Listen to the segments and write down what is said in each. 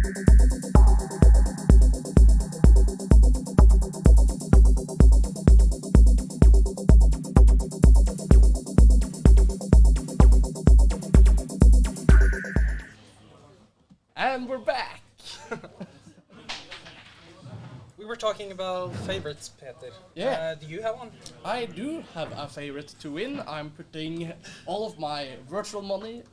And we're back! We were talking about favorites, Peter. Yeah. Do you have one? I do have a favorite to win. I'm putting all of my virtual money,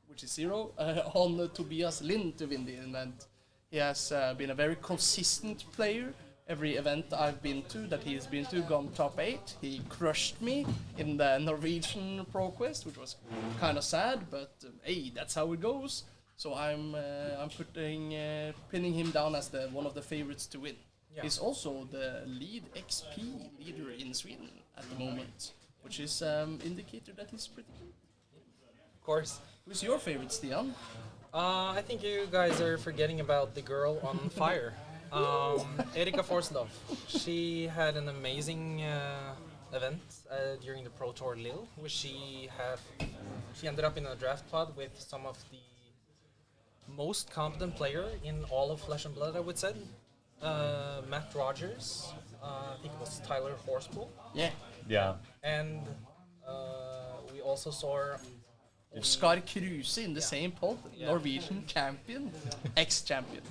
which is 0, on Tobias Lind to win the event. He has been a very consistent player. Every event I've been to, that he's been to, gone top 8. He crushed me in the Norwegian Pro Quest, which was kind of sad, but hey, that's how it goes. So I'm pinning him down as one of the favorites to win. Yeah. He's also the lead XP leader in Sweden at the moment, which is indicator that he's pretty good. Of course. Who's your favorite, Stian? I think you guys are forgetting about the girl on fire. Erika Forslöf. She had an amazing event during the Pro Tour Lille, where she ended up in a draft pod with some of the most competent player in all of Flesh and Blood, I would say. Matt Rogers, I think it was Tyler Horspool. Yeah. And we also saw Oskar Kruse in the same pod, Norwegian champion, ex-champion.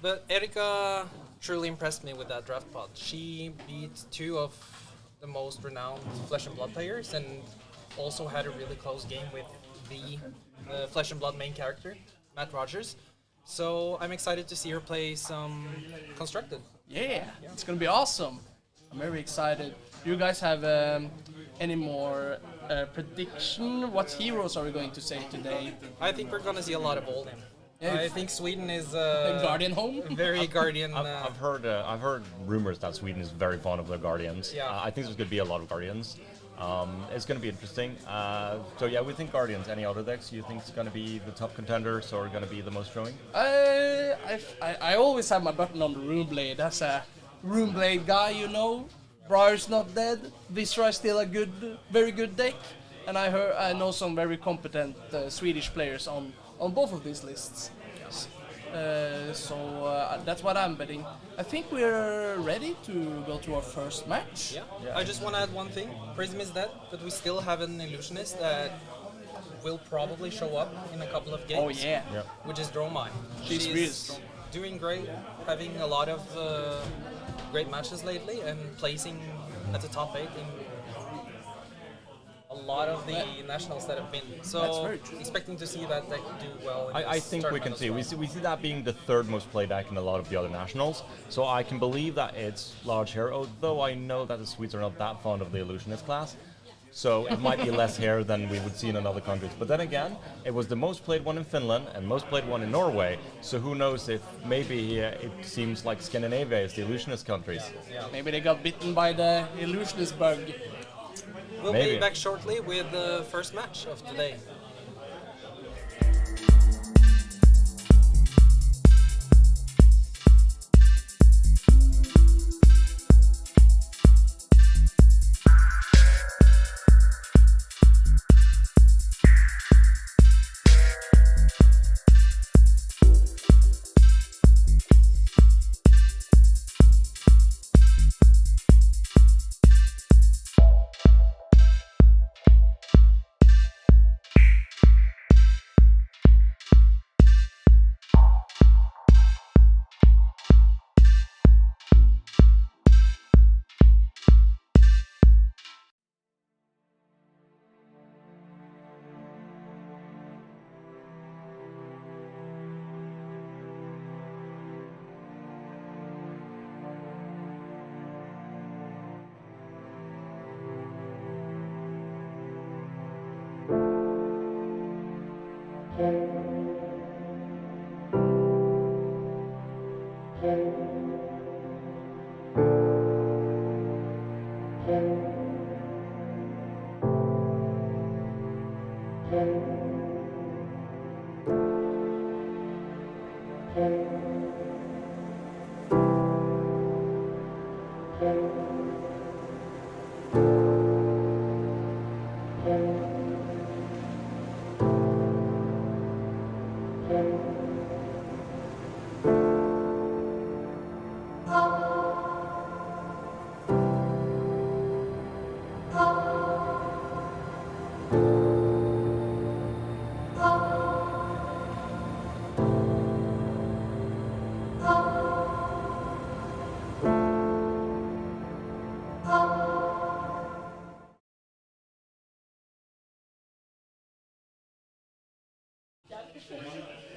But Erika truly impressed me with that draft pod. She beat 2 of the most renowned Flesh and Blood players and also had a really close game with the Flesh and Blood main character, Matt Rogers. So I'm excited to see her play some Constructed. Yeah, it's gonna be awesome. I'm very excited. Do you guys have any more prediction? What heroes are we going to say today? I think we're gonna see a lot of Oldhim. Yeah, I think Sweden is Guardian home. Very Guardian. I've heard rumors that Sweden is very fond of their Guardians. Yeah. I think there's going to be a lot of Guardians. It's going to be interesting. So yeah, we think Guardians. Any other decks you think is going to be the top contenders or going to be the most showing? I always have my button on the Runeblade. As a Runeblade guy, you know, Briar's not dead. Visra is still a very good deck, and I know some very competent Swedish players on both of these lists. So that's what I'm betting. I think we're ready to go to our first match. Yeah. I just want to add one thing. Prism is dead, but we still have an illusionist that will probably show up in a couple of games. Oh yeah. Which is Dromai. She's really strong. Doing great, having a lot of great matches lately and placing at the top 8 in a lot of the nationals that have been. So expecting to see that deck do well. I think we can see. We see that being the 3rd most played deck in a lot of the other nationals. So I can believe that it's large hair, although I know that the Swedes are not that fond of the illusionist class. So it might be less hair than we would see in other countries. But then again, it was the most played one in Finland and most played one in Norway. So who knows if maybe it seems like Scandinavia is the illusionist countries. Yeah. Maybe they got bitten by the illusionist bug. We'll be back shortly with the first match of today.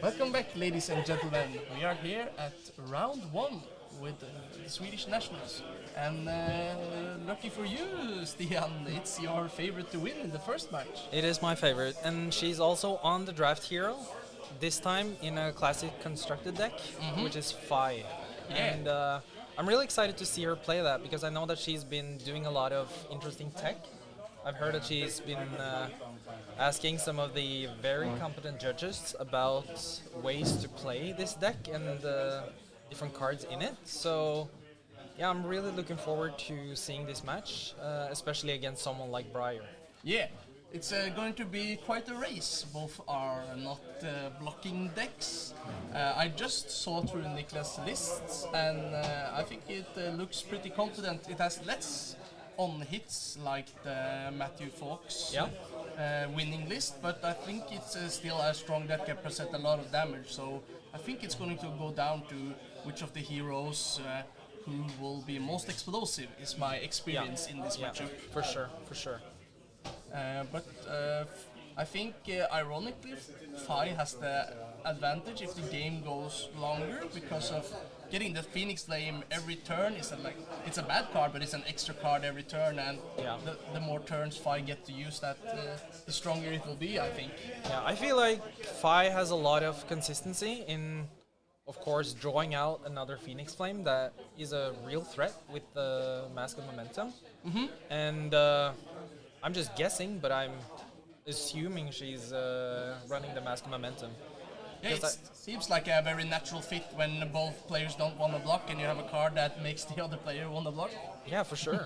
Welcome back, ladies and gentlemen. We are here at round 1 with the Swedish nationals. And lucky for you, Stian, it's your favorite to win in the first match. It is my favorite, and she's also on the draft hero, this time in a classic constructed deck, which is Fi. Yeah. And I'm really excited to see her play that, because I know that she's been doing a lot of interesting tech. I've heard that she's been asking some of the very competent judges about ways to play this deck and the different cards in it. So yeah, I'm really looking forward to seeing this match, especially against someone like Briar. Yeah, it's going to be quite a race. Both are not blocking decks. I just saw through Niklas' lists, and I think it looks pretty confident. It has less on hits like the Matthew Fox winning list, but I think it's still a strong deck can present a lot of damage. So I think it's going to go down to which of the heroes who will be most explosive is my experience in this matchup. For sure, for sure. But I think ironically Fi has the advantage if the game goes longer, because of getting the Phoenix Flame every turn is it's a bad card, but it's an extra card every turn, and the more turns Fi get to use that, the stronger it will be, I think. Yeah, I feel like Fi has a lot of consistency in, of course, drawing out another Phoenix Flame that is a real threat with the Mask of Momentum. And I'm just guessing, but I'm assuming she's running the Mask of Momentum. Yeah, it seems like a very natural fit when both players don't want to block and you have a card that makes the other player want to block. Yeah, for sure.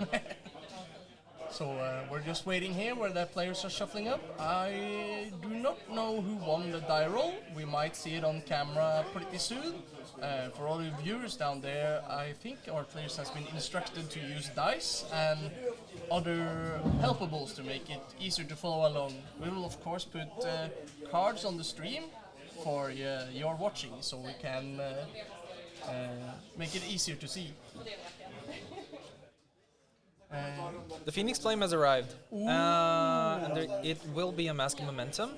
So we're just waiting here where the players are shuffling up. I do not know who won the die roll. We might see it on camera pretty soon. For all the viewers down there, I think our players has been instructed to use dice and other helpables to make it easier to follow along. We will of course put cards on the stream for your watching, so we can make it easier to see. The Phoenix Flame has arrived, and it will be a Mask of Momentum.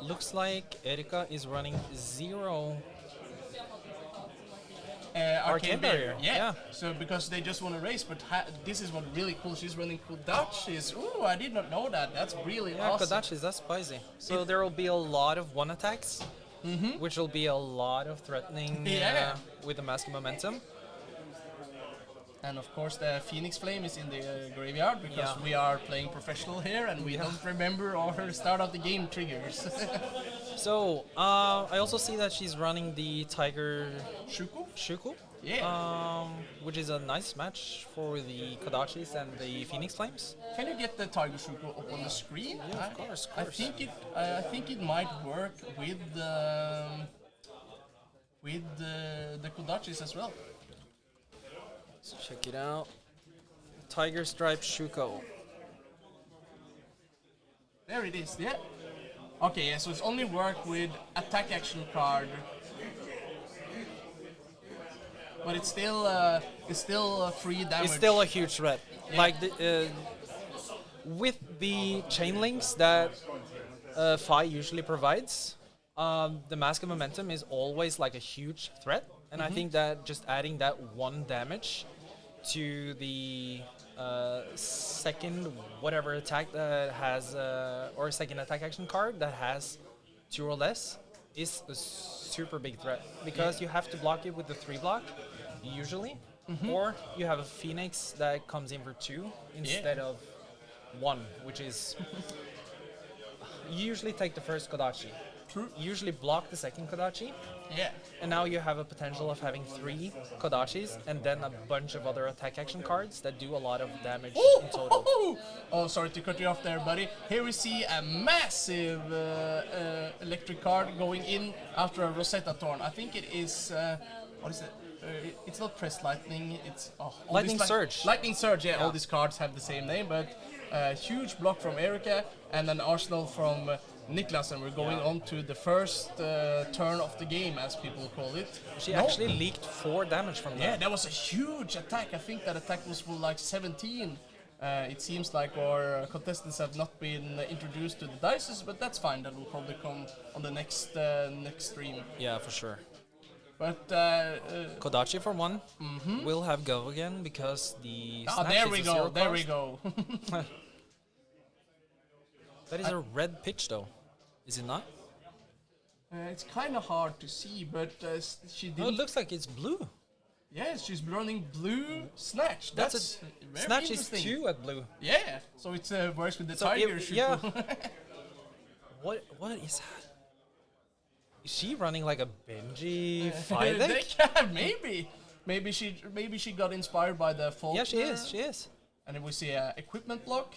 Looks like Erika is running 0 Arcane Barrier. Yeah. So because they just want to race, but this is what really cool. She's running Kodachi. Ooh, I did not know that. That's really awesome. Kodachi, that's spicy. So there will be a lot of one attacks, which will be a lot of threatening with the Mask of Momentum. And of course the Phoenix Flame is in the graveyard, because we are playing professional here and we don't remember our start of the game triggers. So, I also see that she's running the Tiger Shuko, which is a nice match for the Kodachis and the Phoenix Flames. Can you get the Tiger Shuko up on the screen? Yeah, of course. I think it might work with the Kodachis as well. Let's check it out. Tiger Stripe Shuko. There it is, yeah. Okay, yeah, so it's only work with attack action card. But it's still free damage. It's still a huge threat. Yeah. Like with the chain links that Fi usually provides, the Mask of Momentum is always like a huge threat. And I think that just adding that 1 damage to the second whatever attack that has, or second attack action card that has 2 or less is a super big threat, because you have to block it with the 3 block usually, or you have a Phoenix that comes in for 2 instead of 1, which is you usually take the first Kodachi. You usually block the second Kodachi. Yeah. And now you have a potential of having 3 Kodachis and then a bunch of other attack action cards that do a lot of damage in total. Oh, sorry to cut you off there, buddy. Here we see a massive electric card going in after a Rosetta Thorn. I think it is... what is it? It's not Press Lightning, it's... Lightning Surge. Lightning Surge, yeah. All these cards have the same name, but huge block from Erika and an arsenal from... Niklas, and we're going on to the first turn of the game, as people call it. She actually leaked 4 damage from that. Yeah, that was a huge attack. I think that attack was for like 17. It seems like our contestants have not been introduced to the dices, but that's fine. That will probably come on the next stream. Yeah, for sure. But Kodachi for one will have go again because the snatch there is we a go. zero There we cost. go. That is a red pitch though, is it not? It's kind of hard to see, but she No, it didn't. looks like it's blue. Yes, she's running blue snatch. That's very Snatch is interesting. 2 at blue. Yeah, so it works with the So tiger it- shoot. yeah. What is that? Is she running like a Benji They 5 can, maybe she got inspired by the Faulkner. Yeah, she is. And then we see a equipment block,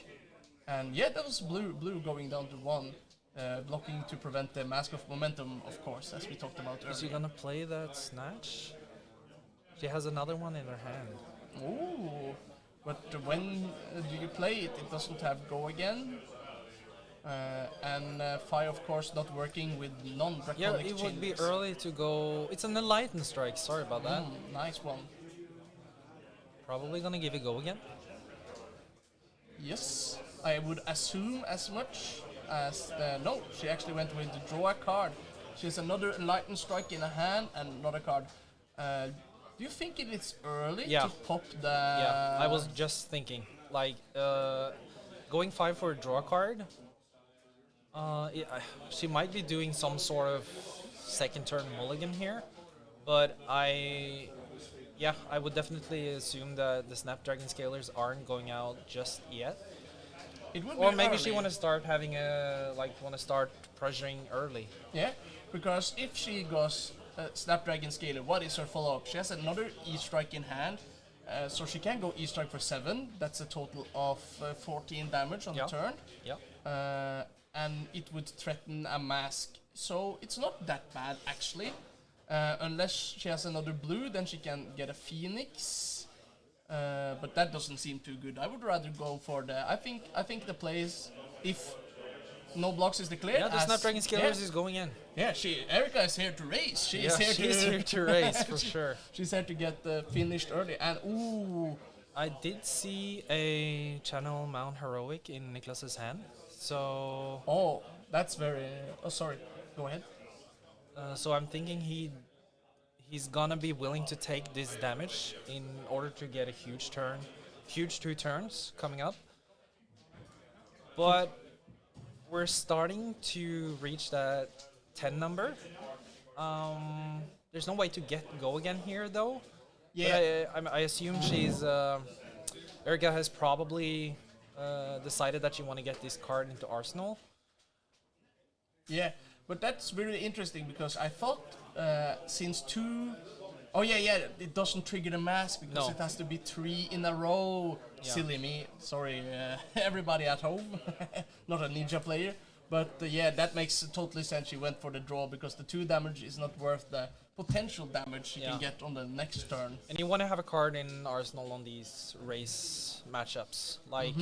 and yeah, that was blue going down to 1, blocking to prevent the mask of momentum, of course, as we talked about Is she earlier. gonna play that snatch? She has another one in her hand. Ooh, but when do you play it? It doesn't have go again. And fire, of course, not working with non-draconic Yeah, it would be changes. early to go. It's an enlightened strike. Sorry about that. Nice one. Probably gonna give it go again. Yes, I would assume as much as the... No, she actually went with the draw a card. She has another enlightened strike in her hand and another card. Do you think it is early Yeah. to pop the... Yeah, I was just thinking, like, going 5 for a draw card. She might be doing some sort of second turn mulligan here, but I would definitely assume that the Snapdragon Scalers aren't going out just yet. It would Or be maybe she early. want to start having want to start pressuring early. Yeah, because if she goes Snapdragon Scaler, what is her follow-up? She has another E-strike in hand, so she can go E-strike for 7. That's a total of 14 damage on Yeah. the turn. Yeah. And it would threaten a mask. So it's not that bad, actually. Unless she has another blue, then she can get a Phoenix. But that doesn't seem too good. I would rather go for the... I think the play is, if no blocks is declared... Yeah, the as- Snapdragon Scalers yeah. is going in. Yeah, Erika is here to race. She's here to race for sure. She's here to get finished early. And ooh, I did see a channel Mount Heroic in Niklas's hand. So oh, that's very... Oh, sorry. Go ahead. so I'm thinking he's gonna be willing to take this damage in order to get a huge 2 turns coming up. But we're starting to reach that 10 number. There's no way to get go again here though. Yeah. But I assume she's Erika has probably decided that she want to get this card into Arsenal. Yeah, but that's really interesting because I thought since 2... Oh, yeah, it doesn't trigger the mask because No. it has to be 3 in a row. Yeah. Silly me. Sorry, everybody at home. Not a ninja player. But yeah, that makes totally sense. She went for the draw because the 2 damage is not worth the potential damage she can Yeah. get on the next turn. And you want to have a card in Arsenal on these race matchups. Like,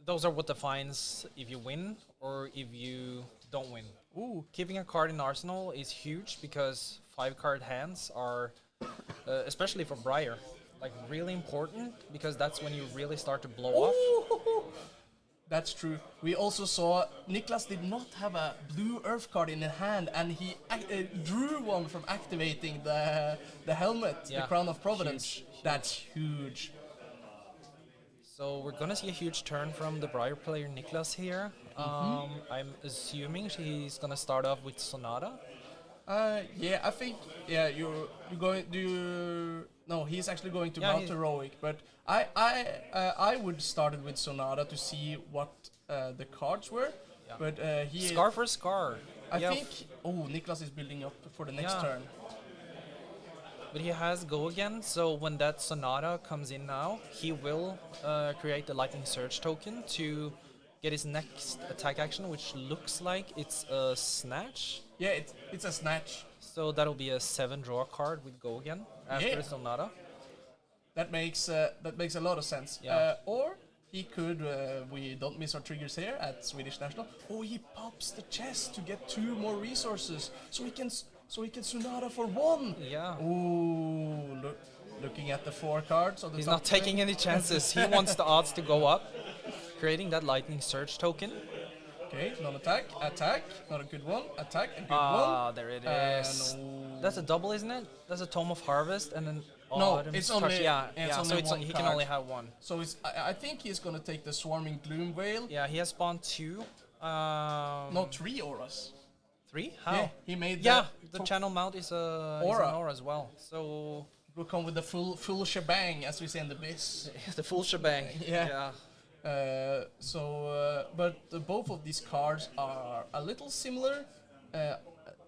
those are what defines if you win or if you don't win. Ooh. Keeping a card in Arsenal is huge because 5-card hands are, especially for Briar, like really important because that's when you really start to blow off. Ooh. That's true. We also saw Niklas did not have a blue earth card in his hand, and he drew one from activating the helmet, the Yeah, Crown of Providence. huge. That's huge. So we're gonna see a huge turn from the Briar player Niklas here. I'm assuming he's gonna start off with Sonata. Yeah, I think you're going. Do you? No, he's actually going to Yeah, Mount Heroic, but I would start it with Sonata to see what the cards were. Yeah. But he Scar for Scar. I Yeah, think. Oh, Niklas is building up for the next Yeah. turn. but he has go again, so when that Sonata comes in now, he will create the Lightning Surge token to get his next attack action, which looks like it's a Snatch. Yeah, it's a snatch. So that'll be a 7 draw card with go again after Yeah. Sonata. That makes a lot of sense. Yeah. Or he could. We don't miss our triggers here at Swedish National. Oh, he pops the chest to get 2 more resources, so he can Sonata for 1. Yeah. Ooh, looking at the 4 cards on the He's top not taking any chances. He wants the odds to go up, creating that lightning surge token. Okay, non-attack, attack, not a good one, attack, a good Ah, one. there it is. That's a double, isn't it? That's a Tome of Harvest and then No, Autumn's it's Touch. only- Yeah, it's yeah. only So it's one he can card. only have one. So I think he's gonna take the Swarming Gloom Veil. Yeah, he has spawned 2. No, 3 auras. 3? How? Yeah, he made Yeah, the channel mount is Aura. an aura as well. So Will come with the full shebang, as we say in the biz. the full shebang. Yeah. But both of these cards are a little similar.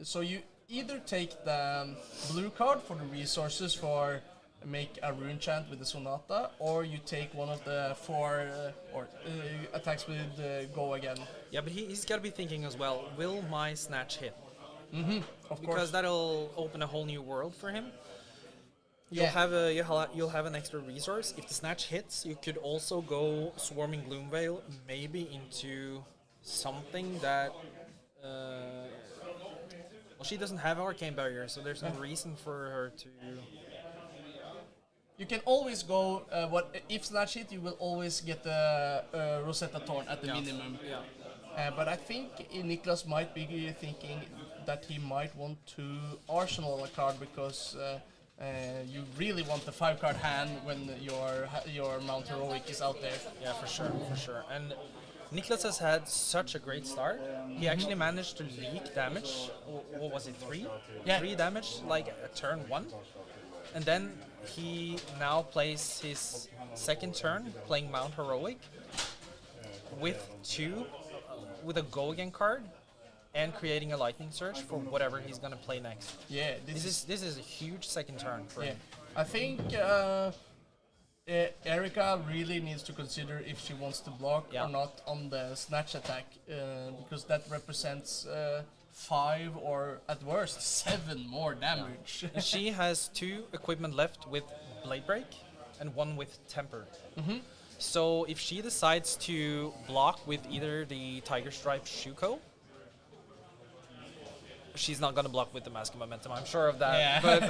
So you either take the blue card for the resources for make a rune chant with the Sonata, or you take one of the 4 attacks with go again. Yeah, but he's got to be thinking as well. Will my snatch hit? Of Because course. that'll open a whole new world for him. Yeah. You'll have an extra resource. If the snatch hits, you could also go Swarming Gloomveil maybe into something that. Well, she doesn't have Arcane Barrier, so there's no reason for her to. You can always go. If snatch hit, you will always get the Rosetta Thorn at the minimum. Yeah. But I think Niklas might be thinking that he might want to arsenal a card because you really want the 5-card hand when your Mount Heroic is out there. Yeah, for sure. And Niklas has had such a great start. He actually managed to leak damage. What was it, 3? Yeah. 3 damage, like at turn 1. And then he now plays his second turn, playing Mount Heroic, with a Go Again card, and creating a Lightning Surge for whatever he's gonna play next. Yeah, This is a huge second turn for him. I think Erika really needs to consider if she wants to block or not on the snatch attack, because that represents 5 or at worst 7 more damage. And she has 2 equipment left with Blade Break and 1 with Temper. So if she decides to block with either the Tiger Stripe Shuko, she's not gonna block with the Mask of Momentum, I'm sure of that. Yeah. But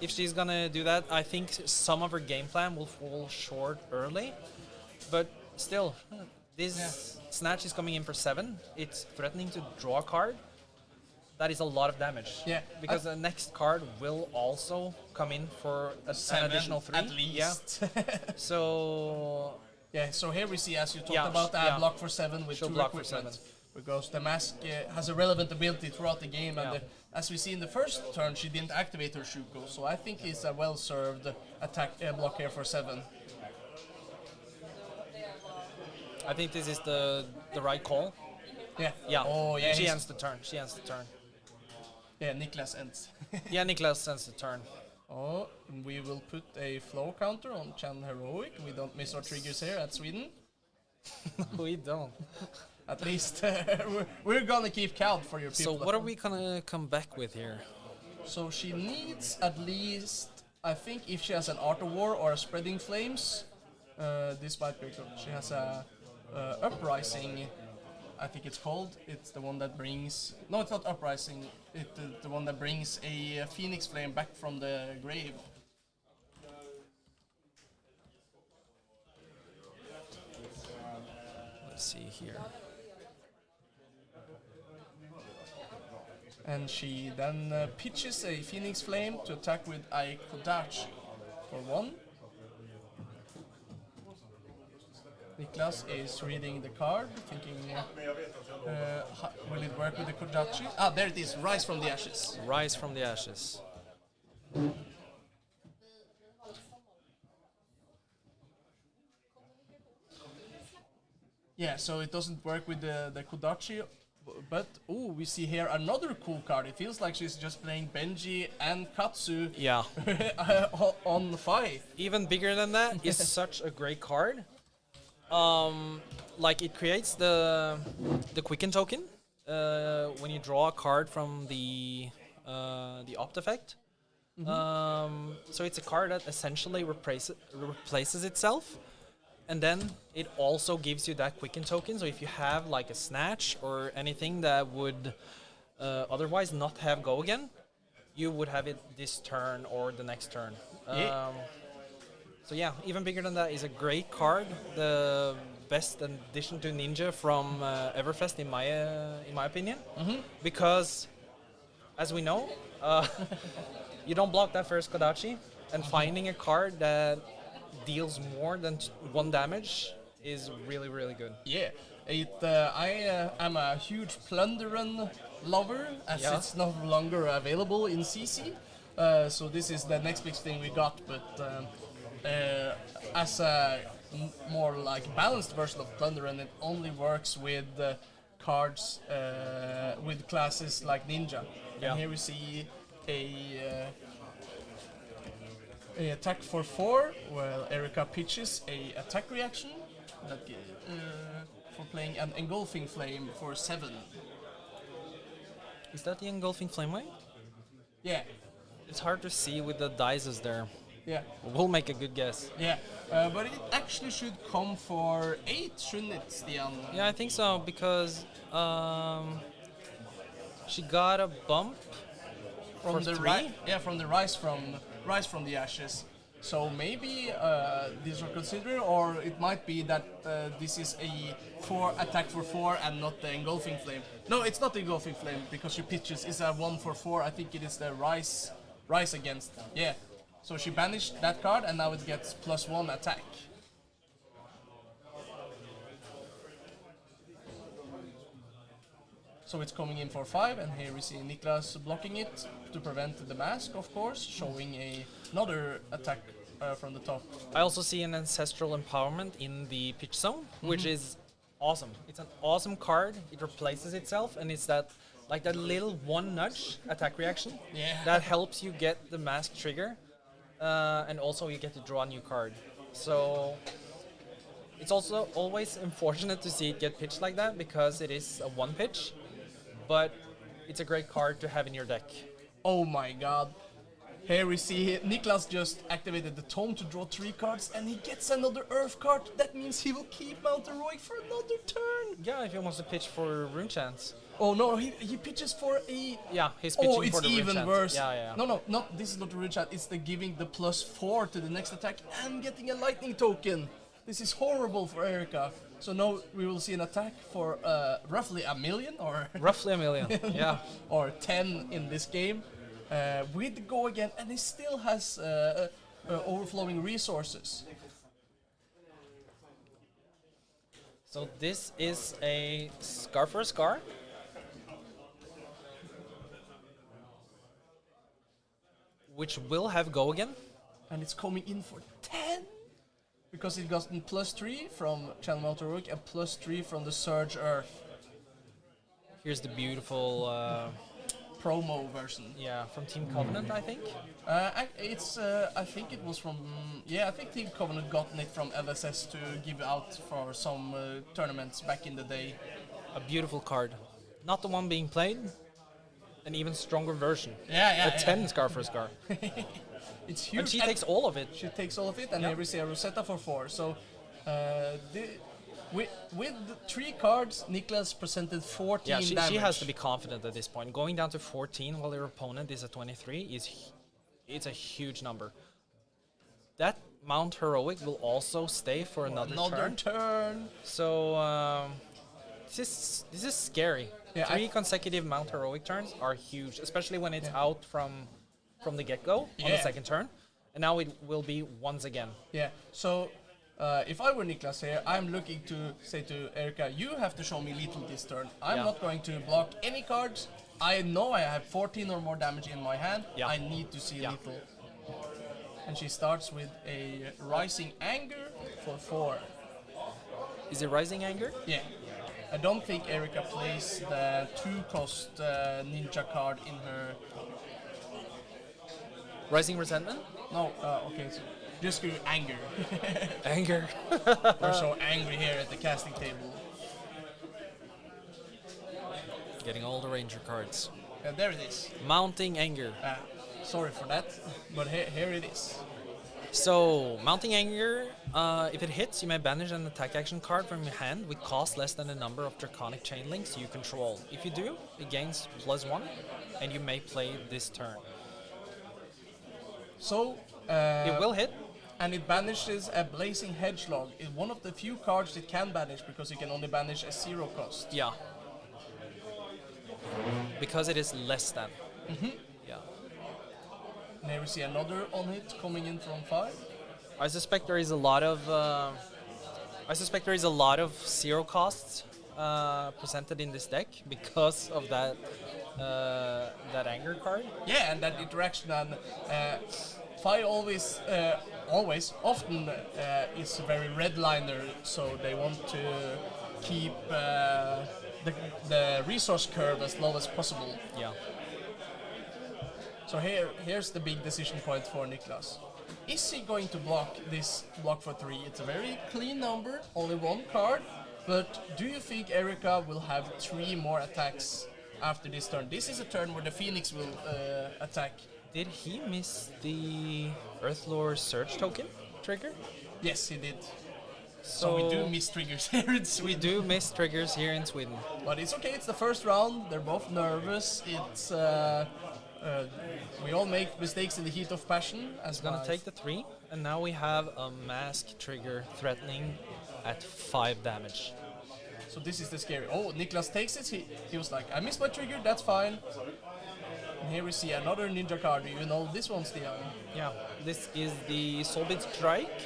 if she's gonna do that, I think some of her game plan will fall short early. But still, this Snatch is coming in for 7. It's threatening to draw a card. That is a lot of damage. Yeah. Because the next card will also come in for an 7 additional 3. at least. So Yeah, so here we see, as you talked Yeah, about, block for 7 with She'll 2 block for equipment. 7. Because the mask has a relevant ability throughout the game, and Yeah. as we see in the first turn, she didn't activate her Shuko, so I think it's a well-served attack block here for 7. I think this is the right call. Yeah. Yeah. Oh, yeah. She ends the turn. Yeah, Niklas ends. Yeah, Niklas ends the turn. Oh, and we will put a flow counter on Channel Heroic. We don't miss our triggers here at Sweden. We don't. At least we're gonna keep count for your people. So what are we gonna come back with here? So she needs at least, I think, if she has an Art of War or a Spreading Flames, this might be good. She has a Uprising, I think it's called. It's the one that brings... No, it's not Uprising. It's the one that brings a Phoenix Flame back from the grave. Let's see here. And she then pitches a Phoenix Flame to attack with a Kodachi for 1. Niklas is reading the card, thinking, will it work with the Kodachi? Ah, there it is, Rise from the Ashes. Rise from the Ashes. Yeah, so it doesn't work with the Kodachi, but we see here another cool card. It feels like she's just playing Benji and Katsu Yeah. on 5. Even bigger than that is such a great card. Like it creates the Quicken token when you draw a card from the Opt effect. So it's a card that essentially replaces itself, and then it also gives you that Quicken token. So if you have like a Snatch or anything that would otherwise not have Go Again, you would have it this turn or the next turn. Yeah. So yeah, even bigger than that is a great card, the best addition to Ninja from Everfest in my opinion, because as we know, you don't block that first Kodachi, and finding a card that deals more than 1 damage is really, really good. Yeah, I am a huge Plunderon lover, as it's no longer available in CC. So this is the next big thing we got, but as a more like balanced version of Plunderon, it only works with cards with classes like Ninja. Yeah. And here we see a attack for 4, while Erika pitches a attack reaction that for playing an Engulfing Flame for 7. Is that the Engulfing Flame Wave? Yeah, It's hard to see with the dices there. yeah, We'll make a good guess. yeah. But it actually should come for 8, shouldn't it, Stian? Yeah, I think so, because she got a bump From for the 3. from the rise from the ashes. So maybe these are considered, or it might be that this is a 4 attack for 4 and not the Engulfing Flame. No, it's not the Engulfing Flame because she pitches. It's a 1 for 4. I think it is the rise against. Yeah. So she banished that card, and now it gets +1 attack. So it's coming in for 5, and here we see Niklas blocking it to prevent the mask, of course, showing another attack from the top. I also see an Ancestral Empowerment in the pitch zone, which is awesome. It's an awesome card. It replaces itself, and it's that like that little 1 nudge attack reaction that helps you get the mask trigger, and also you get to draw a new card. So it's also always unfortunate to see it get pitched like that because it is a 1 pitch, but it's a great card to have in your deck. Oh my god. Here we see Niklas just activated the Tome to draw 3 cards, and he gets another Earth card. That means he will keep Mount Heroic for another turn. Yeah, if he wants to pitch for Rune Chance. Oh no, he pitches for a... Yeah, he's pitching Oh, it's for the Rune even Chance. worse. Yeah. No, this is not the Rune Chant. It's the giving the +4 to the next attack and getting a lightning token. This is horrible for Erika. So now we will see an attack for roughly 1 million, or Roughly 1 million, yeah. or 10 in this game. With Go Again, and he still has overflowing resources. So this is a Scar for a Scar. Which will have Go Again. And it's coming in for 10! Because it got +3 from Channel Mount Heroic and +3 from the Surge Earth Here's the beautiful, promo version. yeah, from Team Covenant, I think. I think it was from... Yeah, I think Team Covenant gotten it from LSS to give out for some tournaments back in the day. A beautiful card. Not the one being played. An even stronger version. Yeah. A 10 Scar for a Scar. It's huge. And she takes all of it. She takes all of it, and here we see a Rosetta for 4. So, with the 3 cards, Niklas presented 14 Yeah, she damage. has to be confident at this point. Going down to 14 while your opponent is at 23 it's a huge number. That Mount Heroic will also stay for another turn. So this is scary. Yeah, 3 consecutive Mount Heroic turns are huge, especially when it's out from the get-go on the second turn. And now it will be once again. Yeah, so if I were Niklas here, I'm looking to say to Erika, you have to show me lethal this turn. I'm not going to block any cards. I know I have 14 or more damage in my hand. Yeah. I need to see lethal. And she starts with a Rising Anger for 4. Is it Rising Anger? Yeah. I don't think Erika plays the 2-cost ninja card in her... Rising Resentment? No, okay, so just go Anger. Anger. We're so angry here at the casting table. Getting all the Ranger cards. There it is. Mounting Anger. Sorry for that, but here it is. So, Mounting Anger, if it hits, you may banish an attack action card from your hand with cost less than the number of Draconic Chain Links you control. If you do, it gains +1, and you may play this turn. So It will hit. and it banishes a Blazing Hedgehog. It's one of the few cards it can banish because you can only banish a 0 cost. Yeah. Because it is less than. Yeah. And here we see another on hit coming in from 5. I suspect there is a lot of. I suspect there is a lot of 0 costs presented in this deck because of that anger card. Yeah, and that interaction and Fi often is a very redliner, so they want to keep the resource curve as low as possible. Yeah. So here's the big decision point for Niklas. Is he going to block this block for 3? It's a very clean number, only 1 card, but do you think Erika will have 3 more attacks after this turn? This is a turn where the Phoenix will attack. Did he miss the Earthlore Surge token trigger? Yes, he did. So we do miss triggers here in We Sweden. do miss triggers here in Sweden. But it's okay, it's the first round, they're both nervous, it's... we all make mistakes in the heat of passion. He's gonna take the 3, and now we have a mask trigger threatening at 5 damage. So this is the scary... Oh, Niklas takes it, he was like, I missed my trigger, that's fine. And here we see another ninja card, you know this one, Stian. Yeah, this is the Soulbit Strike,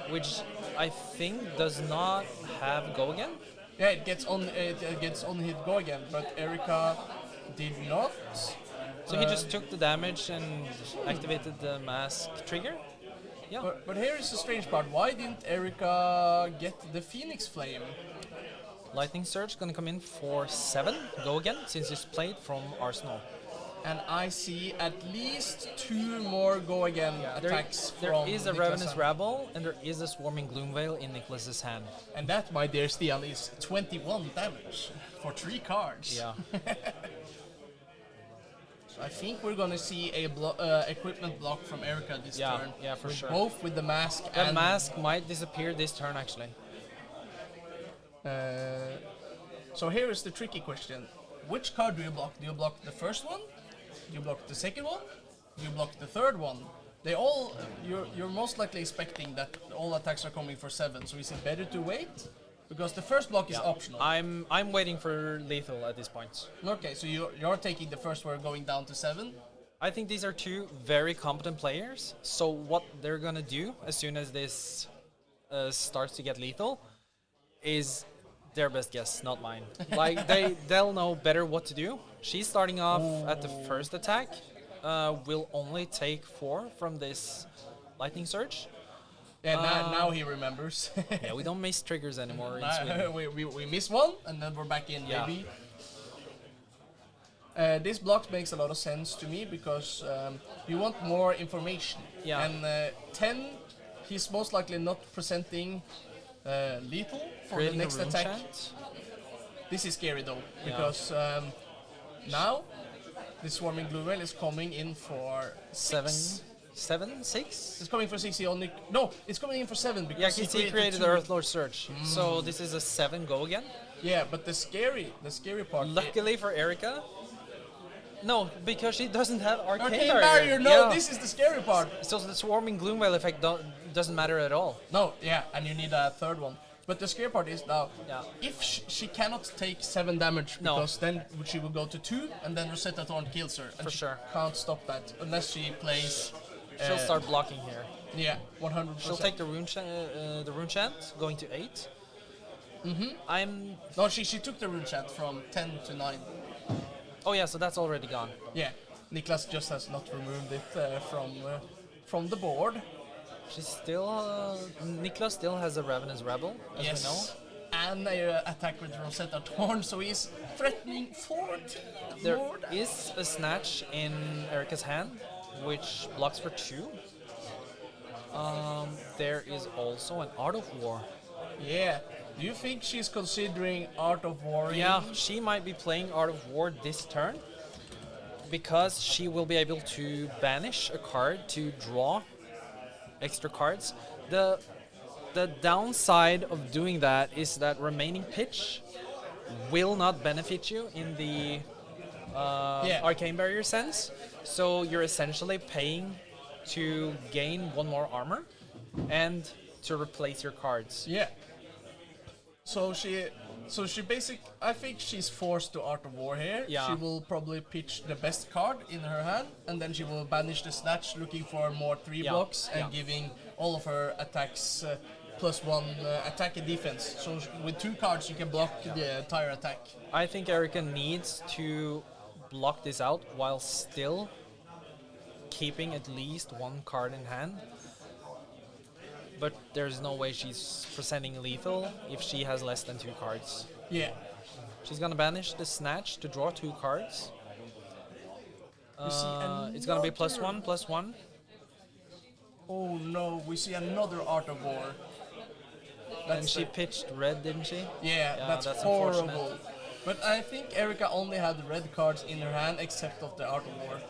which I think does not have Go Again. Yeah, it gets on hit go again, but Erika did not. So he just took the damage and activated the mask trigger. Yeah. But here is the strange part. Why didn't Erika get the Phoenix Flame? Lightning Surge gonna come in for 7 Go Again, since it's played from Arsenal. And I see at least 2 more go again attacks There from is a Niklas' Ravenous hand. Rabble, and there is a Swarming Gloomveil in Niklas's hand. And that, my dear Stian, is 21 damage for 3 cards. Yeah. So I think we're gonna see a equipment block from Erika this turn. Yeah, for sure. Both with the mask That and... mask might disappear this turn, actually. So here is the tricky question. Which card do you block? Do you block the first one? Do you block the second one? Do you block the third one? They all, you're most likely expecting that all attacks are coming for 7, so is it better to wait? Because the first block is optional. I'm waiting for lethal at this point. Okay, so you're taking the first one going down to 7? I think these are 2 very competent players, so what they're gonna do as soon as this starts to get lethal is their best guess, not mine. Like, they'll know better what to do. She's starting off at the first attack, will only take 4 from this Lightning Surge. Yeah, now he remembers. Yeah, we don't miss triggers anymore in Sweden. we miss one, and then we're back in, Yeah. baby. This block makes a lot of sense to me, because you want more information. Yeah. And 10, he's most likely not presenting lethal for Creating the next a rune attack. chant. This is scary though, because now the Swarming Gloomveil is coming in for 6. 7, 6? It's coming for 6, he only... No, it's coming in for 7 because Yeah, he created the 2. Earthlord Surge. So this is a 7 Go Again. Yeah, but the scary part... Luckily for Erika, no, because she doesn't have Arcane Arcane Barrier. Barrier, no, Yeah. this is the scary part. So the Swarming Gloomveil effect doesn't matter at all. No, yeah, and you need a third one. But the scary part is now, Yeah. if she cannot take 7 damage, No. because then she will go to 2, and then Rosetta Thorn kills her. And For she sure. can't stop that, unless she plays... She'll start blocking here. Yeah, 100%. She'll take the rune chant, going to 8. I'm. No, she took the rune chat from 10 to 9. Oh yeah, so that's already gone. Yeah, Niklas just has not removed it from the board. She's still. Niklas still has a Ravenous Rebel, as we know. Yes, and a attack with Rosetta Thorn, so he's threatening 14 There more damage. is a snatch in Erika's hand, which blocks for 2. There is also an Art of War. Yeah. Do you think she's considering Art of War? Yeah, she might be playing Art of War this turn, because she will be able to banish a card to draw extra cards. The downside of doing that is that remaining pitch will not benefit you in the Arcane Barrier sense. So you're essentially paying to gain 1 more armor and to replace your cards. Yeah. So she I think she's forced to Art of War here. Yeah. She will probably pitch the best card in her hand, and then she will banish the snatch, looking for more 3 blocks and giving all of her attacks +1 attack and defense. So with 2 cards, you can block the entire attack. I think Erika needs to block this out while still keeping at least 1 card in hand. But there's no way she's presenting lethal if she has less than 2 cards. Yeah. She's gonna banish the snatch to draw 2 cards. It's gonna be +1/+1. Oh no, we see another Art of War. And she pitched red, didn't she? Yeah, that's unfortunate. horrible. But I think Erika only had red cards in her hand except of the Art of War.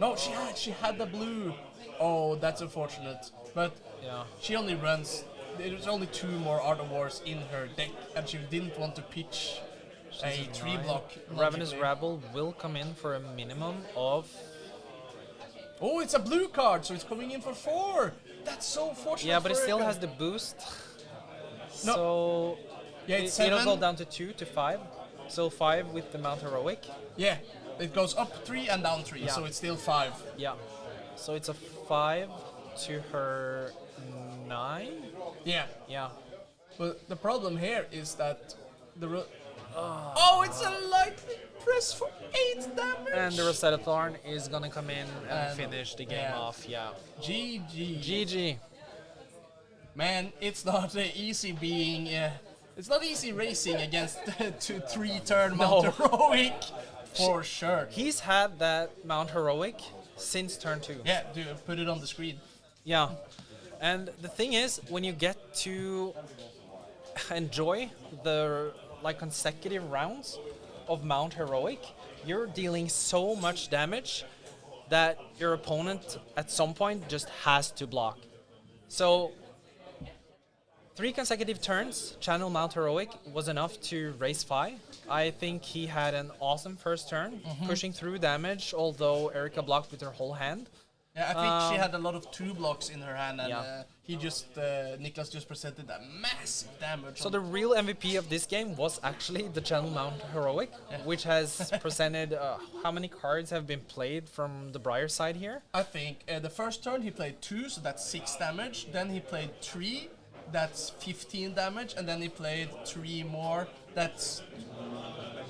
No, she had the blue. Oh, that's unfortunate. But she only runs. There's only 2 more Art of Wars in her deck, and she didn't want to pitch a 3 block. Ravenous Rabble will come in for a minimum of... Oh, it's a blue card, so it's coming in for 4. That's so fortunate. Yeah, but it for still Erika. has the boost. No. So Yeah, it's it'll 7. go down to 2 to 5. So 5 with the Mount Heroic. Yeah, it goes up 3 and down 3, Yeah. so it's still 5. Yeah. So it's a 5 to her 9. Yeah. Yeah. But the problem here is that oh, it's a lightning press for 8 damage. And the Rosetta Thorn is gonna come in and And- finish the game yeah. off. Yeah. GG. GG. Man, it's not easy being. It's not easy racing against 3-turn Mount Heroic. For sure. He's had that Mount Heroic since turn 2. Yeah, put it on the screen. Yeah. And the thing is, when you get to enjoy the consecutive rounds of Mount Heroic, you're dealing so much damage that your opponent at some point just has to block. So 3 consecutive turns, Channel Mount Heroic, was enough to raise 5. I think he had an awesome first turn, pushing through damage, although Erika blocked with her whole hand. Yeah, I think she had a lot of 2 blocks in her hand, and Yeah. Niklas just presented a massive damage. So the real MVP of this game was actually the Channel Mount Heroic, which has presented how many cards have been played from the Briar side here? I think the first turn he played 2, so that's 6 damage. Then he played 3, that's 15 damage, and then he played 3 more, that's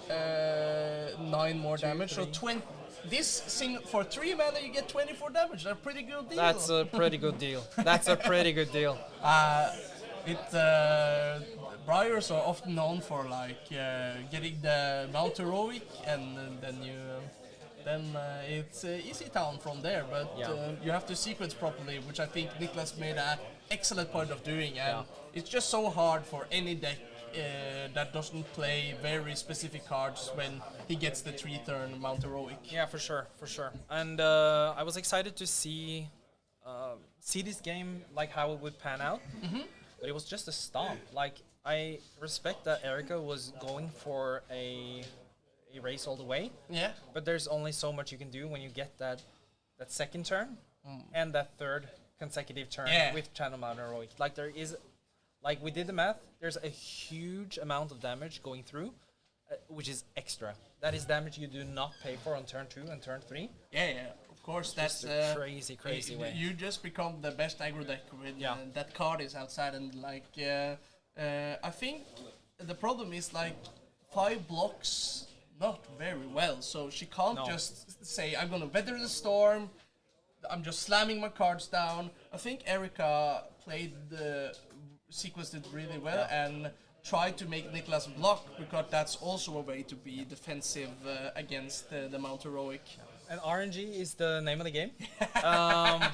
9 more damage. So 20. For 3 mana you get 24 damage. That's a pretty good deal. That's a pretty good deal. That's a pretty good deal. Briars are often known for getting the Mount Heroic, and then it's easy town from there. But you have to sequence properly, which I think Niklas made an excellent point of doing. And it's just so hard for any deck that doesn't play very specific cards when he gets the 3-turn Mount Heroic. Yeah, for sure. And I was excited to see this game, how it would pan out. But it was just a stomp. I respect that Erika was going for a race all the way. Yeah. But there's only so much you can do when you get that second turn and that 3rd consecutive turn with Channel Mount Heroic. There is, we did the math, there's a huge amount of damage going through, which is extra. That is damage you do not pay for on turn 2 and turn 3. Yeah, of course. That's a crazy way. You just become the best aggro deck when that card is outside, and I think the problem is 5 blocks not very well, so she can't just say I'm gonna weather the storm. I'm just slamming my cards down. I think Erika sequenced it really well and tried to make Niklas block, because that's also a way to be defensive against the Mount Heroic. And RNG is the name of the game.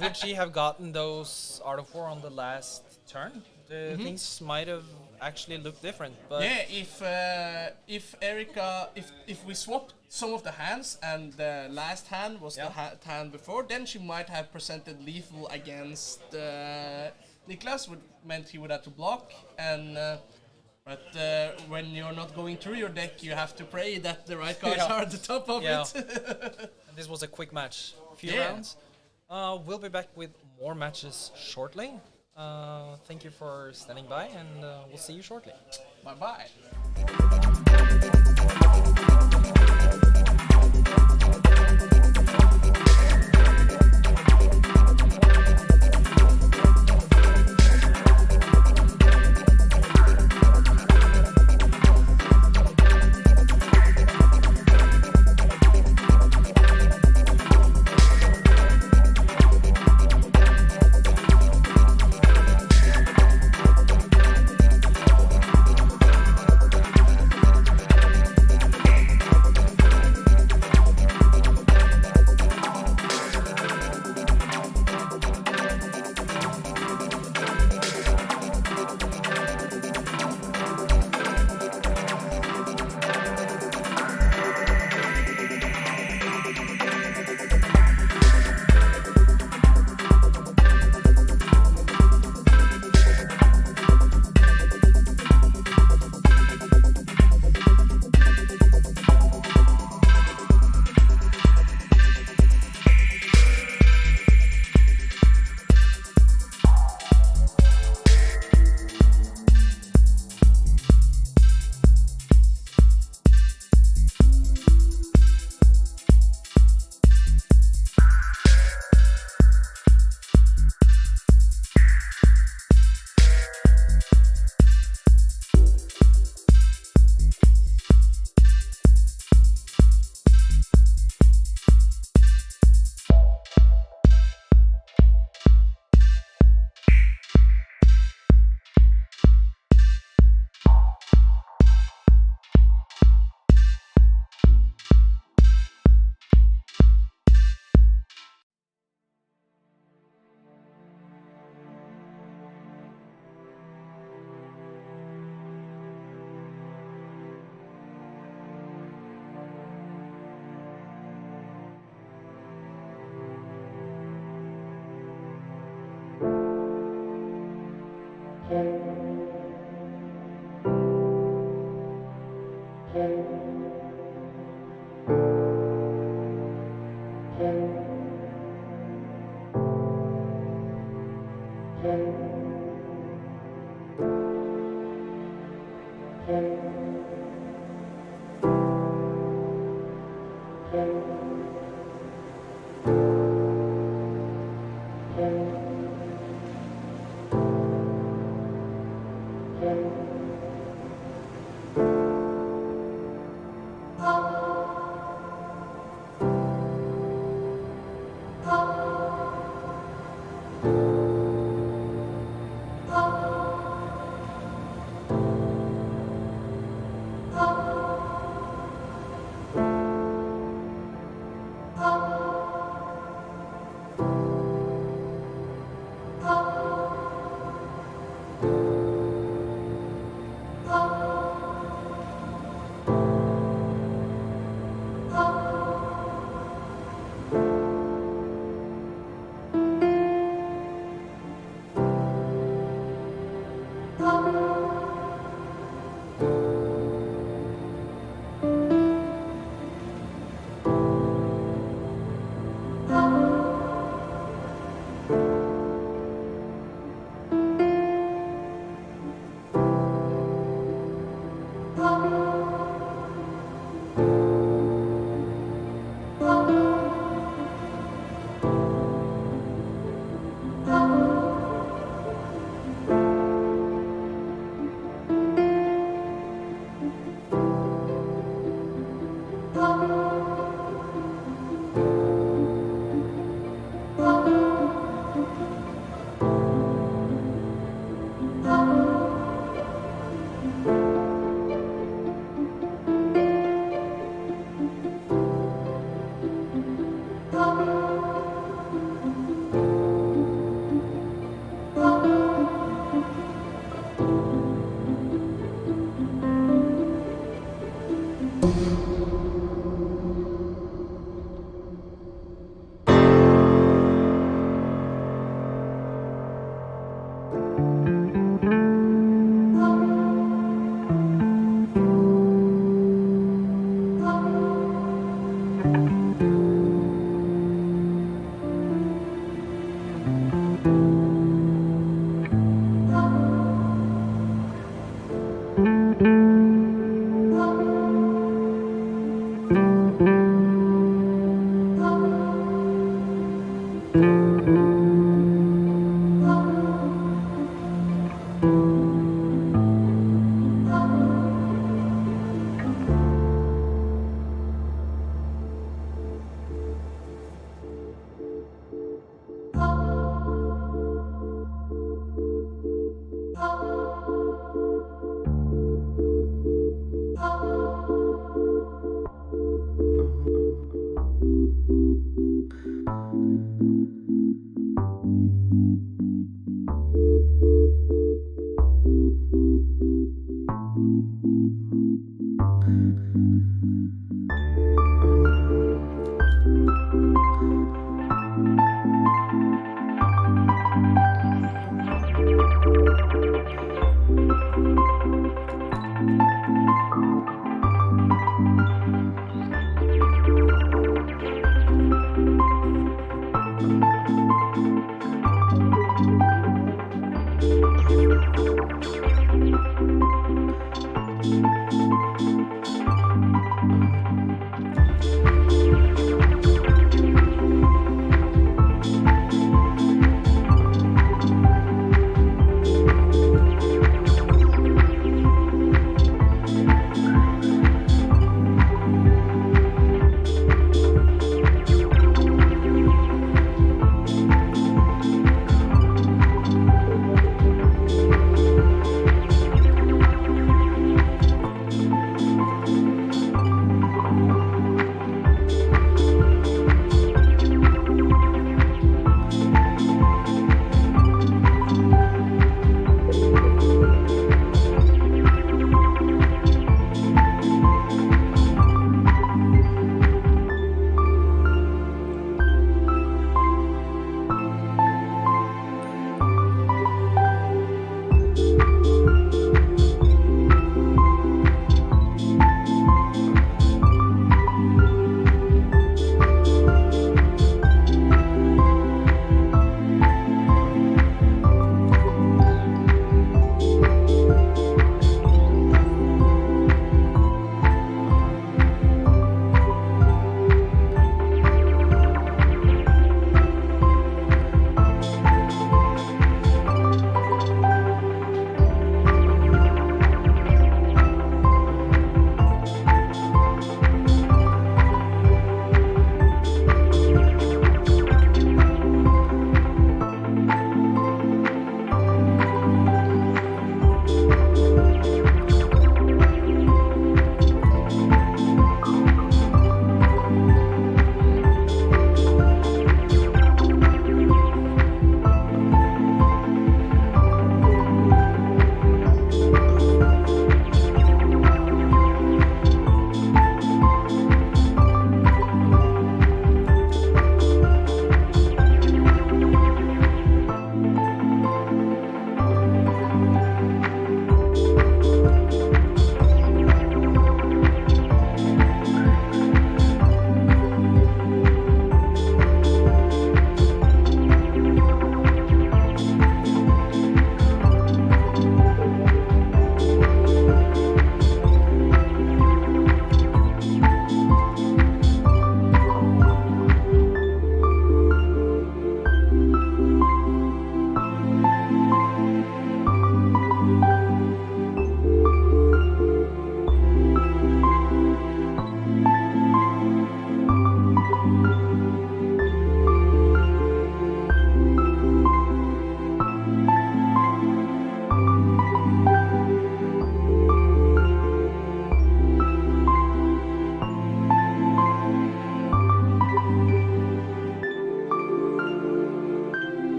Would she have gotten those Art of War on the last turn? Things might have actually looked different. But yeah, if Erika, if we swapped some of the hands and the last hand was the hand before, then she might have presented lethal against Niklas, which meant he would have to block. And but when you're not going through your deck, you have to pray that the right cards are at the top of it. And this was a quick match, few rounds. We'll be back with more matches shortly. Thank you for standing by, and we'll see you shortly. Bye-bye.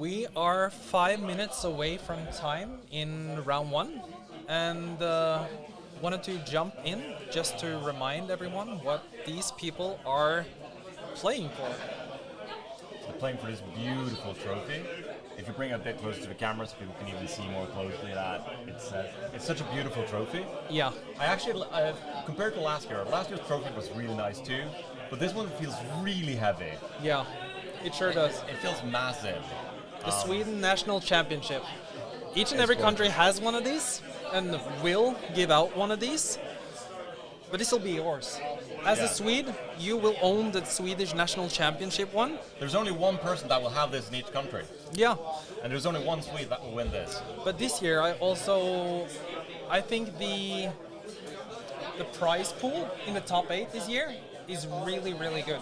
We are 5 minutes away from time in round 1, and wanted to jump in just to remind everyone what these people are playing for. They're playing for this beautiful trophy. If you bring it a bit closer to the camera so people can even see more closely that it's such a beautiful trophy. Yeah. I actually, compared to last year's trophy was really nice too, but this one feels really heavy. Yeah, it sure does. It feels massive. The Sweden National Championship. Each and It's every gorgeous. country has one of these and will give out one of these, but this will be yours. As a Yeah. Swede, you will own the Swedish National Championship one. There's only one person that will have this in each country, Yeah, and there's only one Swede that will win this. but this year I think the prize pool in the top 8 this year is really, really good.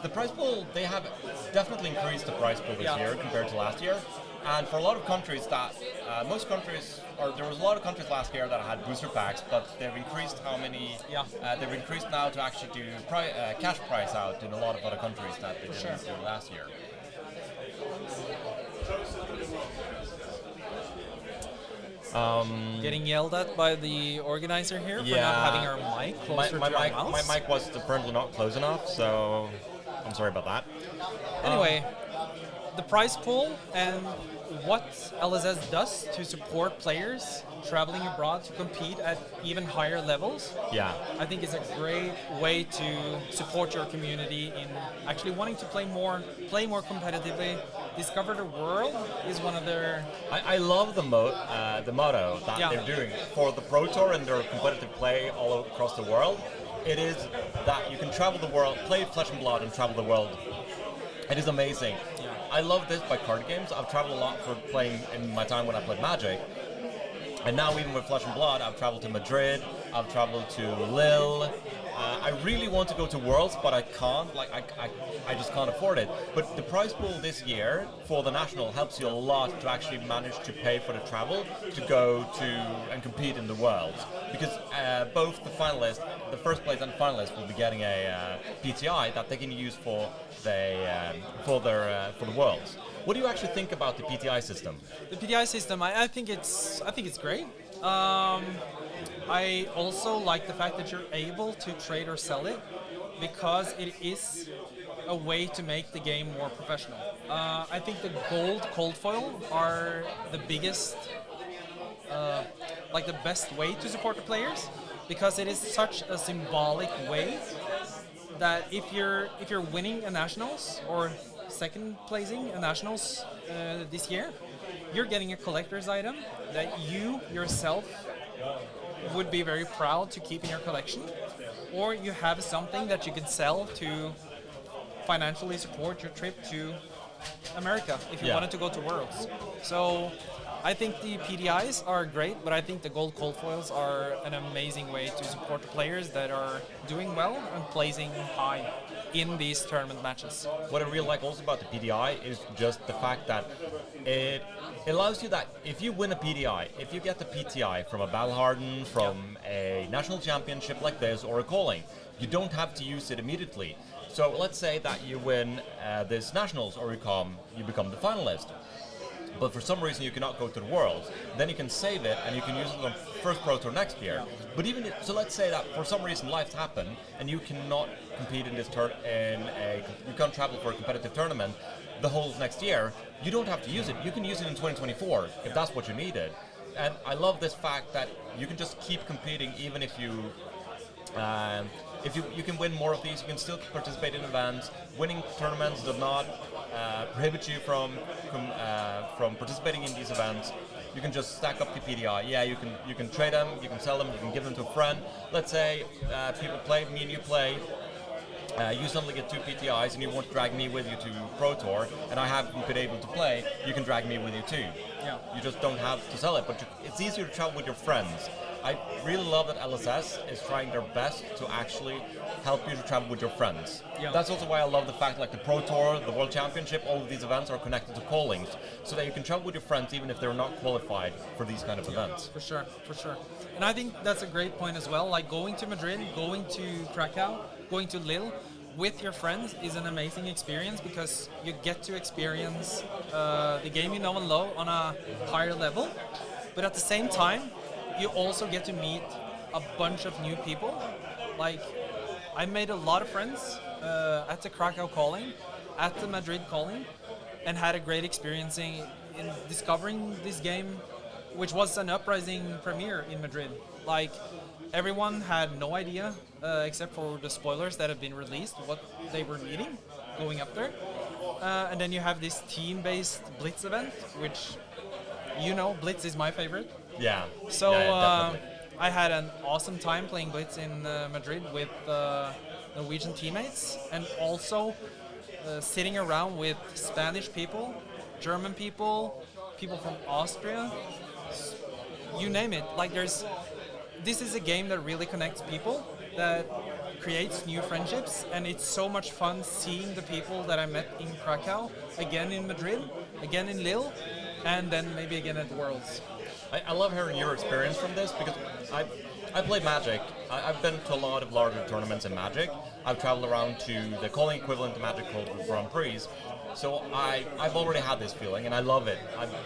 The prize pool, they have definitely increased the prize pool this Yeah. year compared to last year. And for a lot of countries that, most countries, or there was a lot of countries last year that had booster packs, but they've increased how many, Yeah. they've increased now to actually do cash prize out in a lot of other countries that they didn't do last year. Getting yelled at by the organizer here for not having our mic closer to our mouths. My mic was apparently not close enough, so I'm sorry about that. Anyway, the prize pool and what LSS does to support players traveling abroad to compete at even higher levels, Yeah. I think is a great way to support your community in actually wanting to play more competitively. Discover the world is one of their... I love the motto that Yeah. they're doing for the Pro Tour and their competitive play all across the world. It is that you can travel the world, play Flesh and Blood and travel the world. It is amazing. Yeah. I love this by card games. I've traveled a lot for playing in my time when I played Magic. And now even with Flesh and Blood, I've traveled to Madrid, I've traveled to Lille. I really want to go to Worlds, but I can't. Like I just can't afford it. But the prize pool this year for the National helps you a lot to actually manage to pay for the travel to go to and compete in the Worlds. Because both the finalists, the first place and finalists, will be getting a PTI that they can use for the Worlds. What do you actually think about the PTI system? The PTI system, I think it's great. I also like the fact that you're able to trade or sell it because it is a way to make the game more professional. I think the gold cold foil are the biggest, like the best way to support the players because it is such a symbolic way that if you're winning a nationals or second placing a nationals this year, you're getting a collector's item that you yourself would be very proud to keep in your collection, or you have something that you can sell to financially support your trip to America if you wanted to go to Worlds. So I think the PDIs are great, but I think the gold cold foils are an amazing way to support the players that are doing well and placing high in these tournament matches. What I really like also about the PDI is just the fact that it allows you that if you win a PDI, if you get the PTI from a Battle-Hardened, from a national championship like this or a calling, you don't have to use it immediately. So let's say that you win this nationals or you become the finalist. But for some reason you cannot go to the Worlds, then you can save it and you can use it on first Pro Tour next year. But even so, let's say that for some reason life happened and you cannot compete in this you can't travel for a competitive tournament the whole next year. You don't have to use it. You can use it in 2024 if that's what you needed. And I love this fact that you can just keep competing even if you can win more of these. You can still participate in events. Winning tournaments does not prohibit you from participating in these events. You can just stack up the PDI. Yeah, you can trade them, you can sell them, you can give them to a friend. Let's say people play, me and you play. You suddenly get 2 PTIs and you want to drag me with you to Pro Tour, and I haven't been able to play. You can drag me with you too. Yeah. You just don't have to sell it, but it's easier to travel with your friends. I really love that LSS is trying their best to actually help you to travel with your friends. Yeah. That's also why I love the fact like the Pro Tour, the World Championship, all of these events are connected to callings, so that you can travel with your friends even if they're not qualified for these kind of events. For sure. And I think that's a great point as well, like going to Madrid, going to Krakow, going to Lille, with your friends is an amazing experience because you get to experience the game you know and love on a higher level. But at the same time, you also get to meet a bunch of new people. Like, I made a lot of friends at the Krakow calling, at the Madrid calling, and had a great experience in discovering this game, which was an uprising premiere in Madrid. Like, everyone had no idea, except for the spoilers that have been released, what they were meeting going up there. And then you have this team-based Blitz event, which, you know, Blitz is my favorite. Yeah. So definitely. I had an awesome time playing Blitz in Madrid with Norwegian teammates, and also sitting around with Spanish people, German people, people from Austria, you name it. Like, this is a game that really connects people, that creates new friendships, and it's so much fun seeing the people that I met in Krakow, again in Madrid, again in Lille, and then maybe again at the Worlds. I love hearing your experience from this because I played Magic. I've been to a lot of larger tournaments in Magic. I've traveled around to the calling equivalent to Magic called Grand Prix. So I've already had this feeling and I love it.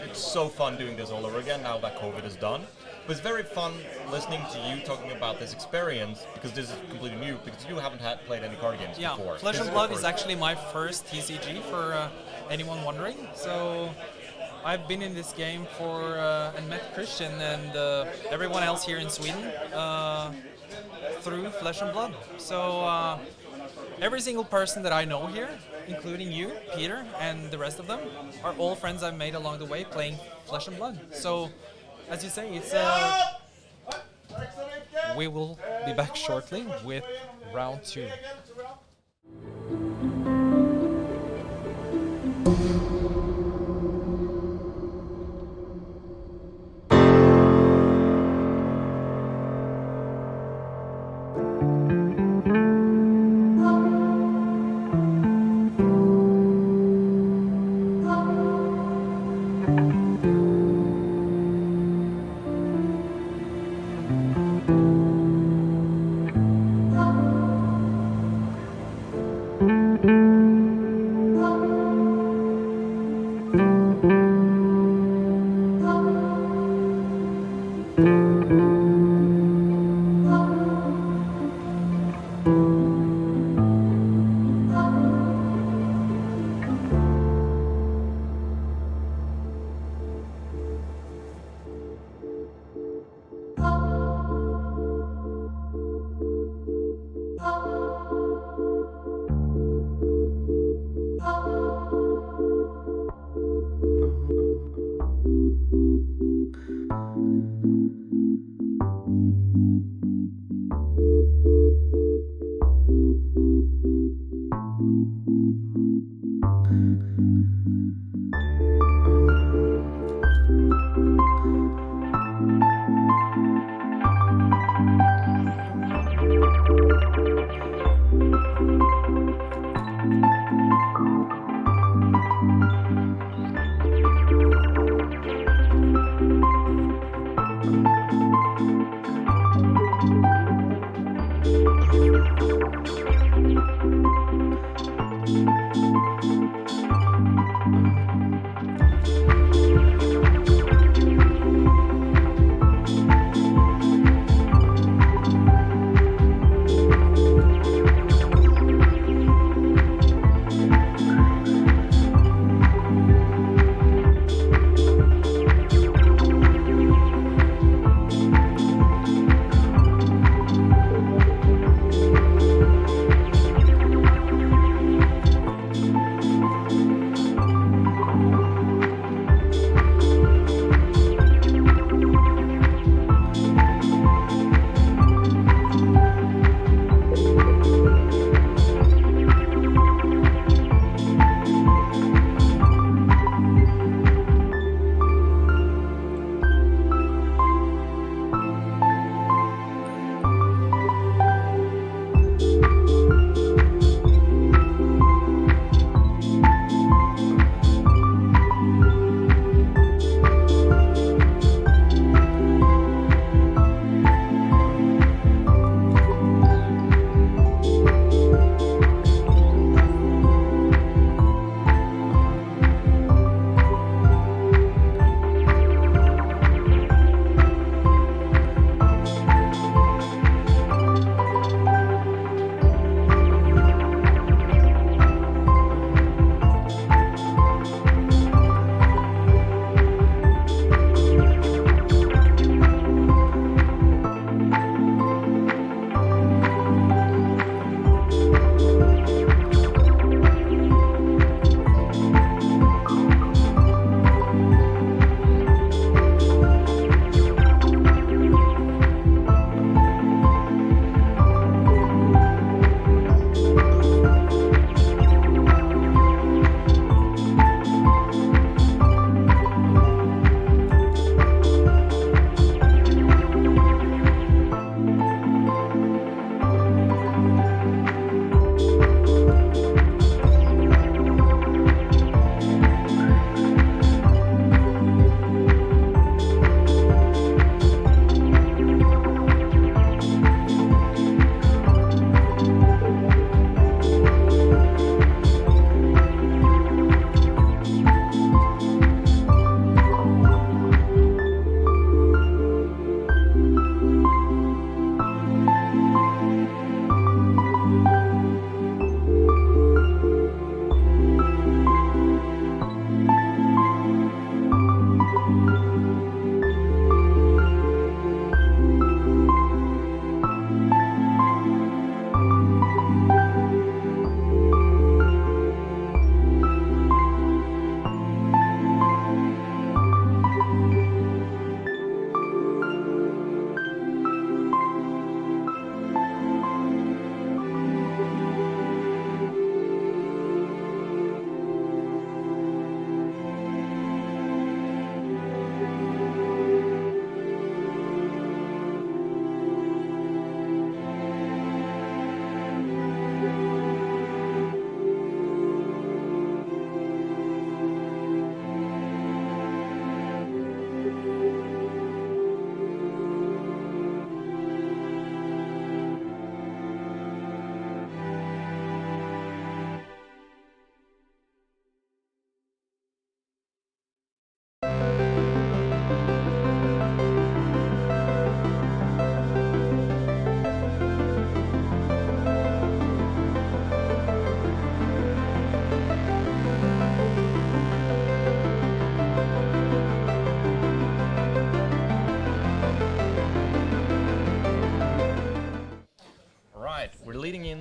It's so fun doing this all over again now that COVID is done. But it's very fun listening to you talking about this experience because this is completely new because you haven't played any card games before. Flesh and Blood is actually my first TCG for anyone wondering. So I've been in this game and met Christian and everyone else here in Sweden through Flesh and Blood. So every single person that I know here, including you, Peter, and the rest of them, are all friends I've made along the way playing Flesh and Blood. So, as you say, it's we will be back shortly with round 2.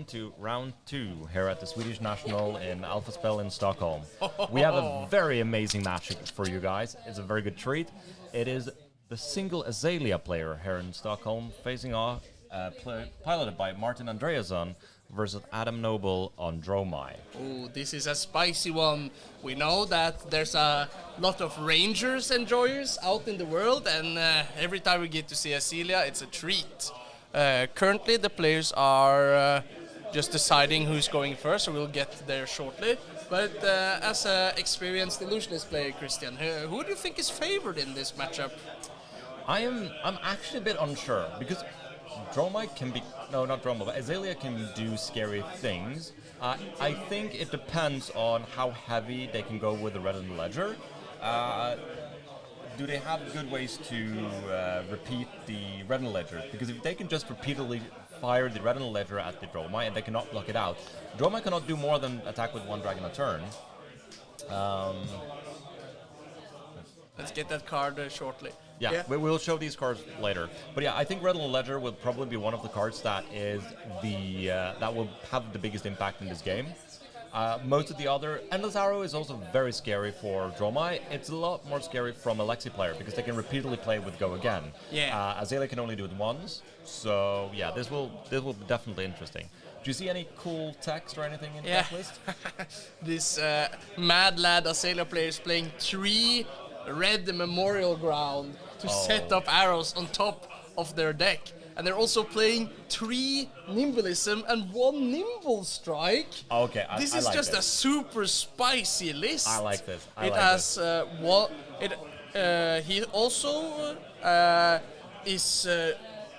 to round 2 here at the Swedish National in Alphaspel in Stockholm. We have a very amazing match for you guys. It's a very good treat. It is the single Azalea player here in Stockholm facing off, piloted by Martin Andreasson versus Adam Noble on Dromai. Oh, this is a spicy one. We know that there's a lot of Rangers enjoyers out in the world, and every time we get to see Azalea, it's a treat. Currently, the players are just deciding who's going first, so we'll get there shortly. But as an experienced illusionist player, Christian, who do you think is favored in this matchup? I'm actually a bit unsure because Dromai can be not Dromai, but Azalea can do scary things. I think it depends on how heavy they can go with the red and ledger. Do they have good ways to repeat the red and ledger? Because if they can just repeatedly fire the red and ledger at the Dromai and they cannot block it out, Dromai cannot do more than attack with one dragon a turn. Let's get that card shortly. Yeah, we'll show these cards later. But yeah, I think Red and Ledger will probably be one of the cards that is that will have the biggest impact in this game. Most of the other Endless Arrow is also very scary for Dromai. It's a lot more scary from a Lexi player because they can repeatedly play with Go Again. Yeah. Azalea can only do it once. So yeah, this will be definitely interesting. Do you see any cool text or anything in that list? This mad lad Azalea players playing 3 red Memorial Ground to set up arrows on top of their deck. And they're also playing 3 Nimblism and 1 Nimble Strike. Okay, this I is like just this. a super spicy list. I like this. He also is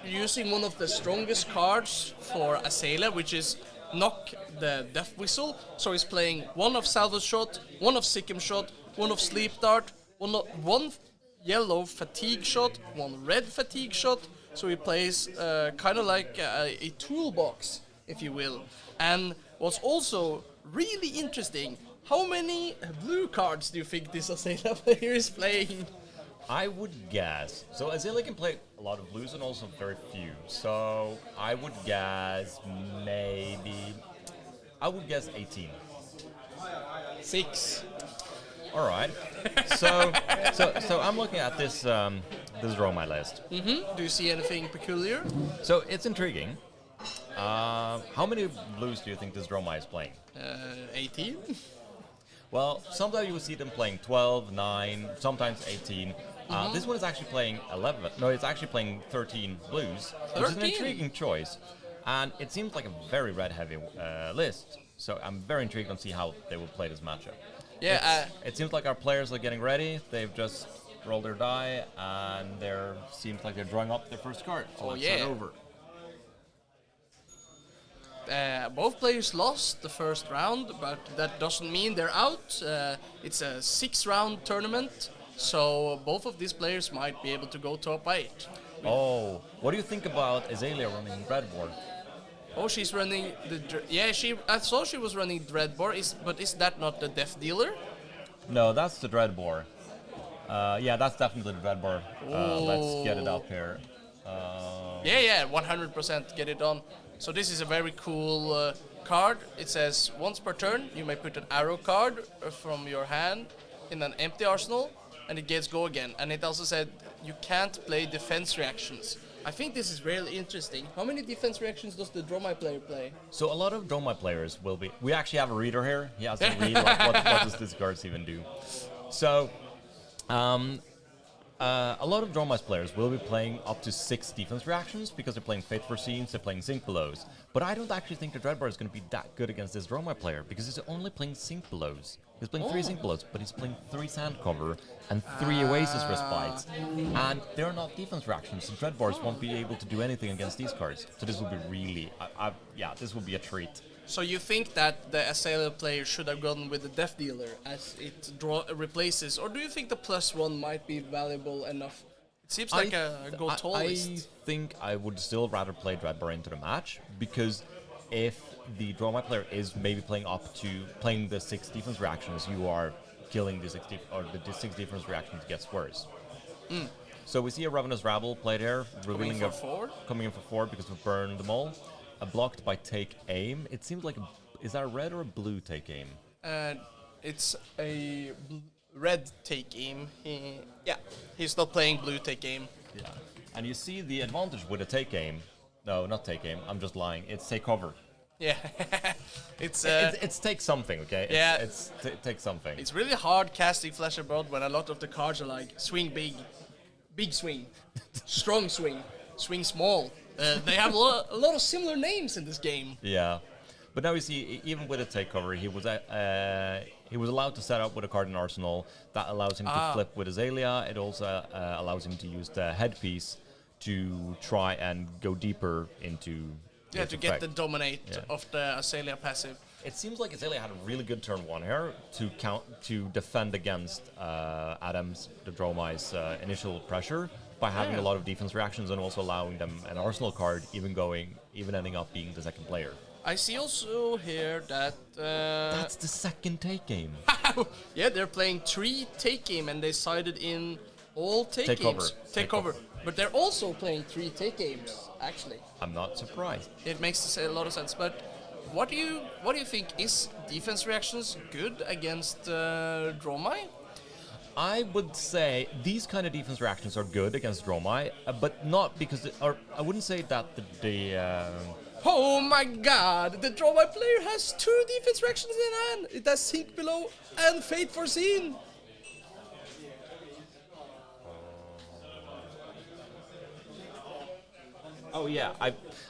using one of the strongest cards for Azalea, which is Knock the Death Whistle. So he's playing 1 of Salvage Shot, 1 of Sikkim Shot, 1 of Sleep Dart, one yellow Fatigue Shot, 1 red Fatigue Shot. So he plays kind of like a toolbox, if you will. And what's also really interesting, how many blue cards do you think this Azalea player is playing? I would guess. So Azalea can play a lot of blues and also very few. So I would guess 18. 6. All right. So I'm looking at this Dromai list. Mm-hmm. Do you see anything peculiar? So it's intriguing. How many blues do you think this Dromai is playing? 18. Well, sometimes you will see them playing 12, 9, sometimes 18. This one is actually playing 11. No, it's actually playing 13 blues, which is an intriguing choice. And it seems like a very red-heavy list. So I'm very intrigued to see how they will play this matchup. Yeah, it seems like our players are getting ready. They've just rolled their die, and seems like they're drawing up their first card. So let's start over. Both players lost the first round, but that doesn't mean they're out. It's a 6-round tournament, so both of these players might be able to go top 8. Oh, what do you think about Azalea running Dreadboard? Oh, she's running I saw she was running Dreadboard, but is that not the Death Dealer? No, that's the Dreadboard. Yeah, that's definitely the Dreadboard. Let's get it up here. 100% get it on. So this is a very cool card. It says once per turn you may put an arrow card from your hand in an empty arsenal, and it gets Go Again. And it also said you can't play defense reactions. I think this is really interesting. How many defense reactions does the Dromai player play? So a lot of Dromai players will be... We actually have a reader here. He has to read what does this cards even do. So a lot of Dromai's players will be playing up to 6 defense reactions because they're playing Fate Foreseens, they're playing Sink Belows. But I don't actually think the Dreadboard is going to be that good against this Dromai player because he's only playing Sink Belows. He's playing 3 Sink Belows, but he's playing 3 Sand Cover and 3 Oasis Respites. And they're not defense reactions, so Dreadboards won't be able to do anything against these cards. So this will be really... this will be a treat. So you think that the Azalea player should have gone with the Death Dealer as it replaces, or do you think the +1 might be valuable enough? It seems like a go tallest. I think I would still rather play Dreadboard into the match because if the Dromai player is maybe playing the 6 defense reactions, you are killing the 6 defense reactions gets worse. So we see a Ravenous Rabble played here, revealing coming in for 4 because we burned them all. blocked by take aim. It seems like is that a red or a blue take aim? It's a red take aim. He's not playing blue take aim. Yeah. And you see the advantage with a take aim. No, not take aim. I'm just lying. It's take cover. Yeah, it's take something, okay? It's take something. It's really hard casting Flash Abroad when a lot of the cards are like swing big swing, strong swing, swing small. They have a lot of similar names in this game. Yeah, but now you see, even with a take cover, he was allowed to set up with a card in Arsenal that allows him to flip with Azalea. It also allows him to use the headpiece to try and go deeper into. Yeah, to get the dominate of the Azalea passive. It seems like Azalea had a really good turn one here to defend against Adams, the Dromai's initial pressure by having a lot of defense reactions and also allowing them an Arsenal card, even ending up being the second player. I see also here that that's the second take game. Yeah, they're playing 3 take game and they sided in all take games. Take cover. But they're also playing 3 take games, actually. I'm not surprised. It makes a lot of sense. But what do you think, is defense reactions good against Dromai? I would say these kind of defense reactions are good against Dromai, but not because I wouldn't say that the Oh my god! The Dromai player has 2 defense reactions in hand! It has Sink Below and Fate Foreseen! Oh yeah,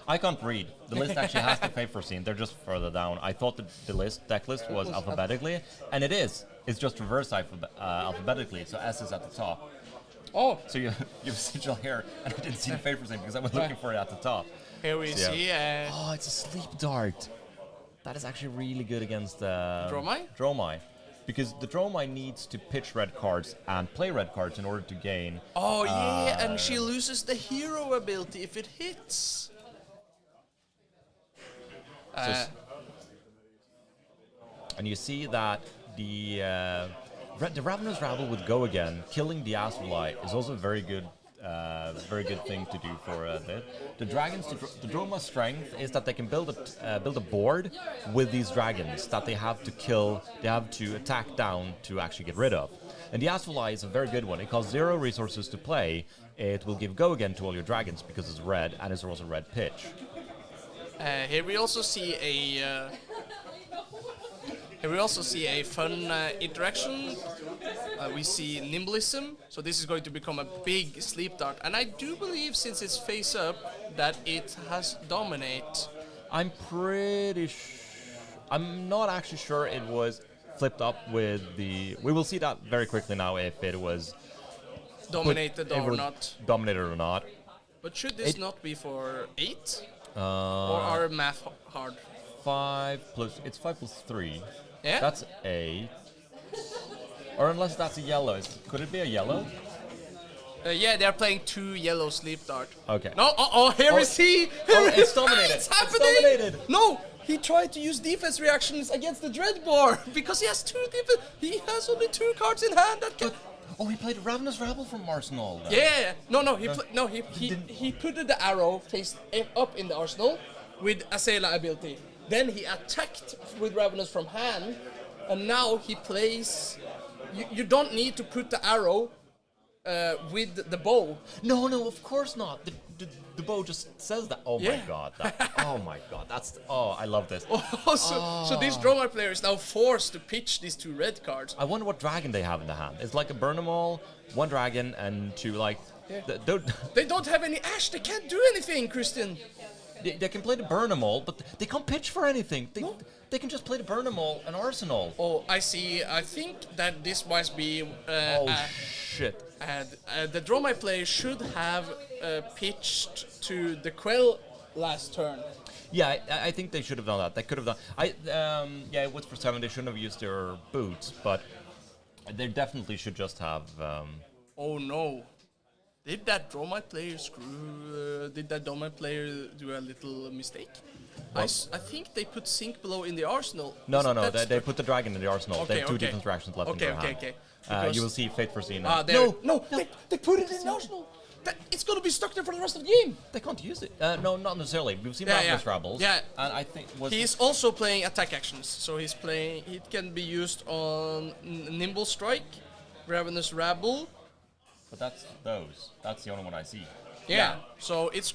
I can't read. The list actually has the Fate Foreseen. They're just further down. I thought the deck list was alphabetically, and it is. It's just reversed alphabetically, so S is at the top. Oh! So you have a sigil here, and I didn't see the Fate Foreseen because I was looking for it at the top. Here we see... oh, it's a Sleep Dart. That is actually really good against Dromai? Dromai. Because the Dromai needs to pitch red cards and play red cards in order to gain... Oh yeah, and she loses the hero ability if it hits. And you see that the Ravenous Rabble with Go Again, killing the Azalea is also a very good thing to do for the dragons. The Dromai's strength is that they can build a board with these dragons that they have to kill. They have to attack down to actually get rid of. And the Azalea is a very good one. It costs 0 resources to play. It will give Go Again to all your dragons because it's red, and it's also red pitch. Here we also see a fun interaction. We see Nimblism, so this is going to become a big Sleep Dart. And I do believe, since it's face up, that it has Dominate. I'm not actually sure it was flipped up with the... We will see that very quickly now if it was... Dominated or not. Dominated or not. But should this not be for 8? Or are math hard? 5 plus... It's 5 plus 3. Yeah? That's 8. Or unless that's a yellow. Could it be a yellow? Yeah, they're playing 2 yellow Sleep Dart. Okay. No, here is he! It's dominated! It's happening! It's dominated! No! He tried to use defense reactions against the Dreadbore because he has 2 defense. He has only 2 cards in hand that can... he played Ravenous Rabble from Arsenal. Then. Yeah, he put the arrow face up in the Arsenal with Azalea ability. Then he attacked with Ravenous from hand, and now he plays... You don't need to put the arrow with the bow. No, of course not. The bow just says that. Oh my god. I love this. So this Dromai player is now forced to pitch these 2 red cards. I wonder what dragon they have in the hand. It's like a burn 'em all, 1 dragon, and 2 like... Yeah. They don't have any ash. They can't do anything, Christian. They can play the burn 'em all, but they can't pitch for anything. They can just play the burn 'em all and Arsenal. Oh, I see. I think that this must be... shit. The Dromai player should have pitched to the Quell last turn. Yeah, I think they should have done that. They could have done... it was for 7. They shouldn't have used their boots, but they definitely should just have... Oh no. Did that Dromai player did that Dromai player do a little mistake? I think they put Sink Below in the Arsenal. No. They put the dragon in the Arsenal. They have 2 defense reactions left in their hand. Okay. You will see Fate Foreseen. No, they put it in the Arsenal. it's gonna be stuck there for the rest of the game. They can't use it. No, not necessarily. We've seen Ravenous Rebels. Yeah. And I think He's also playing attack actions, so he's playing. It can be used on Nimble Strike, Ravenous Rabble. But that's those. That's the only one I see. Yeah. So it's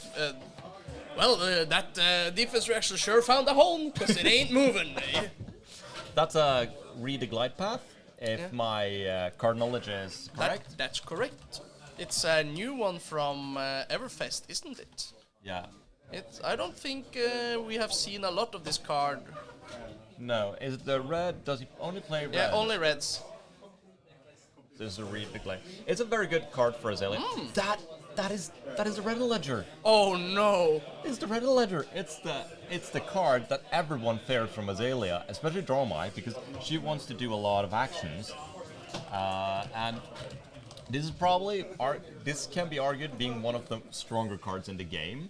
that defense reaction sure found a home because it ain't moving. That's a read a glide path. If my card knowledge is correct. That's correct. It's a new one from Everfest, isn't it? Yeah. I don't think we have seen a lot of this card. No. Is it the red? Does he only play red? Yeah, only reds. This is a read the glide. It's a very good card for Azalea. That is the Red Ledger. Oh no! It's the Red Ledger. It's the card that everyone fears from Azalea, especially Dromai, because she wants to do a lot of actions, and this is probably this can be argued being one of the stronger cards in the game,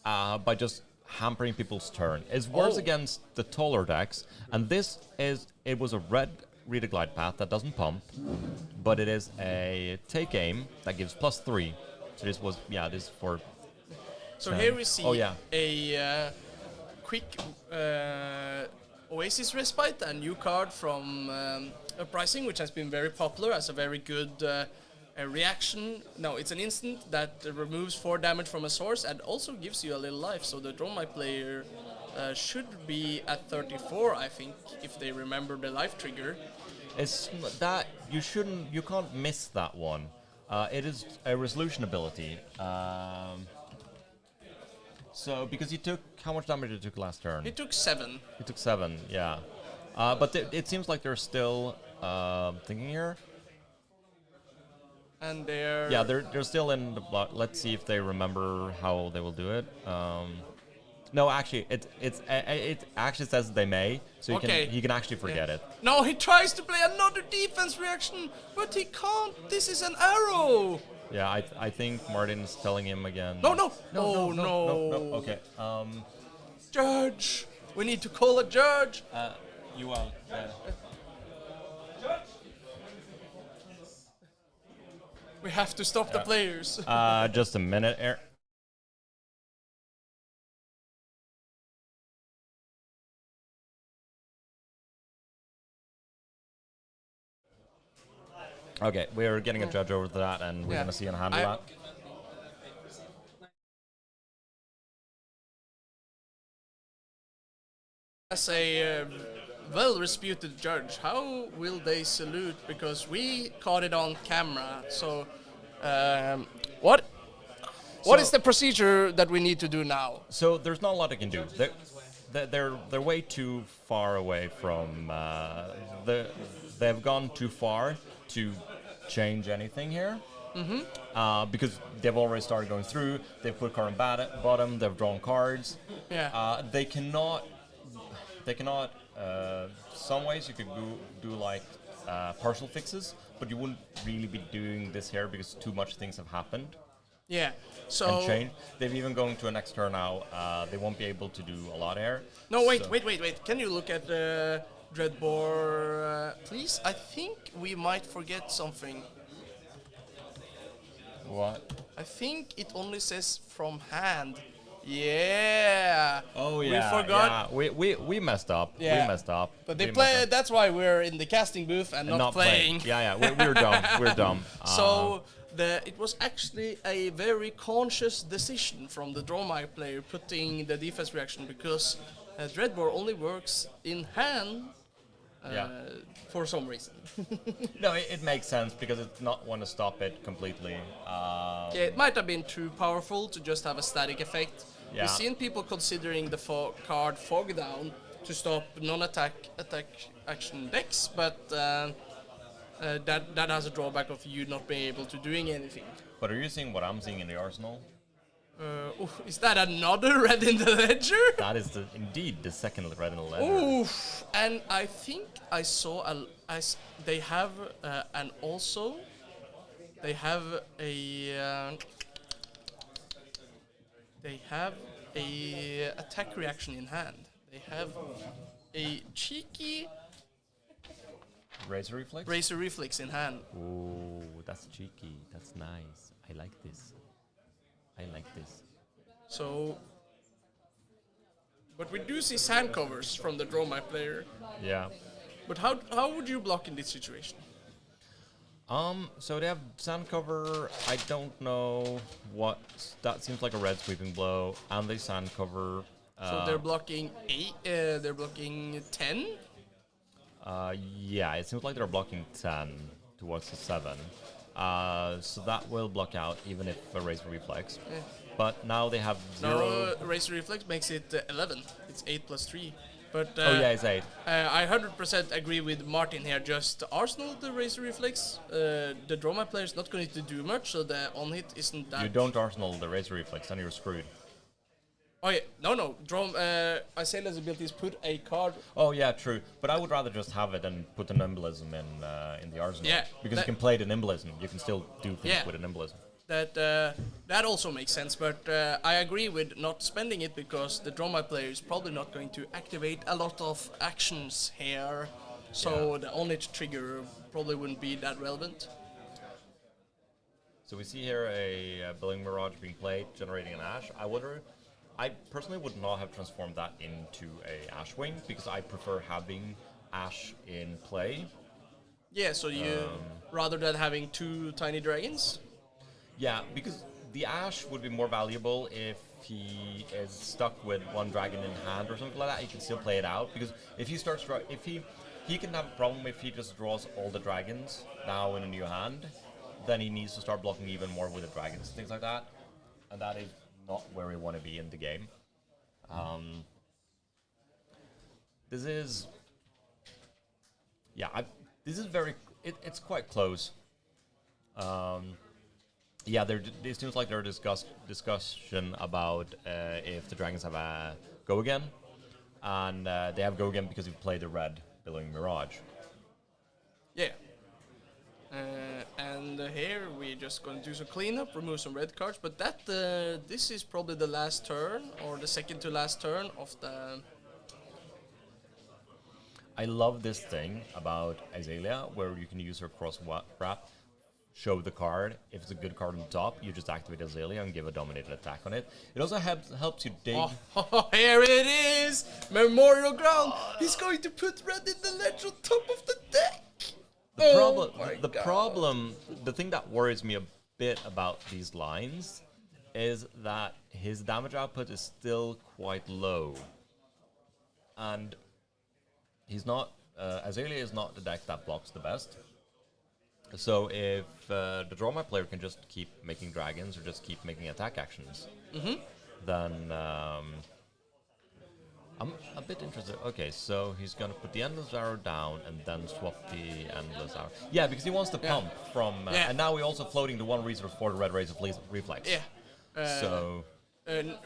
by just hampering people's turn. It works against the taller decks, and it was a red read a glide path that doesn't pump, but it is a take aim that gives +3. So this is for. So here we see a quick Oasis Respite, a new card from Uprising, which has been very popular as a very good reaction. No, it's an instant that removes 4 damage from a source and also gives you a little life. So the Dromai player should be at 34, I think, if they remember the life trigger. It's that you can't miss that one. It is a resolution ability. So because he took how much damage he took last turn? He took 7. He took 7, yeah. But it seems like they're still thinking here. And they're they're still in the block. Let's see if they remember how they will do it. No, actually, it actually says they may, so he can actually forget it. No, he tries to play another defense reaction, but he can't. This is an arrow. Yeah, I think Martin's telling him again. No. Okay. Judge, we need to call a judge. You will. We have to stop the players. Just a minute, Okay, we're getting a judge over that, and we're gonna see him handle that. As a well-disputed judge, how will they salute? Because we caught it on camera. So, what is the procedure that we need to do now? So there's not a lot I can do. They're way too far away from. They've gone too far to change anything here. Because they've already started going through. They've put card on bottom. They've drawn cards. Yeah. They cannot. Some ways you could do like partial fixes, but you wouldn't really be doing this here because too much things have happened. Yeah. So and change. They've even going to a next turn now. They won't be able to do a lot here. No, wait. Can you look at the Dreadbore, please? I think we might forget something. What? I think it only says from hand. Yeah. Oh yeah. We forgot. Yeah. We messed up. Yeah. We messed up. But they play. That's why we're in the casting booth and not playing. Yeah. We're dumb. We're dumb. So it was actually a very conscious decision from the Dromai player putting the defense reaction because Dreadbore only works in hand. For some reason. No, it makes sense because it's not want to stop it completely. It might have been too powerful to just have a static effect. Yeah. We've seen people considering the card Fog Down to stop non-attack action decks, but that has a drawback of you not being able to doing anything. But are you seeing what I'm seeing in the arsenal? Is that another red in the ledger? That is indeed the second red in the ledger. Oof! And I think I saw they have a attack reaction in hand. They have a cheeky Razor Reflex? Razor Reflex in hand. Ooh, that's cheeky. That's nice. I like this. So, but we do see sand covers from the Dromai player. Yeah. But how would you block in this situation? So they have sand cover. I don't know what. That seems like a red sweeping blow, and they sand cover. So they're blocking 8. They're blocking 10. Yeah, it seems like they're blocking 10 towards the 7. So that will block out even if a Razor Reflex. But now they have 0. No, Razor Reflex makes it 11. It's 8 plus 3. But Oh yeah, it's 8. I 100% agree with Martin here. Just Arsenal, the Razor Reflex. The Dromai player is not going to do much, so the on hit isn't that. You don't Arsenal the Razor Reflex, then you're screwed. Oh yeah, no. Azalea's ability is put a card. Oh yeah, true. But I would rather just have it and put an embolism in the arsenal. Yeah, because you can play it in embolism. You can still do things with an embolism. That also makes sense, but I agree with not spending it because the Dromai player is probably not going to activate a lot of actions here, so the on-hit trigger probably wouldn't be that relevant. So we see here a Billing Mirage being played, generating an Ash. I personally would not have transformed that into a Ash Wing because I prefer having Ash in play. Yeah, so you rather than having 2 tiny dragons? Yeah, because the Ash would be more valuable if he is stuck with 1 dragon in hand or something like that. He can still play it out because if he starts, he can have a problem if he just draws all the dragons now in a new hand. Then he needs to start blocking even more with the dragons and things like that, and that is not where we want to be in the game. This is very. It's quite close. Yeah, it seems like there's discussion about if the dragons have a go again, and they have go again because we played the red Billowing Mirage. Yeah. And here we're just going to do some cleanup, remove some red cards, but this is probably the last turn, or the second to last turn of the... I love this thing about Azalea, where you can use her cross-wrap, show the card. If it's a good card on top, you just activate Azalea and give a dominated attack on it. It also helps you dig... Oh, here it is! Memorial Ground! He's going to put red in the ledge on top of the deck! The thing that worries me a bit about these lines is that his damage output is still quite low. And he's not, Azalea is not the deck that blocks the best. So if the Dromai player can just keep making dragons or just keep making attack actions, then I'm a bit interested. Okay, so he's gonna put the Endless Arrow down and then swap the Endless Arrow. Yeah, because he wants to pump from... And now we're also floating the 1 resource for the Red Razor Reflex. Yeah.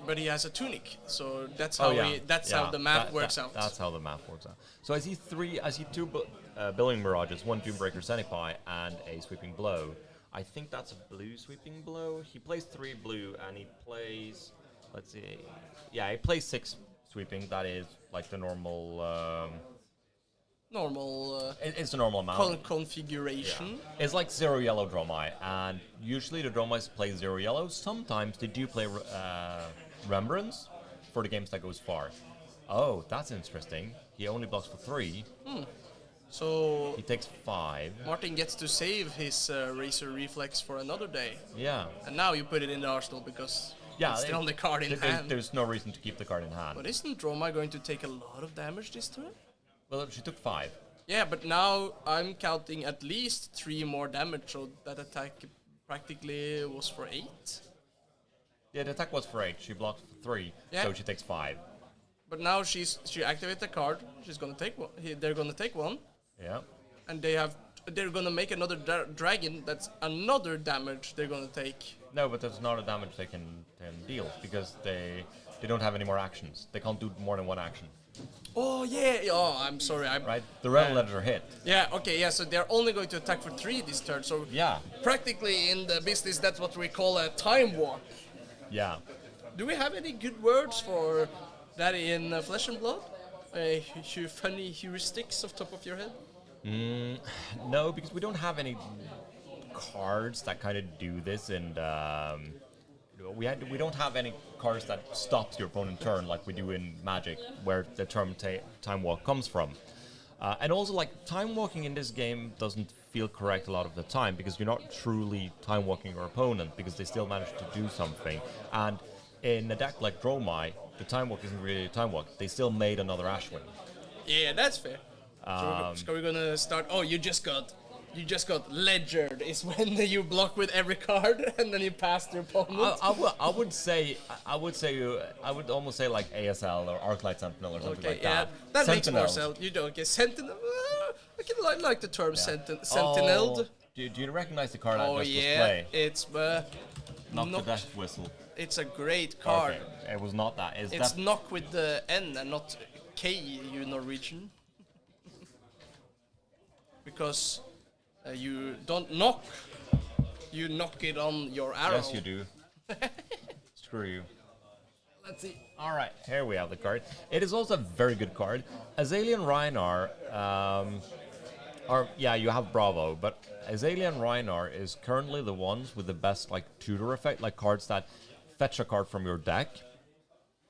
But he has a tunic, so that's how how the math works out. That's how the math works out. So I see 2 Billing Mirages, 1 Doombreaker Senpai, and a Sweeping Blow. I think that's a blue Sweeping Blow. He plays 3 blue, and he plays... Let's see... Yeah, he plays 6 sweeping. That is like the normal... it's the normal amount. Configuration. Yeah. It's like 0 yellow Dromai, and usually the Dromais play 0 yellow. Sometimes they do play Remembrance for the games that goes far. Oh, that's interesting. He only blocks for 3. So he takes 5. Martin gets to save his Razor Reflex for another day. Yeah. And now you put it in the arsenal because it's still on the card in hand. There's no reason to keep the card in hand. But isn't Dromai going to take a lot of damage this turn? Well, she took 5. Yeah, but now I'm counting at least 3 more damage, so that attack practically was for 8. Yeah, the attack was for 8. She blocked for 3, so she takes 5. But now she activates the card. She's gonna take one. They're gonna take 1. Yeah. And they're gonna make another dragon. That's another damage they're gonna take. No, but that's not a damage they can deal because they don't have any more actions. They can't do more than 1 action. Oh yeah. Oh, I'm sorry. Right. The red letters are hit. Yeah. Okay. Yeah. So they're only going to attack for 3 this turn. So practically in the business, that's what we call a time walk. Yeah. Do we have any good words for that in Flesh and Blood? Funny heuristics off top of your head? No, because we don't have any cards that kind of do this, and we don't have any cards that stops your opponent turn like we do in Magic, where the term time walk comes from. And also, like, time walking in this game doesn't feel correct a lot of the time because you're not truly time walking your opponent because they still manage to do something. And in a deck like Dromai, the time walk isn't really a time walk. They still made another Ashwin. Yeah, that's fair. So we're gonna start. Oh, you just got ledgered. Is when you block with every card and then you pass the opponent. I would almost say like ASL or Arclight Sentinel or something like that. That makes more sense. You don't get Sentinel. I can like the term Sentinel. Oh, do you recognize the card I just displayed? It's Knock the Death Whistle. It's a great card. Okay. It was not that. It's knock with the N and not K, you Norwegian. Because you don't knock, you knock it on your arrow. Yes, you do. Screw you. Let's see. All right, here we have the card. It is also a very good card. Azalea and Rhinar you have Bravo, but Azalea and Rhinar is currently the ones with the best like tutor effect, like cards that fetch a card from your deck.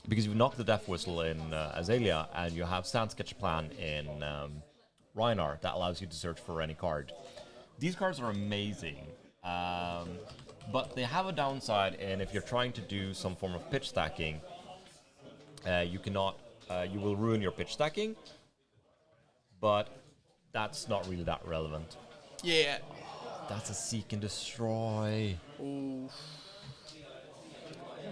Because you knock the Death Whistle in Azalea, and you have Stand Sketch Plan in Rhinar that allows you to search for any card. These cards are amazing, but they have a downside, and if you're trying to do some form of pitch stacking, you cannot, you will ruin your pitch stacking, but that's not really that relevant. Yeah. That's a Seek and Destroy. Ooh.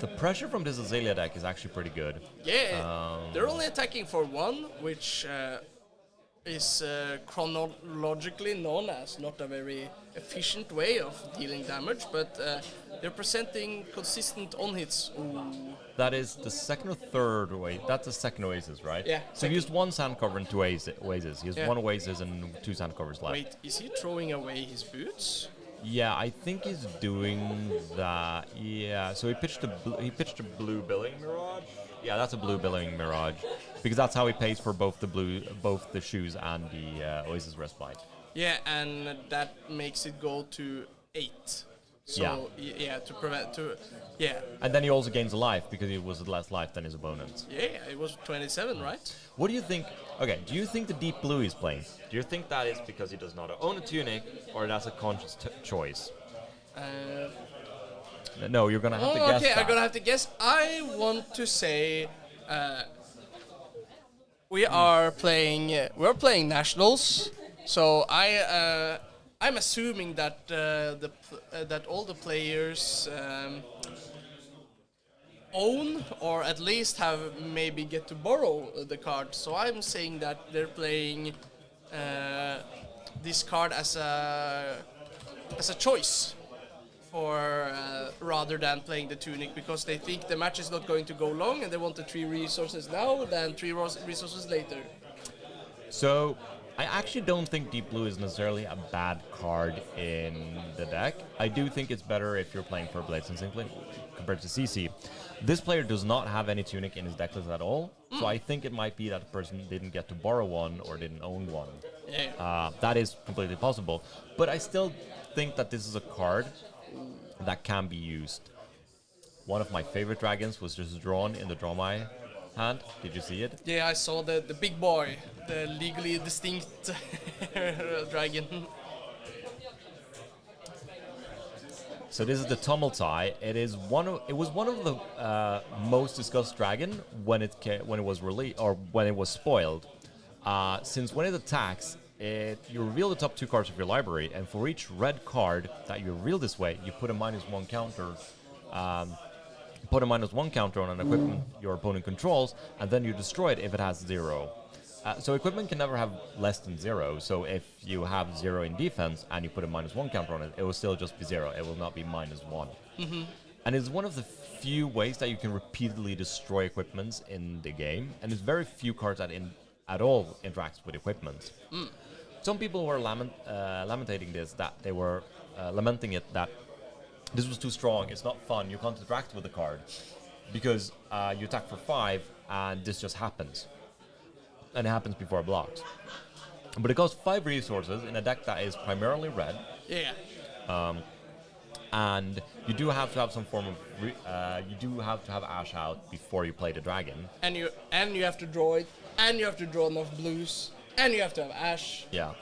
The pressure from this Azalea deck is actually pretty good. Yeah, they're only attacking for one, which is chronologically known as not a very efficient way of dealing damage, but they're presenting consistent on-hits. That is the second or third way. That's the second Oasis, right? Yeah. So he used one sand cover and two Oasis. He used one Oasis and two sand covers left. Wait, is he throwing away his boots? Yeah, I think he's doing that. Yeah, so he pitched a blue Billing Mirage. Yeah, that's a blue Billing Mirage because that's how he pays for both the shoes and the Oasis Respite. Yeah, and that makes it go to 8. So And then he also gains a life because he was less life than his opponent. Yeah, it was 27, right? What do you think? Okay, do you think the deep blue he's playing? Do you think that is because he does not own a tunic, or that's a conscious choice? No, you're gonna have to guess. Okay, I'm gonna have to guess. I want to say we're playing nationals, so I'm assuming that that all the players own, or at least have maybe get to borrow the card. So I'm saying that they're playing this card as a choice for rather than playing the tunic, because they think the match is not going to go long and they want the 3 resources now than 3 resources later. So I actually don't think Deep Blue is necessarily a bad card in the deck. I do think it's better if you're playing for Blades and Sinclair compared to CC. This player does not have any tunic in his deck list at all, so I think it might be that the person didn't get to borrow one or didn't own one. Yeah. That is completely possible, but I still think that this is a card that can be used. One of my favorite dragons was just drawn in the Dromai hand. Did you see it? Yeah, I saw the big boy, the legally distinct dragon. So this is the Tumultai. It was one of the most discussed dragon when it was released or when it was spoiled. Since when it attacks, you reveal the top 2 cards of your library, and for each red card that you reveal this way, you put a -1 counter. Put a -1 counter on an equipment your opponent controls, and then you destroy it if it has 0. So equipment can never have less than 0. So if you have 0 in defense and you put a -1 counter on it, it will still just be 0. It will not be -1. Mm-hmm. And it's one of the few ways that you can repeatedly destroy equipments in the game, and there's very few cards that at all interacts with equipment. Some people were lamenting this, that they were lamenting it that this was too strong, it's not fun, you can't interact with the card because you attack for 5 and this just happens. And it happens before it blocks. But it costs 5 resources in a deck that is primarily red. Yeah. And you do have to have some form of you do have to have Ash out before you play the dragon. And you have to draw it, and you have to draw enough blues, and you have to have Ash. Yeah.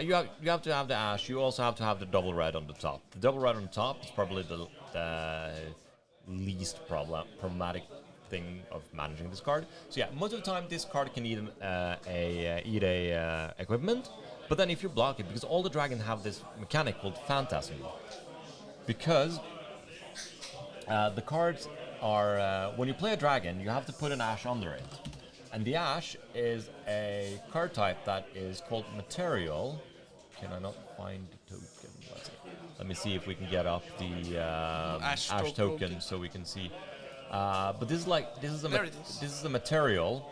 You have to have the Ash. You also have to have the double red on the top. The double red on the top is probably the least problematic thing of managing this card. So yeah, most of the time this card can eat a equipment, but then if you block it, because all the dragons have this mechanic called Phantasm. Because the cards are, when you play a dragon, you have to put an Ash under it. And the Ash is a card type that is called Material. Can I not find the token? Let me see if we can get up the Ash token so we can see. But this is a Material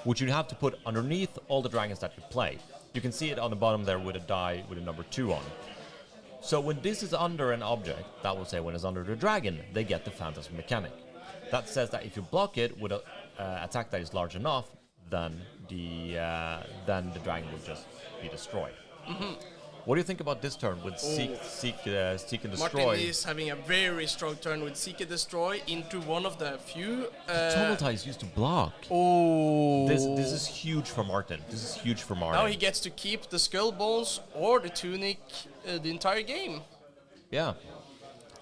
which you have to put underneath all the dragons that you play. You can see it on the bottom there with a die with a number 2 on. So when this is under an object, that will say when it's under the dragon, they get the Phantasm mechanic. That says that if you block it with an attack that is large enough, then the dragon will just be destroyed. Mm-hmm. What do you think about this turn with Seek and Destroy? Martin is having a very strong turn with Seek and Destroy into one of the few... Tumultai is used to block. Oh. This is huge for Martin. Now he gets to keep the Skull Bones or the Tunic the entire game. Yeah.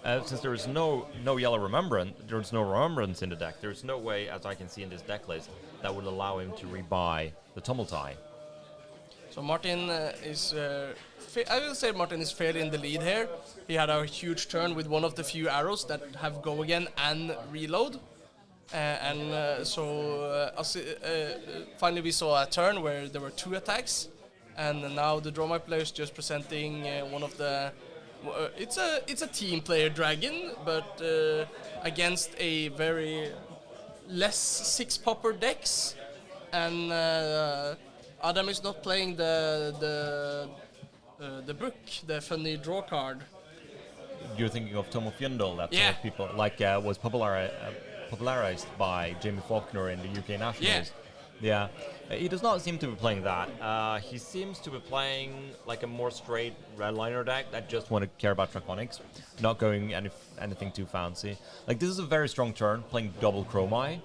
Since there is no yellow remembrance, there's no remembrance in the deck. There's no way, as I can see in this deck list, that would allow him to rebuy the Tumultai. So Martin I will say Martin is fairly in the lead here. He had a huge turn with one of the few arrows that have go again and reload. Finally we saw a turn where there were 2 attacks, and now the Dromai player is just presenting one of the... it's a team player dragon, but against a very less 6-popper decks, and Adam is not playing the book, the funny draw card. You're thinking of Tomo Fjundel, that some of people was popularized by Jamie Faulkner in the UK Nationals. Yeah, he does not seem to be playing that. He seems to be playing like a more straight redliner deck that just want to care about Draconics, not going anything too fancy. Like this is a very strong turn, playing double Chromai.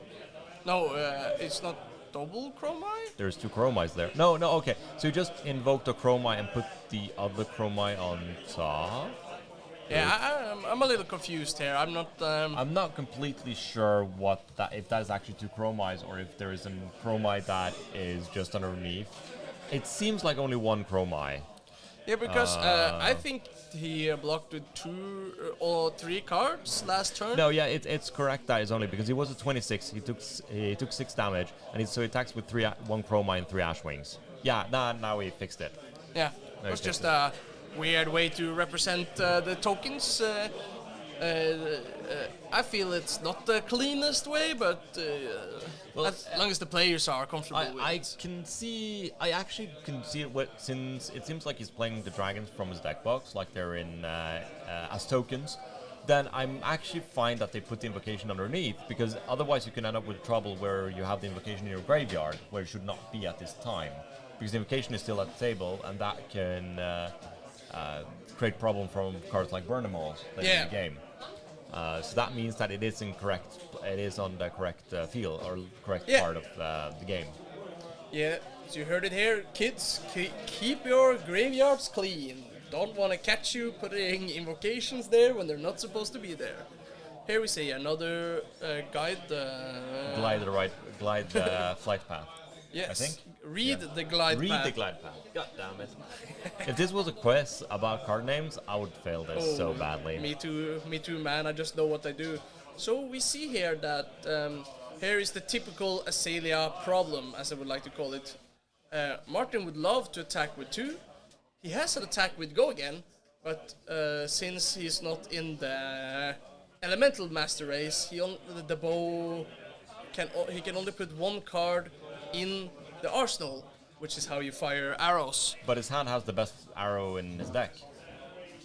No, it's not double Chromai? There's 2 Chromais there. No, okay. So you just invoke the Chromai and put the other Chromai on top? Yeah, I'm a little confused here. I'm not completely sure if that is actually 2 Chromais or if there is a Chromai that is just underneath. It seems like only 1 Chromai. Yeah, because I think he blocked with 2 or 3 cards last turn. No, yeah, it's correct that it's only because he was at 26. He took 6 damage, and so he attacks with 1 Chromai and 3 Ash Wings. Yeah, now he fixed it. Yeah, it was just a weird way to represent the tokens. I feel it's not the cleanest way, but as long as the players are comfortable with it. I actually can see it since it seems like he's playing the dragons from his deck box, like they're in as tokens. Then I'm actually fine that they put the invocation underneath, because otherwise you can end up with trouble where you have the invocation in your graveyard, where it should not be at this time. Because the invocation is still at the table, and that can create problem from cards like Burn Them All in the game. So that means that it is incorrect. It is on the correct field or correct part of the game. Yeah, so you heard it here, kids. Keep your graveyards clean. Don't want to catch you putting invocations there when they're not supposed to be there. Here we see another guide. Glide flight path. Yes. I think. Read the glide path. Read the glide path. God damn it. If this was a quiz about card names, I would fail this so badly. Me too, man. I just know what I do. So we see here that here is the typical Azalea problem, as I would like to call it. Martin would love to attack with 2. He has an attack with Go Again, but since he's not in the Elemental Master race, the bow he can only put 1 card in the arsenal, which is how you fire arrows. But his hand has the best arrow in his deck.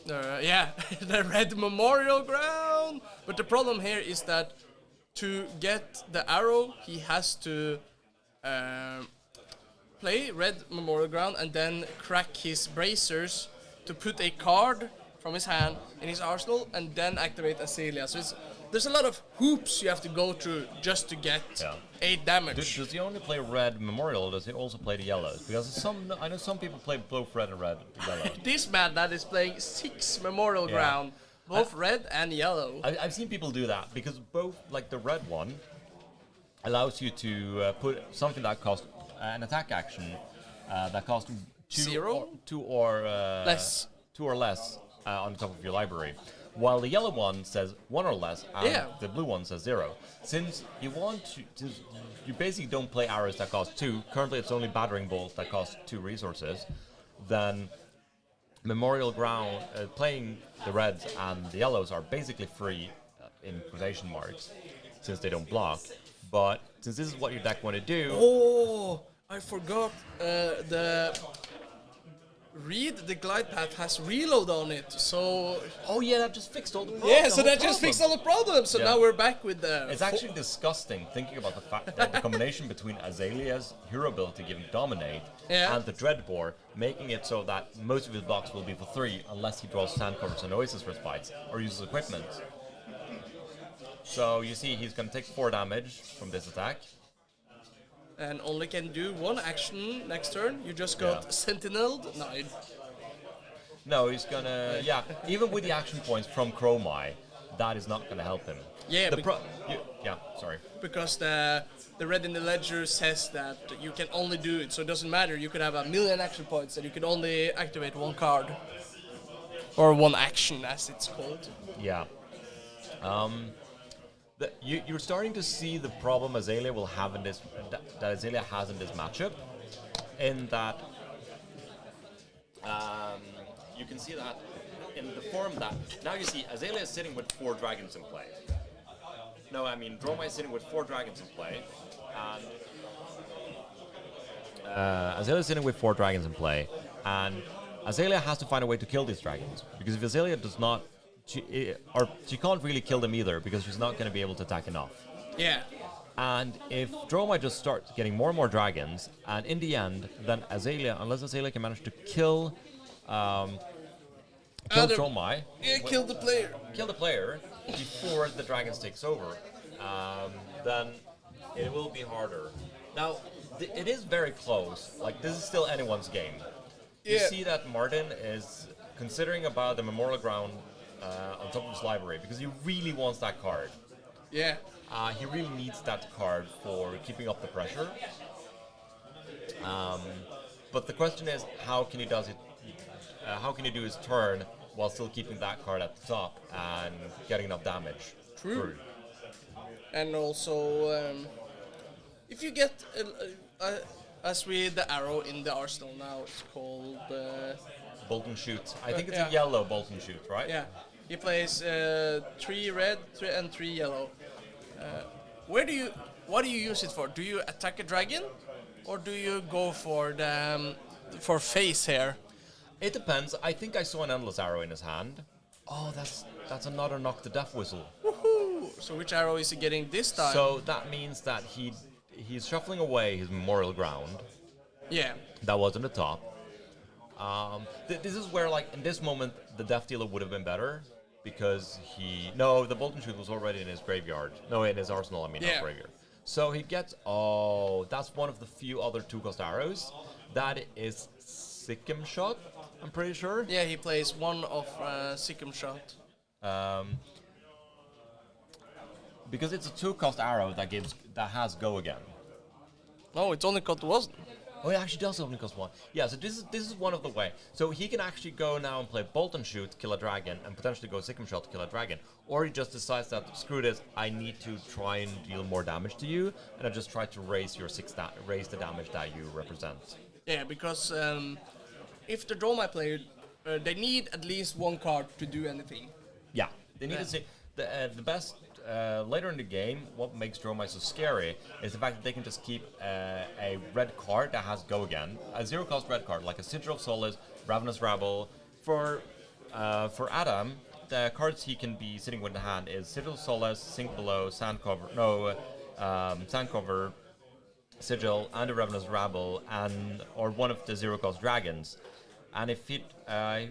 The red Memorial Ground. But the problem here is that to get the arrow, he has to play red Memorial Ground and then crack his bracers to put a card from his hand in his arsenal and then activate Azalea. So there's a lot of hoops you have to go through just to get 8 damage. Does he only play red Memorial, or does he also play the yellows? Because I know some people play both red and yellow. This man that is playing 6 Memorial Ground, both red and yellow. I've seen people do that, because both, like the red one, allows you to put something that costs an attack action that costs 2 or less on the top of your library. While the yellow one says 1 or less, and the blue one says 0. Since you you basically don't play arrows that cost 2. Currently, it's only battering bolts that cost 2 resources. Then Memorial Ground, playing the reds and the yellows are basically free in quotation marks, since they don't block. But since this is what your deck want to do, I forgot the glide path has reload on it, so... that just fixed all the problems. Yeah, so that just fixed all the problems, so now we're back with the... It's actually disgusting thinking about the fact that the combination between Azalea's hero ability giving Dominate and the Dreadbore, making it so that most of his blocks will be for 3 unless he draws Sand Covers and Oasis Respites or uses equipment. So you see he's going to take 4 damage from this attack. And only can do 1 action next turn. You just got Sentineled. No, he's gonna... even with the action points from Dromai, that is not gonna help him. Yeah, sorry. Because the red in the ledger says that you can only do it, so it doesn't matter. You could have 1,000,000 action points and you can only activate 1 card. Or 1 action, as it's called. Yeah. You're starting to see the problem Azalea will have in this, that Azalea has in this matchup, in that you can see that in the form that now you see Azalea is sitting with 4 dragons in play. No, I mean Dromai is sitting with 4 dragons in play, and Azalea is sitting with 4 dragons in play, and Azalea has to find a way to kill these dragons, because if Azalea does not. She can't really kill them either, because she's not going to be able to attack enough. Yeah. And if Dromai just starts getting more and more dragons, and in the end, then Azalea, unless Azalea can manage to kill Dromai... kill the player. Kill the player before the dragons takes over, then it will be harder. Now, it is very close. Like, this is still anyone's game. You see that Martin is considering about the Memorial Ground on top of his library, because he really wants that card. Yeah. He really needs that card for keeping up the pressure. But the question is, how can he do his turn while still keeping that card at the top and getting enough damage? True. And also, if you get, as with the arrow in the arsenal now, it's called... Bolt and Shoot. I think it's a yellow Bolt and Shoot, right? Yeah. He plays 3 red, 3 and 3 yellow. What do you use it for? Do you attack a dragon, or do you go for the face here? It depends. I think I saw an endless arrow in his hand. Oh, that's another knock the death whistle. Woohoo! So which arrow is he getting this time? So that means that he's shuffling away his Memorial Ground. Yeah. That was on the top. This is where, like, in this moment, the Death Dealer would have been better, because the Bolt and Shoot was already in his graveyard. No, in his arsenal, I mean, not graveyard. So he gets, that's one of the few other 2-cost arrows. That is Sikkim Shot, I'm pretty sure. Yeah, he plays 1 of Sikkim Shot. Because it's a 2-cost arrow that has Go Again. No, it's only got 1. Oh, it actually does only cost 1. Yeah, so this is one of the way. So he can actually go now and play Bolt and Shoot, kill a dragon, and potentially go Sikkim Shot to kill a dragon. Or he just decides that, screw this, I need to try and deal more damage to you, and I just try to raise the damage that you represent. Yeah, because if the Dromai player, they need at least 1 card to do anything. Yeah, they need to see the best. Later in the game, what makes Dromai so scary is the fact that they can just keep a red card that has Go Again, a 0-cost red card, like a Sigil of Solace, Ravenous Rabble. For Adam, the cards he can be sitting with in the hand is Sigil of Solace, Sink Below, Sand Cover, Sigil and a Revenant's Rabble or one of the zero-cost dragons. And if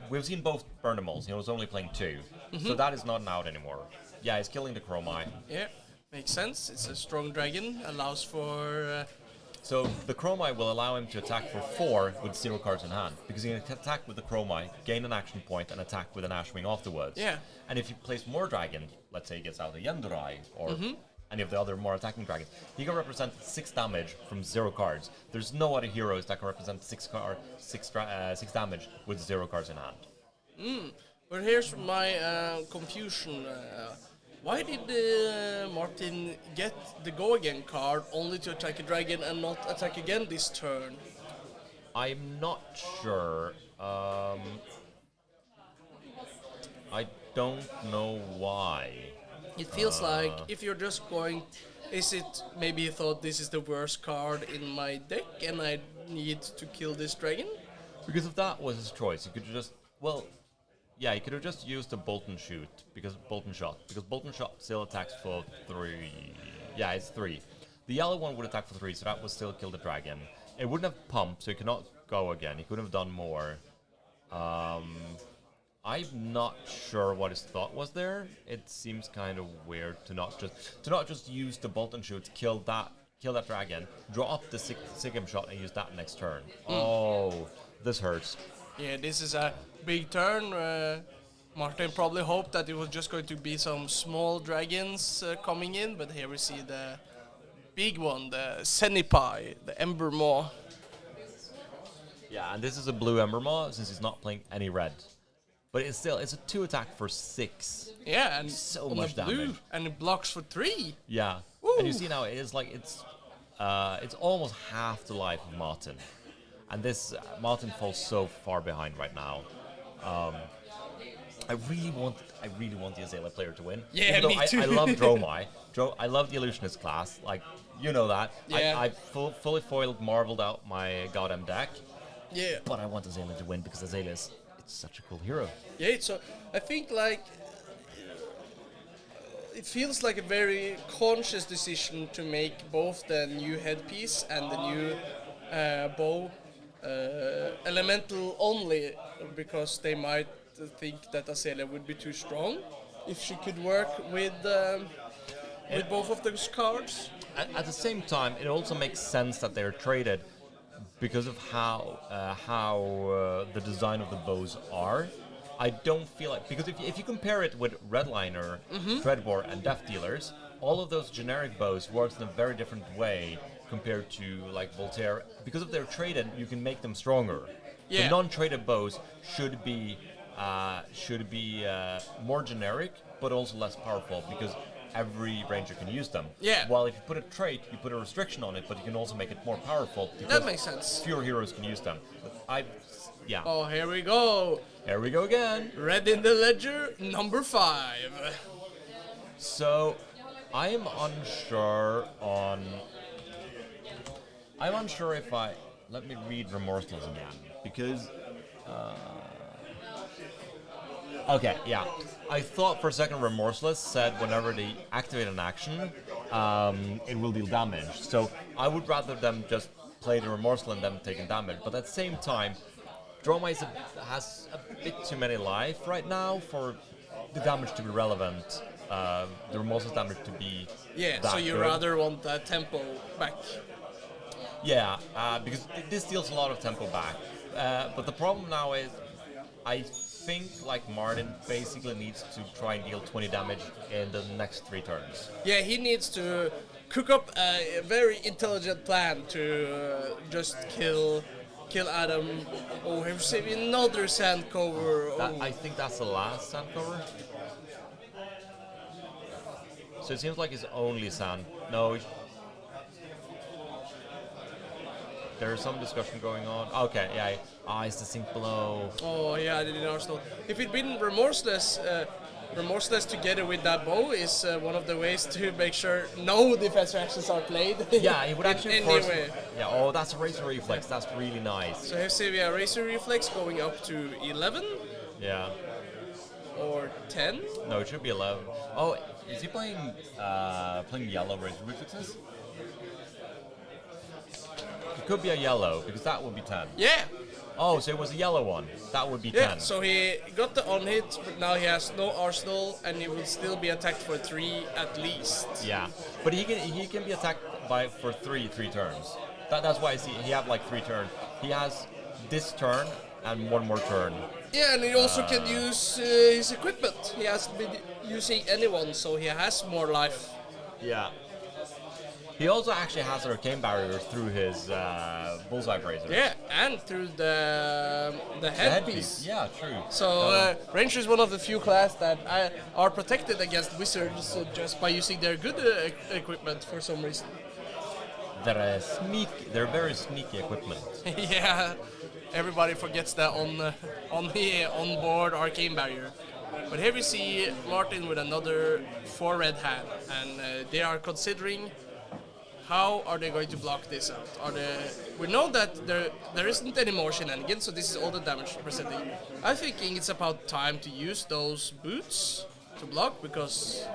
we've seen both burn them all. He was only playing 2, so that is not out anymore. Yeah, he's killing the Dromai. Yeah, makes sense. It's a strong dragon, allows for. So the Dromai will allow him to attack for 4 with 0 cards in hand, because he can attack with the Dromai, gain an action point, and attack with an Ashwing afterwards. Yeah. And if he plays more dragon, let's say he gets out a Yendurai or any of the other more attacking dragons, he can represent 6 damage from 0 cards. There's no other heroes that can represent 6 damage with 0 cards in hand. But here's my confusion. Why did Martin get the Go Again card only to attack a dragon and not attack again this turn? I'm not sure. I don't know why. It feels like if you're just going... Is it maybe you thought this is the worst card in my deck and I need to kill this dragon? Because if that was his choice, he could just... Well, yeah, he could have just used the Bolt and Shoot, because Bolt and Shot still attacks for 3. Yeah, it's 3. The yellow one would attack for 3, so that would still kill the dragon. It wouldn't have pumped, so he could not go again. He could have done more. I'm not sure what his thought was there. It seems kind of weird to not just use the Bolt and Shoot to kill that dragon, draw up the Sigim shot, and use that next turn. Oh, this hurts. Yeah, this is a big turn. Martin probably hoped that it was just going to be some small dragons coming in, but here we see the big one, the Senipai, the Ember Maw. Yeah, and this is a blue Ember Maw since he's not playing any red. But it's a 2 attack for 6. Yeah, and so on much the blue, damage. and it blocks for 3. Yeah, Woo. And you see now it's almost half the life of Martin. And this Martin falls so far behind right now. I really want the Azalea player to win. Yeah, me too. I love Dromai. I love the Illusionist class. Like, you know that. Yeah. I fully foiled, marveled out my Goddamn deck. Yeah. But I want Azalea to win because Azalea is such a cool hero. Yeah, I think like it feels like a very conscious decision to make both the new headpiece and the new bow elemental only, because they might think that Azalea would be too strong if she could work with both of those cards. At the same time, it also makes sense that they're traded because of how the design of the bows are. I don't feel like, because if you compare it with Redliner, Dreadbore, and Death Dealers, all of those generic bows works in a very different way compared to like Voltaire. Because if they're traded, you can make them stronger. Yeah. The non-traded bows should be more generic, but also less powerful because every ranger can use them. Yeah. While if you put a trait, you put a restriction on it, but you can also make it more powerful. That makes sense. Fewer heroes can use them. Yeah. Oh, here we go. Here we go again. Red in the ledger, number 5. So, I'm unsure if let me read Remorseless again, because okay, yeah. I thought for a second Remorseless said whenever they activate an action, it will deal damage. So I would rather them just play the Remorsel and them taking damage. But at the same time, Dromai has a bit too many life right now for the damage to be relevant. The Remorseless damage to be So you good. rather want that tempo back. Yeah, because this deals a lot of tempo back. But the problem now is, I think like Martin basically needs to try and deal 20 damage in the next 3 turns. Yeah, he needs to cook up a very intelligent plan to just kill Adam. Oh, here's another sand cover. Oh. I think that's the last sand cover. So it seems like it's only sand. No. There's some discussion going on. Okay, yeah. It's the sink below. Oh, yeah, I didn't know. If it'd been Remorseless, Remorseless together with that bow is one of the ways to make sure no defense actions are played. Yeah, it would actually force. Anyway. Yeah, oh, that's a Razor Reflex. That's really nice. So here we have Razor Reflex going up to 11 Yeah. or 10. No, it should be 11. Oh, is he playing yellow Razor Reflexes? could be a yellow, because that would be 10. Yeah. Oh, so it was a yellow one. That would be 10. Yeah, so he got the on-hit, but now he has no arsenal, and he will still be attacked for 3 at least. Yeah, but he can be attacked for three turns. That's why I see he have like 3 turns. He has this turn and 1 more turn. Yeah, and he also can use his equipment. He hasn't been using anyone, so he has more life. Yeah. He also actually has arcane barriers through his bullseye brazier. Yeah, and through the headpiece. Yeah, true. So Ranger is one of the few class that are protected against wizards just by using their good equipment for some reason. They're very sneaky equipment. Yeah, everybody forgets that on the onboard arcane barrier. But here we see Martin with another 4 red hand, and they are considering how are they going to block this out. We know that there isn't any more shenanigans, so this is all the damage presenting. I'm thinking it's about time to use those boots to block, because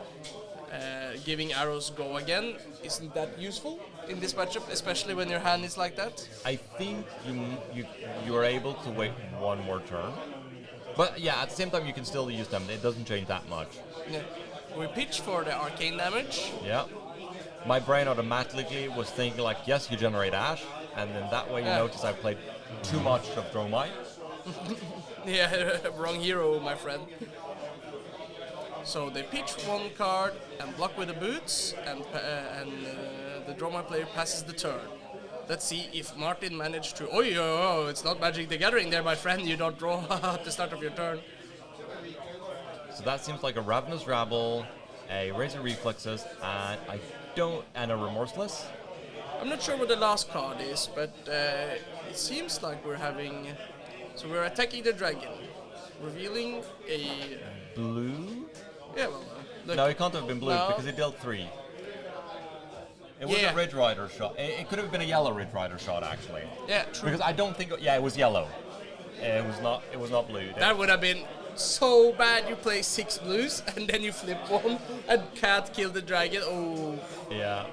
giving arrows go again isn't that useful in this matchup, especially when your hand is like that. I think you are able to wait 1 more turn. But yeah, at the same time you can still use them. It doesn't change that much. Yeah. We pitch for the arcane damage. Yeah. My brain automatically was thinking like, yes, you generate ash, and then that way you notice I played too much of Dromai. Yeah, wrong hero, my friend. So they pitch 1 card and block with the boots, and the Dromai player passes the turn. Let's see if Martin managed to... Oh, it's not Magic the Gathering there, my friend. You don't draw at the start of your turn. So that seems like a Ravenous Rabble, a Razor Reflexes, and a Remorseless. I'm not sure what the last card is, but it seems like we're having... So we're attacking the dragon, revealing a... Blue? Yeah, well... No, it can't have been blue, because it dealt 3. It was a Red Rider shot. It could have been a yellow Red Rider shot, actually. Yeah, true. Because I don't think... Yeah, it was yellow. It was not blue. That would have been so bad. You play 6 blues, and then you flip 1, and can't kill the dragon. Oh. Yeah.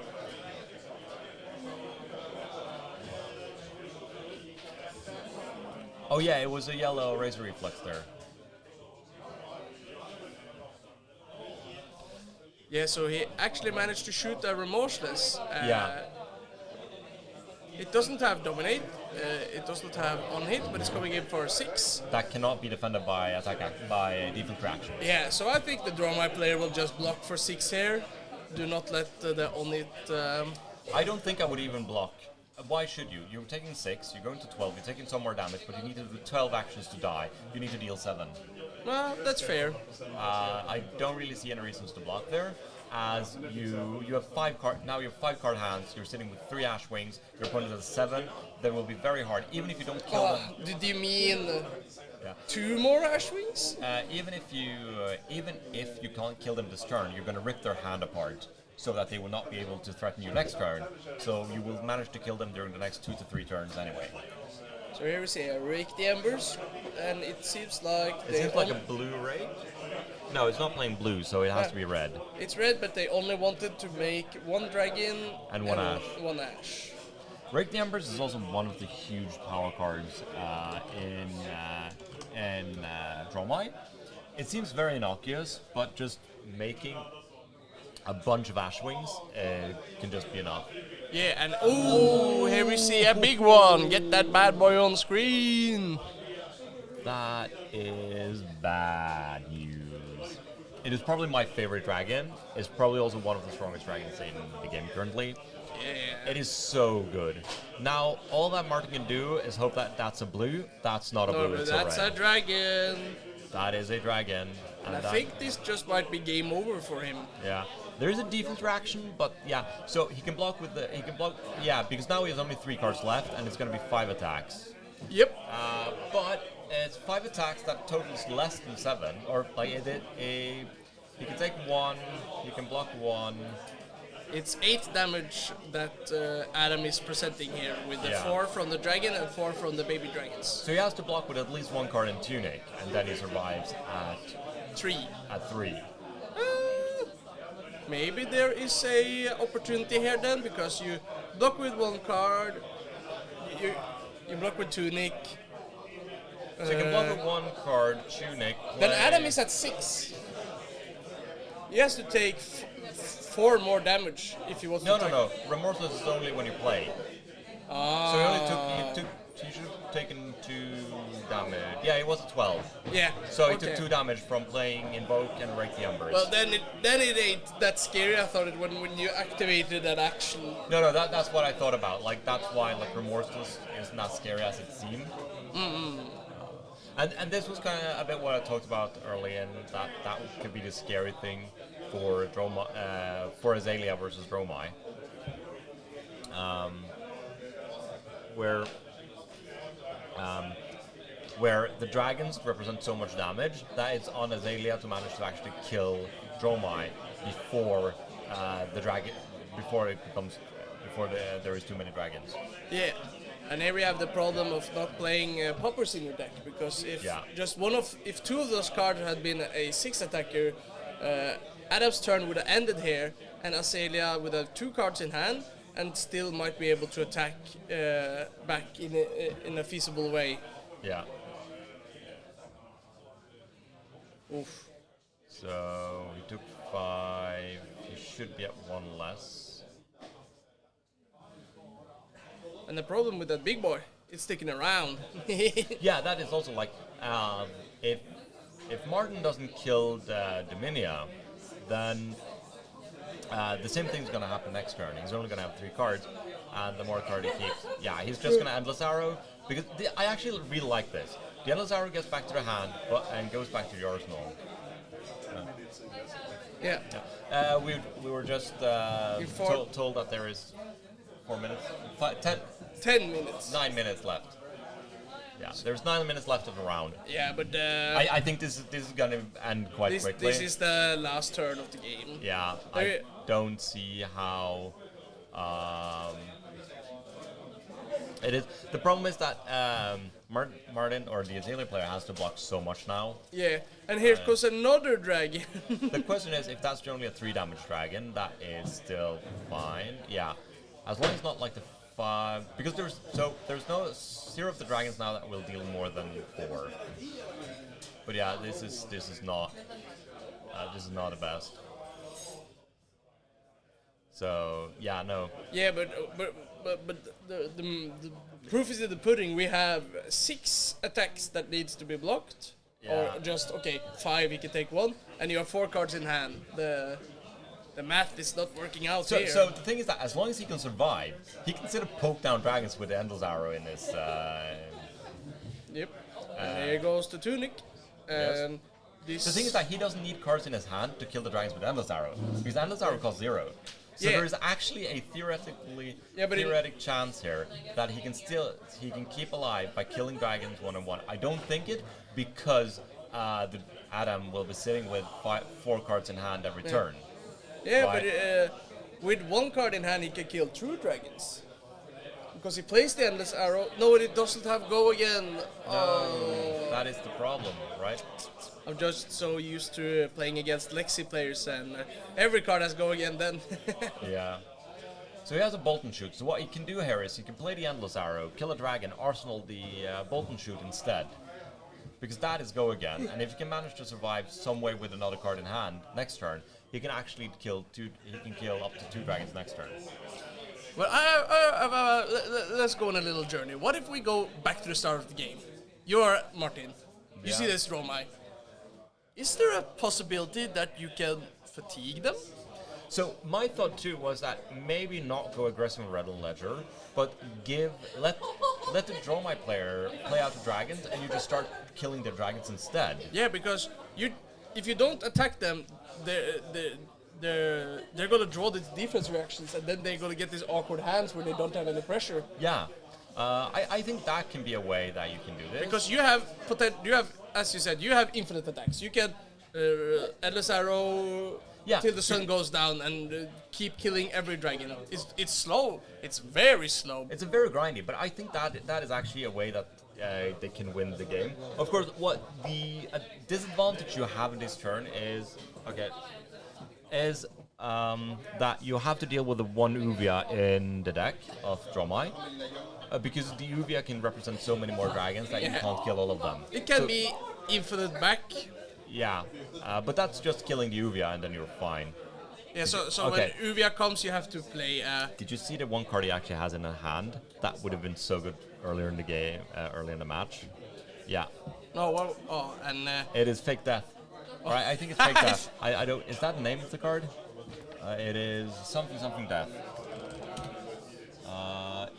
Oh yeah, it was a yellow Razor Reflex there. Yeah, so he actually managed to shoot a Remorseless. Yeah. It doesn't have Dominate, it doesn't have On Hit, but it's coming in for 6. That cannot be defended by by defense reaction. Yeah, so I think the Dromai player will just block for 6 here. Do not let the On Hit... I don't think I would even block. Why should you? You're taking 6, you're going to 12, you're taking some more damage, but you need to do 12 actions to die. You need to deal 7. Well, that's fair. I don't really see any reasons to block there, as you have 5 card. Now you have 5 card hands. You're sitting with 3 Ash Wings. Your opponent has 7. That will be very hard, even if you don't kill them. Did you mean 2 more Ash Wings? Even if you can't kill them this turn, you're going to rip their hand apart, so that they will not be able to threaten you next turn. So you will manage to kill them during the next 2 to 3 turns anyway. So here we see a Rake the Embers, and it seems like... It seems like a blue Rake? No, it's not playing blue, so it has to be red. It's red, but they only wanted to make 1 dragon and 1 ash. 1 ash. Rake the Embers is also one of the huge power cards in Dromai. It seems very innocuous, but just making a bunch of Ash Wings can just be enough. Yeah, and here we see a big one. Get that bad boy on screen. That is bad news. It is probably my favorite dragon. It's probably also one of the strongest dragons in the game currently. Yeah. It is so good. Now, all that Martin can do is hope that that's a blue. That's not a blue, it's a red. That's a dragon. That is a dragon. And I think this just might be game over for him. Yeah. There is a defense reaction, but yeah. So he can block with yeah, because now he has only 3 cards left, and it's going to be 5 attacks. Yep. But it's 5 attacks that totals less than 7, or like he can take 1, he can block 1. It's 8 damage that Adam is presenting here, with the 4 from the dragon and 4 from the baby dragons. So he has to block with at least 1 card in Tunic, and then he survives at 3. At 3. Maybe there is a opportunity here then, because you block with 1 card, you block with Tunic. So you can block with 1 card, Tunic. Then Adam is at 6. He has to take 4 more damage if he wants to attack. No. Remorseless is only when you play. So he should have taken 2 damage. Yeah, it was a 12. Yeah. So he took 2 damage from playing Invoke and Rake the Embers. Well, then it ain't that scary. I thought it when you activated that action. No, that's what I thought about. Like, that's why like Remorseless isn't as scary as it seemed. And this was kind of a bit what I talked about earlier, and that could be the scary thing for for Azalea versus Dromai. Where the dragons represent so much damage that it's on Azalea to manage to actually kill Dromai before there is too many dragons. Yeah, and here we have the problem of not playing poppers in your deck, because if 2 of those cards had been a 6 attacker, Adam's turn would have ended here, and Azalea would have 2 cards in hand and still might be able to attack back in a feasible way. Yeah. Oof. So he took 5. He should be at 1 less. And the problem with that big boy, it's sticking around. Yeah, that is also like if Martin doesn't kill the Dominia, then the same thing's going to happen next turn. He's only going to have 3 cards, and the more card he keeps, he's just going to Endless Arrow. Because I actually really like this. The Endless Arrow gets back to the hand and goes back to the arsenal. Yeah. We were just told that there is 4 minutes, 10 minutes. 9 minutes left. Yeah, there's 9 minutes left of the round. Yeah, but I think this is gonna end quite quickly. This is the last turn of the game. Yeah, I don't see how. It is. The problem is that Martin or the Azalea player has to block so much now. Yeah, and here goes another dragon. The question is, if that's only a 3 damage dragon, that is still fine. Yeah, as long as it's not like the 5, because there's no 0 of the dragons now that will deal more than 4. But yeah, this is not the best. So yeah, no. Yeah, but the proof is in the pudding. We have 6 attacks that needs to be blocked, or just 5. He can take 1, and you have 4 cards in hand. The math is not working out here. So the thing is that as long as he can survive, he can still poke down dragons with the Endless Arrow in this. Yep. And here goes the Tunic. And this. The thing is that he doesn't need cards in his hand to kill the dragons with Endless Arrow, because Endless Arrow costs 0. So there is actually a theoretic chance here that he can keep alive by killing dragons 1-on-1. I don't think it, because Adam will be sitting with 4 cards in hand every turn. Yeah, right? But with 1 card in hand, he can kill 2 dragons. Because he plays the Endless Arrow. No, it doesn't have go again. No, that is the problem, right? I'm just so used to playing against Lexi players, and every card has go again then. Yeah. So he has a bolt and shoot. So what he can do here is he can play the Endless Arrow, kill a dragon, arsenal the bolt and shoot instead. Because that is go again. And if he can manage to survive some way with another card in hand next turn, he can actually kill up to 2 dragons next turn. Well, let's go on a little journey. What if we go back to the start of the game? You are Martin. You see this Dromai. Is there a possibility that you can fatigue them? So my thought too was that maybe not go aggressive with Red Ledger, but let the Dromai player play out the dragons, and you just start killing the dragons instead. Yeah, because if you don't attack them, they're gonna draw these defense reactions, and then they're gonna get these awkward hands where they don't have any pressure. Yeah, I think that can be a way that you can do this. Because you have, as you said, you have infinite attacks. You can Endless Arrow till the sun goes down and keep killing every dragon. It's slow. It's very slow. It's a very grindy, but I think that is actually a way that they can win the game. Of course, what the disadvantage you have in this turn is that you have to deal with the one Uvia in the deck of Dromai. Because the Uvia can represent so many more dragons that you can't kill all of them. It can be infinite back. Yeah, but that's just killing the Uvia and then you're fine. Yeah, so Okay. when Uvia comes, you have to play. Did you see the one card he actually has in hand? That would have been so good earlier in the game, early in the match. Yeah. No, well, oh, and It is Fake Death. Right, I think it's Fake Death. I don't. Is that the name of the card? It is something death.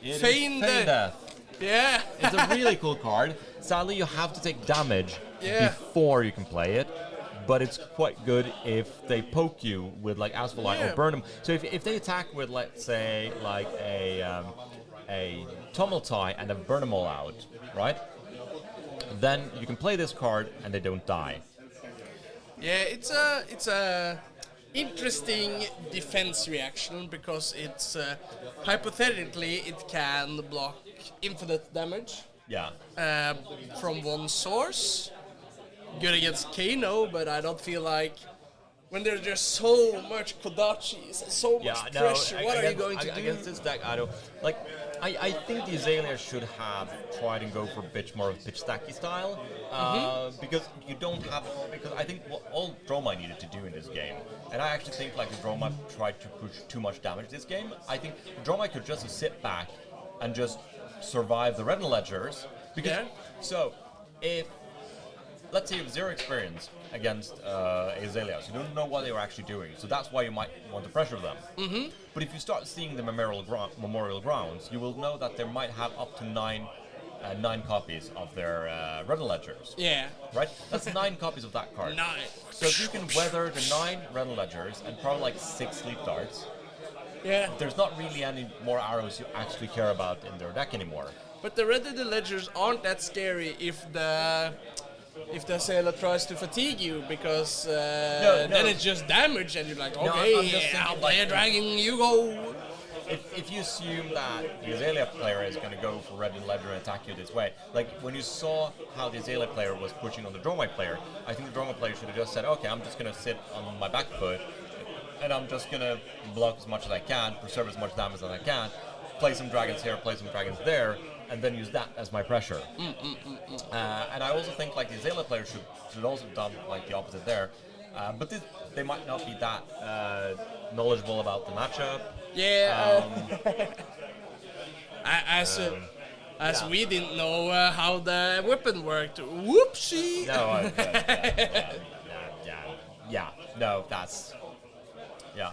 It is Feign Death. yeah. It's a really cool card. Sadly, you have to take damage before you can play it. But it's quite good if they poke you with like Asphalt or burn them. So if they attack with, let's say, like a Tumultai and then burn them all out, right? Then you can play this card and they don't die. Yeah, it's a interesting defense reaction because it's hypothetically it can block infinite damage Yeah. from one source. Good against Kano, but I don't feel like when there's just so much Kodachis and so much pressure, what are you going to do? Against this deck, I don't like. I think the Azalea should have tried and go for a bit more of pitch stacky style, because you don't have. Because I think what all Dromai needed to do in this game, and I actually think like the Dromai tried to push too much damage this game. I think Dromai could just sit back and just survive the Red Ledgers. Because so if. Let's say you have zero experience against Azalea, so you don't know what they were actually doing. So that's why you might want to pressure them. But if you start seeing the memorial grounds, you will know that they might have up to nine copies of their Red Ledgers. Yeah. Right? That's 9 copies of that card. 9. So if you can weather the 9 Red Ledgers and probably like 6 Sleep Darts, there's not really any more arrows you actually care about in their deck anymore. But the Red Ledgers aren't that scary if the Azalea tries to fatigue you, because then it's just damage and you're like, okay, I'll play a dragon, you go. If you assume that the Azalea player is going to go for Red Ledger and attack you this way, like when you saw how the Azalea player was pushing on the Dromai player, I think the Dromai player should have just said, okay, I'm just going to sit on my back foot and I'm just going to block as much as I can, preserve as much damage as I can, play some dragons here, play some dragons there, and then use that as my pressure. And I also think like the Azalea player should also have done like the opposite there. But they might not be that knowledgeable about the matchup. Yeah. As we didn't know how the weapon worked. Whoopsie! No, no, that's... Yeah.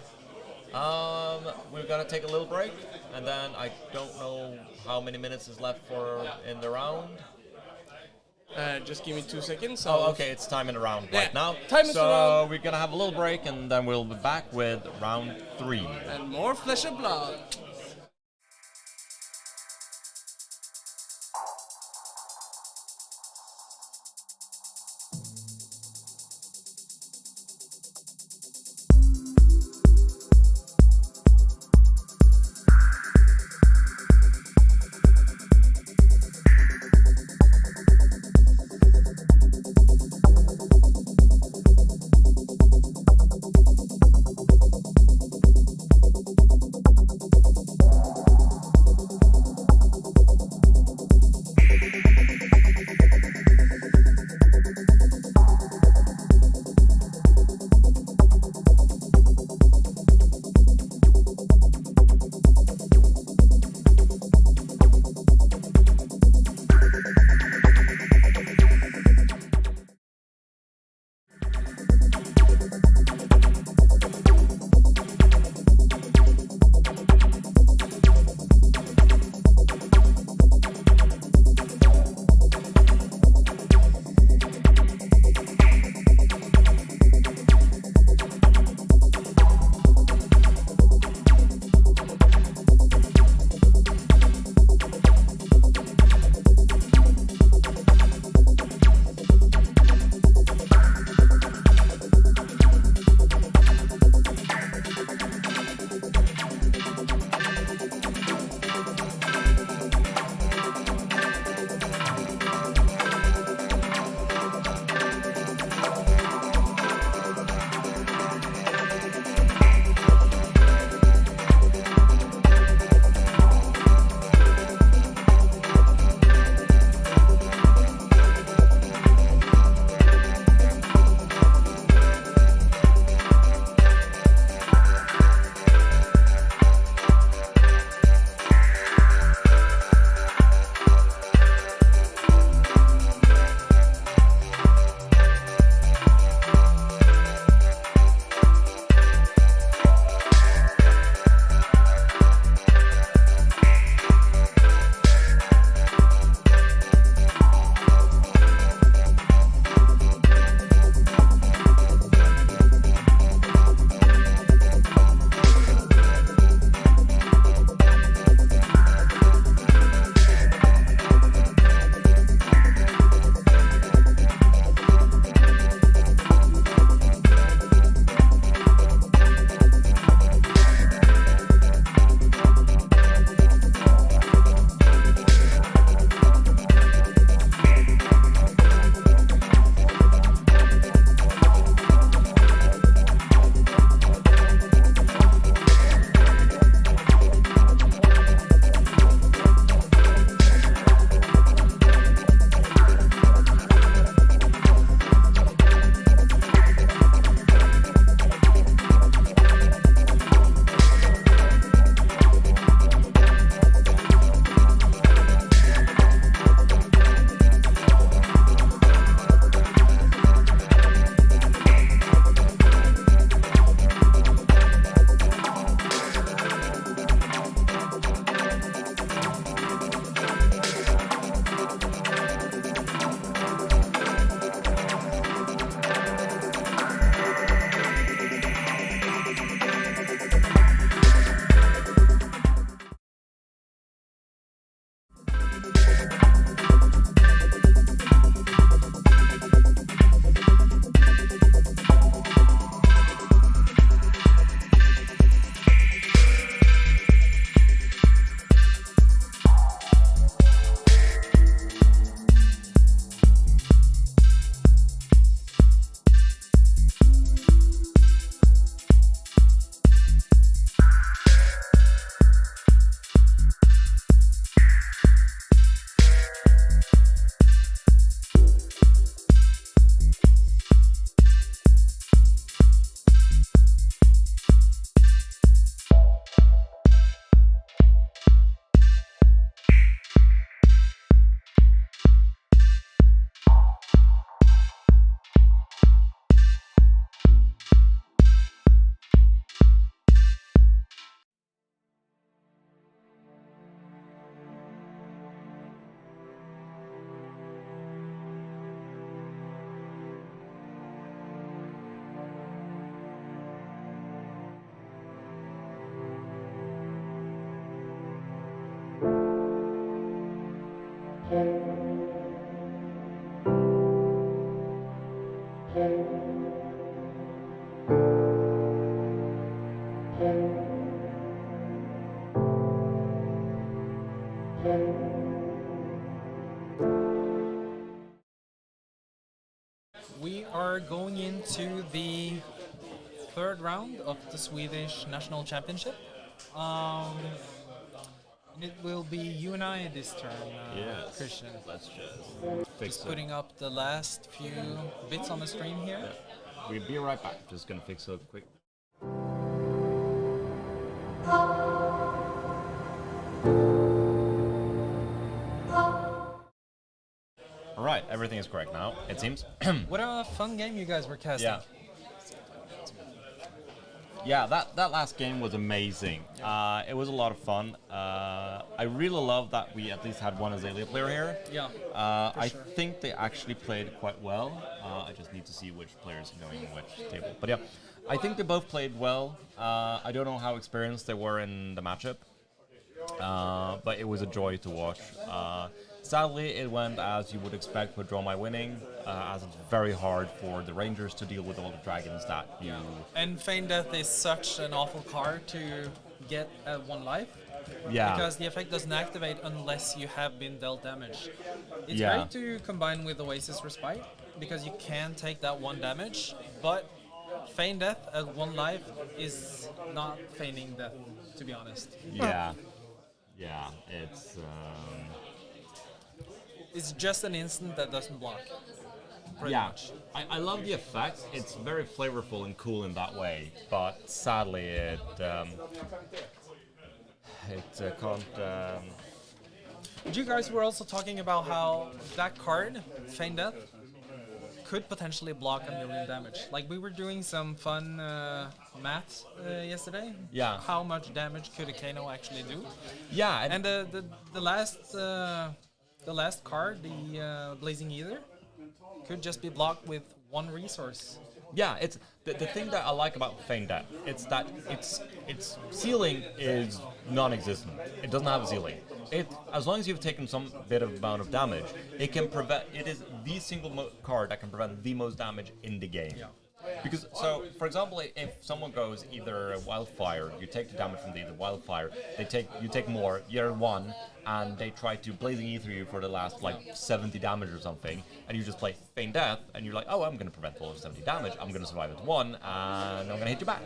We're gonna take a little break, and then I don't know how many minutes is left in the round. Just give me 2 seconds. Oh, okay, it's time in the round right now. Time is around. We're gonna have a little break, and then we'll be back with round 3. And more flesh and blood. We are going into the third round of the Swedish National Championship. It will be you and I this turn, Yes. Christian. Let's just fix Just it. putting up the last few bits on the stream here. We'll be right back. Just gonna fix it quick. All right, everything is correct now. It seems. What a fun game you guys were casting. Yeah. Yeah, that last game was amazing. It was a lot of fun. I really love that we at least had one Azalea player here. Yeah. I think they actually played quite well. I just need to see which players are going in which table. But yeah, I think they both played well. I don't know how experienced they were in the matchup, but it was a joy to watch. Sadly, it went as you would expect with Dromai winning, as it's very hard for the Rangers to deal with all the dragons that you... And Feign Death is such an awful card to get at 1 life. Yeah. Because the effect doesn't activate unless you have been dealt damage. It's Yeah. great to combine with Oasis Respite, because you can take that 1 damage, but Feign Death at 1 life is not feigning death, to be honest. Yeah. Yeah, It's just an instant that doesn't block. Pretty yeah, much. I love the effect. It's very flavorful and cool in that way, but sadly it can't. You guys were also talking about how that card, Feign Death, could potentially block 1,000,000 damage. Like, we were doing some fun math yesterday. Yeah. How much damage could a Kano actually do? Yeah, And the last card, the Blazing Ether, could just be blocked with 1 resource. yeah. It's the thing that I like about Feign Death. It's that its ceiling is non-existent. It doesn't have a ceiling. As long as you've taken some bit of amount of damage, it can prevent. It is the single card that can prevent the most damage in the game. Yeah. Because, so, for example, if someone goes either Wildfire, you take the damage from the Wildfire, you take more, you're 1, and they try to Blazing Ether you for the last, like, 70 damage or something, and you just play Feign Death, and you're like, oh, I'm going to prevent all of 70 damage, I'm going to survive at 1, and I'm going to hit you back.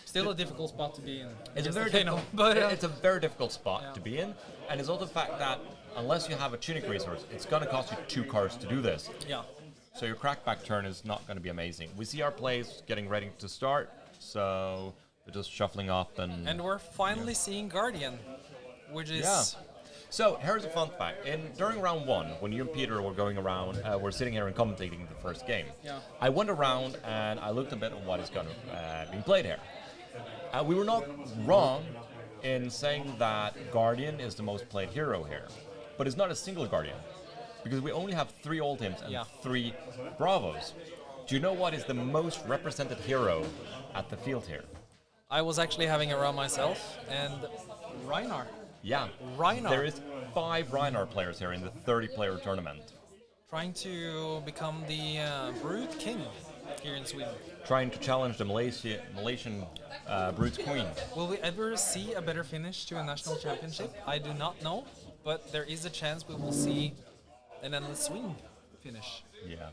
Still a difficult spot to be in. It's a Just very the Kano, difficult, but it's a very difficult spot Yeah. to be in, and it's also the fact that unless you have a tunic resource, it's going to cost you 2 cards to do this. yeah. So your crackback turn is not going to be amazing. We see our plays getting ready to start, so we're just shuffling up And we're finally seeing Guardian, which is... Yeah. So here's a fun fact. During round 1, when you and Peter were going around, we're sitting here and commentating the first game. Yeah. I went around and I looked a bit at what is going to be played here. We were not wrong in saying that Guardian is the most played hero here, but it's not a single Guardian, because we only have 3 Oldhims and Yeah. 3 Bravos. Do you know what is the most represented hero at the field here? I was actually having a run myself, and Rhinar. Yeah, Rhinar. there is 5 Rhinar players here in the 30-player tournament, Trying to become the Brute King here in Sweden. trying to challenge the Malaysian Brute Queen. Will we ever see a better finish to a national championship? I do not know, but there is a chance we will see an endless swing finish. Yeah.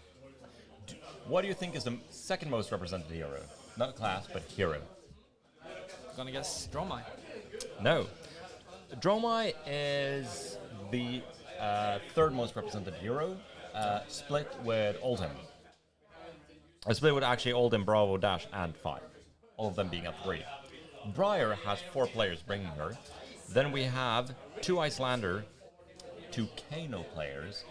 What do you think is the second most represented hero? Not class, but hero. Gonna guess Dromai. No. Dromai is the third most represented hero, split with Oldhim. Split with actually Oldhim, Bravo, Dash, and 5. All of them being at 3. Briar has 4 players bringing her. Then we have 2 Icelander, 2 Kano players,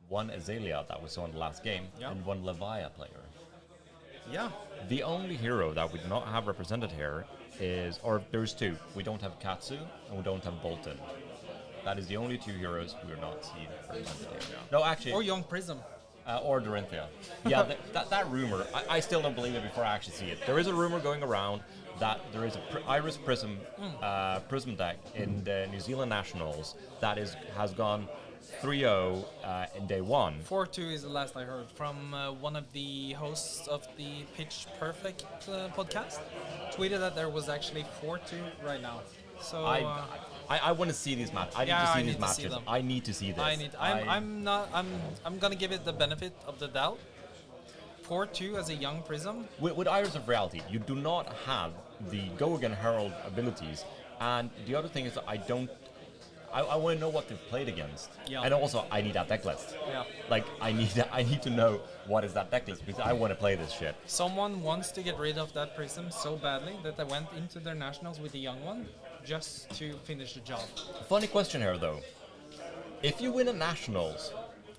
1 Azalea that we saw in the last game, Yeah. and 1 Levia player. Yeah. The only hero that we do not have represented here is, or there's 2. We don't have Katsu and we don't have Bolton. That is the only 2 heroes we are not seeing represented here. No, actually, Or Young Prism. or Dorinthia. Yeah, that rumor, I still don't believe it before I actually see it. There is a rumor going around that there is a Iris Prism Prism deck in the New Zealand Nationals that has gone 3-0 in day one. 4-2 is the last I heard from one of the hosts of the Pitch Perfect podcast. Tweeted that there was actually 4-2 right now. So I want to see these matches. I need to see these matches. I need to see this. I'm gonna give it the benefit of the doubt. 4-2 as a young Prism. With Iris of Reality, you do not have the Go Again Herald abilities, and the other thing is that I want to know what they've played against, and also I need that deck list. Yeah. Like I need to know what is that deck list because I want to play this shit. Someone wants to get rid of that Prism so badly that they went into their nationals with the young one just to finish the job. Funny question here though. If you win a nationals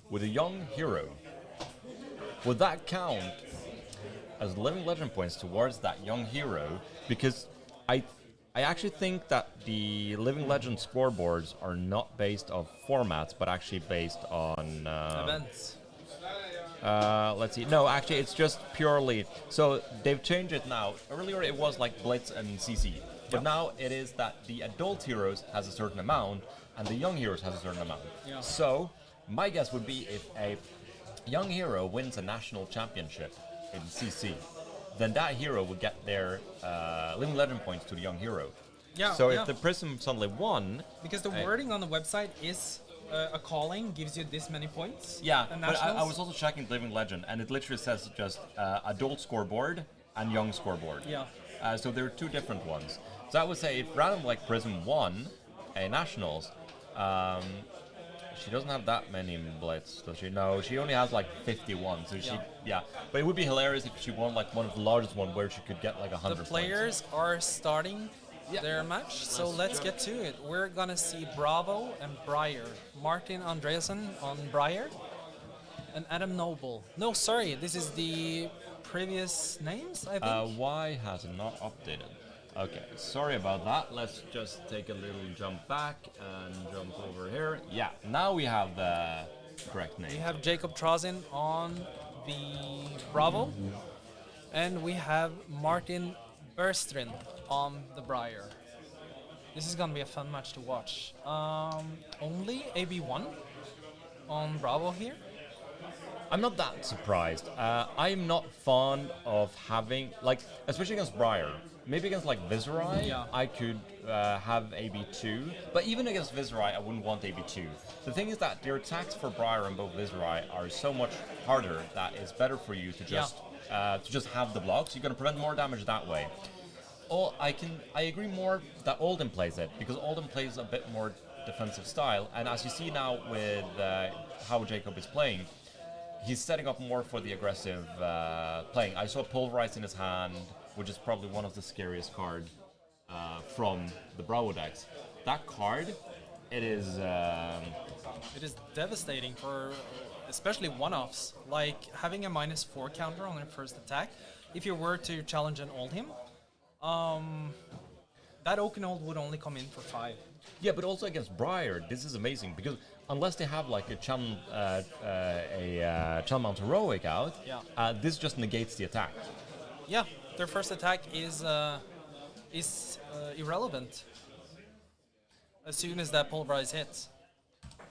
with a young hero, would that count as living legend points towards that young hero? Because I actually think that the living legend scoreboards are not based on formats, but actually based on events. Let's see. No, actually, it's just purely. So they've changed it now. Earlier, it was like Blitz and CC, but now it is that the adult heroes has a certain amount and the young heroes has a certain amount. Yeah. So my guess would be if a young hero wins a national championship in CC, then that hero would get their living legend points to the young hero. Yeah. So if the Prism suddenly won, because the wording on the website is a calling gives you this many points. Yeah, but I was also checking living legend, and it literally says just adult scoreboard and young scoreboard. Yeah. So there are two different ones. So I would say if random like Prism won a nationals, she doesn't have that many blitz, does she? No, she only has like 51. So but it would be hilarious if she won like one of the largest one where she could get like 100 The players points. are starting their match, so let's get to it. We're gonna see Bravo and Briar. Martin Andreasson on Briar, and Adam Noble. No, sorry, this is the previous names, I think. Why has it not updated? Okay, sorry about that. Let's just take a little jump back and jump over here. Yeah, now we have the correct name. We have Jacob Trossing on the Bravo, and we have Martin Berstrin on the Briar. This is gonna be a fun match to watch. Only AB1 on Bravo here. I'm not that surprised. I'm not fond of having, like, especially against Briar. Maybe against, like, Viserai, I could have AB2. But even against Viserai, I wouldn't want AB2. The thing is that your attacks for Briar and both Viserai are so much harder that it's better for you to just have the blocks. You're going to prevent more damage that way. I agree more that Oldhim plays it, because Oldhim plays a bit more defensive style. And as you see now with how Jacob is playing, he's setting up more for the aggressive playing. I saw Pulverize in his hand, which is probably one of the scariest cards from the Bravo decks. That card, it is devastating for especially one-offs, like having a -4 counter on their first attack. If you were to challenge an Oldhim, that Oakenold would only come in for 5. Yeah, but also against Briar, this is amazing because unless they have like a Mount Heroic out, this just negates the attack. Yeah, their first attack is irrelevant as soon as that Pulverize hits.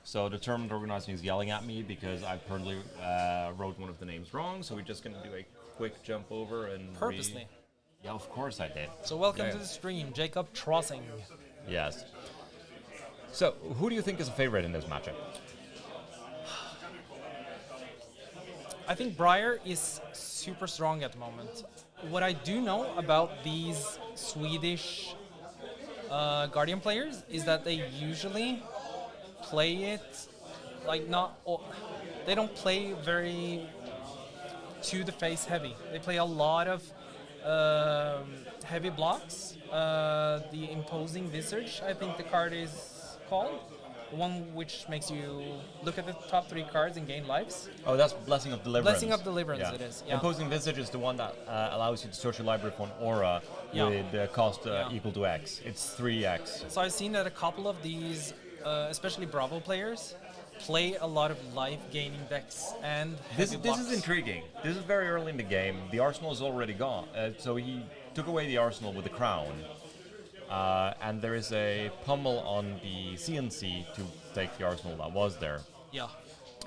So Determined Organizing is yelling at me because I apparently wrote one of the names wrong. So we're just going to do a quick jump over and purposely. Yeah, of course I did. So welcome to the stream, Jacob Trossing. Yes. So, who do you think is a favorite in this matchup? I think Briar is super strong at the moment. What I do know about these Swedish Guardian players is that they usually play it like they don't play very to the face heavy. They play a lot of heavy blocks. The Imposing Visage, I think the card is called. The one which makes you look at the top 3 cards and gain lives. Oh, that's Blessing of Deliverance. Blessing of Deliverance, it is. Yeah. Imposing Visage is the one that allows you to search your library for an aura with cost equal to X. It's 3X. So I've seen that a couple of these, especially Bravo players, play a lot of life-gaining decks and heavy blocks. This is intriguing. This is very early in the game. The arsenal is already gone. So took away the arsenal with the crown, and there is a pummel on the CNC to take the arsenal that was there. Yeah.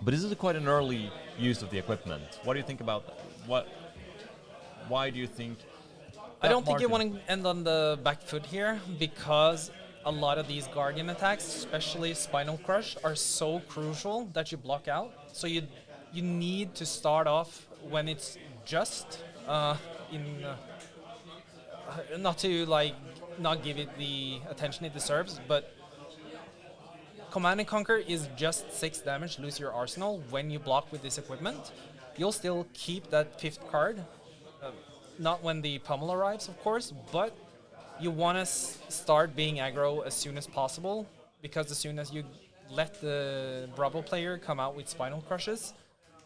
But this is quite an early use of the equipment. What do you think about what? Why do you think? I don't think you want to end on the back foot here, because a lot of these guardian attacks, especially Spinal Crush, are so crucial that you block out. So you need to start off when it's just not to like not give it the attention it deserves, but Command and Conquer is just 6 damage, lose your arsenal. When you block with this equipment, you'll still keep that 5th card. Not when the pummel arrives, of course, but you want to start being aggro as soon as possible, because as soon as you let the Bravo player come out with Spinal Crushes,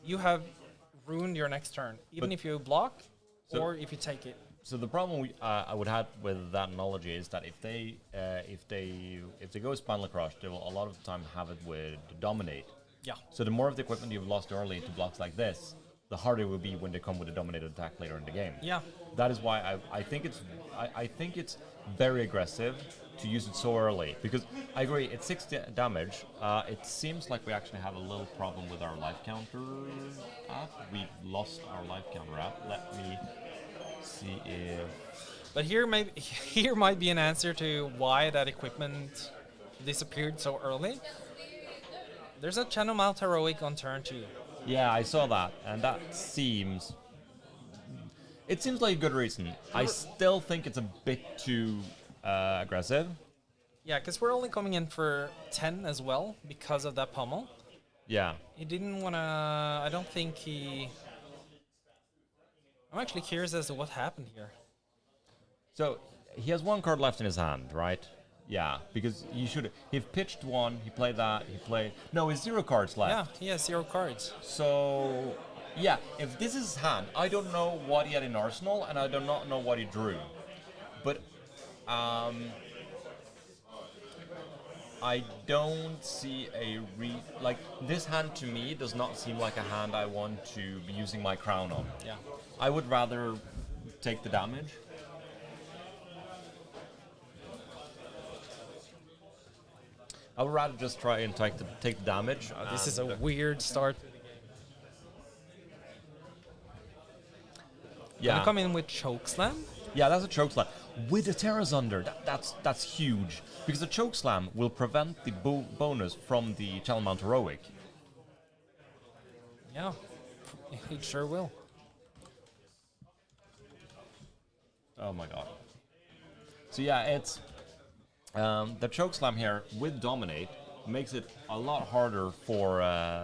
you have ruined your next turn, even if you block or if you take it. So the problem I would have with that analogy is that if they go Spinal Crush, they will a lot of the time have it with Dominate. Yeah. So the more of the equipment you've lost early to blocks like this, the harder it will be when they come with a dominated attack later in the game. Yeah. That is why I think it's very aggressive to use it so early, because I agree it's 60 damage. It seems like we actually have a little problem with our life counter app. We lost our life counter app. Let me see if. But here might be an answer to why that equipment disappeared so early. There's a Channel Mount Heroic on turn 2. Yeah, I saw that, and that seems. It seems like a good reason. I still think it's a bit too aggressive. Yeah, because we're only coming in for 10 as well because of that pummel. Yeah. He didn't want to. I don't think he. I'm actually curious as to what happened here. So he has 1 card left in his hand, right? Yeah, because he should. He pitched 1. He played that. He played. No, he's 0 cards left. Yeah, he has 0 cards. So yeah, if this is his hand, I don't know what he had in Arsenal, and I do not know what he drew. But I don't see like this hand to me does not seem like a hand I want to be using my crown on. Yeah. I would rather take the damage. I would rather just try and take the damage. This is a weird start. Yeah. Gonna come in with Chokeslam. Yeah, that's a chokeslam with a Terrasunder. That's huge, because the chokeslam will prevent the bonus from the Channel Mount Heroic. Yeah, it sure will. Oh my god. So yeah, it's the chokeslam here with Dominate makes it a lot harder for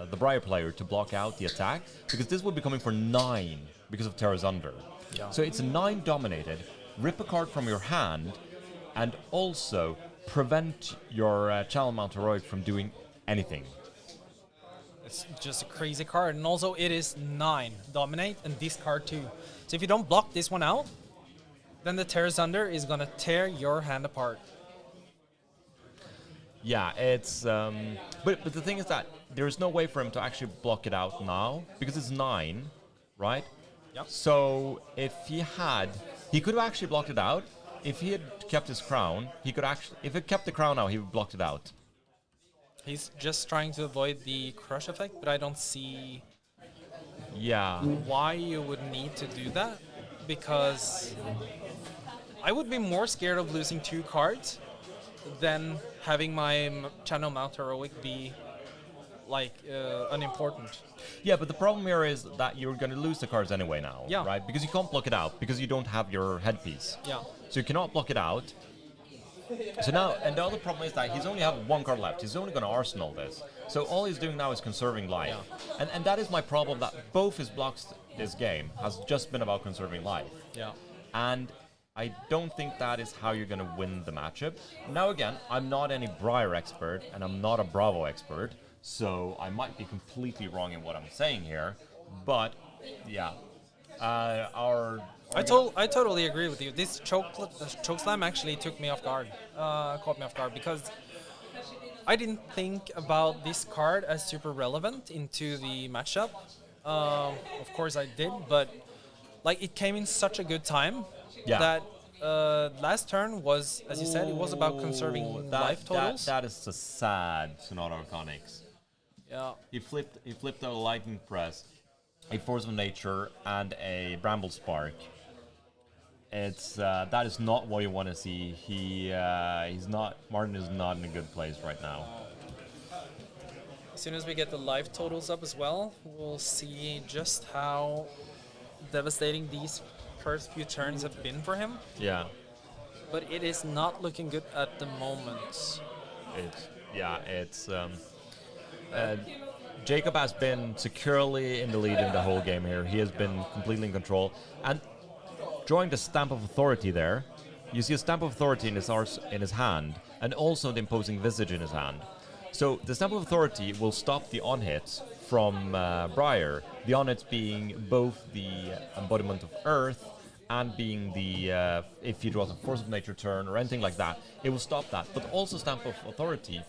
the Briar player to block out the attack, because this would be coming for 9 because of Terrasunder. Yeah. So it's a 9 dominated, rip a card from your hand, and also prevent your Channel Mount Heroic from doing anything. It's just a crazy card, and also it is 9 dominate and discard 2. So if you don't block this one out, then the Terrasunder is gonna tear your hand apart. Yeah, it's but the thing is that there is no way for him to actually block it out now, because it's 9, right? Yep. So if he could have actually blocked it out. If he had kept his crown, if he kept the crown out, he would blocked it out. He's just trying to avoid the crush effect, but I don't see why you would need to do that, because I would be more scared of losing 2 cards than having my Channel Mount Heroic be like unimportant. Yeah, but the problem here is that you're going to lose the cards anyway now, Yeah. right? Because you can't block it out, because you don't have your headpiece. Yeah. So you cannot block it out. So now, and the other problem is that he's only have 1 card left. He's only going to arsenal this. So all he's doing now is conserving life. Yeah. And that is my problem, that both his blocks this game has just been about conserving life. Yeah. And I don't think that is how you're going to win the matchup. Now again, I'm not any Briar expert, and I'm not a Bravo expert, so I might be completely wrong in what I'm saying here. But yeah, I totally agree with you. This chokeslam actually took me off guard, caught me off guard, because I didn't think about this card as super relevant into the matchup. Of course I did, but like it came in such a good time Yeah. That last turn was, as you said, it was about conserving life totals. That is a sad Sonata Arcanics. Yeah. He flipped out a Lightning Press, a Force of Nature, and a Bramble Spark. It's that is not what you want to see. Martin is not in a good place right now. As soon as we get the life totals up as well, we'll see just how devastating these first few turns have been for him. Yeah. But it is not looking good at the moment. Jacob has been securely in the lead in the whole game here. He has been completely in control. And drawing the Stamp of Authority there, you see a Stamp of Authority in his hand, and also the Imposing Visage in his hand. So the Stamp of Authority will stop the on-hits from Briar, the on-hits being both the embodiment of Earth and being the, if he draws a Force of Nature turn or anything like that, it will stop that. But also Stamp of Authority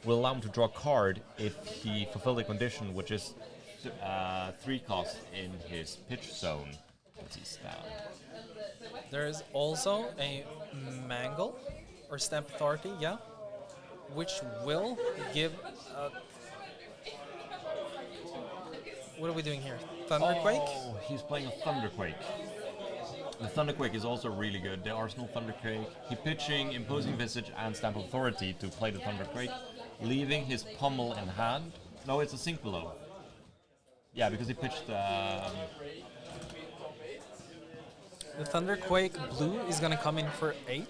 will allow him to draw a card if he fulfills the condition, which is 3 cost in his pitch zone. What's he stab? There is also a Mangle, or Stamp Authority, yeah, which will give... what are we doing here? Thunderquake? Oh, he's playing a Thunderquake. The Thunderquake is also really good. The Arsenal Thunderquake. He pitching Imposing Visage and Stamp of Authority to play the Thunderquake, leaving his Pummel in hand. No, it's a Sink Below. Yeah, because he pitched... The Thunderquake blue is gonna come in for 8.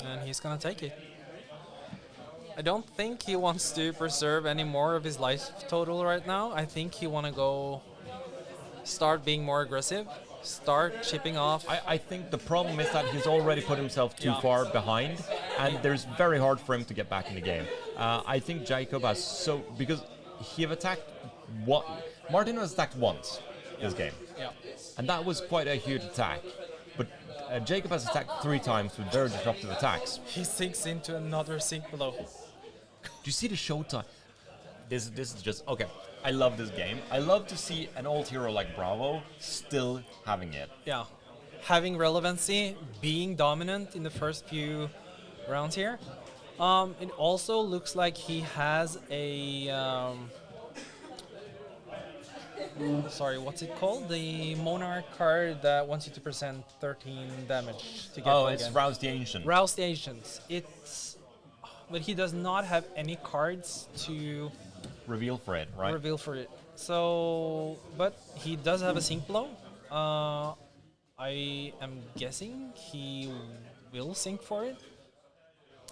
And he's gonna take it. I don't think he wants to preserve any more of his life total right now. I think he wanna go start being more aggressive, start chipping off. I think the problem is that he's already put himself too far behind, and there's very hard for him to get back in the game. I think Jacob has because he have attacked Martin has attacked once this game, and that was quite a huge attack. But Jacob has attacked 3 times with very disruptive attacks. He sinks into another Sink Below. Do you see the showtime? This is just okay. I love this game. I love to see an old hero like Bravo still having it. Yeah, having relevancy, being dominant in the first few rounds here. It also looks like he has a sorry, what's it called? The Monarch card that wants you to present 13 damage to get it's again. Rouse the Ancient. Rouse the Ancients. But he does not have any cards to reveal for it, right? Reveal for it. So, but he does have a Sink Blow. I am guessing he will sink for it.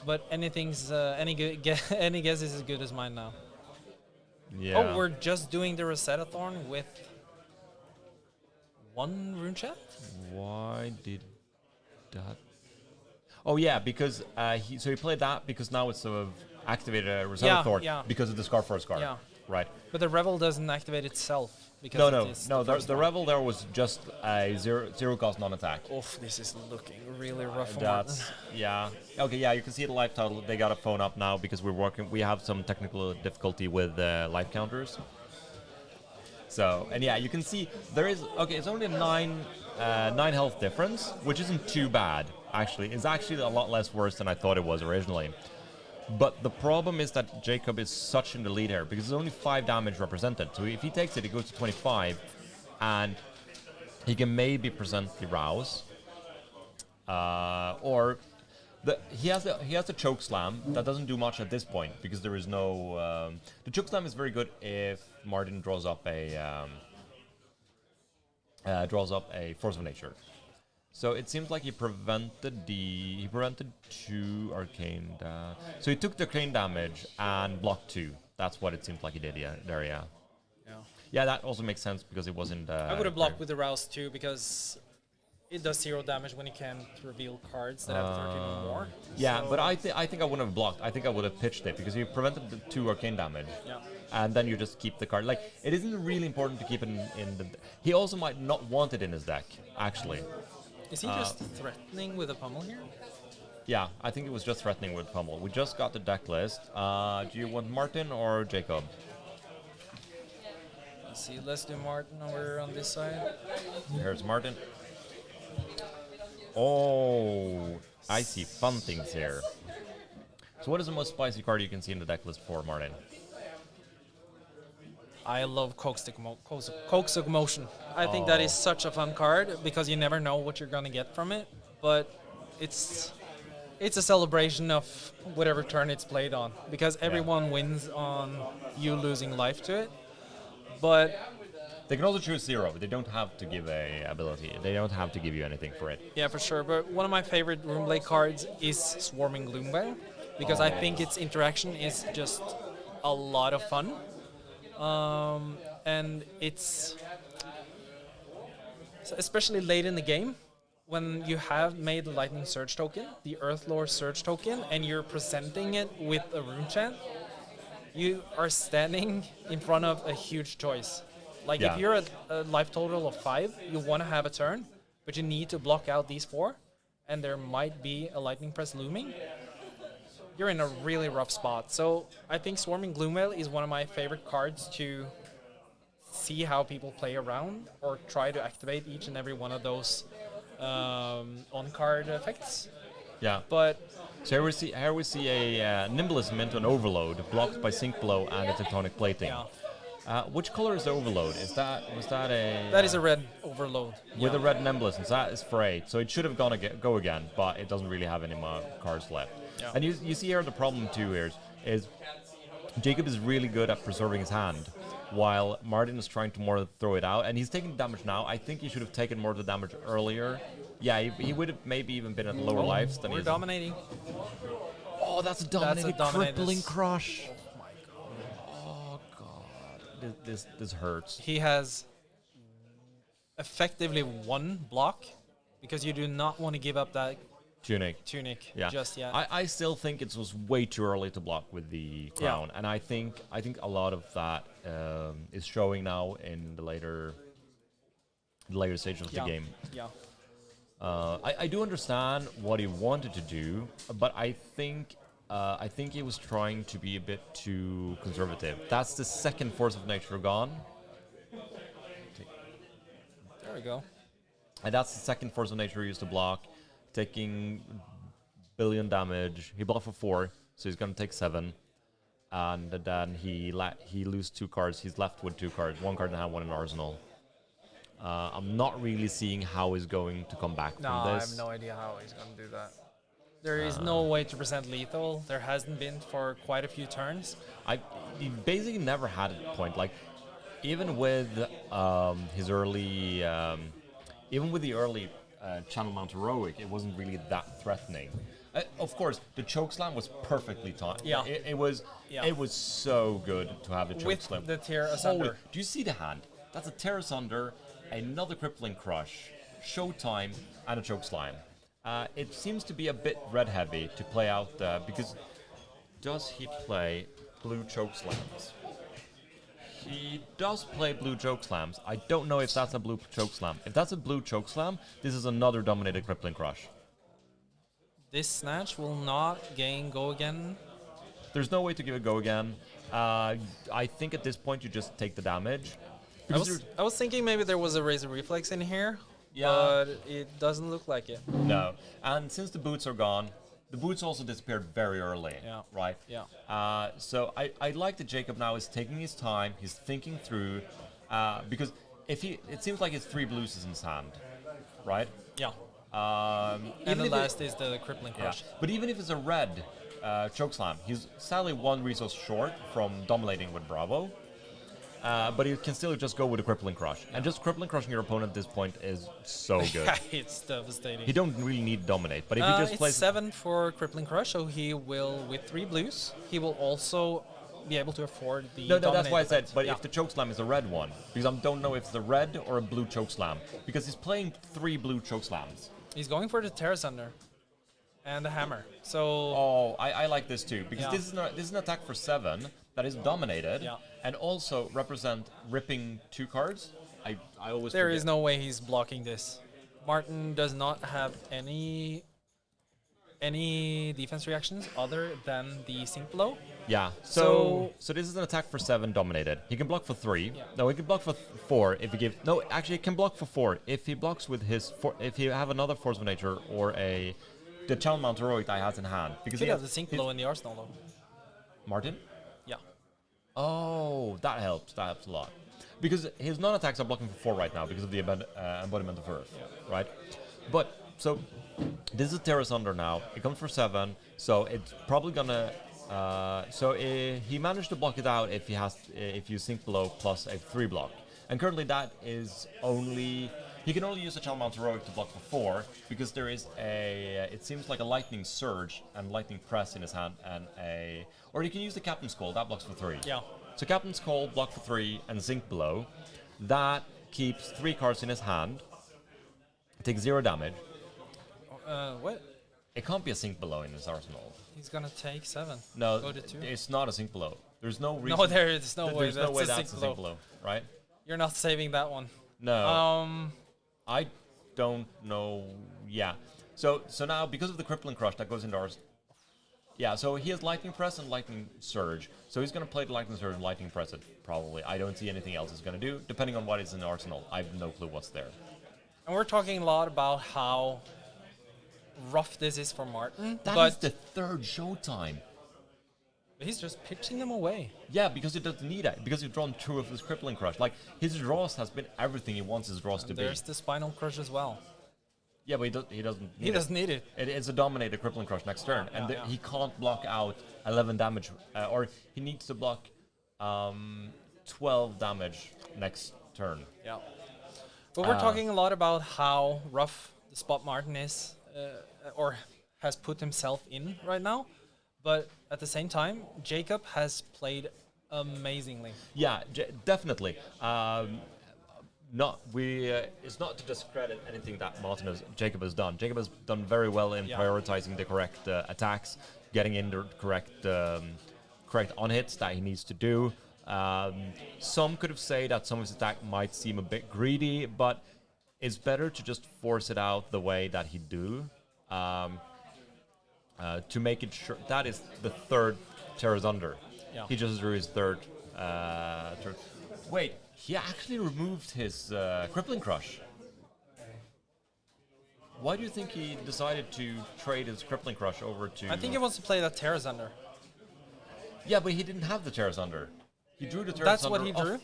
But any guess is as good as mine now. Yeah. Oh, we're just doing the Rosetta Thorn with 1 rune chat? Why did that? Oh yeah, because he played that because now it's sort of activated a Rosetta Thorn because of the Scar for a Scar. Yeah. Right. But the Revel doesn't activate itself. Because No. The Revel there was just a zero cost non-attack. Oof, this is looking really rough for Martin. Yeah. Okay, yeah, you can see the life total. They got a phone up now because we have some technical difficulty with life counters. So, and yeah, you can see there is, it's only a 9 health difference, which isn't too bad, actually. It's actually a lot less worse than I thought it was originally. But the problem is that Jacob is such in the lead here, because there's only 5 damage represented. So if he takes it, it goes to 25, and he can maybe present the Rouse. He has a Choke Slam that doesn't do much at this point, because there is no... the Choke Slam is very good if Martin draws up a Force of Nature. So it seems like he prevented 2 arcane. So he took the arcane damage and blocked 2. That's what it seems like he did. Yeah, that also makes sense because it wasn't. I would have blocked with the Rouse too because it does 0 damage when you can't reveal cards that have 13 or more. Yeah, so but I think I wouldn't have blocked. I think I would have pitched it because you prevented the 2 arcane damage. Yeah. And then you just keep the card. Like, it isn't really important to keep it in the... He also might not want it in his deck, actually. Is he just threatening with a pummel here? Yeah, I think it was just threatening with pummel. We just got the deck list. Do you want Martin or Jacob? Let's see. Let's do Martin over on this side. Here's Martin. Oh, I see fun things here. So what is the most spicy card you can see in the deck list for Martin? I love Coke Motion. I think that is such a fun card because you never know what you're gonna get from it, but it's a celebration of whatever turn it's played on because everyone wins on you losing life to it. But they can also choose 0. They don't have to give a ability. They don't have to give you anything for it. Yeah, for sure. But one of my favorite Roomblade cards is Swarming Gloomveil because I think its interaction is just a lot of fun. And it's especially late in the game when you have made the Lightning Surge token, the Earthlore Surge token, and you're presenting it with a rune chant, you are standing in front of a huge choice. Like if you're at a life total of 5, you want to have a turn, but you need to block out these 4, and there might be a Lightning Press looming. You're in a really rough spot. So I think Swarming Gloomveil is one of my favorite cards to see how people play around or try to activate each and every one of those on-card effects. Yeah. But so here we see a Nimblism into an Overload blocked by Sink Blow and a Tectonic Plating. yeah, Which color is the Overload? Was that a... that is a red Overload. With a red Nimblism, so that is for 8. So it should have go again, but it doesn't really have any more cards left. Yeah. And you see here the problem too here is Jacob is really good at preserving his hand, while Martin is trying to more throw it out, and he's taking damage now. I think he should have taken more of the damage earlier. Yeah, he would have maybe even been at lower lives than We're he's... dominating. Oh, that's a dominated dominated crippling crush. Oh god, this hurts. He has effectively 1 block because you do not want to give up that Tunic. Yeah. Just yet. I still think it was way too early to block with the crown, and I think a lot of that is showing now in the later stages of the game. Yeah. I do understand what he wanted to do, but I think he was trying to be a bit too conservative. That's the second Force of Nature gone. There we go. And that's the second Force of Nature used to block, taking billion damage. He blocked for 4, so he's going to take 7. And then he loses 2 cards. He's left with 2 cards, 1 card in hand, 1 in arsenal. I'm not really seeing how he's going to come back from this. I have no idea how he's going to do that. There is no way to present lethal. There hasn't been for quite a few turns. He basically never had a point. Like, even with his early... even with the early Channel Mount Heroic, it wasn't really that threatening. Of course, the chokeslam was perfectly timed. Yeah. It was so good to have the chokeslam. With the Tear Asunder. Do you see the hand? That's a Tear Asunder, another Crippling Crush, Showtime, and a chokeslam. It seems to be a bit red heavy to play out because does he play blue chokeslams? He does play blue chokeslams. I don't know if that's a blue chokeslam. If that's a blue chokeslam, this is another dominated Crippling Crush. This snatch will not gain go again. There's no way to give it go again. I think at this point you just take the damage. I was thinking maybe there was a Razor Reflex in here, Yeah. but it doesn't look like it. No. And since the boots are gone, the boots also disappeared very early, Yeah. right? Yeah. So I like that Jacob now is taking his time, he's thinking through, because it seems like it's 3 blues in his hand, right? Yeah. Even the if last is the Crippling Crush. But even if it's a red chokeslam, he's sadly 1 resource short from dominating with Bravo. But he can still just go with a Crippling Crush. And just Crippling Crushing your opponent at this point is so good. It's devastating. He don't really need to dominate, but if he just it's plays... 7 for Crippling Crush, so he will, with 3 blues, he will also be able to afford the No, that's why I said, effect. but Yeah. if the chokeslam is a red one, because I don't know if it's a red or a blue chokeslam, because he's playing 3 blue chokeslams. He's going for the Terra Thunder and the Hammer. So Oh, I like this too, because Yeah. this is an attack for 7 that is dominated, Yeah. and also represent ripping 2 cards. I always there forget. is no way he's blocking this. Martin does not have any defense reactions other than the Sink Blow. Yeah. So this is an attack for 7 dominated. He can block for 3. Yeah. No, he can block for 4 if he gives. No, actually, he can block for 4 if he blocks with his. If he have another Force of Nature or the Challenge Mount Heroic that he has in hand. Because Could he have has the sync blow in the arsenal though. Martin. Yeah. Oh, that helps. That helps a lot. Because his non-attacks are blocking for 4 right now because of the embodiment of Earth, right? But so this is Terra Sunder now. It comes for 7, so it's probably gonna. He managed to block it out if you sync below plus a 3 block, and currently that is only. He can only use a Channel Mount Heroic to block for 4 because there is it seems like a Lightning Surge and Lightning Press in his hand or he can use the Captain's Call, that blocks for 3. Yeah. So Captain's Call, block for 3 and sync below. That keeps 3 cards in his hand. It takes 0 damage. What? It can't be a sync below in his arsenal. He's gonna take 7. No, Go to 2. it's not a sync below. There's no reason. No, there's no way. There's no way that's that's a sync below, right? You're not saving that one. No. I don't know. Yeah. So now because of the Crippling Crush that goes into ours. Yeah. So he has Lightning Press and Lightning Surge. So he's gonna play the Lightning Surge and Lightning Press it probably. I don't see anything else he's gonna do. Depending on what is in the arsenal, I have no clue what's there. And we're talking a lot about how rough this is for Martin. That but is the 3rd showtime. he's just pitching them away. Yeah, because he doesn't need it. Because he's drawn 2 of his Crippling Crush. Like, his draws has been everything he wants his draws to be. There's the Spinal Crush as well. Yeah, but he doesn't need He doesn't need it. It's a dominated Crippling Crush next turn. And he can't block out 11 damage. Or he needs to block 12 damage next turn. Yeah. But we're talking a lot about how rough the spot Martin is, or has put himself in right now. But at the same time, Jacob has played amazingly. Yeah, definitely. It's not to discredit anything that Jacob has done. Jacob has done very well in prioritizing the correct attacks, getting in the correct on hits that he needs to do. Some could have said that some of his attack might seem a bit greedy, but it's better to just force it out the way that he do. To make it sure that is the 3rd Terra's Under. Yeah. He just drew his 3rd turn. Wait, he actually removed his Crippling Crush. Why do you think he decided to trade his Crippling Crush over to... I think he wants to play that Terra's Under. Yeah, but he didn't have the Terra's Under. He drew the Terra's That's Under what he drew?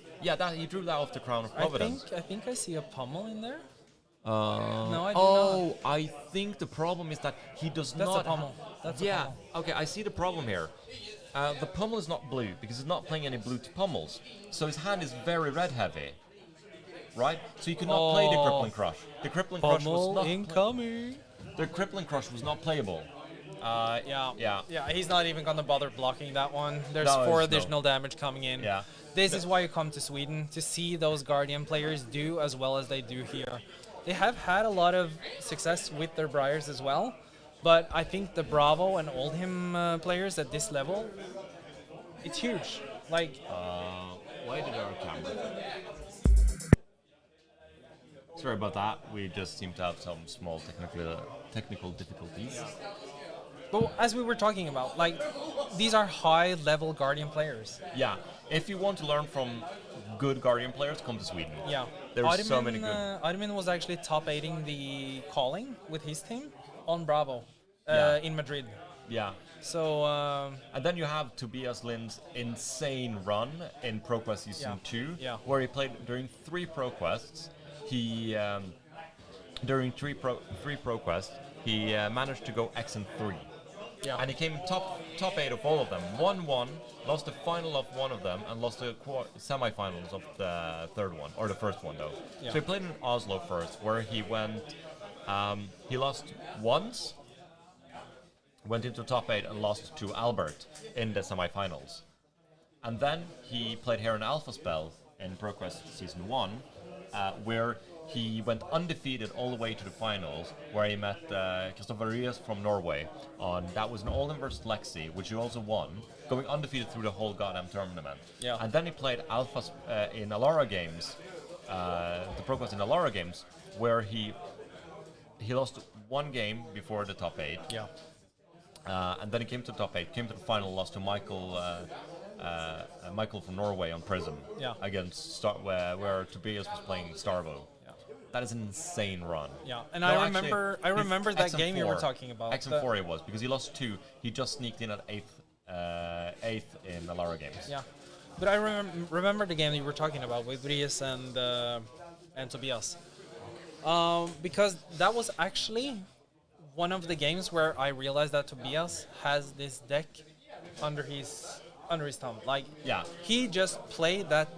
he drew that off the Crown of Providence. I think I see a pummel in there. No, I do not. I think the problem is that he does That's not... a pummel. That's a pummel. Okay, I see the problem here. The pummel is not blue, because he's not playing any blue pummels. So his hand is very red heavy. Right? So he could not play the Crippling Crush. The Crippling Crush was not... incoming. The Crippling Crush was not playable. Yeah, he's not even gonna bother blocking that one. There's 4 additional damage coming in. Yeah. This is why you come to Sweden, to see those Guardian players do as well as they do here. They have had a lot of success with their Briars as well, but I think the Bravo and Oldhim players at this level, it's huge. Like, Why did our camera... Sorry about that. We just seem to have some small technical difficulties. but as we were talking about, like, these are high-level Guardian players. Yeah. If you want to learn from good Guardian players, come to Sweden. Yeah. There's so many good. Armin was actually top 8ing the calling with his team on Bravo in Madrid. Yeah. So And then you have Tobias Lind's insane run in ProQuest Season 2, where he played during 3 ProQuests. He during three ProQuests, he managed to go X and 3. Yeah. And he came top 8 of all of them. Won one, lost the final of one of them, and lost the semifinals of the 3rd one, or the 1st one though. Yeah. So he played in Oslo first, where he went. He lost once, went into top 8 and lost to Albert in the semifinals. And then he played here in Alphaspel in ProQuest Season 1, where he went undefeated all the way to the finals, where he met Christofer from Norway. That was an Oldhim versus Lexi, which he also won, going undefeated through the whole goddamn tournament. Yeah. And then he played Alpha in Alara games, the ProQuest in Alara games, where he lost one game before the top 8. Yeah. And then he came to the top 8, came to the final, lost to Mikael from Norway on Prism against where Tobias was playing Starvo. That is an insane run. Yeah, and No, I remember that XM4, game you were talking about. XM4 it was, because he lost 2. He just sneaked in at 8th in the Lara games. Yeah, but I remember the game that you were talking about with Brias and Tobias. Because that was actually one of the games where I realized that Tobias has this deck under his thumb. Like, he just played that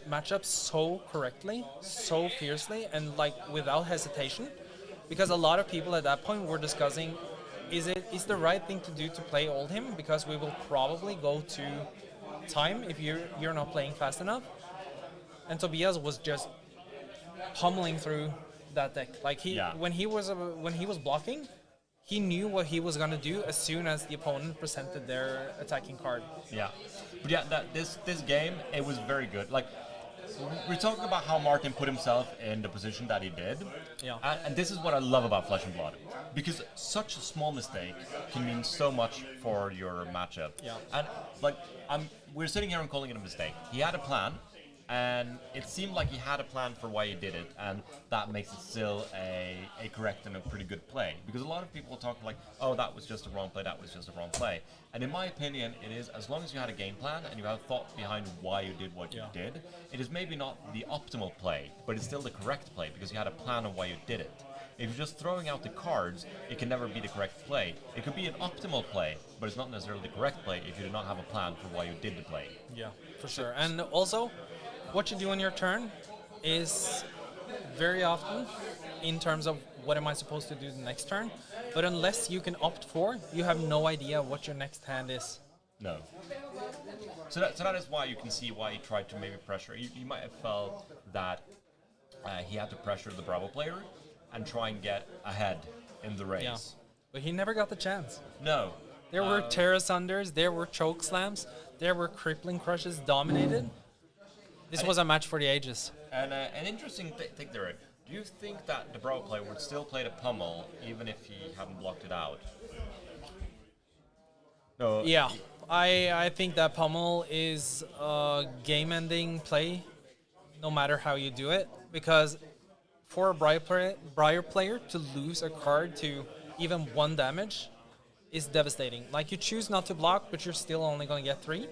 matchup so correctly, so fiercely, and like without hesitation. Because a lot of people at that point were discussing, is the right thing to do to play Oldhim, because we will probably go to time if you're not playing fast enough. And Tobias was just pummeling through that deck. Like when he was blocking, he knew what he was gonna do as soon as the opponent presented their attacking card. Yeah, but yeah, this game, it was very good. Like, we're talking about how Martin put himself in the position that he did. Yeah. And this is what I love about Flesh and Blood, because such a small mistake can mean so much for your matchup. Yeah. And like, we're sitting here and calling it a mistake. He had a plan, and it seemed like he had a plan for why he did it, and that makes it still a correct and a pretty good play. Because a lot of people talk like, oh, that was just a wrong play, that was just a wrong play. And in my opinion, it is, as long as you had a game plan and you have thought behind why you did what you did, it is maybe not the optimal play, but it's still the correct play, because you had a plan on why you did it. If you're just throwing out the cards, it can never be the correct play. It could be an optimal play, but it's not necessarily the correct play if you do not have a plan for why you did the play. Yeah, for sure. And also, what you do on your turn is very often in terms of what am I supposed to do the next turn, but unless you can opt for, you have no idea what your next hand is. No. So that is why you can see why he tried to maybe pressure. He might have felt that he had to pressure the Bravo player and try and get ahead in the race. Yeah. But he never got the chance. No. There were Terra Sunders, there were choke slams, there were crippling crushes dominated. This was a match for the ages. And an interesting thing there. Do you think that the Bravo player would still play the pummel even if he hadn't blocked it out? No. Yeah, I think that pummel is a game-ending play, no matter how you do it, because for a Briar player to lose a card to even 1 damage is devastating. Like, you choose not to block, but you're still only going to get 3.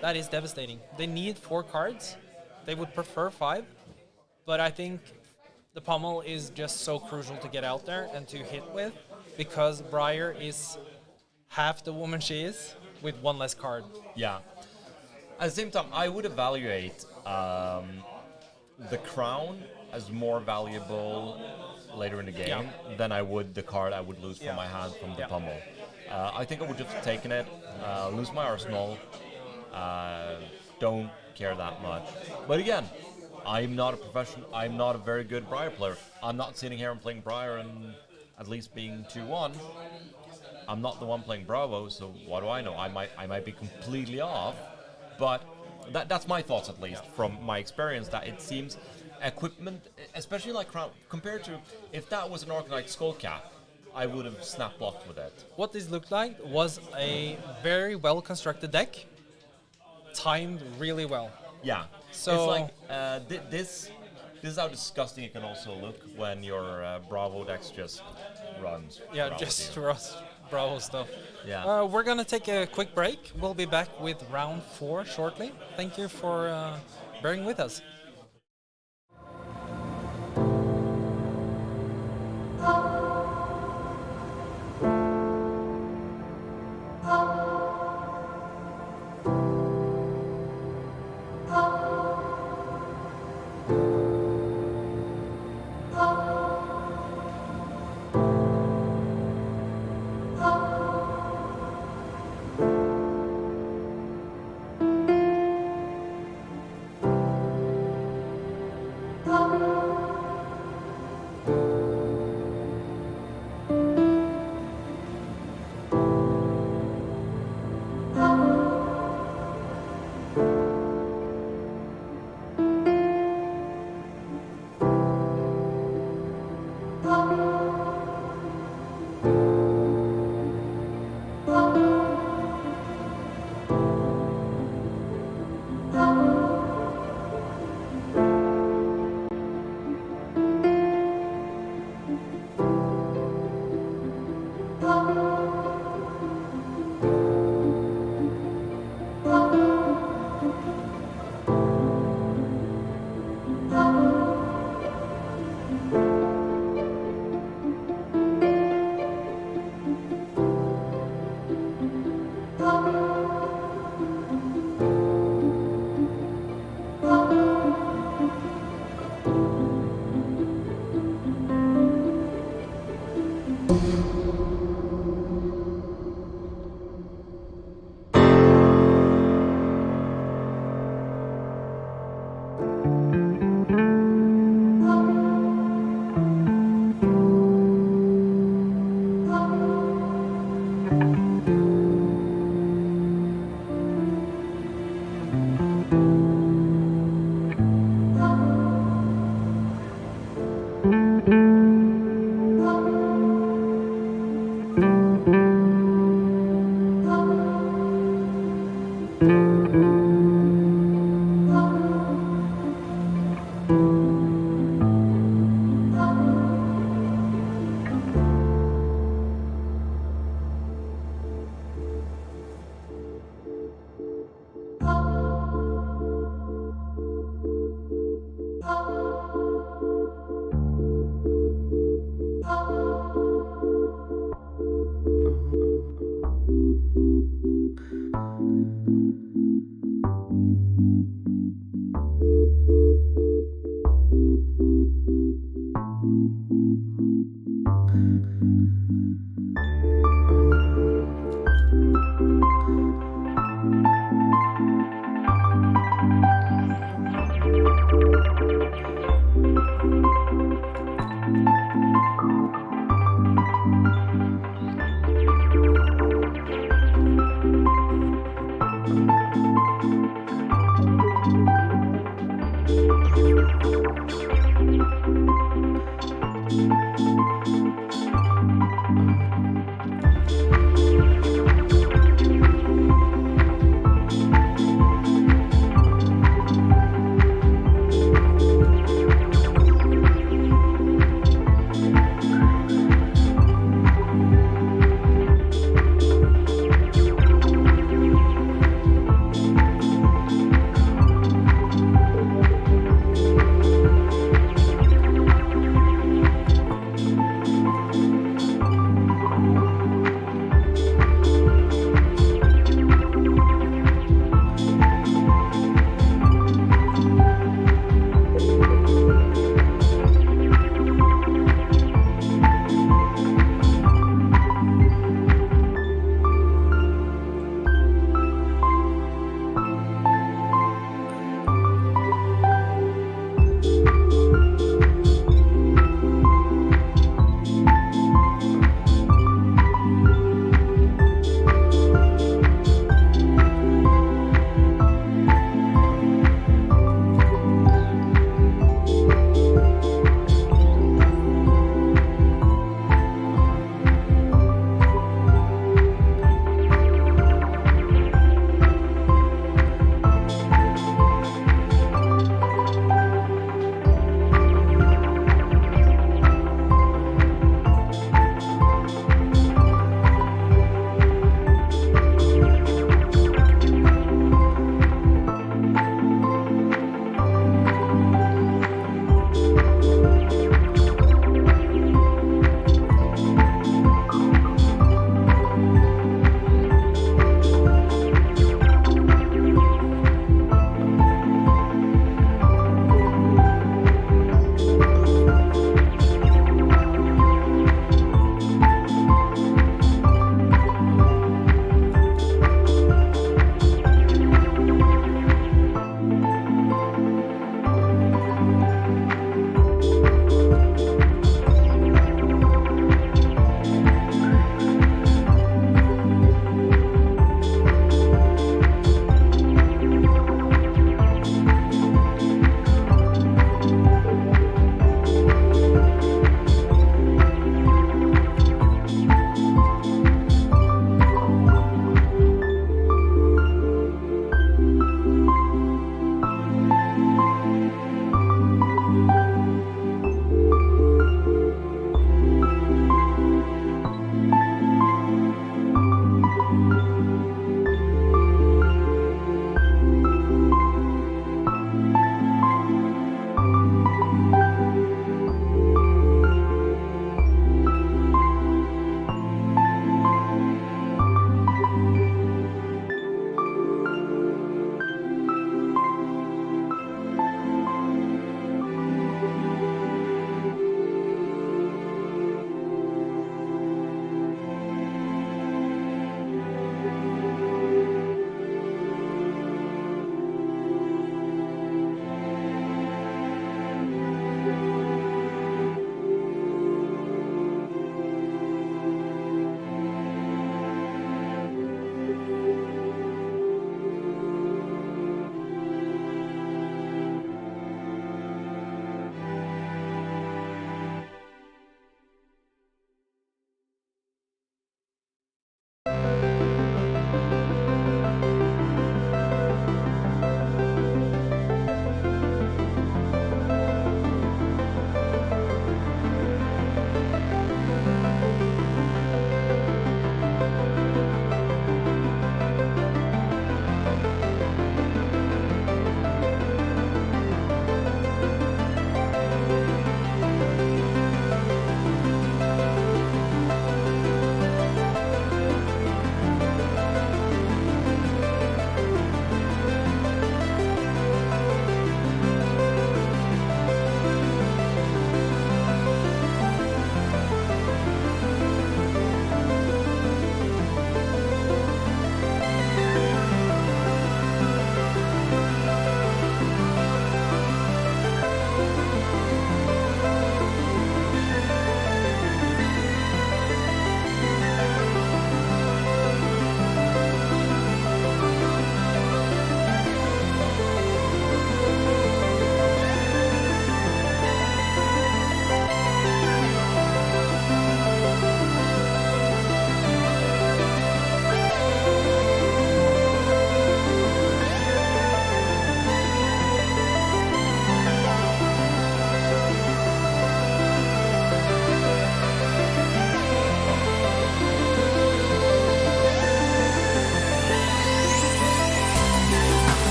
That is devastating. They need 4 cards. They would prefer 5, but I think the pummel is just so crucial to get out there and to hit with, because Briar is half the woman she is with 1 less card. Yeah. At the same time, I would evaluate the crown as more valuable later in the game than I would the card I would lose from my hand from the pummel. I think I would just have taken it, lose my arsenal, don't care that much. But again, I'm not a professional, I'm not a very good Briar player. I'm not sitting here and playing Briar and at least being 2-1. I'm not the one playing Bravo, so what do I know? I might be completely off, but that's my thoughts, at least from my experience, that it seems equipment, especially like Crown, compared to if that was an Arcanite Skullcap, I would have snap blocked with it. What this looked like was a very well constructed deck, timed really well. Yeah. So it's like this is how disgusting it can also look when your Bravo decks just runs. Yeah, just runs Bravo stuff. Yeah. We're gonna take a quick break. We'll be back with round 4 shortly. Thank you for bearing with us.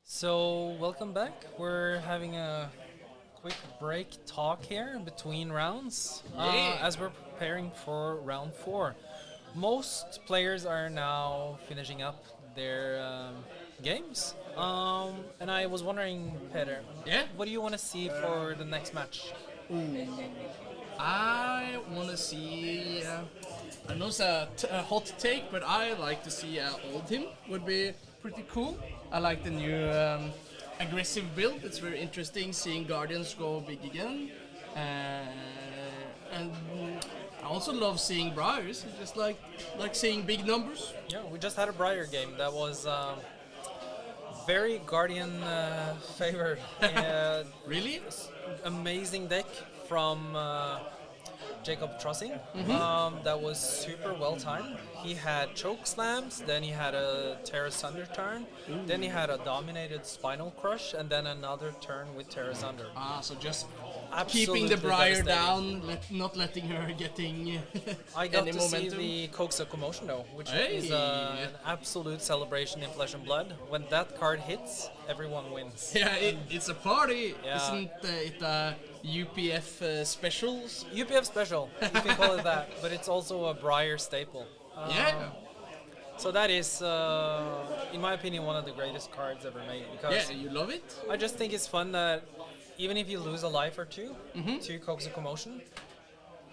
So, welcome back. We're having a quick break talk here between rounds as we're preparing for round 4. Most players are now finishing up their games. And I was wondering, Peter, what do you want to see for the next match? I want to see, I know it's a hot take, but I like to see Oldhim would be pretty cool. I like the new aggressive build. It's very interesting seeing Guardians go big again. And I also love seeing Briars. It's just like seeing big numbers. Yeah, we just had a Briar game that was very Guardian favored. Really? Amazing deck from Jacob Trossing. That was super well timed. He had choke slams, then he had a Terra Sunder turn, then he had a dominated Spinal Crush, and then another turn with Terra Sunder. So just Absolutely keeping the Briar devastating. down, not letting her getting I got any to momentum. see the Coax of Commotion though, which Hey. is an absolute celebration in Flesh and Blood. When that card hits, everyone wins. Yeah, it's a party. Yeah. Isn't it UPF specials? UPF special, you can call it that, but it's also a Briar staple. Yeah. So that is, in my opinion, one of the greatest cards ever made. Because Yeah, you love it? I just think it's fun that even if you lose a life or two to Coax of Commotion,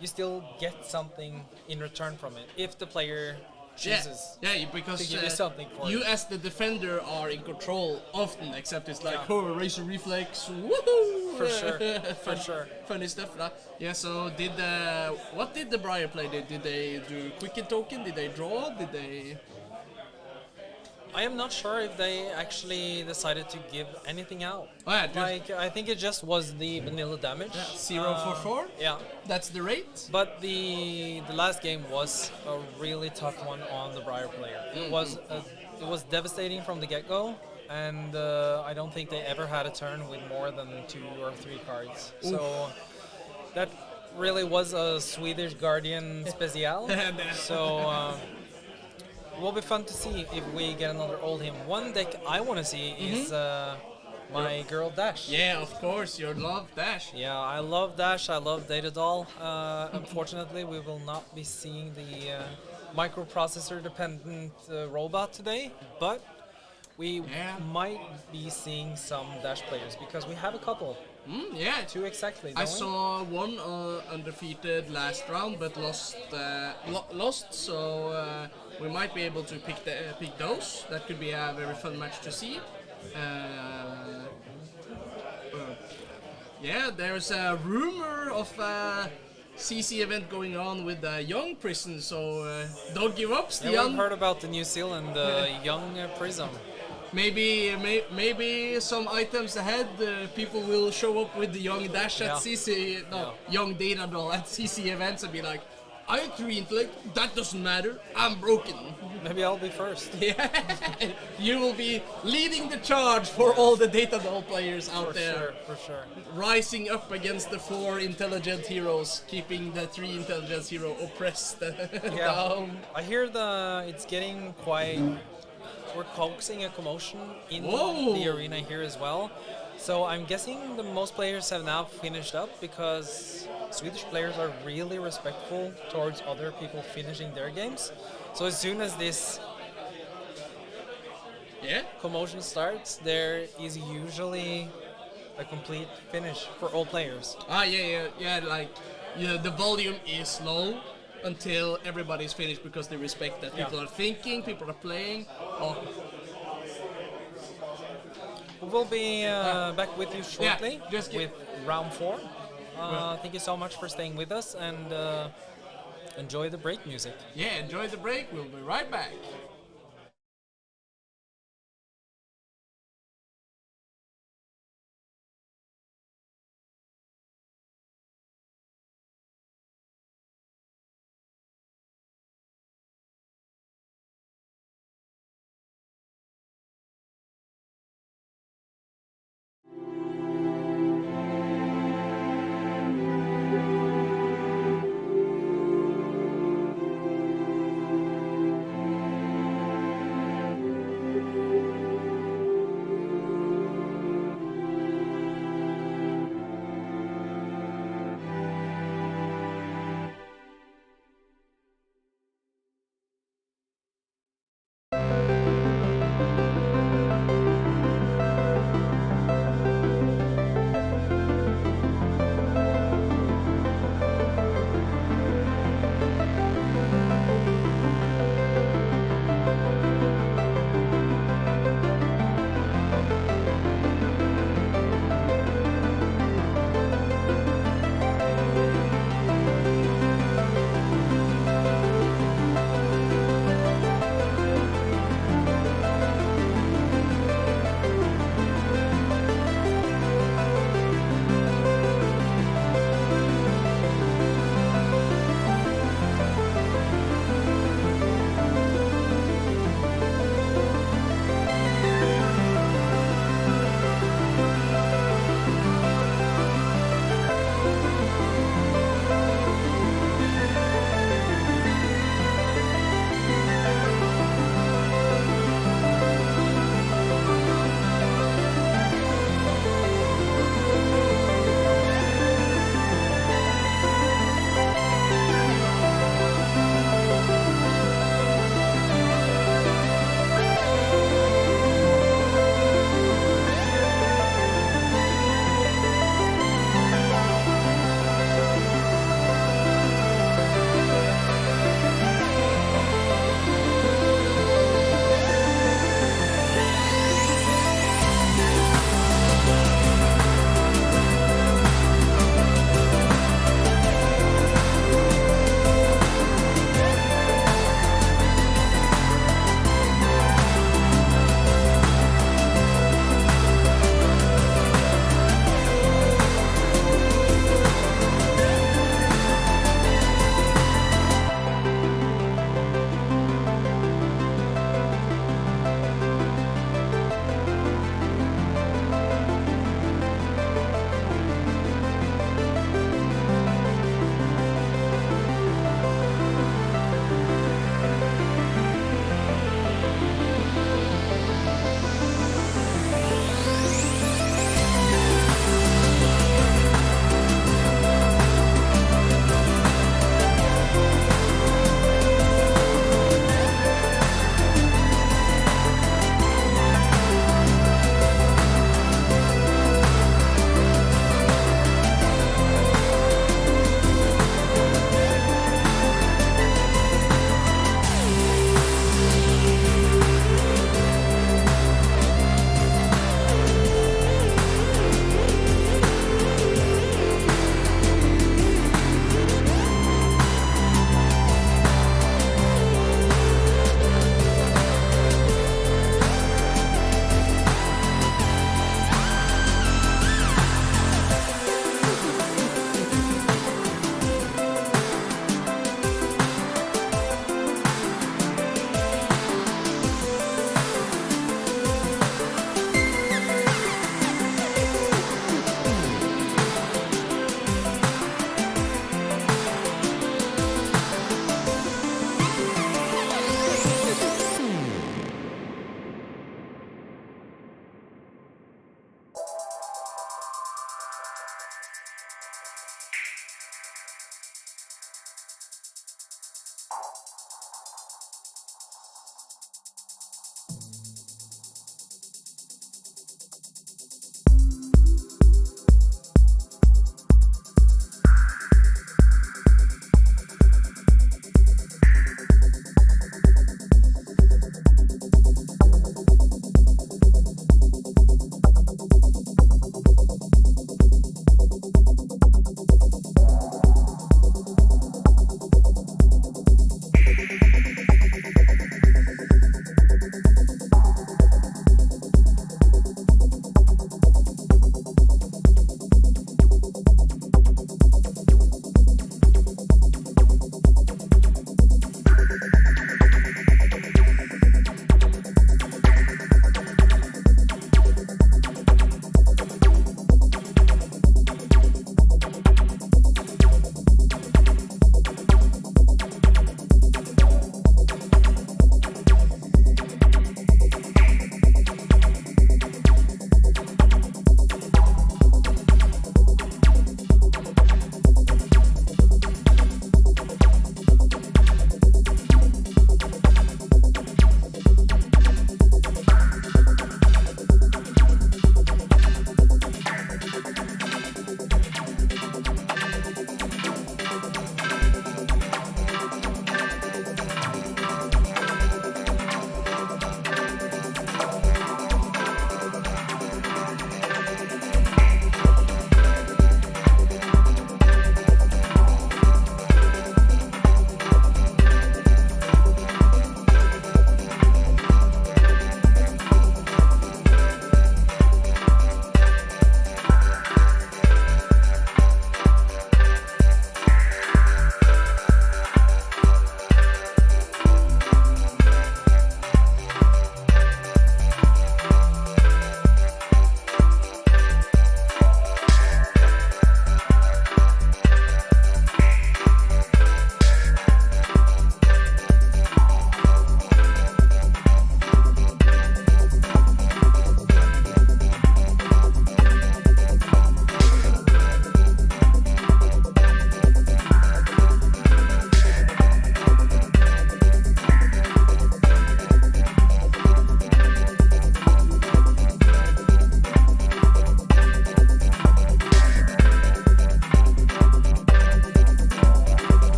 you still get something in return from it if the player chooses. Yeah, because to give you something for you it. as the defender are in control often, except it's like, oh, razor reflex, woohoo! For sure, for sure. Funny stuff. Yeah, so what did the Briar play? Did they do Quicken Token? Did they draw? Did they... I am not sure if they actually decided to give anything out. Oh, yeah, just- Like, I think it just was the vanilla damage. 0 for 4? Yeah. That's the rate? But the last game was a really tough one on the Briar player. It was devastating from the get-go. and I don't think they ever had a turn with more than 2 or 3 cards. Oof. So that really was a Swedish Guardian special. So it will be fun to see if we get another Oldhim. One deck I want to see is my girl Dash. Yeah, of course, your love Dash. Yeah, I love Dash, I love Data Doll. Unfortunately, we will not be seeing the microprocessor-dependent robot today, but we might be seeing some Dash players, because we have a couple. Yeah. 2 exactly, I don't we? saw one undefeated last round, but lost. So we might be able to pick those. That could be a very fun match to see. Yeah, there's a rumor of a CC event going on with the Young Prison, so don't give up, Stian. Yeah, we've heard about the New Zealand Young Prism. Maybe some items ahead, people will show up with the Young Dash at CC, Young Data Doll at CC events and be like, I have 3 intellect, that doesn't matter, I'm broken. Maybe I'll be first. Yeah, you will be leading the charge for all the Data Doll players out there. For sure. Rising up against the 4 intelligent heroes, keeping the 3 intelligence hero oppressed down. I hear it's getting quite... We're coaxing a commotion in the arena here as well. So I'm guessing the most players have now finished up, because Swedish players are really respectful towards other people finishing their games. So as soon as this commotion starts, there is usually a complete finish for all players. The volume is low until everybody's finished, because they respect that people are thinking, people are playing. We'll be back with you shortly with round 4. Thank you so much for staying with us, and enjoy the break music. Yeah, enjoy the break. We'll be right back.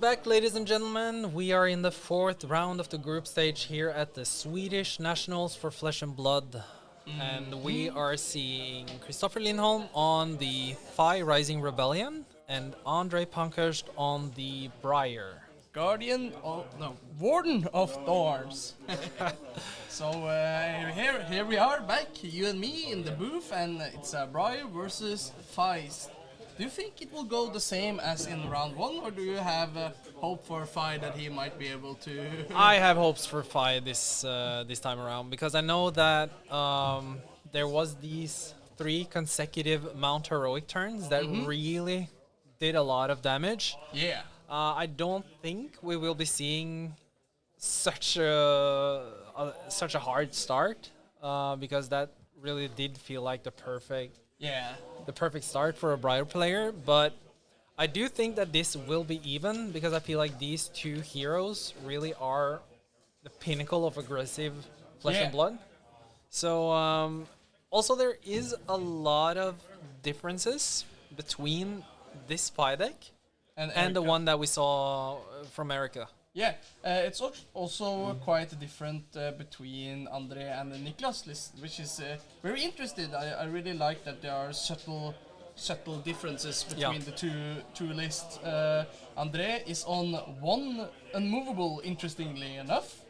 back, ladies and gentlemen. We are in the 4th round of the group stage here at the Swedish Nationals for Flesh and Blood. And we are seeing Christofer Lindholm on the Phi Rising Rebellion and André Pankhurst on the Briar. Warden of Thorns. So here we are back, you and me in the booth, and it's a Briar versus Feist. Do you think it will go the same as in round 1, or do you have hope for Phi that he might be able to? I have hopes for Phi this time around, because I know that there was these 3 consecutive Mount Heroic turns that really did a lot of damage. Yeah. I don't think we will be seeing such a hard start, because that really did feel like the perfect start for a Briar player. But I do think that this will be even, because I feel like these 2 heroes really are the pinnacle of aggressive Flesh and Blood. So also there is a lot of differences between this Phi deck and the one that we saw from Erika. Yeah, it's also quite different between André and the Niklas list, which is very interesting. I really like that there are subtle differences between the two lists. André is on 1 unmovable, interestingly enough.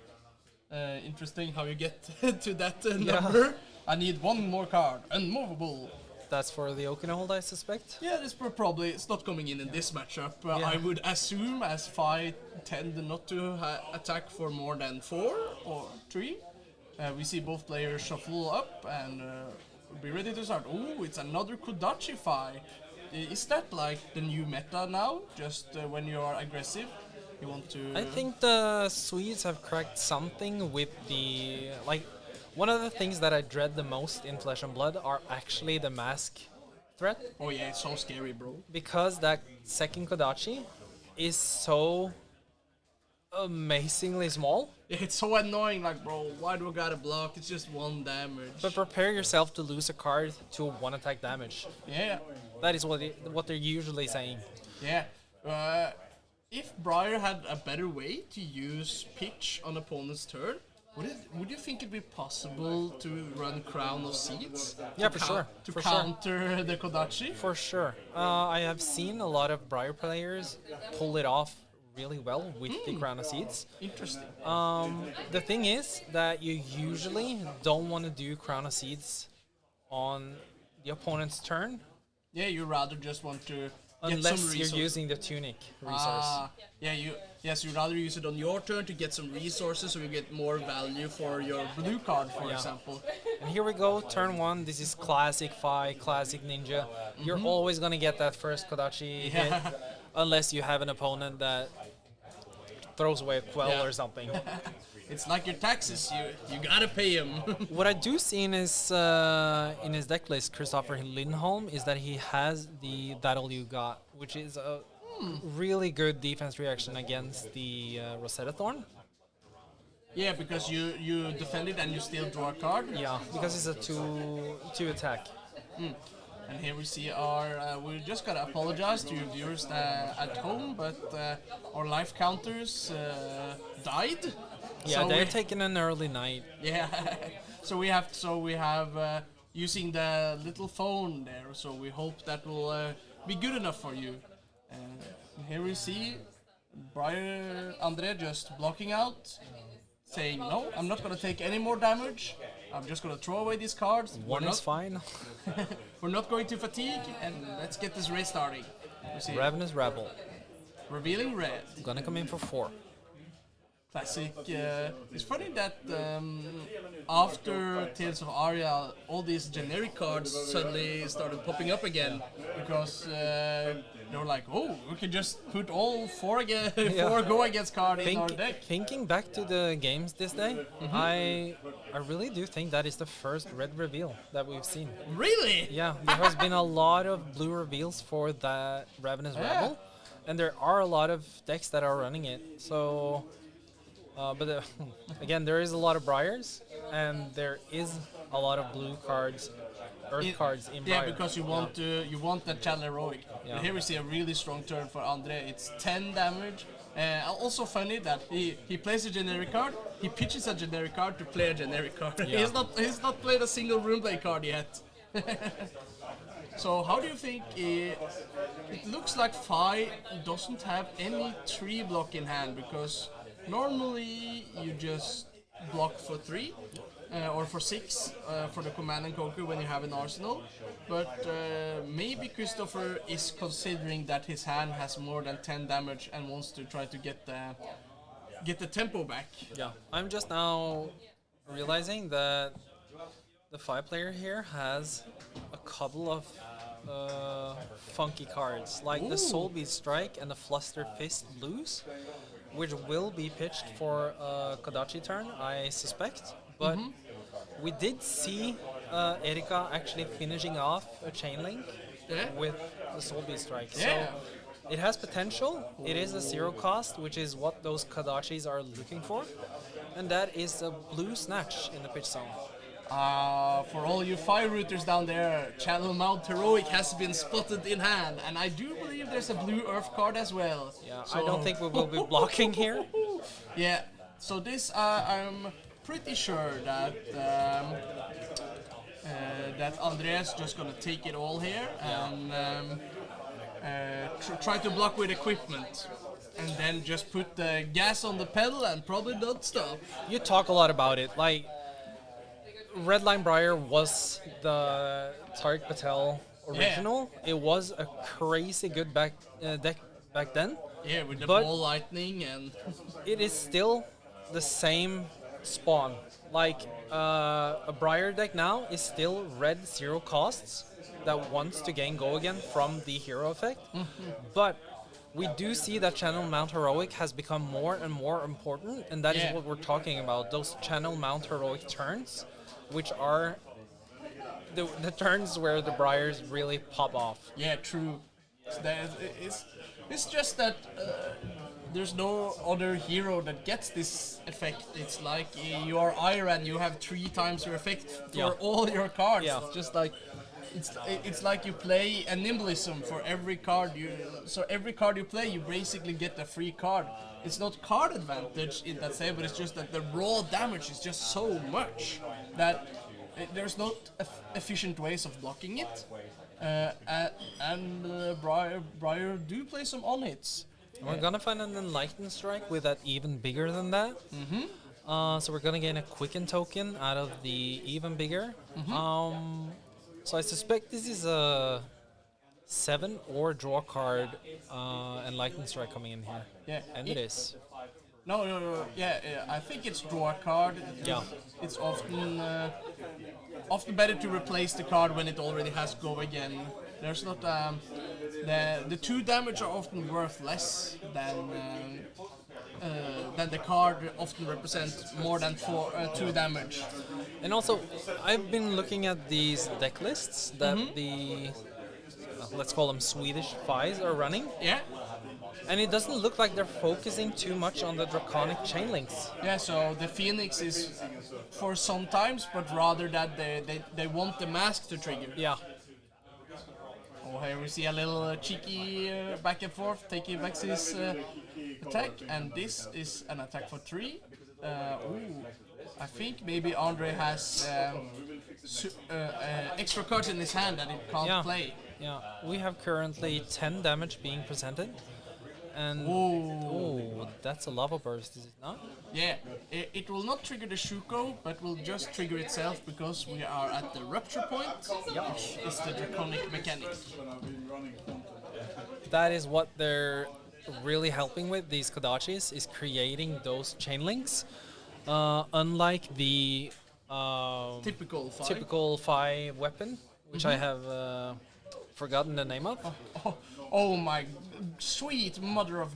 Interesting how you get to that number. I need 1 more card, unmovable. That's for the Oakenhold, I suspect. Yeah, this probably it's not coming in this matchup. I would assume, as Phi tend not to attack for more than 4 or 3. We see both players shuffle up and be ready to start. Oh, it's another Kodachi Phi. Is that like the new meta now? Just when you are aggressive, you want to. I think the Swedes have cracked something with the one of the things that I dread the most in Flesh and Blood are actually the mask threat. Oh yeah, it's so scary, bro. Because that second Kodachi is so amazingly small. Yeah, it's so annoying, like, bro, why do I gotta block? It's just 1 damage. But prepare yourself to lose a card to 1 attack damage. Yeah. That is what they're usually saying. Yeah. If Briar had a better way to use pitch on opponent's turn, would you think it'd be possible to run Crown of Seeds? Yeah, for sure. To counter the Kodachi? For sure. I have seen a lot of Briar players pull it off really well with the Crown of Seeds. Interesting. The thing is that you usually don't want to do Crown of Seeds on the opponent's turn. Yeah, you rather just want to unless you're using the tunic resource. You'd rather use it on your turn to get some resources so you get more value for your blue card, for example. And here we go, turn 1. This is classic Phi, classic Ninja. You're always going to get that first Kodachi hit, unless you have an opponent that throws away a Quell or something. It's like your taxes, you gotta pay him. What I do see in his deck list, Christofer Lindholm, is that he has the That'll You Got, which is a really good defense reaction against the Rosetta Thorn. Yeah, because you defend it and you still draw a card. Yeah, because it's a two attack. And here we see we just gotta apologize to your viewers at home, but our life counters died. Yeah, so they're taking an early night. Yeah, so we have using the little phone there. So we hope that will be good enough for you. Here we see Briar André just blocking out, saying no, I'm not gonna take any more damage. I'm just gonna throw away these cards. One is fine. We're not going to fatigue, and let's get this race starting. Ravenous Rebel. Revealing red. Gonna come in for 4. Classic. It's funny that after Tales of Aria, all these generic cards suddenly started popping up again, because they were like, oh, we can just put all 4 go against card in our deck. Thinking back to the games this day, I really do think that is the first red reveal that we've seen. Really? Yeah, there has been a lot of blue reveals for that Ravenous Rebel, and there are a lot of decks that are running it. So, but again, there is a lot of Briars, and there is a lot of blue cards, Earth cards in Briar. Yeah, because you want that Channel Heroic. Yeah. But here we see a really strong turn for André. It's 10 damage, Also funny that he plays a generic card, he pitches a generic card to play a generic card. Yeah. He's not played a single rune play card yet. So how do you think it looks like Fi doesn't have any 3 block in hand, because normally you just block for 3 or for 6 for the command and conquer when you have an arsenal, but maybe Christofer is considering that his hand has more than 10 damage and wants to try to get the tempo back. Yeah, I'm just now realizing that the 5 player here has a couple of funky cards, like the Soulbeat Strike and the Fluster Fist Blues, which will be pitched for a Kodachi turn, I suspect. But we did see Erika actually finishing off a chain link with the Soulbeat Strike. Yeah. So it has potential. It is a 0 cost, which is what those Kodachis are looking for. And that is a blue snatch in the pitch zone. For all you fire rooters down there, Channel Mount Heroic has been spotted in hand, and I do believe there's a blue Earth card as well. Yeah, so I don't think we will be blocking here. Yeah, so this I'm pretty sure that that Andre's just gonna take it all here and try to block with equipment, and then just put the gas on the pedal and probably not stop. You talk a lot about it, like Redline Briar was the Tariq Patel original. It was a crazy good deck back then. Yeah, with the But ball lightning and it is still the same spawn. Like a Briar deck now is still red 0 costs that wants to gain go again from the hero effect. But we do see that Channel Mount Heroic has become more and more important, and that is what we're talking about. Those Channel Mount Heroic turns, which are the turns where the Briars really pop off. yeah, true. It's just that there's no other hero that gets this effect. It's like you are Iron, you have 3 times your effect for all your cards. Yeah. It's just like it's like you play a nimblism for every card so every card you play, you basically get a free card. It's not card advantage in that sense, but it's just that the raw damage is just so much that there's not efficient ways of blocking it. Briar do play some on hits. We're gonna find an Enlightened Strike with that even bigger than that. So we're gonna gain a Quicken token out of the even bigger. So I suspect this is a 7 or draw card Enlightened Strike coming in here. Yeah, And it is. No. Yeah, I think it's draw a card. Yeah. It's often better to replace the card when it already has go again. There's not the 2 damage are often worth less than the card often represents more than 2 damage. And also, I've been looking at these deck lists that the let's call them Swedish Fies are running. Yeah. And it doesn't look like they're focusing too much on the Draconic chain links. Yeah, so the Phoenix is for sometimes, but rather that they want the mask to trigger. Yeah. Oh, here we see a little cheeky back and forth, taking back his attack, and this is an attack for 3. I think maybe André has extra cards in his hand that he can't play. Yeah, we have currently 10 damage being presented. And that's a lava burst, is it not? Yeah, it will not trigger the Shuko, but will just trigger itself because we are at the rupture point, which is the draconic mechanic. That is what they're really helping with, these Kodachis, is creating those chain links. Unlike the typical Phi weapon, which I have forgotten the name of. Oh my sweet mother of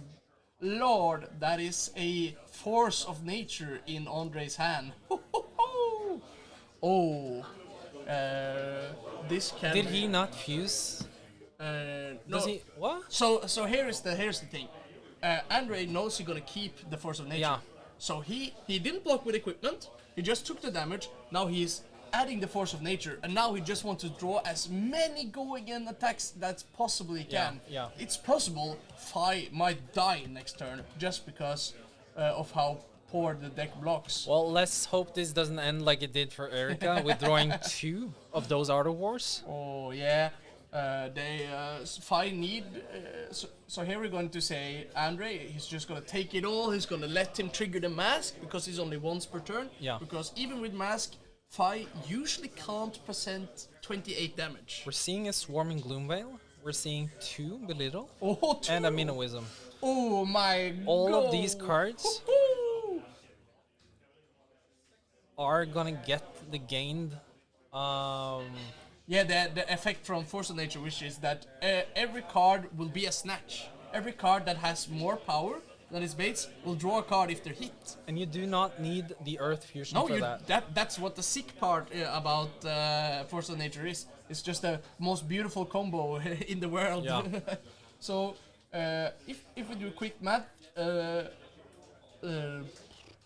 Lord, that is a force of nature in Andre's hand. This can. Did he not fuse? No. Does he? What? So here's the thing. André knows he's gonna keep the force of nature. Yeah. So he didn't block with equipment. He just took the damage. Now he's adding the force of nature, and now he just wants to draw as many go-again attacks that possibly can. Yeah. It's possible Fi might die next turn just because of how poor the deck blocks. Well, let's hope this doesn't end like it did for Erika with drawing 2 of those Art of Wars. Oh yeah, Fi need. So here we're going to say André. He's just gonna take it all. He's gonna let him trigger the mask because he's only once per turn. Yeah. Because even with mask, Fi usually can't present 28 damage. We're seeing a Swarming Gloomveil. We're seeing 2 Belittle Oh, two. and a Minnowism. Oh my god! All of these cards Woohoo! are gonna get the gained. Yeah, the effect from Force of Nature, which is that every card will be a snatch. Every card that has more power than its base will draw a card if they're hit. And you do not need the Earth Fusion No, for that. that's what the sick part about Force of Nature is. It's just the most beautiful combo in the world. Yeah. So if we do quick math,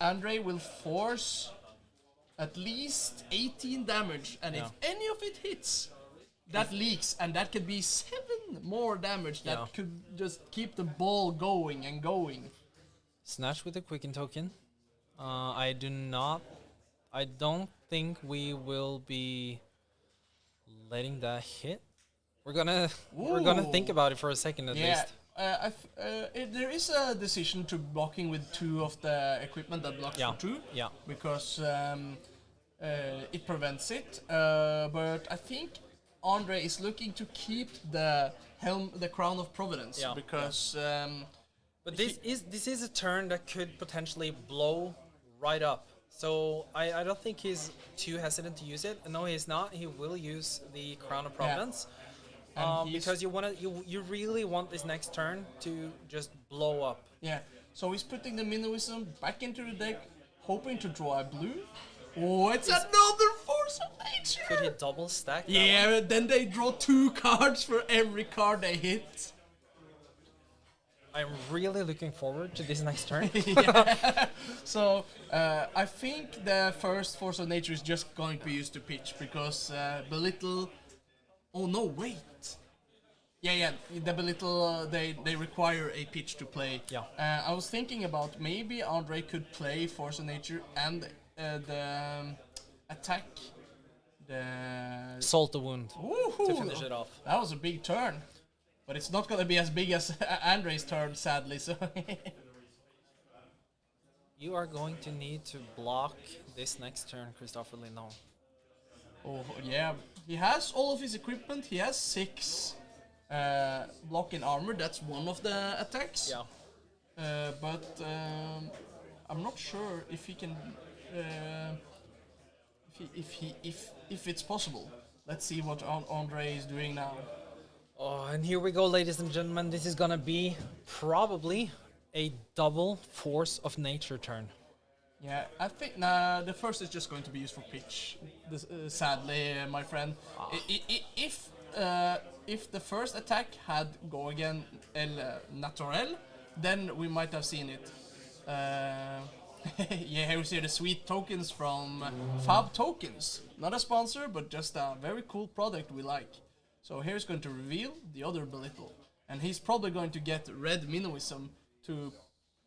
André will force at least 18 damage, and if any of it hits, that leaks, and that could be 7 more damage that could just keep the ball going and going. Snatch with a Quicken token. I don't think we will be letting that hit. We're gonna think about it for a second at least. There is a decision to blocking with 2 of the equipment that blocks for 2. Yeah. Because it prevents it. But I think André is looking to keep the Crown of Providence because. But this is a turn that could potentially blow right up. So I don't think he's too hesitant to use it. No, he's not. He will use the Crown of Providence. Because you really want this next turn to just blow up. Yeah. So he's putting the Minnowism back into the deck, hoping to draw a blue. Oh, it's another Force of Nature! Could he double stack that Yeah, one? then they draw 2 cards for every card they hit. I'm really looking forward to this next turn. So I think the first Force of Nature is just going to be used to pitch because Belittle. Oh no! Wait. Yeah. The Belittle they require a pitch to play. Yeah. I was thinking about maybe André could play Force of Nature and the attack. The Salt the Wound to finish it off. That was a big turn. But it's not gonna be as big as Andre's turn, sadly. So you are going to need to block this next turn, Christofer Lindholm. Oh yeah, he has all of his equipment. He has 6 blocking armor. That's one of the attacks. Yeah. But I'm not sure if he can. If it's possible. Let's see what André is doing now. Oh, and here we go, ladies and gentlemen. This is gonna be probably a double Force of Nature turn. Yeah, I think the first is just going to be used for pitch. Sadly, my friend. If the first attack had go again El Naturel, then we might have seen it. Yeah, here we see the sweet tokens from Fab Tokens. Not a sponsor, but just a very cool product we like. So here's going to reveal the other Belittle. And he's probably going to get Red Minnowism to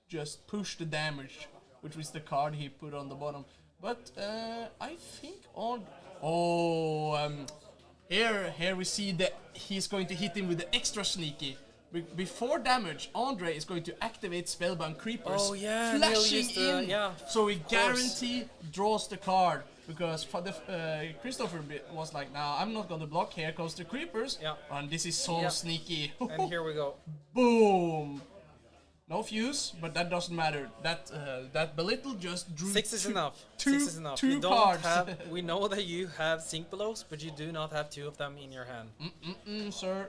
just push the damage, which was the card he put on the bottom. But I think here we see that he's going to hit him with the extra sneaky. Before damage, André is going to activate Spellbound Creepers, flashing in, so he guarantee draws the card. Because for the Christofer was like, "Nah, I'm not gonna block. Here comes the Creepers, and this is so sneaky." And here we go. Boom! No fuse, but that doesn't matter. That Belittle just drew 6 is enough. 6 is enough. Two You don't cards. we know that you have Sink Belows, but you do not have 2 of them in your hand. Sir.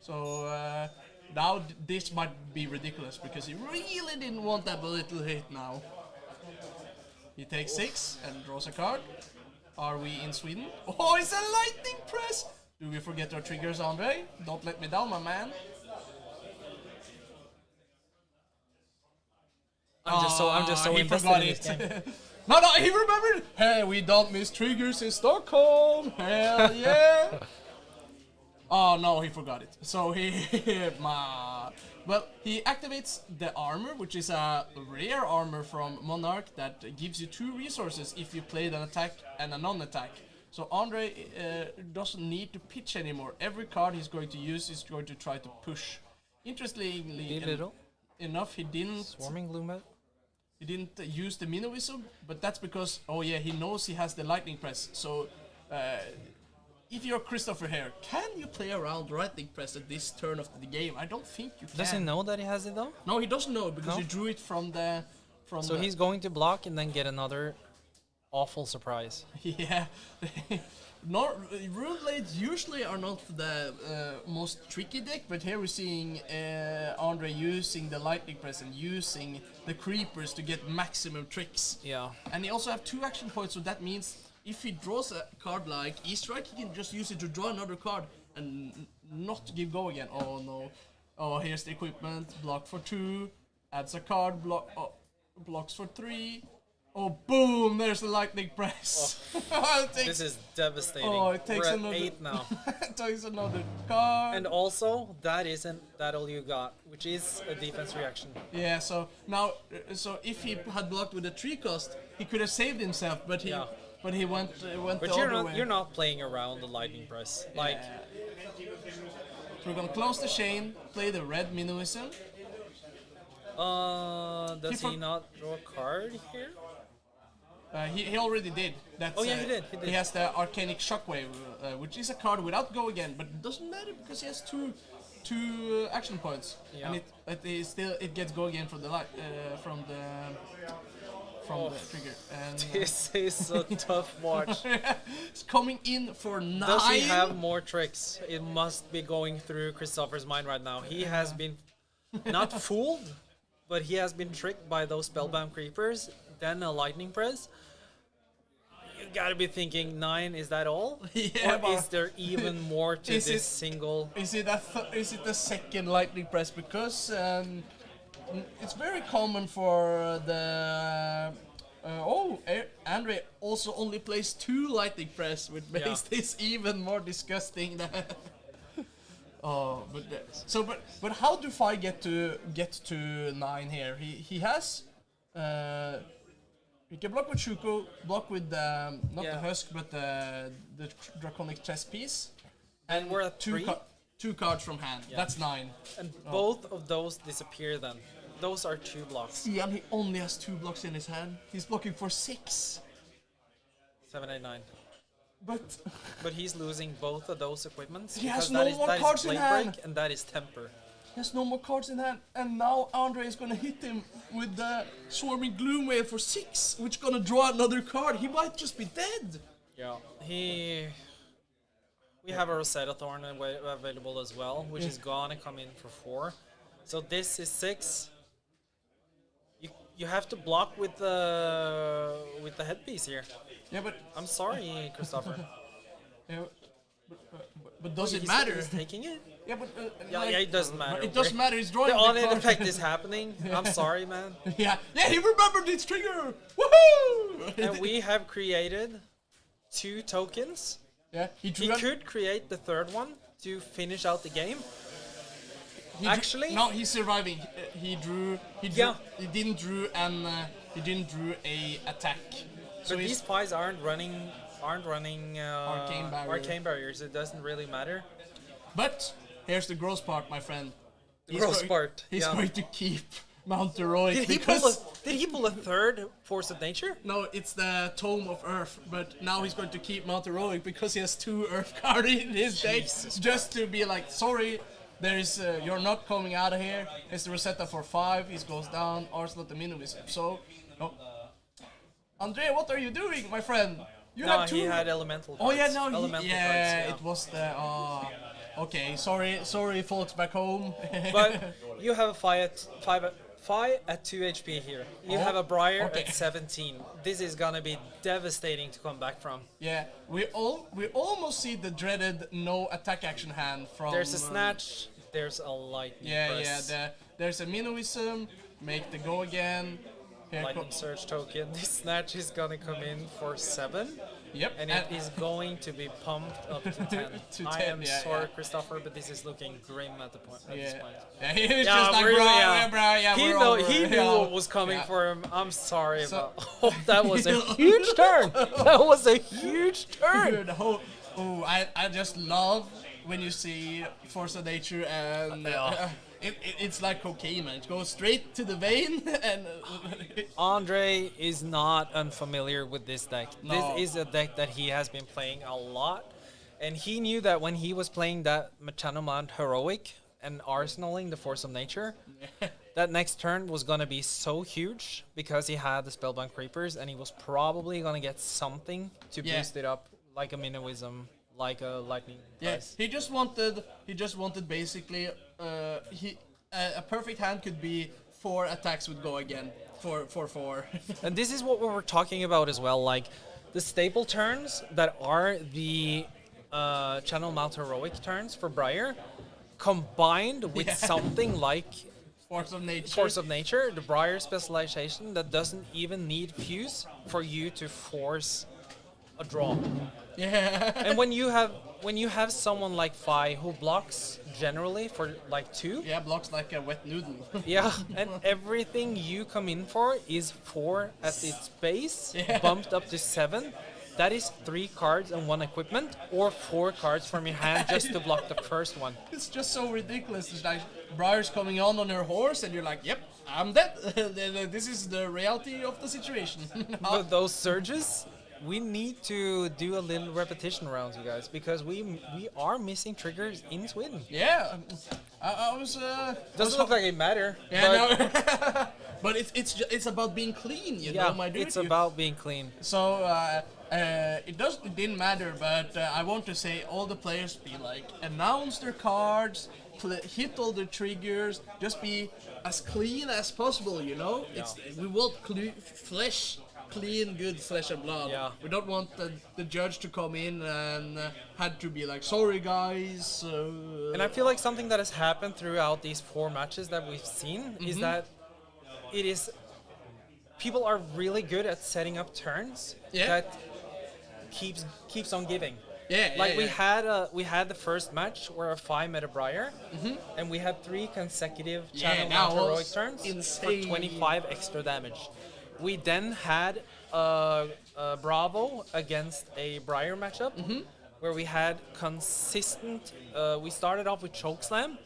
So now this might be ridiculous because he really didn't want that Belittle hit now. He takes 6 and draws a card. Are we in Sweden? Oh, it's a lightning press! Do we forget our triggers, André? Don't let me down, my man. I'm just so he invested forgot in this it. game. No, he remembered. Hey, we don't miss triggers in Stockholm. Hell yeah. Oh no, he forgot it. So well, he activates the armor, which is a rare armor from Monarch that gives you 2 resources if you played an attack and a non-attack. So André doesn't need to pitch anymore. Every card he's going to use is going to try to push. Interestingly enough, he didn't. Swarming Gloom. He didn't use the Minowism, but that's because he knows he has the Lightning Press. So. If you're Christofer here, can you play around Lightning Press at this turn of the game? I don't think you can. Does he know that he has it though? No, he doesn't know because you drew it from the... So he's going to block and then get another awful surprise. Yeah. Rune Blades usually are not the most tricky deck, but here we're seeing André using the Lightning Press and using the Creepers to get maximum tricks. Yeah. And he also have 2 action points, so that means... If he draws a card like E-Strike, he can just use it to draw another card and not give go again. Oh no. Oh, here's the equipment. Block for 2. Adds a card. Blocks for 3. Oh, boom! There's the Lightning Press. Oh. This is devastating. Oh, it takes We're another... at 8 now. It takes another card. And also, that isn't that all you got, which is a defense reaction. Yeah, so now... So if he had blocked with a 3 cost, he could have saved himself, but he... Yeah. But he went but the other way. You're not playing around the Lightning Press. Like, so we're gonna close the chain, play the red Minoism. Does he not draw a card here? He already did. That's, he did. He has the Arcanic Shockwave, which is a card without go again, but it doesn't matter because he has two action points, and it gets go again from the from the trigger. And this is a tough watch. It's coming in for 9. Does he have more tricks? It must be going through Christofer's mind right now. He has been not fooled, but he has been tricked by those spellbound creepers. Then a lightning press. You gotta be thinking 9. Is that all? Yeah, or is there even more to this single? Is it the second lightning press? Because it's very common for the. André also only plays 2 lightning press, which makes this even more disgusting. But how do Fi get to 9 here? He has. He can block with Shuko, block with not the Husk, but the Draconic Chess piece. And we're at 3. 2 cards from hand. Yeah. That's 9. And both of those disappear then. Those are 2 blocks. Yeah, and he only has 2 blocks in his hand. He's blocking for 6. 7, 8, 9. But he's losing both of those equipments. He has no more cards in hand. Break and that is temper. He has no more cards in hand, and now André is gonna hit him with the Swarming Gloomwave for 6, which gonna draw another card. He might just be dead. Yeah, we have a Rosetta Thorn available as well, which is gonna come in for 4. So this is 6. You have to block with the headpiece here. Yeah, but I'm sorry, Christofer. But does it matter? He's taking it. Yeah, but it doesn't matter. It doesn't matter. He's drawing the on-end effect is happening. I'm sorry, man. Yeah, he remembered its trigger. Woohoo! And we have created 2 tokens. Yeah, he could create the 3rd one to finish out the game. No, he's surviving. He didn't drew a attack. So these pies aren't running arcane barriers. It doesn't really matter. But here's the gross part, my friend. He's going to keep Mount Heroic. Did he pull a 3rd Force of Nature? No, it's the Tome of Earth. But now he's going to keep Mount Heroic because he has 2 Earth cards in his deck. Just to be like, sorry, there is you're not coming out of here. It's the Rosetta for 5. He goes down. Arsenal the Minovism. So, André, what are you doing, my friend? You have 2. He had elemental cards. Oh yeah, no, cards, it was the. Okay, sorry, folks back home. But you have a Fi at 2 HP here. You have a Briar at 17. This is gonna be devastating to come back from. Yeah, we almost see the dreaded no attack action hand from. There's a snatch. There's a lightning press. There's a Minoism. Make the go again. Lightning Surge token. This snatch is gonna come in for 7. Yep. And it is going to be pumped up to 10. To I 10, am yeah, sorry, yeah. Christofer, but this is looking grim at this point. Yeah, he was just like, bro, yeah, he we're know, over. he knew Yeah. what was coming Yeah. for him. I'm sorry So- about. Oh, that was a huge turn. That was a huge turn. Dude, I just love when you see Force of Nature and it's like cocaine, man. It goes straight to the vein and André is not unfamiliar with this deck. No. This is a deck that he has been playing a lot, and he knew that when he was playing that Machano Mount Heroic and arsenaling the Force of Nature, that next turn was gonna be so huge because he had the Spellbound Creepers, and he was probably gonna get something to boost it up, like a Minowism, like a Lightning. yes, he just wanted basically a perfect hand could be 4 attacks would go again for 4. And this is what we were talking about as well, like the staple turns that are the Channel Mount Heroic turns for Briar, combined with something like Force of Nature. the Briar specialization that doesn't even need Fuse for you to force a draw. Yeah. And when you have someone like Fi who blocks generally for like 2, Yeah, blocks like a wet noodle. yeah, and everything you come in for is 4 at its base, bumped up to 7. That is 3 cards and 1 equipment, or 4 cards from your hand just to block the first one. It's just so ridiculous. It's like Briar's coming on her horse, and you're like, "Yep, I'm dead." This is the reality of the situation. But those surges, we need to do a little repetition rounds, you guys, because we are missing triggers in Sweden. Yeah, I was. Doesn't look like it matter. Yeah, but no. But it's about being clean, you know, my dude. it's about being clean. So it didn't matter, but I want to say all the players be like announce their cards, hit all the triggers, just be as clean as possible, you know. We want clean, good flesh and blood. Yeah. We don't want the judge to come in and had to be like, sorry guys. And I feel like something that has happened throughout these 4 matches that we've seen is that people are really good at setting up turns that keeps on giving. We had the first match where a Fi met a Briar, and we had 3 consecutive Channel Mount Heroic turns for 25 extra damage. We then had Bravo against a Briar matchup, where we had consistent. We started off with Chokeslam,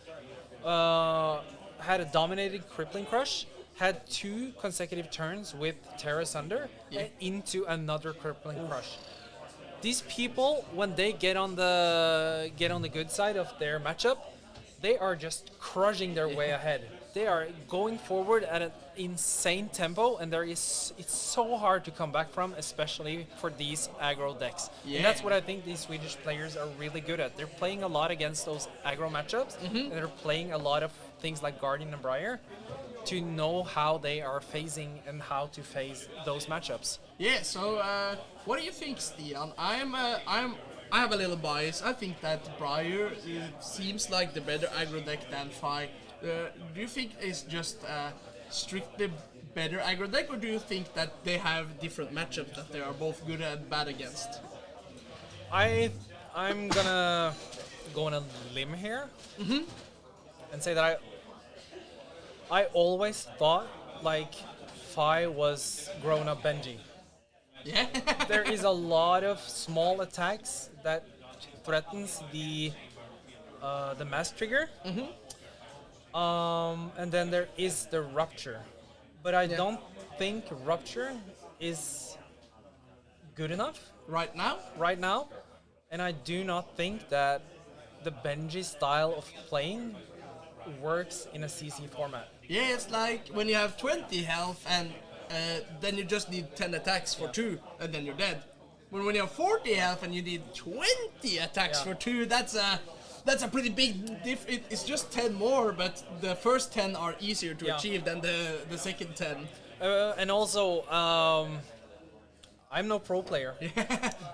had a dominated Crippling Crush, had 2 consecutive turns with Terra Sunder, and into another Crippling Crush. These people, when they get on the good side of their matchup, they are just crushing their way ahead. They are going forward at an insane tempo, and it's so hard to come back from, especially for these aggro decks. And that's what I think these Swedish players are really good at. They're playing a lot against those aggro matchups, and they're playing a lot of things like Guardian and Briar to know how they are phasing and how to phase those matchups. Yeah, so what do you think, Stian? I have a little bias. I think that Briar seems like the better aggro deck than Fi. Do you think it's just strictly better aggro deck, or do you think that they have different matchups that they are both good and bad against? I'm gonna go on a limb here and say that I always thought like Fi was grown up Benji. Yeah. There is a lot of small attacks that threatens the mass trigger. And then there is the Rupture. But I don't think Rupture is good enough Right now? And I do not think that the Benji style of playing works in a CC format. Yeah, it's like when you have 20 health and then you just need 10 attacks for 2 and then you're dead. But when you have 40 health and you need 20 attacks for 2, that's a pretty big diff. It's just 10 more, but the first 10 are easier to achieve than the second 10. And also, I'm no pro player,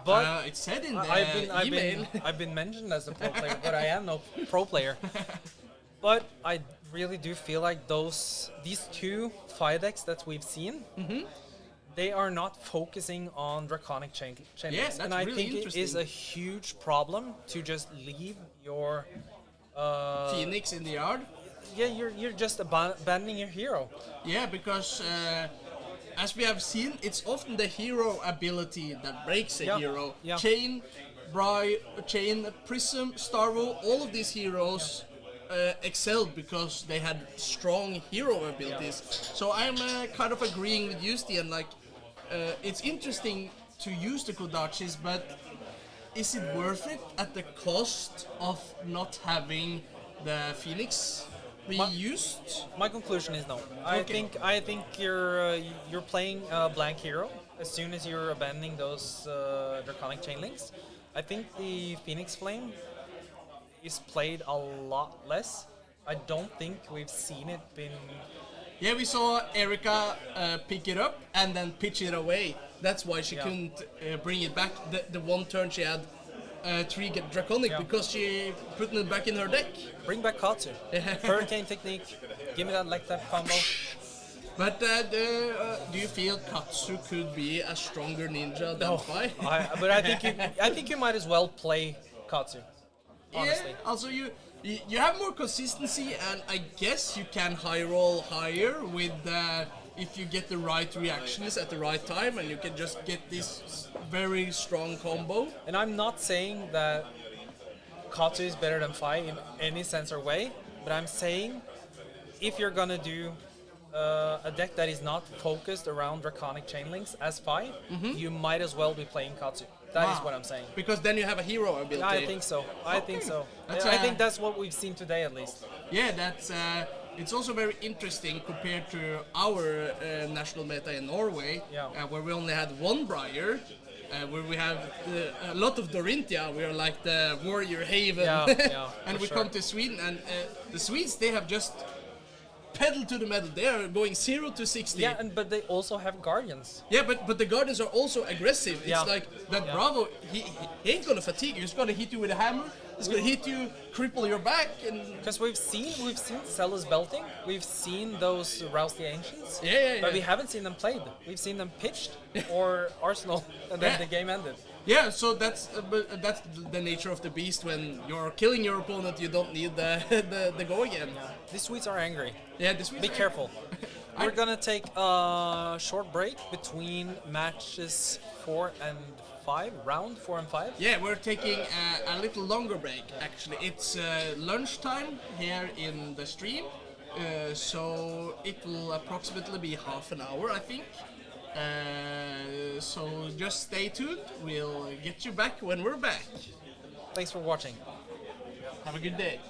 but it said in the email. I've been mentioned as a pro player, but I am no pro player. But I really do feel like these two fire decks that we've seen, they are not focusing on Draconic chain links. that's And I really think it is interesting. a huge problem to just leave your... Phoenix in the yard. Yeah, you're just abandoning your hero. Yeah, because as we have seen, it's often the hero ability that breaks a Yeah, hero. yeah. Chain, Briar, Chain, Prism, Starvo, all of these heroes excelled because they had strong hero abilities. So I'm kind of agreeing with you, Stian. Like, it's interesting to use the Kodachis, but is it worth it at the cost of not having the Phoenix be used? My conclusion is no. Okay. I think you're playing a blank hero as soon as you're abandoning those Draconic chain links. I think the Phoenix Flame is played a lot less. I don't think we've seen it been... Yeah, we saw Erika pick it up and then pitch it away. That's why she couldn't bring it back. The one turn she had 3 get Draconic because she put it back in her deck. Bring back Katsu. Hurricane technique. Give me that leg tap combo. But do you feel Katsu could be a stronger ninja than Fai? But I think you might as well play Katsu. Honestly. Yeah, also you have more consistency, and I guess you can high roll higher with if you get the right reactions at the right time, and you can just get this very strong combo. And I'm not saying that Katsu is better than Fai in any sense or way, but I'm saying if you're gonna do a deck that is not focused around Draconic chain links as Fai, you might as well be playing Katsu. That is what I'm saying. Because then you have a hero ability. I think so. I think so. I think that's what we've seen today, at least. Yeah, that's. It's also very interesting compared to our national meta in Norway, where we only had one Briar, where we have a lot of Dorinthia. We are like the warrior haven, and we come to Sweden, and the Swedes, they have just pedal to the metal. They are going 0 to 60. Yeah, but they also have guardians. Yeah, but the Guardians are also aggressive. It's Yeah. like that Bravo, he ain't gonna fatigue you. He's gonna hit you with a hammer. He's gonna hit you, cripple your back, and Because we've seen Cella's belting, we've seen those Rouse the Ancients, Yeah. but we haven't seen them played. We've seen them pitched or Arsenal, and then the game ended. Yeah, so that's the nature of the beast. When you're killing your opponent, you don't need the go again. The Swedes are angry. Yeah, this week. Be careful. We're gonna take a short break between matches 4 and 5, round 4 and 5. Yeah, we're taking a little longer break. Actually, it's lunchtime here in the stream, so it will approximately be half an hour, I think. So just stay tuned. We'll get you back when we're back. Thanks for watching. Have a good day.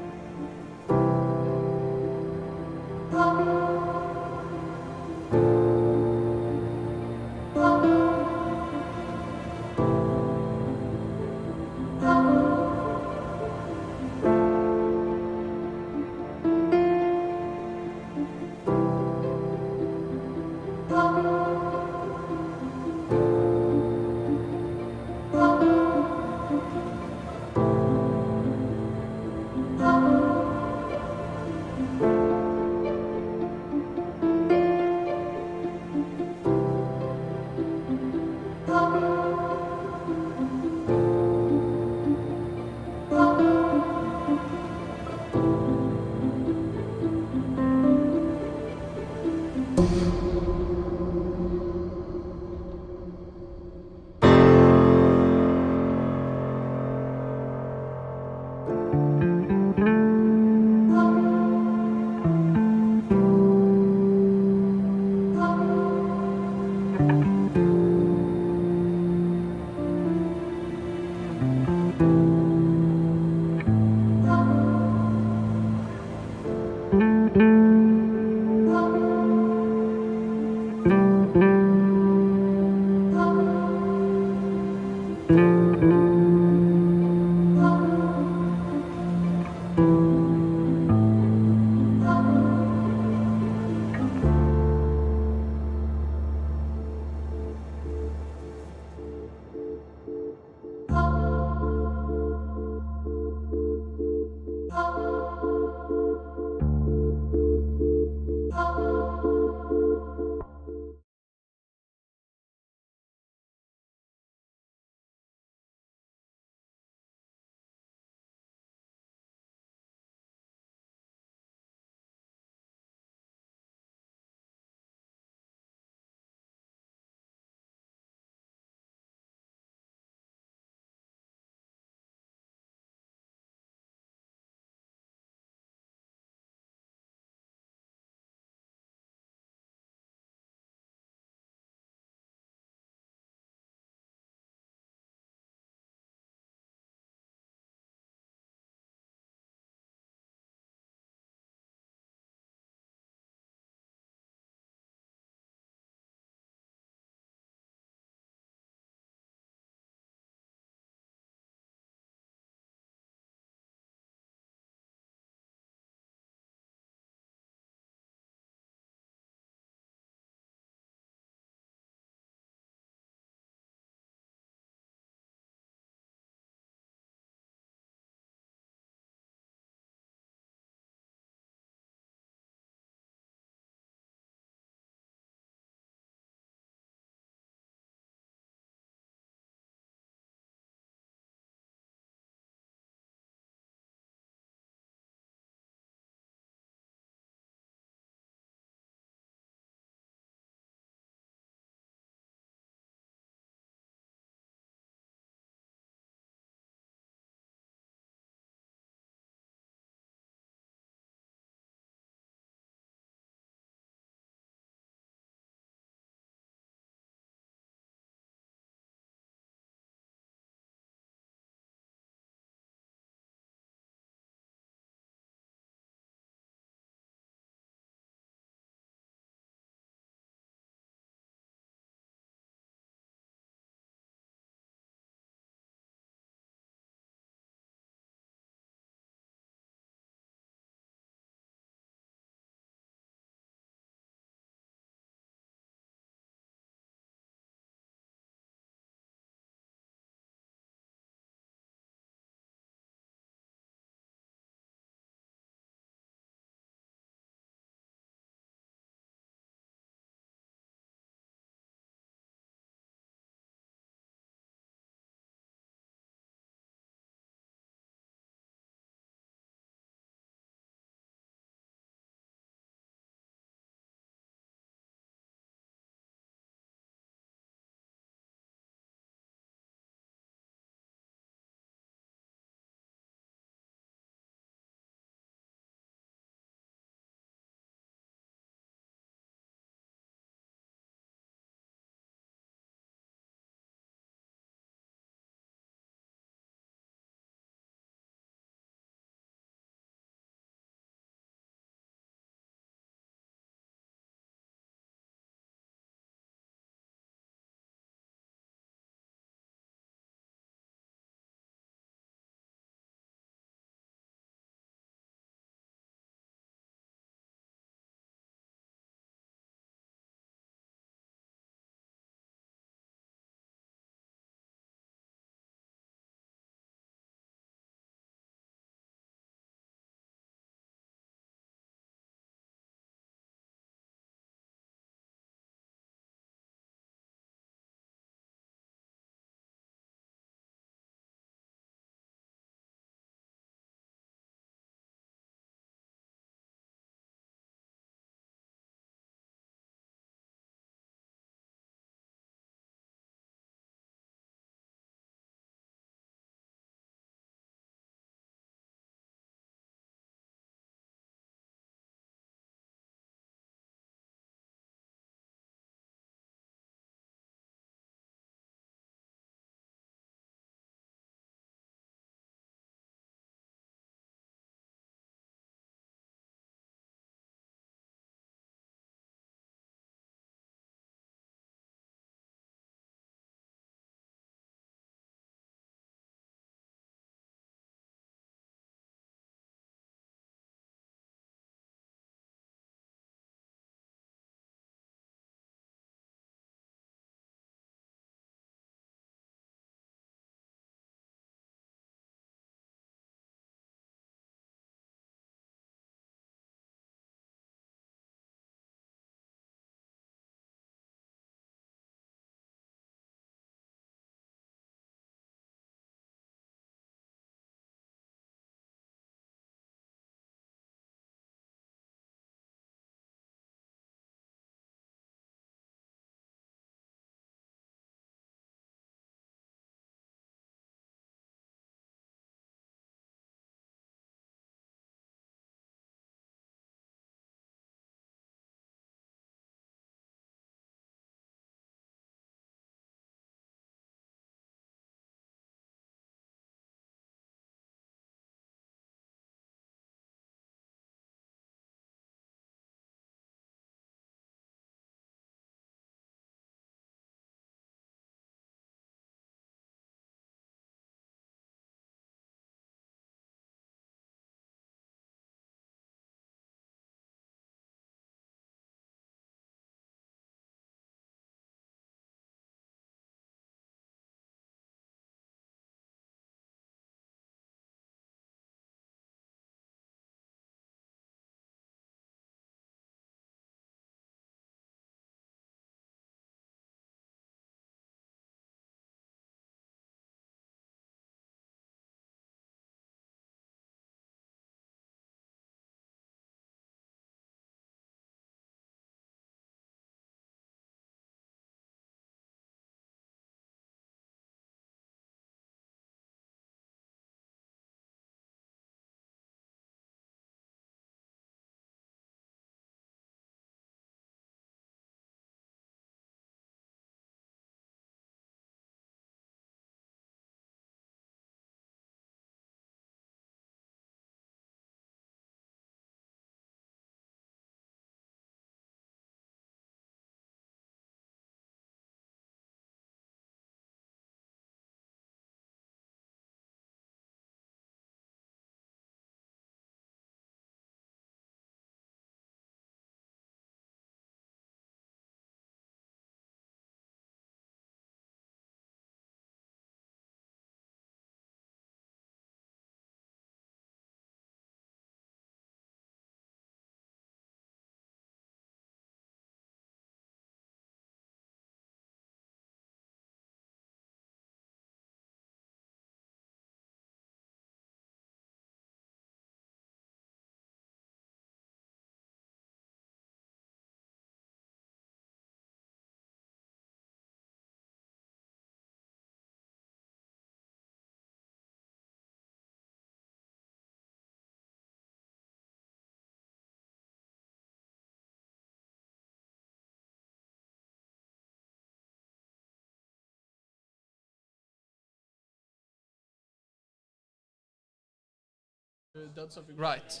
done something right.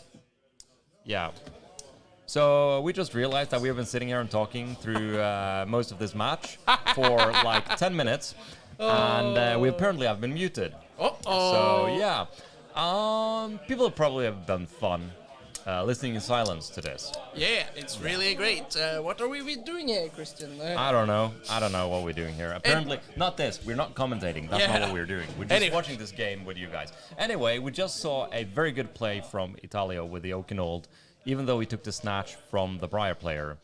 Yeah. So we just realized that we have been sitting here and talking through most of this match for like 10 minutes, and we apparently have been muted. So yeah, people probably have done fun listening in silence to this. Yeah, it's really great. What are we doing here, Christian? I don't know what we're doing here. Apparently, not this. We're not commentating. That's not what we're doing. We're just watching this game with you guys. Anyway, we just saw a very good play from Italo with the Old, even though he took the snatch from the Briar player.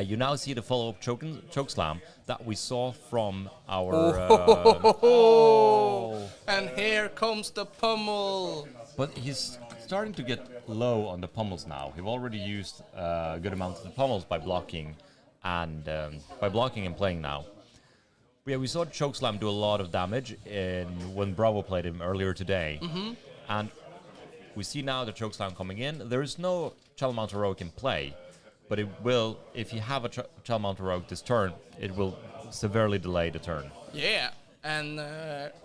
You now see the follow-up choke slam that we saw from our... And here comes the pummel. But he's starting to get low on the pummels now. We've already used a good amount of the pummels by blocking and playing now. But yeah, we saw Chokeslam do a lot of damage when Bravo played him earlier today. And we see now the Chokeslam coming in. There is no Chalmount Heroic in play, but it will, if you have a Chalmount Heroic this turn, it will severely delay the turn. Yeah, and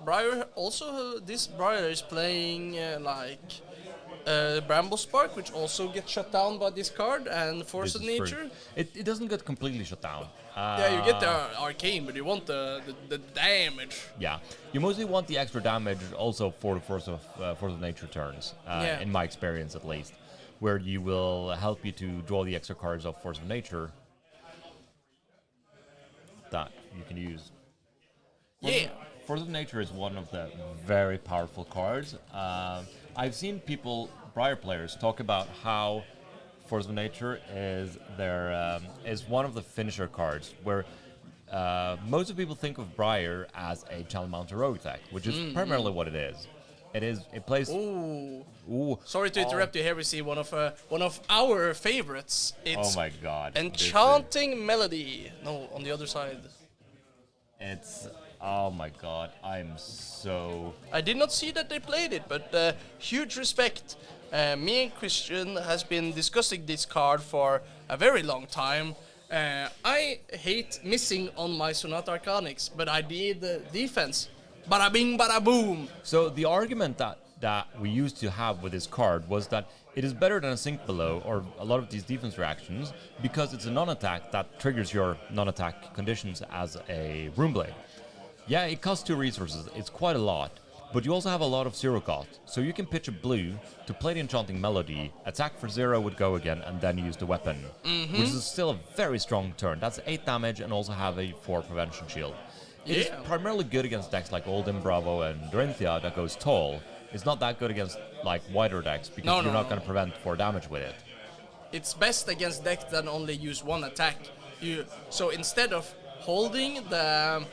Briar also, this Briar is playing Bramble Spark, which also gets shut down by this card, and Force of Nature. It doesn't get completely shut down. Yeah, you get the Arcane, but you want the damage. Yeah, you mostly want the extra damage also for the Force of Nature turns, in my experience at least, where you will help you to draw the extra cards of Force of Nature that you can use. Force of Nature is one of the very powerful cards. I've seen Briar players, talk about how Force of Nature is is one of the finisher cards, where most of people think of Briar as a Chalmount Heroic deck, which is primarily what it is. It plays. Ooh. Sorry to interrupt you. Here we see one of our favorites. It's oh my God! Enchanting Melody. No, on the other side. It's. Oh my God, I did not see that they played it, but huge respect. Me and Christian has been discussing this card for a very long time. I hate missing on my Sonata Arcanix, but I need defense. Bada bing, bada boom. So the argument that we used to have with this card was that it is better than a Sink Below or a lot of these defense reactions because it's a non-attack that triggers your non-attack conditions as a Runeblade. Yeah, it costs 2 resources, it's quite a lot, but you also have a lot of 0 cost, so you can pitch a blue to play the Enchanting Melody, attack for 0 would go again, and then use the weapon, which is still a very strong turn. That's 8 damage and also have a 4 prevention shield. It is primarily good against decks like Oldhim, Bravo, and Dorinthia that goes tall. It's not that good against like wider decks because you're not going to prevent 4 damage with it. It's best against decks that only use 1 attack. So instead of holding the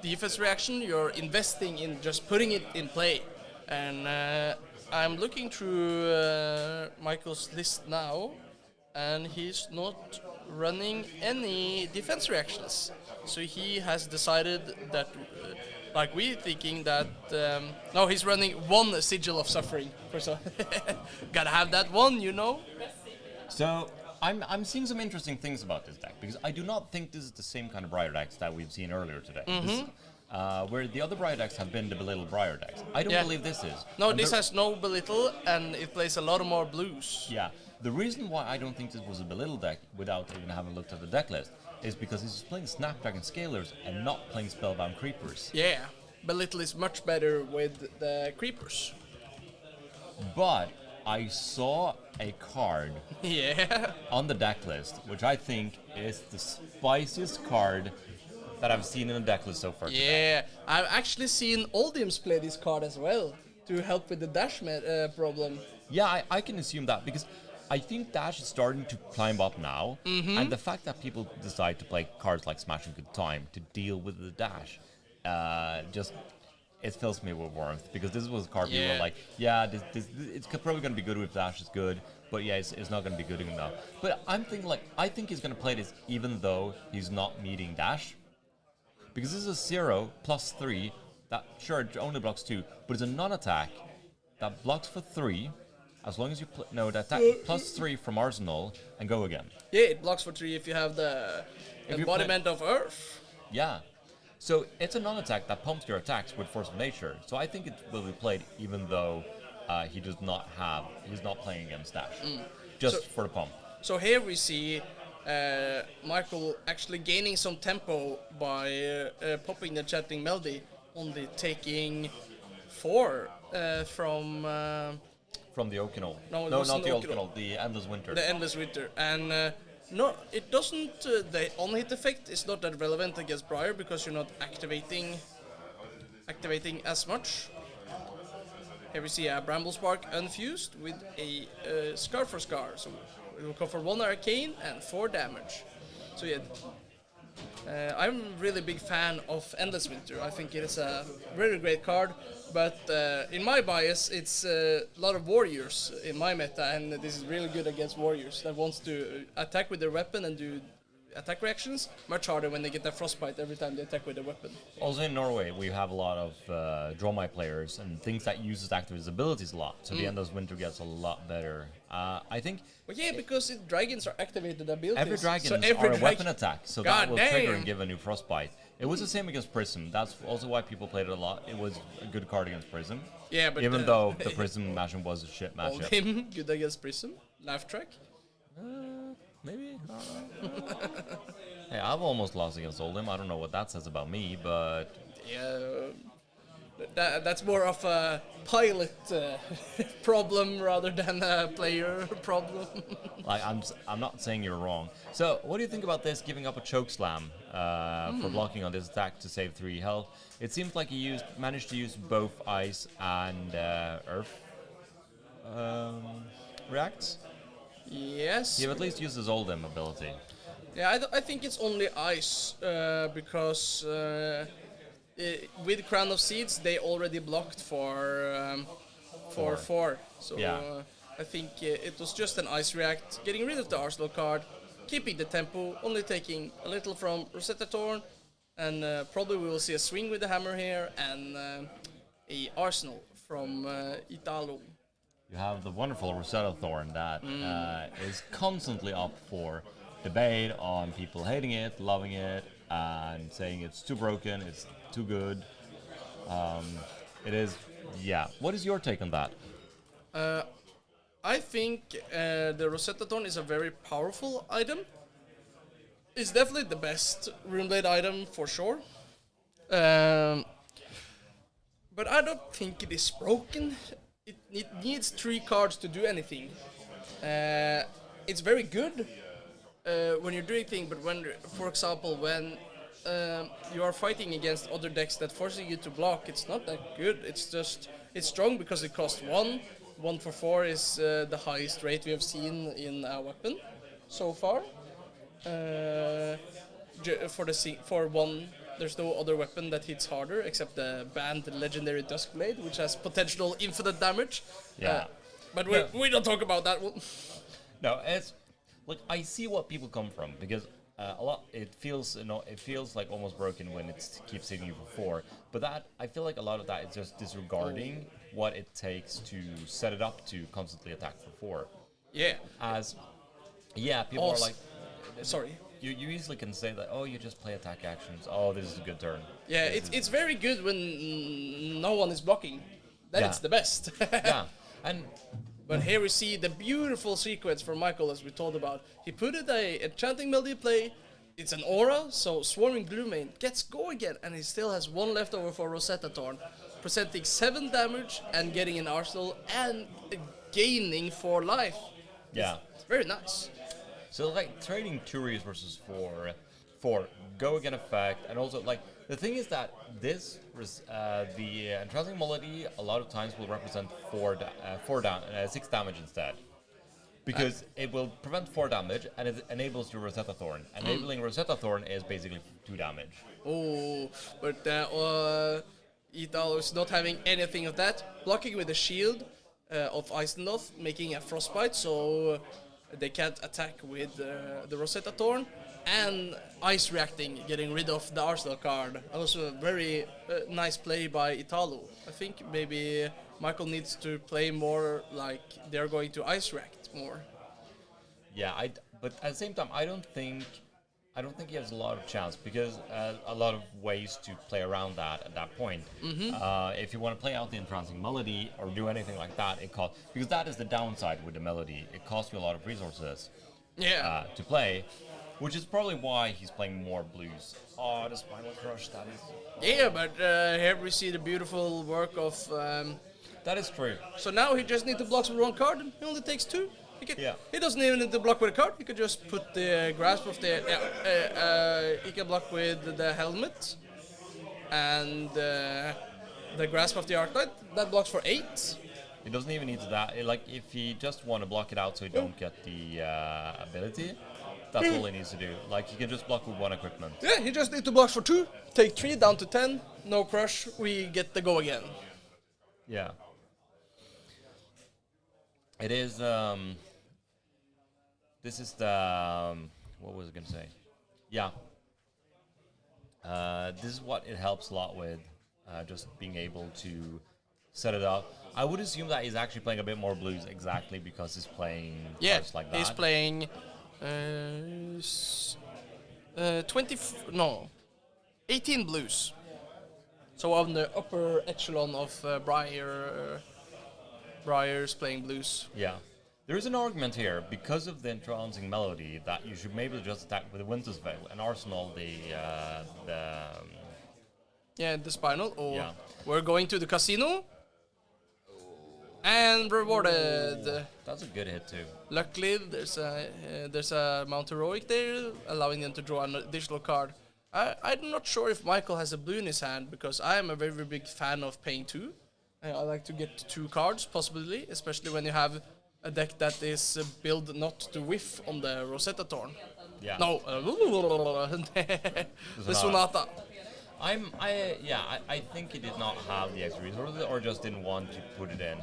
defense reaction, you're investing in just putting it in play. And I'm looking through Michael's list now, and he's not running any defense reactions. So he has decided that, like we're thinking that, no, he's running 1 Sigil of Suffering. Gotta have that one, you know? So I'm seeing some interesting things about this deck, because I do not think this is the same kind of Briar decks that we've seen earlier today. Where the other Briar decks have been the Belittle Briar decks. I don't believe this is. No, and this has no Belittle, and it plays a lot more blues. Yeah. The reason why I don't think this was a Belittle deck, without even having looked at the deck list, is because he's playing Snapdragon Scalers and not playing Spellbound Creepers. Yeah. Belittle is much better with the Creepers. But I saw a card on the deck list, which I think is the spiciest card that I've seen in a deck list so far today. I've actually seen Oldhims play this card as well to help with the dash problem. Yeah, I can assume that, because I think dash is starting to climb up now, and the fact that people decide to play cards like Smash and Good Time to deal with the dash, it fills me with warmth, because this was a card people were like, it's probably going to be good if dash is good, but it's not going to be good enough. But I'm thinking, I think he's going to play this even though he's not meeting dash, because this is a 0 plus 3 that, sure, it only blocks 2, but it's a non-attack that blocks for 3, as long as you attack plus 3 from Arsenal and go again. Yeah, it blocks for 3 if you have the embodiment of Earth. Yeah. So it's a non-attack that pumps your attacks with Force of Nature. So I think it will be played even though he does not have. He's not playing against Dash, just for the pump. So here we see Mikael actually gaining some tempo by popping the chanting melody, only taking 4 from the Oakenol. No, it not wasn't the Oakenol. Oakenol, the Endless Winter. The Endless Winter. And no, it doesn't. The on-hit effect is not that relevant against Briar because you're not activating as much. Here we see a Bramble Spark unfused with a Scar for Scar. So it will cover 1 arcane and 4 damage. So yeah, I'm a really big fan of Endless Winter. I think it is a really great card. But in my bias, it's a lot of warriors in my meta, and this is really good against warriors that wants to attack with their weapon and do attack reactions much harder when they get that frostbite every time they attack with their weapon. Also in Norway, we have a lot of Dromai players and things that uses activate abilities a lot, so the Endless Winter gets a lot better. I think... Well, yeah, because dragons are activated abilities. Every dragons so are a weapon attack, so God that will damn. trigger and give a new frostbite. It was the same against Prism. That's also why people played it a lot. It was a good card against Prism. Yeah, but even though the Prism matchup was a shit matchup. Oldhim, good against Prism. Laugh track. Maybe. I don't know. Hey, I've almost lost against Oldhim. I don't know what that says about me, but yeah, that's more of a pilot problem rather than a player problem. like I'm not saying you're wrong. So, what do you think about this giving up a choke slam for blocking on this attack to save 3 health? It seems like he managed to use both ice and earth reacts. Yes. He at least used his Oldhim ability. Yeah, I think it's only ice because with Crown of Seeds they already blocked for 4. So Yeah. I think it was just an ice react, getting rid of the Arsenal card, keeping the tempo, only taking a little from Rosetta Thorn, and probably we will see a swing with the hammer here and a Arsenal from Italo. You have the wonderful Rosetta Thorn that is constantly up for debate on people hating it, loving it, and saying it's too broken, it's too good. It is, yeah. What is your take on that? I think the Rosetta Thorn is a very powerful item. It's definitely the best Runeblade item for sure. But I don't think it is broken. It needs 3 cards to do anything. It's very good when you're doing things, but when, for example, when you are fighting against other decks that forcing you to block, it's not that good. It's just, it's strong because it costs 1. 1 for 4 is the highest rate we have seen in a weapon so far. For 1, there's no other weapon that hits harder except the banned legendary Duskblade, which has potential infinite damage. Yeah. But we don't talk about that one. No, it's like I see what people come from because a lot it feels like almost broken when it keeps hitting you for 4. But that I feel like a lot of that is just disregarding what it takes to set it up to constantly attack for 4. Yeah. People are like, sorry. You easily can say that, oh, you just play attack actions. Oh, this is a good turn. Yeah, it's very good when no one is blocking. Then it's the best. Yeah, But here we see the beautiful sequence from Mikael, as we told about. He put it a Enchanting Melody play. It's an aura, so Swarming Gloomane gets go again, and he still has 1 left over for Rosetta Thorn, presenting 7 damage and getting an arsenal and gaining 4 life. yeah. It's very nice. So like trading Turius versus 4 go again effect, and also like the thing is that this the Entrancing Melody a lot of times will represent 6 damage instead, because it will prevent 4 damage and it enables your Rosetta Thorn. Enabling Rosetta Thorn is basically 2 damage. Oh, but Italo is not having anything of that. Blocking with the shield of Eisenloth, making a frostbite, so they can't attack with the Rosetta Thorn, and ice reacting, getting rid of the Arsenal card. Also a very nice play by Italo. I think maybe Mikael needs to play more like they're going to ice react more. Yeah, but at the same time, I don't think I don't think he has a lot of chance because a lot of ways to play around that at that point. If you want to play out the entrancing melody or do anything like that, it costs, because that is the downside with the melody. It costs you a lot of resources to play, which is probably why he's playing more blues. Oh, the Spinal Crush, that is... Yeah, but here we see the beautiful work of... that is true. So now he just needs to block with one card, and he only takes 2. He doesn't even need to block with a card. He could just put the grasp of the... he can block with the helmet and the grasp of the Arclight. That blocks for 8. He doesn't even need to that. Like, if he just want to block it out so he don't get the ability, that's all he needs to do. Like, he can just block with 1 equipment. Yeah, he just needs to block for 2, take 3 down to 10, no crush, we get the go again. Yeah. It is, this is the, what was I going to say? Yeah. This is what it helps a lot with, just being able to set it up. I would assume that he's actually playing a bit more blues exactly because he's playing cards like that. He's playing 18 blues. So on the upper echelon of Briar's playing blues. Yeah. There is an argument here, because of the entrancing melody, that you should maybe just attack with the Winter's Veil and arsenal the Spinal. Or yeah. We're going to the casino. And rewarded. That's a good hit too. Luckily, there's a Mount Heroic there, allowing them to draw an additional card. I'm not sure if Mikael has a blue in his hand, because I am a very, very big fan of paying 2. I like to get 2 cards, possibly, especially when you have a deck that is built not to whiff on the Rosetta Thorn. Yeah. No, the Sonata. I think he did not have the extra resources or just didn't want to put it in.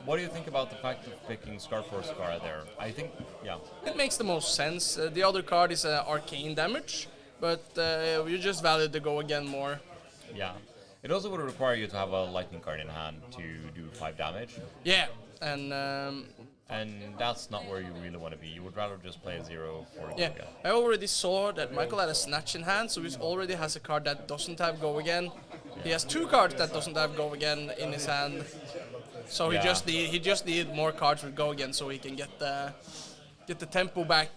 What do you think about the fact of picking Scar for Scar there? I think, yeah. It makes the most sense. The other card is arcane damage, but you just value the go again more. Yeah. It also would require you to have a lightning card in hand to do 5 damage. Yeah, and that's not where you really want to be. You would rather just play a 0 for yeah. Giga. I already saw that Mikael had a Snatch in hand, so he already has a card that doesn't have go again. Yeah. He has 2 cards that doesn't have go again in his hand. So he just need more cards with go again so he can get the tempo back.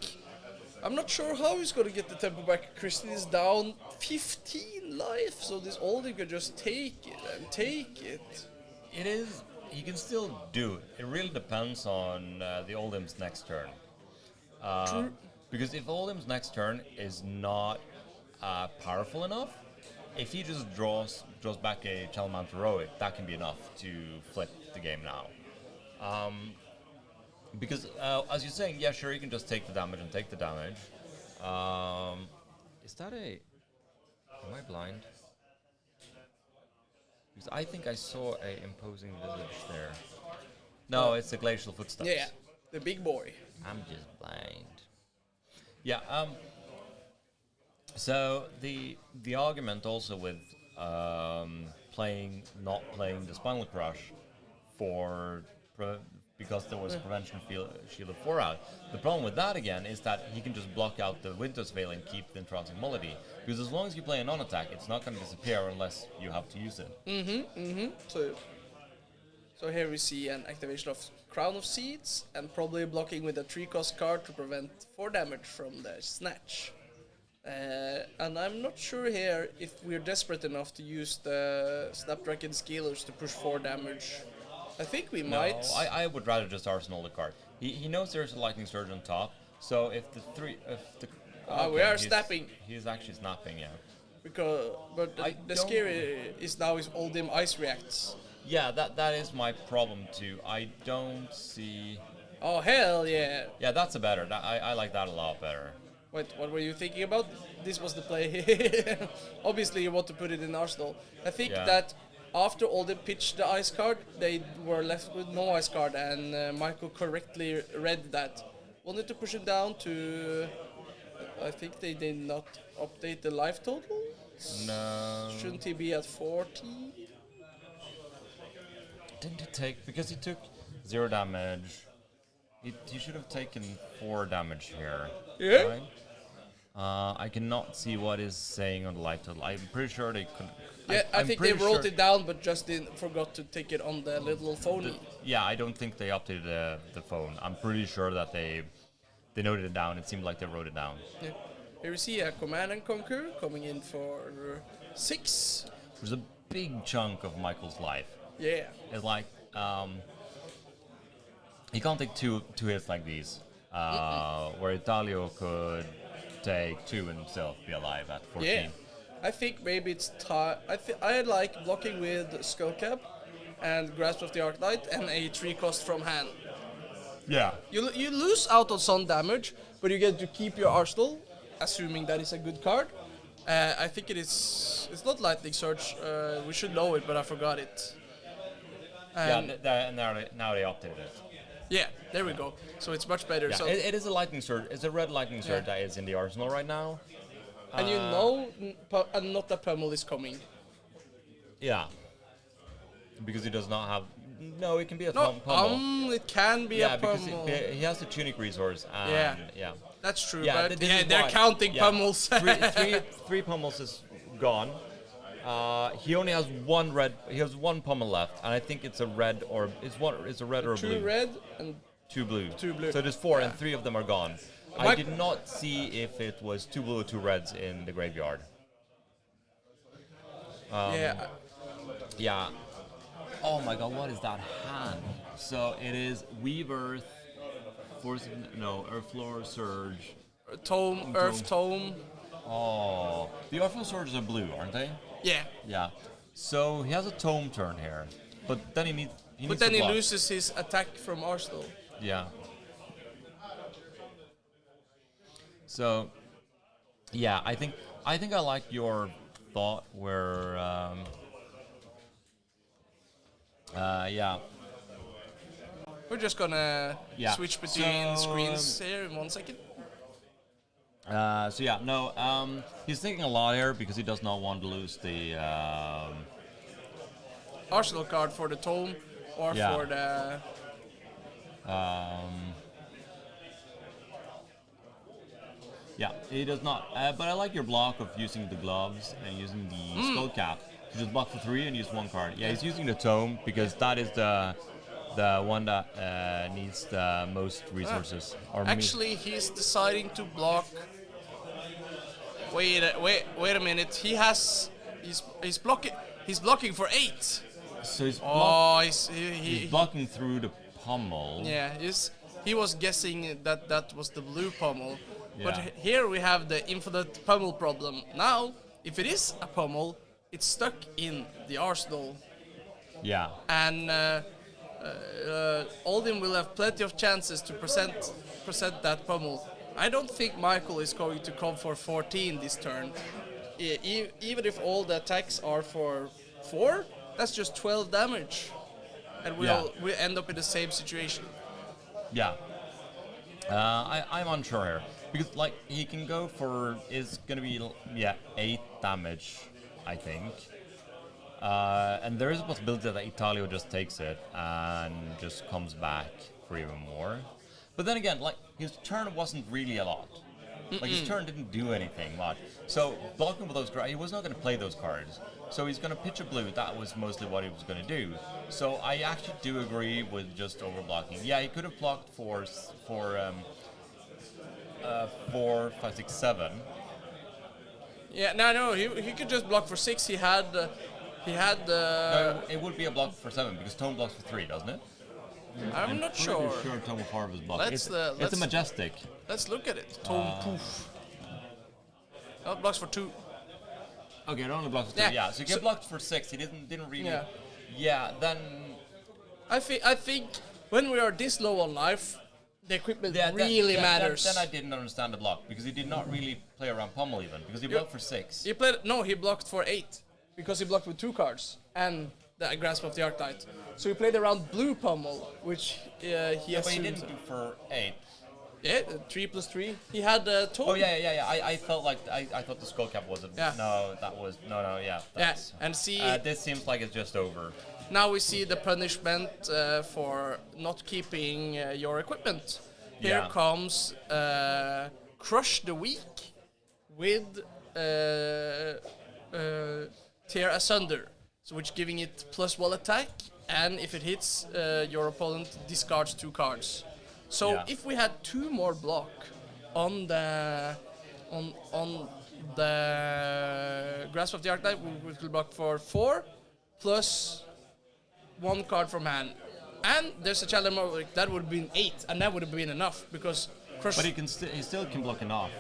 I'm not sure how he's gonna get the tempo back. Christian is down 15 life, so this Oldhim could just take it and take it. It is. He can still do it. It really depends on the Oldhim's next turn. True. Because if Oldhim's next turn is not powerful enough, if he just draws back a Chalmant Heroic, that can be enough to flip the game now. Because, as you're saying, yeah, sure, you can just take the damage and take the damage. Is that a... Am I blind? Because I think I saw a imposing visage there. No, it's the Glacial Footsteps. Yeah, the big boy. I'm just blind. Yeah, so the argument also with not playing the Spinal Crush because there was a prevention shield of 4 out. The problem with that again is that he can just block out the Winter's Veil and keep the entrancing melody. Because as long as you play a non-attack, it's not going to disappear unless you have to use it. So here we see an activation of Crown of Seeds and probably blocking with a 3-cost card to prevent 4 damage from the Snatch. And I'm not sure here if we're desperate enough to use the Snapdragon Scalers to push 4 damage. I think we might. I would rather just arsenal the card. He knows there's a Lightning Surge on top, so if the we are snapping. He's actually snapping, yeah. But the scary is now is Oldhim Ice Reacts. Yeah, that is my problem too. I don't see. Oh hell yeah! Yeah, that's a better. I like that a lot better. Wait, what were you thinking about? This was the play. Obviously, you want to put it in Arsenal. I think that after Oldhim pitched the ice card, they were left with no ice card, and Michael correctly read that. Wanted to push him down to... I think they did not update the life total? No. Shouldn't he be at 40? Didn't he take... Because he took 0 damage. He should have taken 4 damage here. Yeah? Right? I cannot see what is saying on the live total. I'm pretty sure they could. Yeah, I I'm think they pretty wrote sure it down, but just forgot to take it on the little phone. Yeah, I don't think they updated the phone. I'm pretty sure that they noted it down. It seemed like they wrote it down. Yeah. Here we see a Command and Conquer coming in for 6. There's a big chunk of Michael's life. Yeah. It's like he can't take two hits like these, where Italo could take 2 and still be alive at 14. Yeah. I think maybe it's time. I like blocking with Skull Cap and Grasp of the Arclight and a 3 cost from hand. Yeah. You lose out on some damage, but you get to keep your arsenal, assuming that is a good card. I think it's not Lightning Surge. We should know it, but I forgot it. Now they updated it. Yeah, there we go. So it's much better. Yeah, So it is a lightning surge. It's a red lightning surge that is in the arsenal right now. and not that Pummel is coming. Yeah. Because he does not have. No, it can be a No, pummel. it can be a because Pummel. he has the tunic resource. And yeah. That's true. Yeah, but this is they're why. counting Yeah. Pummels. three pummels is gone. He only has one red. He has one pummel left, and I think it's a red or it's a red or a blue. 2 red and 2 blue. 2 blue. So there's 4, Yeah. and 3 of them are gone. I Mike- did not see if it was 2 blue or 2 reds in the graveyard. yeah. Yeah. Oh my god, what is that hand? So it is Weave Earth, Earthfloor Surge. Tome, Earth Tome. Oh, the Earthfloor Surges are blue, aren't they? Yeah. Yeah. So he has a Tome turn here, but then he needs. But then to he block. loses his attack from Arsenal. Yeah. So, yeah, I think I like your thought where, yeah. We're just gonna Yeah. switch between So, screens here in 1 second. So yeah, no, he's thinking a lot here because he does not want to lose the. Arsenal card for the Tome or Yeah. for the. Yeah, he does not. But I like your block of using the gloves and using the skull cap to just block for 3 and use 1 card. Yeah, he's using the tome because that is the one that needs the most resources. Actually, he's deciding to block. Wait a minute. He's blocking for 8. So he's, he's He blocking through the pommel. yeah, he was guessing that was the blue pummel. But Yeah. here we have the infinite pummel problem. Now, if it is a pummel, it's stuck in the arsenal. Yeah. And Oldhim will have plenty of chances to present that pummel. I don't think Mikael is going to come for 14 this turn. Even if all the attacks are for 4, that's just 12 damage. And we'll end up in the same situation. Yeah. I'm unsure here. Because, like, he can go for... It's going to be, 8 damage, I think. And there is a possibility that Italo just takes it and just comes back for even more. But then again, like, his turn wasn't really a lot. Like, his turn didn't do anything much. So, blocking with those cards, he was not going to play those cards. So he's going to pitch a blue. That was mostly what he was going to do. So I actually do agree with just overblocking. Yeah, he could have blocked for 4, 5, 6, 7. Yeah, no, he could just block for 6. He had. No, it would be a block for 7 because Tome blocks for 3, doesn't it? I'm not Pretty sure. sure Tome will farm his block. It's a majestic. Let's look at it. Tome poof. Oh, blocks for 2. Okay, it only blocks for 2. Yeah, Yeah, so he get blocked for 6. He didn't really. Yeah. Yeah, then. I think when we are this low on life, the equipment really matters. Then I didn't understand the block because he did not really play around pommel even because he blocked for 6. He blocked for 8 because he blocked with 2 cards and the Grasp of the Arclight. So he played around blue pummel, which he But he assumed. didn't do for 8. Yeah, 3 plus 3. He had Tome. Oh yeah. I felt like I thought the skull cap was a. Yeah. No, that was no. Yeah. That's, and see. this seems like it's just over. Now we see the punishment for not keeping your equipment. Here Yeah. comes Crush the Weak. with Tear Asunder, so which giving it +1 attack, and if it hits, your opponent discards 2 cards. So Yeah. if we had 2 more block on the Grasp of the Archetype, we could block for 4 plus 1 card from hand. And there's a challenge like that would have been 8, and that would have been enough because Crush. But he still can block enough.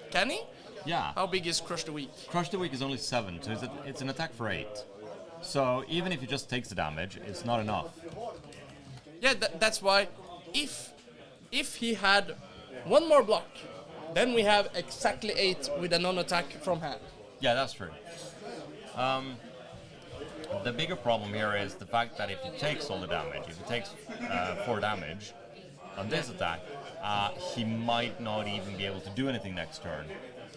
Can he? Yeah. How big is Crush the Weak? Crush the Weak is only 7, so it's an attack for 8. So even if he just takes the damage, it's not enough. Yeah, that's why if he had 1 more block, then we have exactly 8 with a non-attack from hand. Yeah, that's true. The bigger problem here is the fact that if he takes all the damage, if he takes 4 damage on this attack, he might not even be able to do anything next turn.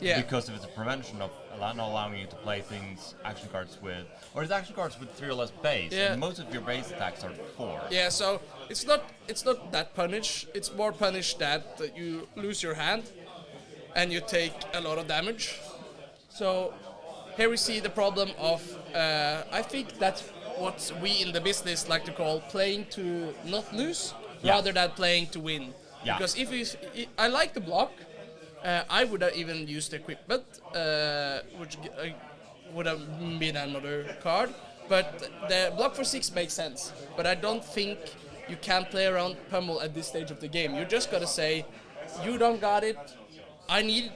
Yeah. Because if it's a prevention of not allowing you to play things, action cards with, or it's action cards with 3 or less base, Yeah. and most of your base attacks are 4. Yeah, so it's not that punish. It's more punish that you lose your hand and you take a lot of damage. So here we see the problem of I think that's what we in the business like to call playing to not lose rather than playing to win. Yeah. Because I like the block. I would have even used equipment, which would have been another card. But the block for 6 makes sense. But I don't think you can play around pummel at this stage of the game. You just gotta say, you don't got it. I need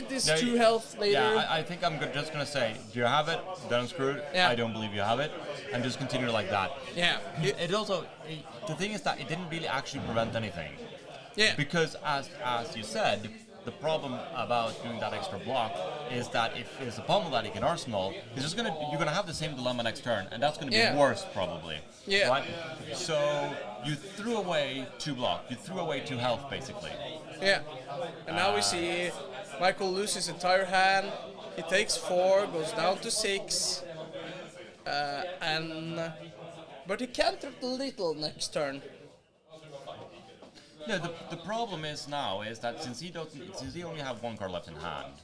this 2 health later. Yeah, I think I'm just gonna say, do you have it? Then I'm screwed. Yeah. I don't believe you have it, and just continue like that. Yeah. It also, the thing is that it didn't really actually prevent anything. Yeah. Because as you said, the problem about doing that extra block is that if it's a pummel that he can arsenal, you're gonna have the same dilemma next turn, and that's gonna be worse probably. Yeah. Right? So you threw away 2 block, you threw away 2 health basically. Yeah. And now we see Michael lose his entire hand. He takes 4, goes down to 6, but he can't hit a little next turn. No, the problem is now is that since he only have 1 card left in hand.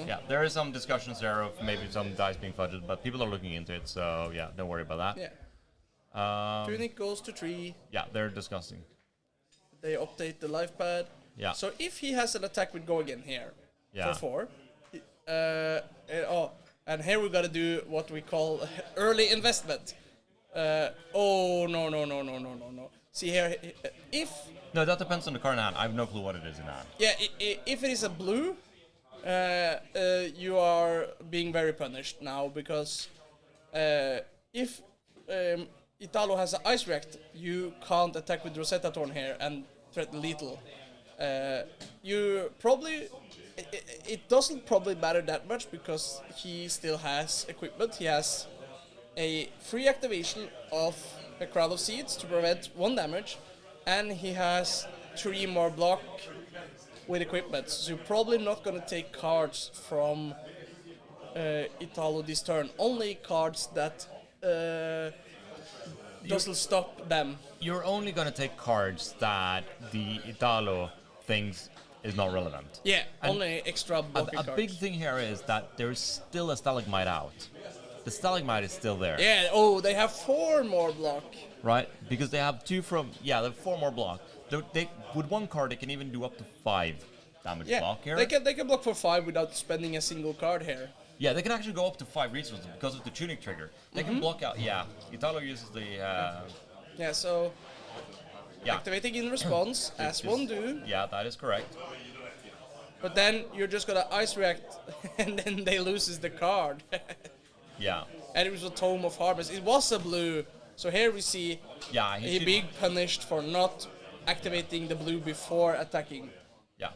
Yeah, there is some discussions there of maybe some dice being fudged, but people are looking into it, so yeah, don't worry about that. Yeah. Tunic goes to 3. Yeah, they're discussing. They update the life pad. Yeah. So if he has an attack with go again here Yeah. for 4, and here we gotta do what we call early investment. No. See here, if No, that depends on the card in hand. I have no clue what it is in hand. yeah, if it is a blue, you are being very punished now because if Italo has an ice react, you can't attack with Rosetta Thorn here and threaten lethal. You probably it doesn't probably matter that much because he still has equipment. He has a free activation of a Crowd of Seeds to prevent 1 damage, and he has 3 more block with equipment. So you're probably not gonna take cards from Italo this turn. Only cards that doesn't stop them. You're only gonna take cards that the Italo thinks is not relevant. Yeah, And only extra blocking A cards. big thing here is that there's still a stalagmite out. The stalagmite is still there. Yeah, they have 4 more block. Right? Because they have 2 from... Yeah, they have 4 more block. They with 1 card, they can even do up to 5 damage Yeah, block here. they can block for 5 without spending a single card here. Yeah, they can actually go up to 5 resources because of the tunic trigger. They can block out... Yeah, Italo uses the... Yeah, so yeah. activating in response, as one do, Yeah, that is correct. but then you're just gonna ice react, and then they loses the card. Yeah. And it was a Tome of Harvest. It was a blue, so here we see Yeah, he being punished for not activating the blue before attacking. Yeah.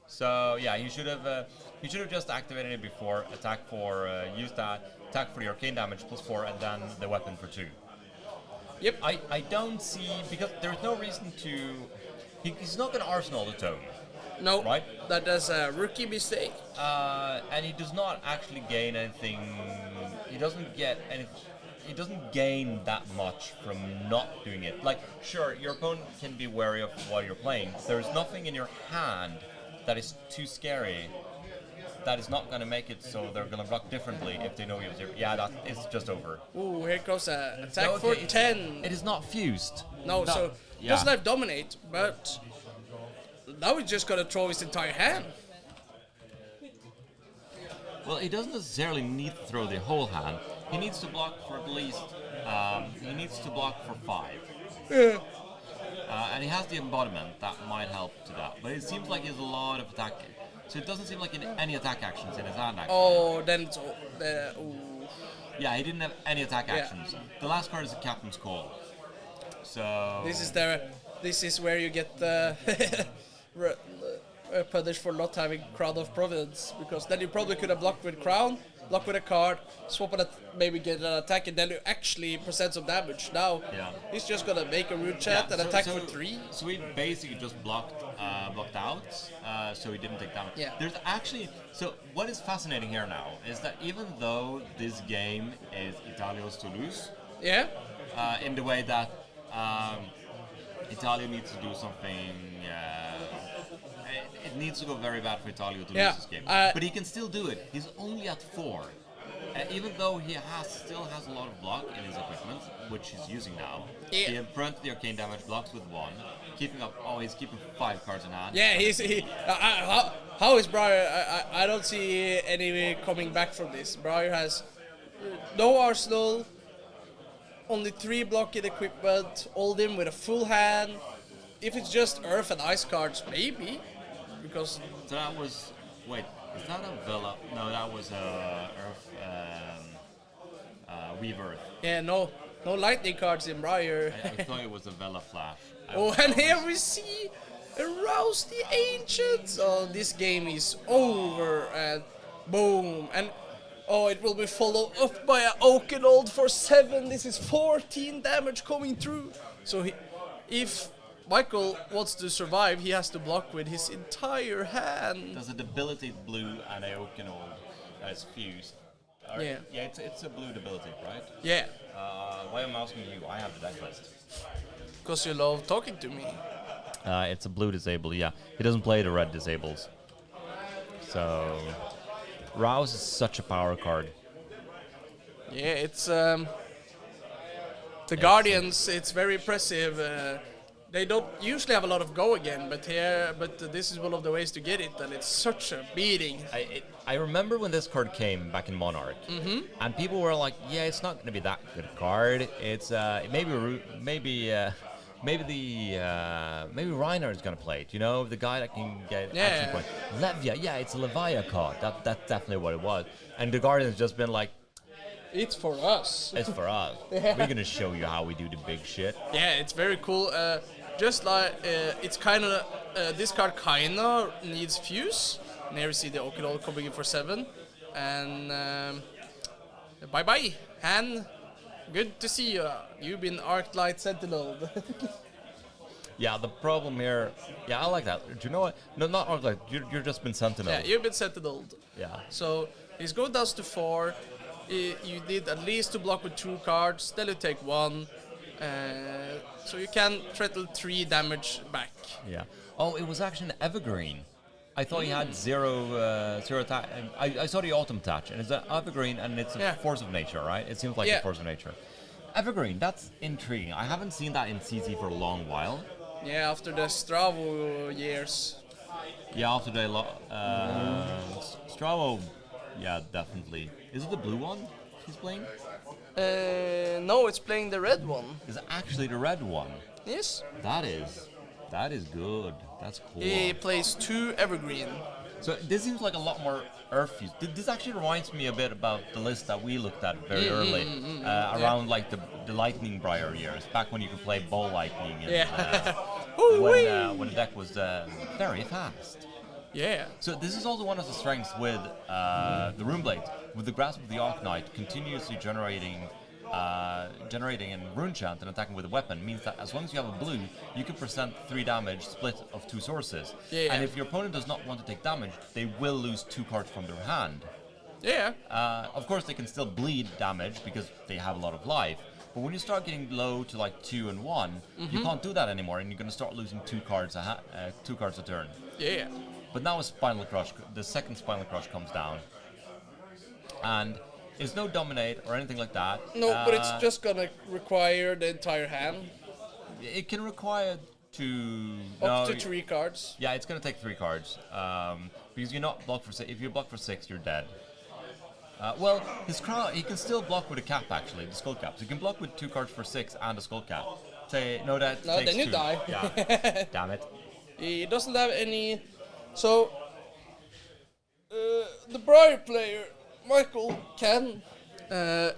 So yeah, he should have just activated it before, attack for use that, attack for the arcane damage +4, and then the weapon for 2. Yep. I don't see, because there's no reason to... He's not going to Arsenal the tone. No, right? That is a rookie mistake. And he does not actually gain anything. He doesn't get any. He doesn't gain that much from not doing it. Like, sure, your opponent can be wary of what you're playing. There's nothing in your hand that is too scary. That is not going to make it so they're going to block differently if they know you have zero. Yeah, that it's just over. Ooh, here goes an attack for 10. It is not fused. No, so doesn't have dominate, but now he's just going to throw his entire hand. Well, he doesn't necessarily need to throw the whole hand. He needs to block for at least. He needs to block for 5. Yeah. And he has the embodiment that might help to that. But it seems like he has a lot of attack. So it doesn't seem like any attack actions in his hand. Actually. Oh, then it's yeah, he didn't have any attack actions. The last card is the captain's call. So this is where you get punished for not having Crown of Providence, because then you probably could have blocked with Crown, block with a card, swap it, maybe get an attack, and then you actually present some damage. Now he's just gonna make a root chat and attack for 3. So he basically just blocked out, so he didn't take damage. Yeah. There's actually, so what is fascinating here now is that even though this game is Italo's to lose, in the way that Italia needs to do something. It needs to go very bad for Italia to lose this game. But he can still do it. He's only at 4. Even though he still has a lot of block in his equipment, which he's using now. He have prevented the arcane damage blocks with 1. He's keeping 5 cards in hand. Yeah, how is Briar? I don't see any coming back from this. Briar has no arsenal, only 3 blocking equipment, Oldhim with a full hand. If it's just Earth and Ice cards, maybe. Because so that was, wait, is that a Vela? No, that was Earth, Weave Earth. Yeah, no lightning cards in Briar. I thought it was a Vela Flash. And here we see Arouse the Ancients. Oh, this game is over, and boom, and it will be followed up by an Oakenold for 7. This is 14 damage coming through. So if Mikael wants to survive, he has to block with his entire hand. There's a debilitate blue and a Oakenold that is fused. Yeah, it's a blue debilitate, right? Yeah. Why am I asking you? I have the deck list. Because you love talking to me. It's a blue disable, yeah. He doesn't play the red disables. So, Rouse is such a power card. Yeah, it's the Guardians. It's very impressive. They don't usually have a lot of go again, but this is one of the ways to get it, and it's such a beating. I remember when this card came back in Monarch, and people were like, "Yeah, it's not going to be that good a card. It's maybe Rhinar is going to play it. You know, the guy that can get action point. Levia, it's a Levia card. That's definitely what it was. And the Guardian's just been like, it's for us. It's for us. We're going to show you how we do the big shit. Yeah, it's very cool. Just like it's kind of this card kind of needs fuse. And here we see the Oakenold coming in for 7, and bye bye, Han. Good to see you. You've been Arclight Sentinel. Yeah, the problem here. Yeah, I like that. Do you know what? No, not Arclight. You're just been Sentinel. Yeah, you've been Sentinel. Yeah. So he's going down to 4. You need at least to block with 2 cards. Then you take 1. So you can threaten 3 damage back. Yeah. Oh, it was actually an Evergreen. I thought he had zero attack. I saw the Autumn Touch, and it's an Evergreen, and it's a Force of Nature, right? It seems like a Force of Nature. Evergreen, that's intriguing. I haven't seen that in CC for a long while. Yeah, after the Stravo years. Yeah, after the Stravo, yeah, definitely. Is it the blue one he's playing? No, it's playing the red one. Is it actually the red one? Yes. That is good. That's cool. He plays 2 Evergreen. So this seems like a lot more Earth fuse. This actually reminds me a bit about the list that we looked at very early, around like the Lightning Briar years, back when you could play Ball Lightning. And, when the deck was very fast. Yeah. So this is also one of the strengths with the Runeblade, with the Grasp of the Arc Knight continuously generating generating in Rune Chant and attacking with a weapon means that as long as you have a blue, you can present 3 damage split of 2 sources. Yeah. And if your opponent does not want to take damage, they will lose 2 cards from their hand. Yeah. Of course, they can still bleed damage because they have a lot of life. But when you start getting low to like 2 and 1, you can't do that anymore, and you're going to start losing 2 cards a turn. Yeah. But now a Spinal Crush, the second Spinal Crush comes down, and it's no Dominate or anything like that. No, but it's just gonna require the entire hand. It can require Up to 3 cards. Yeah, it's going to take 3 cards. Because you're not blocked for 6. If you block for 6, you're dead. Well, his crown, he can still block with a cap, actually, the skull cap. So you can block with 2 cards for 6 and a skull cap. No, takes then you 2. die. Yeah. Damn it. He doesn't have any. So, the Briar player, Mikael, can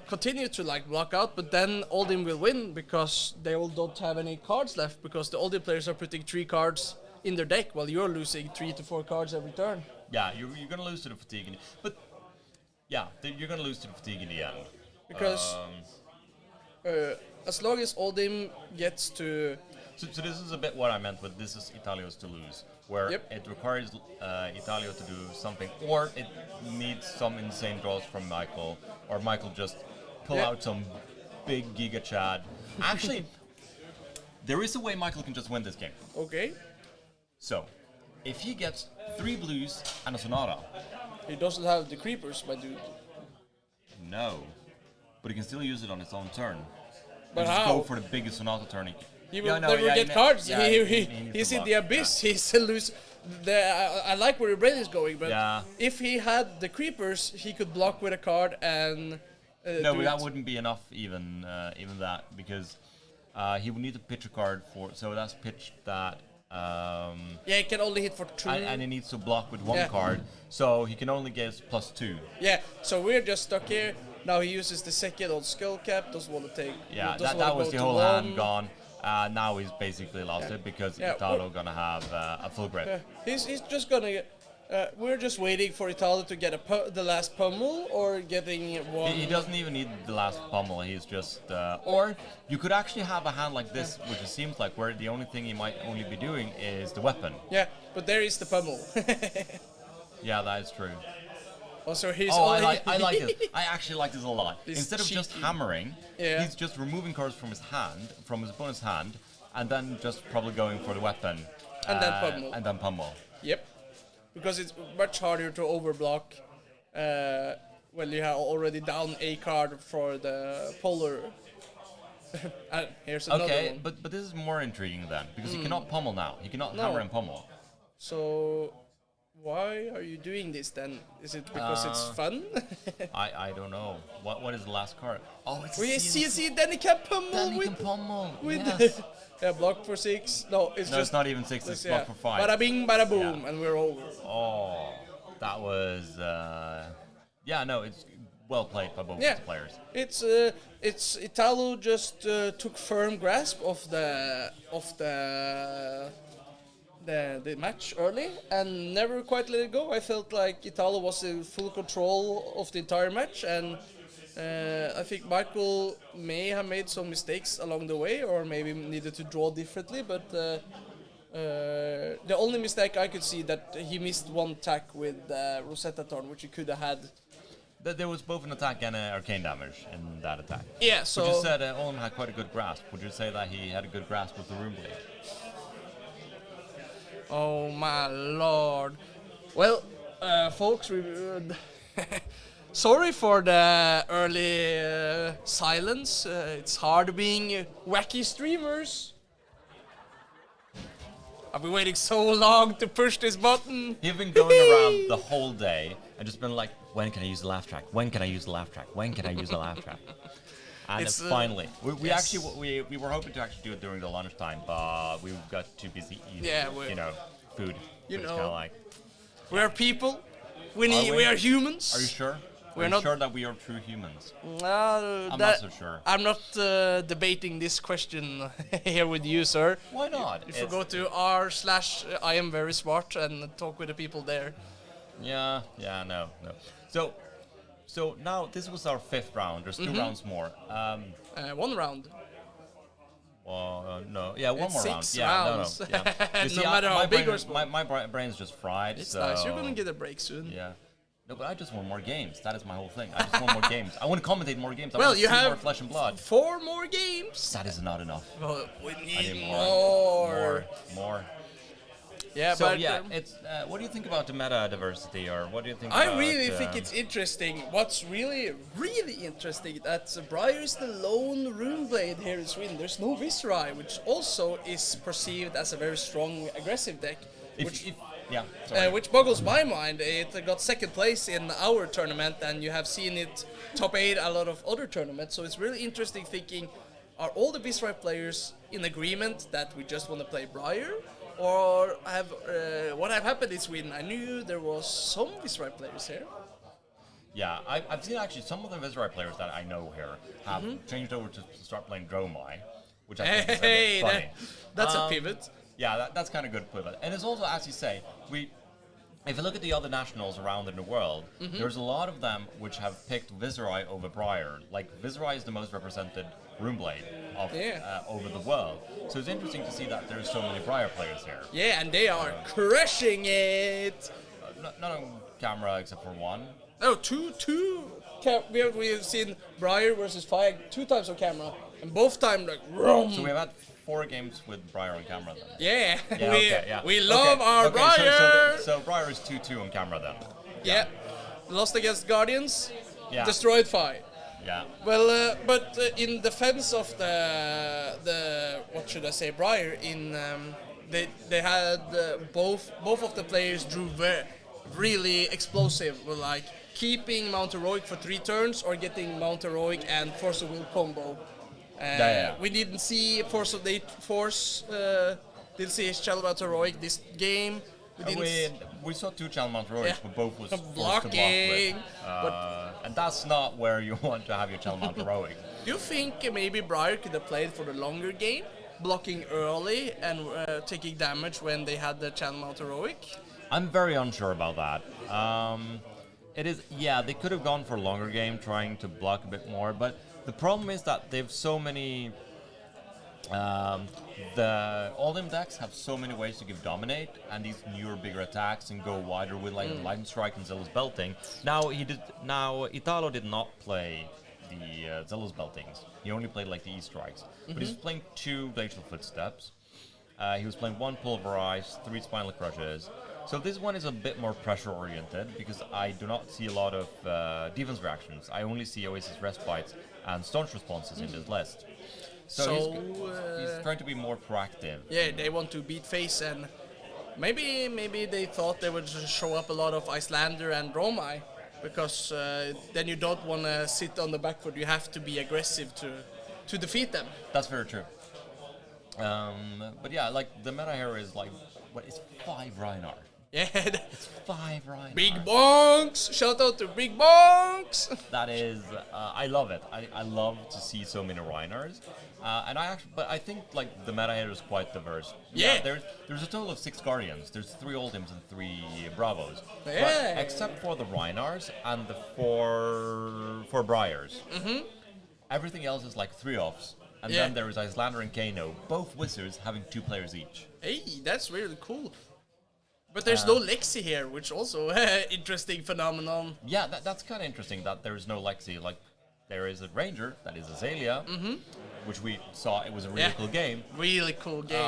continue to like block out, but then Oldhim will win because they all don't have any cards left because the Oldhim players are putting 3 cards in their deck while you're losing 3 to 4 cards every turn. Yeah, you're going to lose to the fatigue. But, yeah, you're going to lose to the fatigue in the end. Because as long as Oldhim gets to... So this is a bit what I meant with this is Italio's to lose, where it requires Italio to do something, or it needs some insane draws from Mikael, or Mikael just pull out some big Giga Chad. Actually, there is a way Mikael can just win this game. Okay. So, if he gets 3 blues and a Sonata... He doesn't have the creepers, my dude. No. But he can still use it on his own turn. But just how? go for the biggest Sonata turn. He will never get cards. He's in the abyss. Yeah. He's lose. I like where your brain is going, but Yeah. if he had the creepers, he could block with a card and. No, but that wouldn't be enough even that, because he would need to pitch a card for. So that's pitched that. Yeah, he can only hit for 2. And he needs to block with 1 card, so he can only get +2. Yeah, so we're just stuck here. Now he uses the second on Skull Cap. Doesn't want to take. Yeah, doesn't that wanna was go the to whole 1. hand gone. Now he's basically lost it because Italo gonna have a full grip. He's just gonna. We're just waiting for Italo to get the last pummel or getting 1. He doesn't even need the last pummel. He's just. Or you could actually have a hand like this, which it seems like where the only thing he might only be doing is the weapon. Yeah, but there is the pummel. Yeah, that is true. Also, he's. I like this. I actually like this a lot. Instead of just cheeky. hammering, he's just removing cards from his hand, from his opponent's hand, and then just probably going for the weapon. And then pummel. Yep. Because it's much harder to overblock when you have already down a card for the polar. And here's another one. but this is more intriguing then, because he cannot pummel now. He cannot hammer and pummel. So why are you doing this then? Is it because it's fun? I don't know. What is the last card? Oh, it's see, then he can pummel Then he with... can pummel. with Yes. yeah, block for 6. No, It's not even 6, it's block for 5. Bada bing, bada boom, and we're over. Oh, that was... it's well played by both players. It's Italo just took firm grasp of the match early and never quite let it go. I felt like Italo was in full control of the entire match, and I think Mikael may have made some mistakes along the way, or maybe needed to draw differently. But the only mistake I could see that he missed 1 attack with Rosetta Torn, which he could have had. There was both an attack and an arcane damage in that attack. Yeah, so... But you said Oldhim had quite a good grasp. Would you say that he had a good grasp of the Rune Blade? Oh my lord. Well, folks, sorry for the early silence. It's hard being wacky streamers. I've been waiting so long to push this button. You've been going around the whole day and just been like, when can I use the laugh track? When can I use the laugh track? When can I use the laugh track? And it's finally, we were hoping to actually do it during the lunchtime, but we got too busy eating, food. It's kind of like, we're people. We are humans. Are you sure? We're not sure that we are true humans. I'm not so sure. I'm not debating this question here with you, sir. Why not? If you go to r/I am very smart and talk with the people there. Yeah, no. So now this was our 5th round. There's 2 rounds more. 1 round. No, yeah, one It's more 6 round. Yeah, rounds. no. Yeah. You see, matter how big or small. My brain's just fried. It's so nice. You're gonna get a break soon. Yeah. No, but I just want more games. That is my whole thing. I just want more games. I want to commentate more games. I Well, want to you see have more flesh and blood. 4 more games. That is not enough. Well, we I need need more. More. Yeah, So but yeah, it's. What do you think about the meta diversity, or what do you think? I about, really think it's interesting. What's really, really interesting that Briar is the lone rune blade here in Sweden. There's no Viserai, which also is perceived as a very strong aggressive deck. Which boggles my mind. It got 2nd place in our tournament, and you have seen it top 8 a lot of other tournaments. So it's really interesting thinking, are all the Viserai players in agreement that we just want to play Briar? Or what have happened in Sweden? I knew there was some Viserai players here. Yeah, I've seen actually some of the Viserai players that I know here have changed over to start playing Dromai, which I think is a bit funny. That's a pivot. Yeah, that's kind of good pivot. And it's also, as you say, if you look at the other nationals around in the world, there's a lot of them which have picked Viserai over Briar. Like, Viserai is the most represented Runeblade over the world. So it's interesting to see that there's so many Briar players here. Yeah, and they are crushing it. Not on camera except for one. No, two. We've seen Briar versus Fire 2 times on camera, and both times like vroom. So we've had 4 games with Briar on camera then. Yeah, we love our Briar. So Briar is 2-2 on camera then. Yeah. Lost against Guardians. Yeah. Destroyed Fire. Yeah. Well, but in defense of the what should I say, Briar, they had both of the players drew really explosive, like keeping Mount Heroic for 3 turns or getting Mount Heroic and Force of Will combo. We didn't see didn't see his Channel Mount Heroic this game. We saw 2 Channel Mount Heroics, but both was blocking. And that's not where you want to have your Channel Mount Heroic. Do you think maybe Briar could have played for the longer game, blocking early and taking damage when they had the Channel Mount Heroic? I'm very unsure about that. They could have gone for a longer game, trying to block a bit more, but the problem is that they've so many. The Oldhim decks have so many ways to give dominate and these newer, bigger attacks and go wider with like Lightning Strike and Zealous Belting. Now Italo did not play the Zealous Beltings. He only played like the E-Strikes. But he's playing 2 Glacial Footsteps. He was playing 1 Pulverize, 3 Spinal Crushes. So this one is a bit more pressure oriented because I do not see a lot of defense reactions. I only see Oasis Respites and Staunch responses in this list. So he's trying to be more proactive. Yeah, they want to beat face, and maybe they thought they would show up a lot of Icelander and Dromai, because then you don't want to sit on the back foot. You have to be aggressive to defeat them. That's very true. But yeah, like the meta here is like, what is 5 Rhinar? Yeah, it's 5 Rhinar. Big bonks! Shout out to Big bonks! That is, I love it. I love to see so many Rhinars. But I think like the meta here is quite diverse. Yeah. There's a total of 6 Guardians. There's 3 Oldhims and 3 Bravos. Yeah. But except for the Rhinars and the 4 Briars. Everything else is like 3 offs. And then there is Icelander and Kano, both wizards having 2 players each. Hey, that's really cool. But there's no Lexi here, which also interesting phenomenon. Yeah, that's kind of interesting that there is no Lexi. Like, there is a Ranger, that is Azalea, which we saw. It was a really cool game. Really cool game.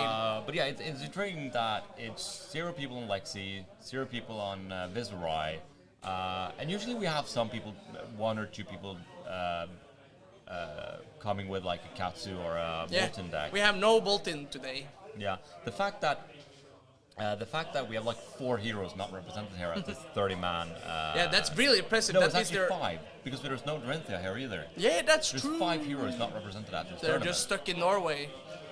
But yeah, it's intriguing that it's 0 people on Lexi, 0 people on Viserai, and usually we have some people, 1 or 2 people coming with like a Katsu or a Bolton deck. We have no Bolton today. Yeah, the fact that we have like 4 heroes not represented here at this 30-man. Yeah, that's really impressive. No, that it's actually 5 because there's no Dorinthia here either. Yeah, that's there's true. 5 heroes not represented at this They're tournament. just stuck in Norway,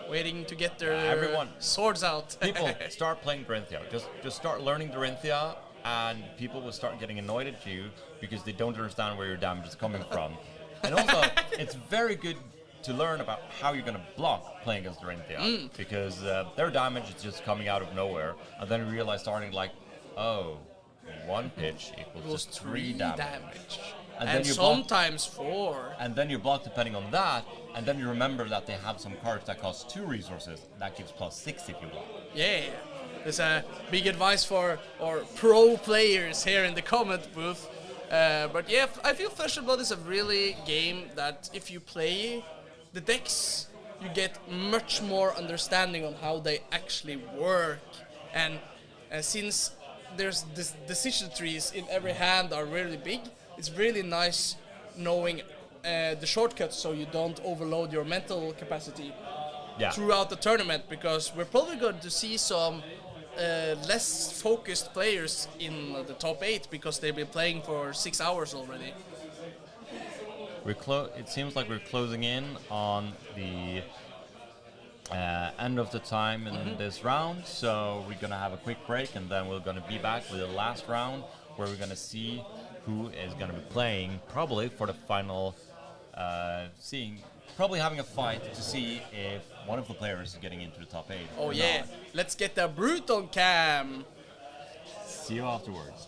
waiting to get their swords out. People start playing Dorinthia. Just start learning Dorinthia, and people will start getting annoyed at you because they don't understand where your damage is coming from. And also, it's very good to learn about how you're going to block playing against Dorinthia, because their damage is just coming out of nowhere, and then you realize starting like, oh, 1 pitch equals just 3 damage. And and then you block, sometimes 4. and then you block depending on that, and then you remember that they have some cards that cost 2 resources. That gives +6 if you block. Yeah, there's a big advice for our pro players here in the comment booth. But yeah, I feel Flesh and Blood is a really game that if you play the decks, you get much more understanding on how they actually work. And since there's this decision trees in every hand are really big, it's really nice knowing the shortcuts so you don't overload your mental capacity throughout the tournament, because we're probably going to see some less focused players in the top 8 because they've been playing for 6 hours already. It seems like we're closing in on the end of the time in this round, so we're gonna have a quick break and then we're gonna be back with the last round where we're gonna see who is gonna be playing probably for the final, probably having a fight to see if one of the players is getting into the top 8. Oh yeah, not. Let's get the brute on cam. See you afterwards.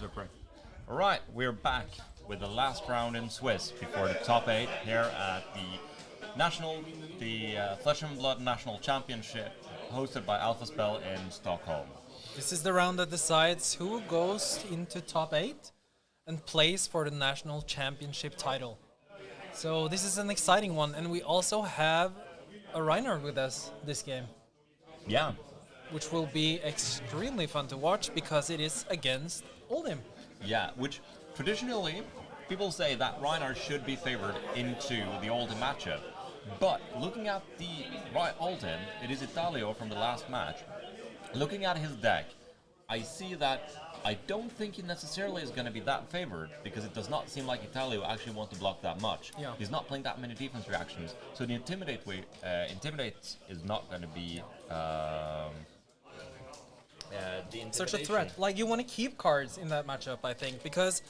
Super. All right, we're back with the last round in Swiss before the top 8 here at the Flesh and Blood National Championship hosted by Alphaspel in Stockholm. This is the round that decides who goes into top 8 and plays for the national championship title. So this is an exciting one, and we also have a Rhinar with us this game. Yeah. Which will be extremely fun to watch because it is against Oldhim. Yeah, which traditionally people say that Rhinar should be favored into the Oldhim matchup. But looking at the Oldhim, it is Italo from the last match. Looking at his deck, I see that I don't think he necessarily is going to be that favored because it does not seem like Italo actually wants to block that much. Yeah. He's not playing that many defense reactions, so the Intimidate is not going to be the such a threat. Like, you want to keep cards in that matchup, I think, because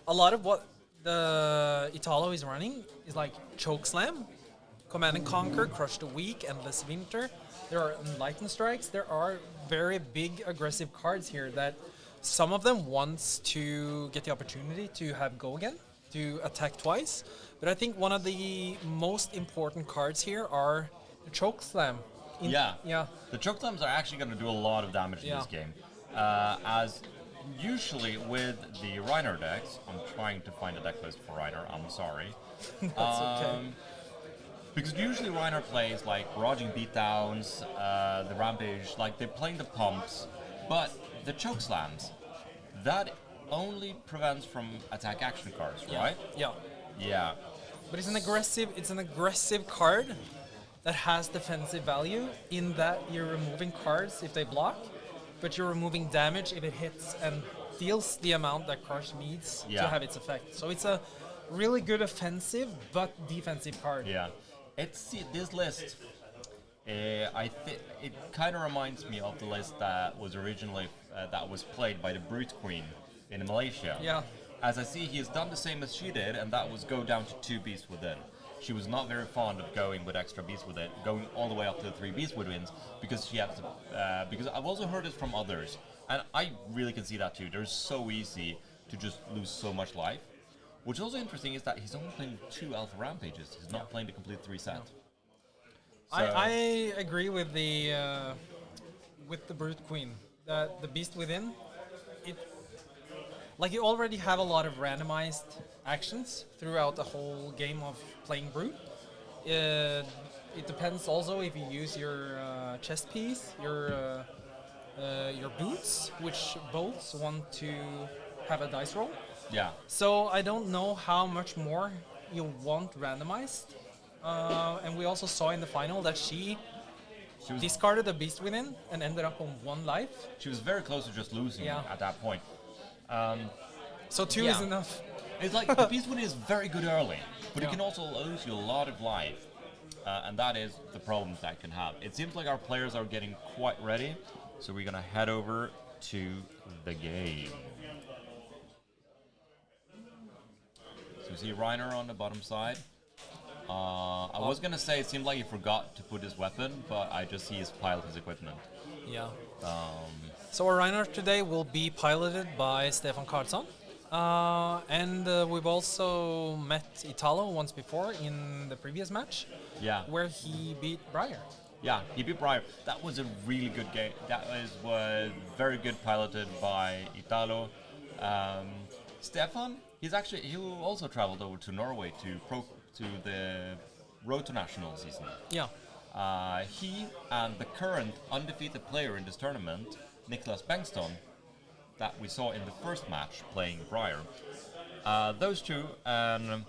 a lot of what the Italo is running is like Chokeslam, Command and Conquer, Crush the Weak, Endless Winter. There are Enlightened Strikes. There are very big aggressive cards here that some of them wants to get the opportunity to have go again, to attack twice. But I think one of the most important cards here are the Chokeslam. Yeah. The Chokeslams are actually going to do a lot of damage in this game. As usually with the Rhinar decks, I'm trying to find a deck list for Rhinar, I'm sorry. That's okay. Because usually Rhinar plays like barraging beatdowns, the Rampage, like they're playing the pumps, but the Chokeslams, that only prevents from attack action cards, right? Yeah. Yeah. But it's an aggressive card that has defensive value in that you're removing cards if they block, but you're removing damage if it hits and deals the amount that Crush needs to have its effect. So it's a really good offensive but defensive card. Yeah. This list, it kind of reminds me of the list that was originally that was played by the Brute Queen in Malaysia. Yeah. As I see, he has done the same as she did, and that was go down to 2 Beasts Within. She was not very fond of going with extra Beasts Within, going all the way up to the 3 Beasts Within, because she had to, because I've also heard it from others, and I really can see that too. They're so easy to just lose so much life. What's also interesting is that he's only playing 2 Alpha Rampages. He's not playing the complete 3 set. So I agree with the Brute Queen. The Beast Within, you already have a lot of randomized actions throughout the whole game of playing Brute. It depends also if you use your chest piece, your boots, which both want to have a dice roll. yeah, So I don't know how much more you want randomized. And we also saw in the final that she was discarded the Beast Within and ended up on 1 life. she was very close to just losing at that point. So 2 is enough. It's like the Beast Within is very good early, but it can also lose you a lot of life, and that is the problems that can have. It seems like our players are getting quite ready, so we're gonna head over to the game. So we see Rhinar on the bottom side. I was gonna say it seemed like he forgot to put his weapon, but I just see he's piled his equipment. Yeah. So our Rhinar today will be piloted by Stefan Karlsson. And we've also met Italo once before in the previous match, where he beat Briar. Yeah, he beat Briar. That was a really good game. That was very good piloted by Italo. Stefan, he also traveled over to Norway to the Road to National season. Yeah. He and the current undefeated player in this tournament, Niklas Bengtsson, that we saw in the first match playing Briar. Those two and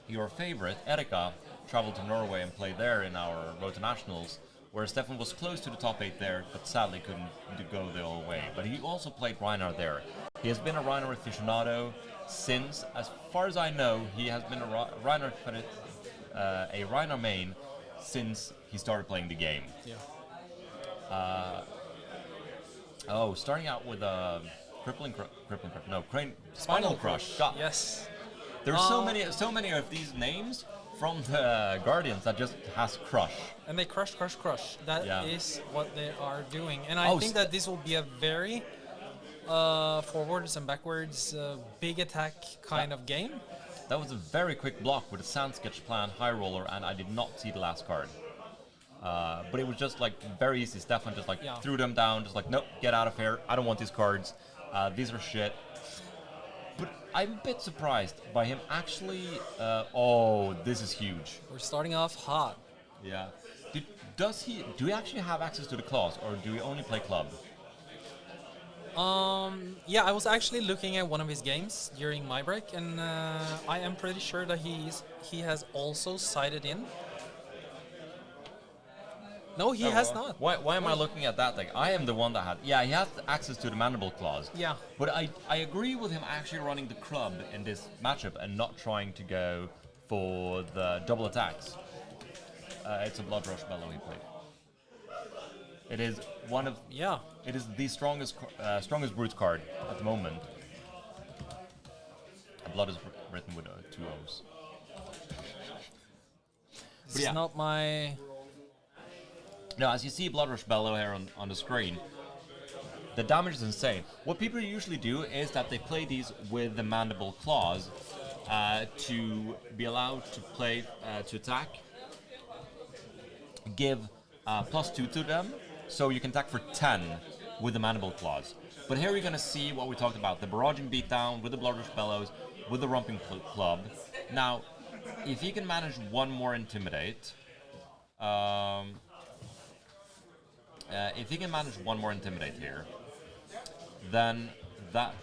your favorite, Erika, traveled to Norway and played there in our Road to Nationals, where Stefan was close to the top 8 there, but sadly couldn't go the whole way. But he also played Rhinar there. He has been a Rhinar aficionado since, as far as I know, he has been a Rhinar main since he started playing the game. Yeah. Starting out with a Spinal Crush. God. Yes. There's so many of these names from the Guardians that just has Crush. And they crush. That is what they are doing. And I think that this will be a very forwards and backwards, big attack kind of game. That was a very quick block with a sand sketch plan, high roller, and I did not see the last card. But it was just like very easy. Stefan just threw them down, just like, nope, get out of here. I don't want these cards. These are shit. But I'm a bit surprised by him actually. Oh, this is huge. We're starting off hot. Yeah. Do we actually have access to the claws, or do we only play club? Yeah, I was actually looking at one of his games during my break, and I am pretty sure that he has also sided in. No, he has not. Why am I looking at that thing? I am the one that had... Yeah, he has access to the mandible claws. Yeah. But I agree with him actually running the club in this matchup and not trying to go for the double attacks. It's a Blood Rush Bellow he played. It is one of... Yeah. It is the strongest brute card at the moment. Blood is written with two O's. This is not my... Now, as you see Blood Rush Bellow here on the screen, the damage is insane. What people usually do is that they play these with the mandible claws to be allowed to play to attack. Give +2 to them, so you can attack for 10 with the mandible claws. But here you're going to see what we talked about, the barraging beatdown with the Blood Rush Bellows, with the Rumping Club. Now, if he can manage one more Intimidate, if he can manage one more Intimidate here, then that,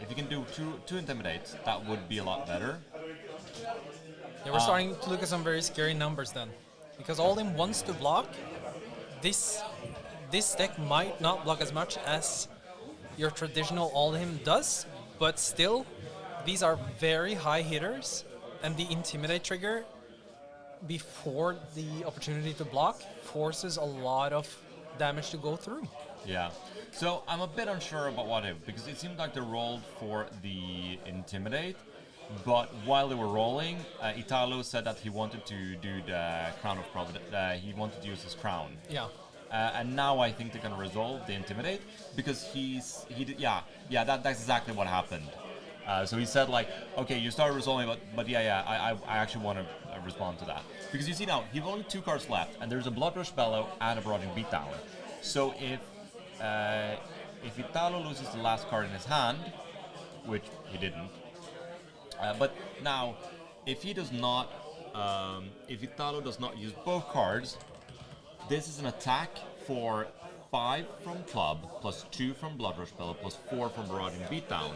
if he can do two Intimidates, that would be a lot better. Yeah, we're starting to look at some very scary numbers then. Because Oldhim wants to block. This deck might not block as much as your traditional Oldhim does, but still, these are very high hitters, and the Intimidate trigger before the opportunity to block forces a lot of damage to go through. Yeah. So I'm a bit unsure about what if, because it seemed like they rolled for the Intimidate, but while they were rolling, Italo said that he wanted to do the Crown of Providence. He wanted to use his crown. Yeah. And now I think they're gonna resolve the Intimidate because that's exactly what happened. So he said like, okay, you started resolving, but I actually want to respond to that because you see now he've only 2 cards left, and there's a Blood Rush Bellow and a Barraging Beatdown. So if Italo loses the last card in his hand, which he didn't. But now, if he does not, if Italo does not use both cards, this is an attack for 5 from Club, +2 from Blood Rush Bellow, +4 from Barraging Beatdown.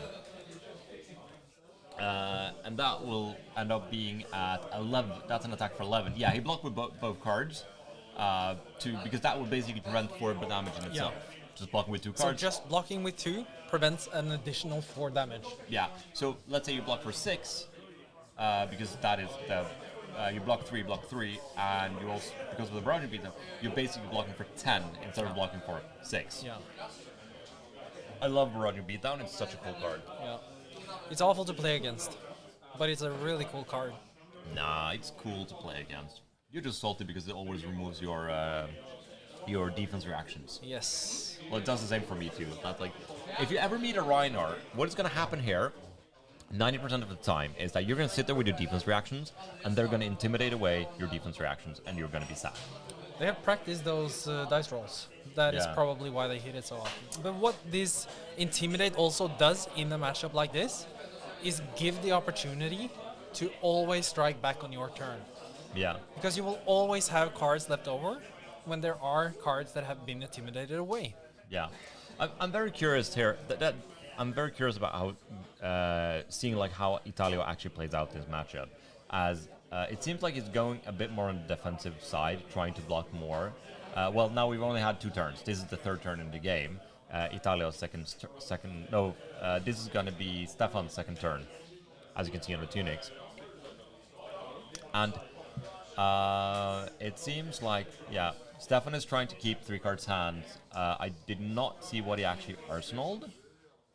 And that will end up being at 11. That's an attack for 11. Yeah, he blocked with both cards, because that would basically prevent 4 damage in itself. Yeah. Just blocking with 2 cards. So just blocking with 2 prevents an additional 4 damage. Yeah. So let's say you block for 6, because that is the you block 3, and you also, because of the barraging beatdown, you're basically blocking for 10 instead of blocking for 6. Yeah. I love barraging beatdown. It's such a cool card. Yeah. It's awful to play against, but it's a really cool card. Nah, it's cool to play against. You're just salty because it always removes your defense reactions. Yes. Well, it does the same for me too. That's like, if you ever meet a Rhinar, what is going to happen here, 90% of the time, is that you're going to sit there with your defense reactions, and they're going to intimidate away your defense reactions, and you're going to be sad. They have practiced those dice rolls. That is probably why they hit it so often. But what this Intimidate also does in a matchup like this is give the opportunity to always strike back on your turn. Yeah. Because you will always have cards left over when there are cards that have been intimidated away. Yeah. I'm very curious here. I'm very curious about how seeing like how Italo actually plays out this matchup, as it seems like he's going a bit more on the defensive side, trying to block more. Well, now we've only had 2 turns. This is the 3rd turn in the game. Italo's second. No, this is going to be Stefan's 2nd turn, as you can see on the tunics. And it seems like, Stefan is trying to keep 3 cards hands. I did not see what he actually arsenaled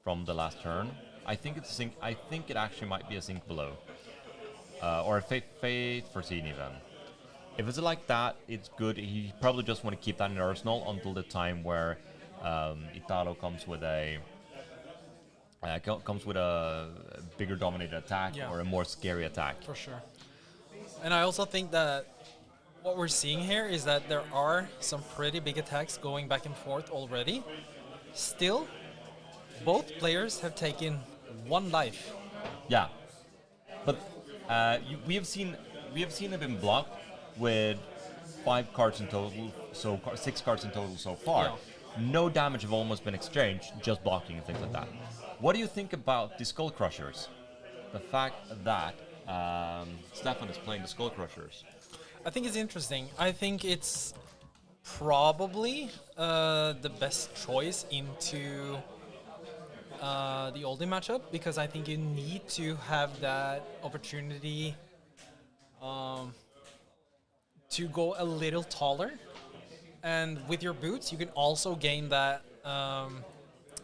from the last turn. I think it's a sync. I think it actually might be a sync below, or a fate foreseen even. If it's like that, it's good. He probably just want to keep that in arsenal until the time where Italo comes with a comes with a bigger dominated attack Yeah. or a more scary attack. For sure. And I also think that what we're seeing here is that there are some pretty big attacks going back and forth already. Still, both players have taken 1 life. Yeah, but we have seen it been blocked with 5 cards in total, so 6 cards in total so far. Yeah. No damage have almost been exchanged, just blocking and things like that. What do you think about the Skull Crushers? The fact that Stefan is playing the Skull Crushers. I think it's interesting. I think it's probably the best choice into the Oldhim matchup, because I think you need to have that opportunity to go a little taller, and with your boots you can also gain that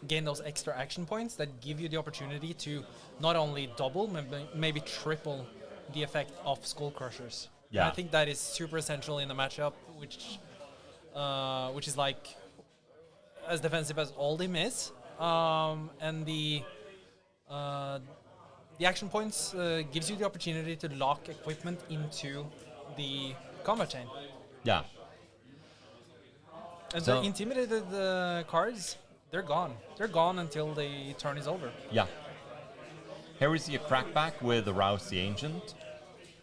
gain those extra action points that give you the opportunity to not only double, maybe triple the effect of Skull Crushers. Yeah. And I think that is super essential in the matchup, which is like as defensive as Oldhim is, and the action points gives you the opportunity to lock equipment into the combat chain. Yeah. And So- the intimidated cards, they're gone. They're gone until the turn is over. Yeah. Here we see a crackback with Arouse the Ancient,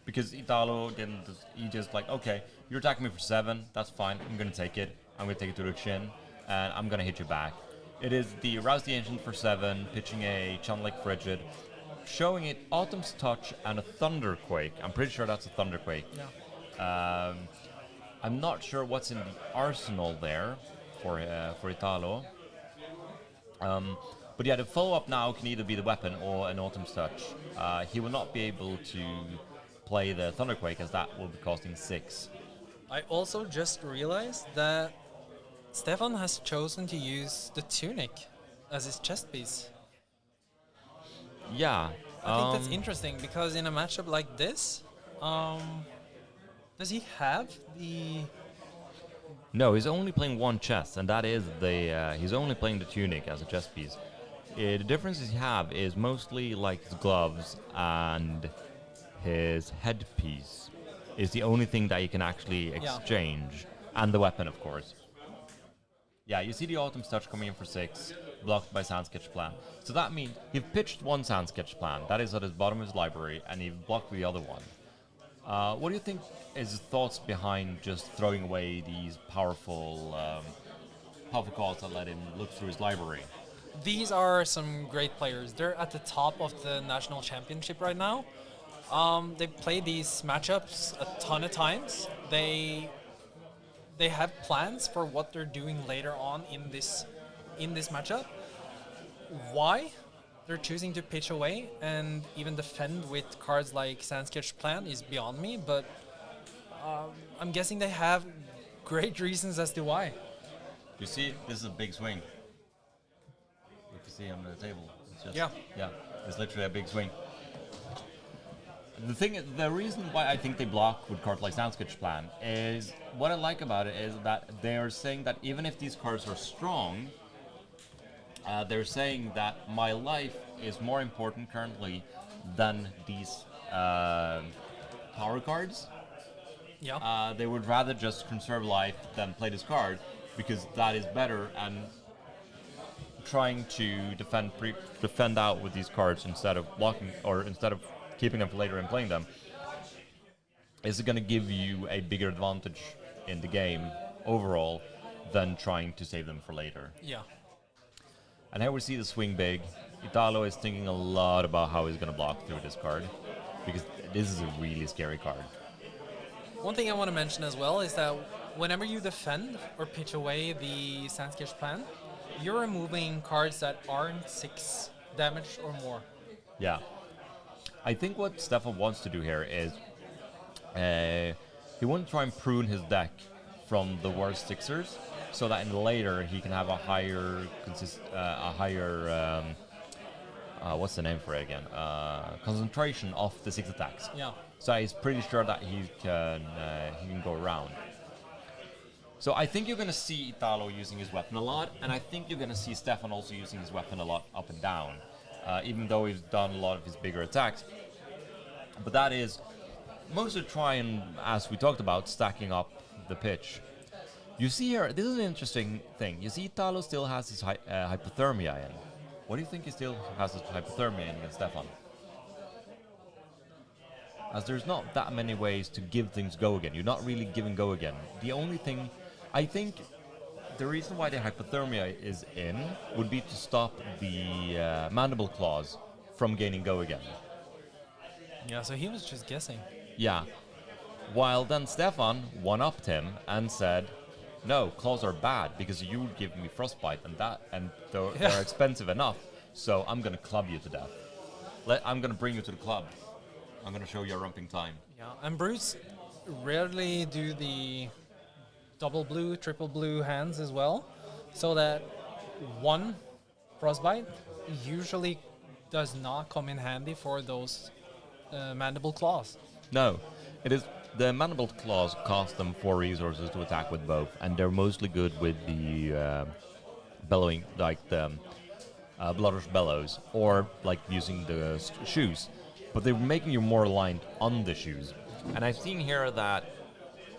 because Italo didn't. He just like, okay, you're attacking me for 7. That's fine. I'm gonna take it. I'm gonna take it to the chin, and I'm gonna hit you back. It is the Arouse the Ancient for 7, pitching a Chun-like Frigid, showing it Autumn's Touch and a Thunderquake. I'm pretty sure that's a Thunderquake. Yeah. I'm not sure what's in the arsenal there for Italo. But yeah, the follow-up now can either be the weapon or an Autumn's Touch. He will not be able to play the Thunderquake, as that will be costing 6. I also just realized that Stefan has chosen to use the tunic as his chest piece. Yeah. I think that's interesting, because in a matchup like this, does he have the... No, he's only playing one chest, and that is he's only playing the tunic as a chest piece. The differences you have is mostly like his gloves and his headpiece is the only thing that you can actually exchange, and the weapon, of course. Yeah, you see the Autumn's Touch coming in for 6, blocked by Sand Sketch Plan. So that means he's pitched one Sand Sketch Plan, that is at his bottom of his library, and he's blocked the other one. What do you think is his thoughts behind just throwing away these powerful cards that let him look through his library? These are some great players. They're at the top of the national championship right now. They play these matchups a ton of times. They have plans for what they're doing later on in this matchup. Why they're choosing to pitch away and even defend with cards like Sand Sketch Plan is beyond me, but I'm guessing they have great reasons as to why. You see, this is a big swing. You can see on the table. It's just, Yeah. It's literally a big swing. The reason why I think they block with cards like Sound Sketch Plan is, what I like about it is that they're saying that even if these cards are strong, they're saying that my life is more important currently than these power cards. Yeah. They would rather just conserve life than play this card, because that is better, and trying to defend out with these cards instead of blocking, or instead of keeping them for later and playing them, is going to give you a bigger advantage in the game overall than trying to save them for later. Yeah. And here we see the swing big. Italo is thinking a lot about how he's going to block through this card, because this is a really scary card. One thing I want to mention as well is that whenever you defend or pitch away the Sand Sketch Plan, you're removing cards that aren't 6 damage or more. Yeah. I think what Stefan wants to do here is he wants to try and prune his deck from the worst sixers, so that in later he can have a higher what's the name for it again? Concentration of the 6 attacks. Yeah. So he's pretty sure that he can go around. So I think you're going to see Italo using his weapon a lot, and I think you're going to see Stefan also using his weapon a lot up and down. even though he's done a lot of his bigger attacks. But that is mostly trying, as we talked about, stacking up the pitch. You see here, this is an interesting thing. You see Italo still has his hypothermia in. What do you think he still has his hypothermia in against Stefan? As there's not that many ways to give things go again. You're not really giving go again. The only thing, I think, the reason why the hypothermia is in would be to stop the mandible claws from gaining go again. Yeah, so he was just guessing. Yeah. While then Stefan one-upped him and said, no, claws are bad because you would give me frostbite and they're expensive enough, so I'm going to club you to death. I'm going to bring you to the club. I'm going to show you a rumping time. Yeah, and Bruce rarely do the double blue, triple blue hands as well, so that one frostbite usually does not come in handy for those mandible claws. No, it is the mandible claws cost them 4 resources to attack with both, and they're mostly good with the bellowing, like the bloodrush bellows, or like using the shoes. But they're making you more aligned on the shoes. And I've seen here that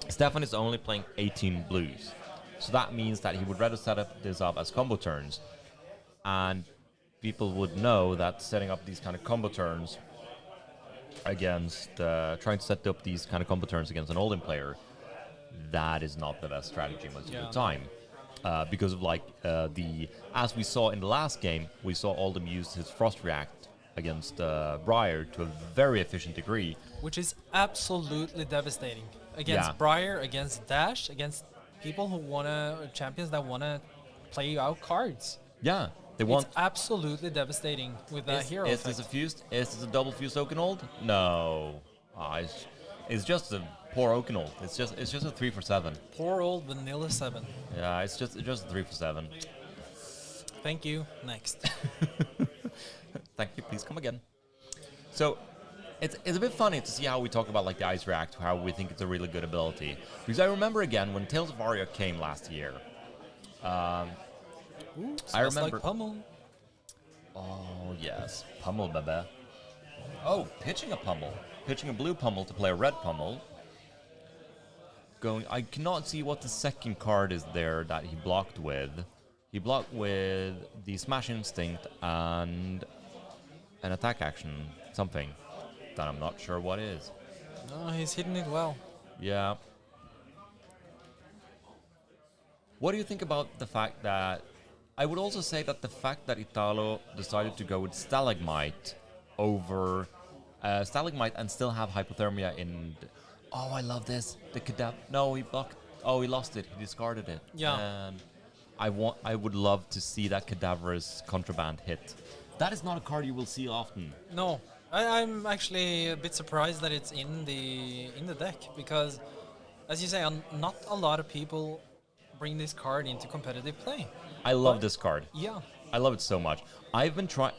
Stefan is only playing 18 blues, so that means that he would rather set this up as combo turns, and people would know that setting up these kind of combo turns against trying to set up these kind of combo turns against an Oldhim player, that is not the best strategy most of the time, because of like as we saw in the last game, we saw Oldhim use his frost react against Briar to a very efficient degree, which is absolutely devastating against Briar, against Dash, against people who champions that wanna play out cards. Yeah. It's absolutely devastating with that hero Is effect. this a double fused Oakenold? No. It's just a poor Oakenold. It's just a 3 for 7. Poor old vanilla 7. Yeah, it's just a 3 for 7. Thank you. Next. Thank you. Please come again. So it's a bit funny to see how we talk about like the Ice React, how we think it's a really good ability. Because I remember again when Tales of Aria came last year. I remember. Like Pummel. Oh yes, Pummel, baby. Oh, pitching a Pummel, pitching a blue Pummel to play a red Pummel. I cannot see what the second card is there that he blocked with. He blocked with the Smash Instinct and an attack action, something that I'm not sure what is. No, he's hitting it well. Yeah. What do you think about the fact that... I would also say that the fact that Italo decided to go with Stalagmite over Stalagmite and still have Hypothermia in... Oh, I love this. The Cadaver... No, he blocked... Oh, he lost it. He discarded it. Yeah. And I would love to see that Cadaverous Contraband hit. That is not a card you will see often. No. I'm actually a bit surprised that it's in the deck, because, as you say, not a lot of people bring this card into competitive play. I love this card. Yeah. I love it so much. I've been trying...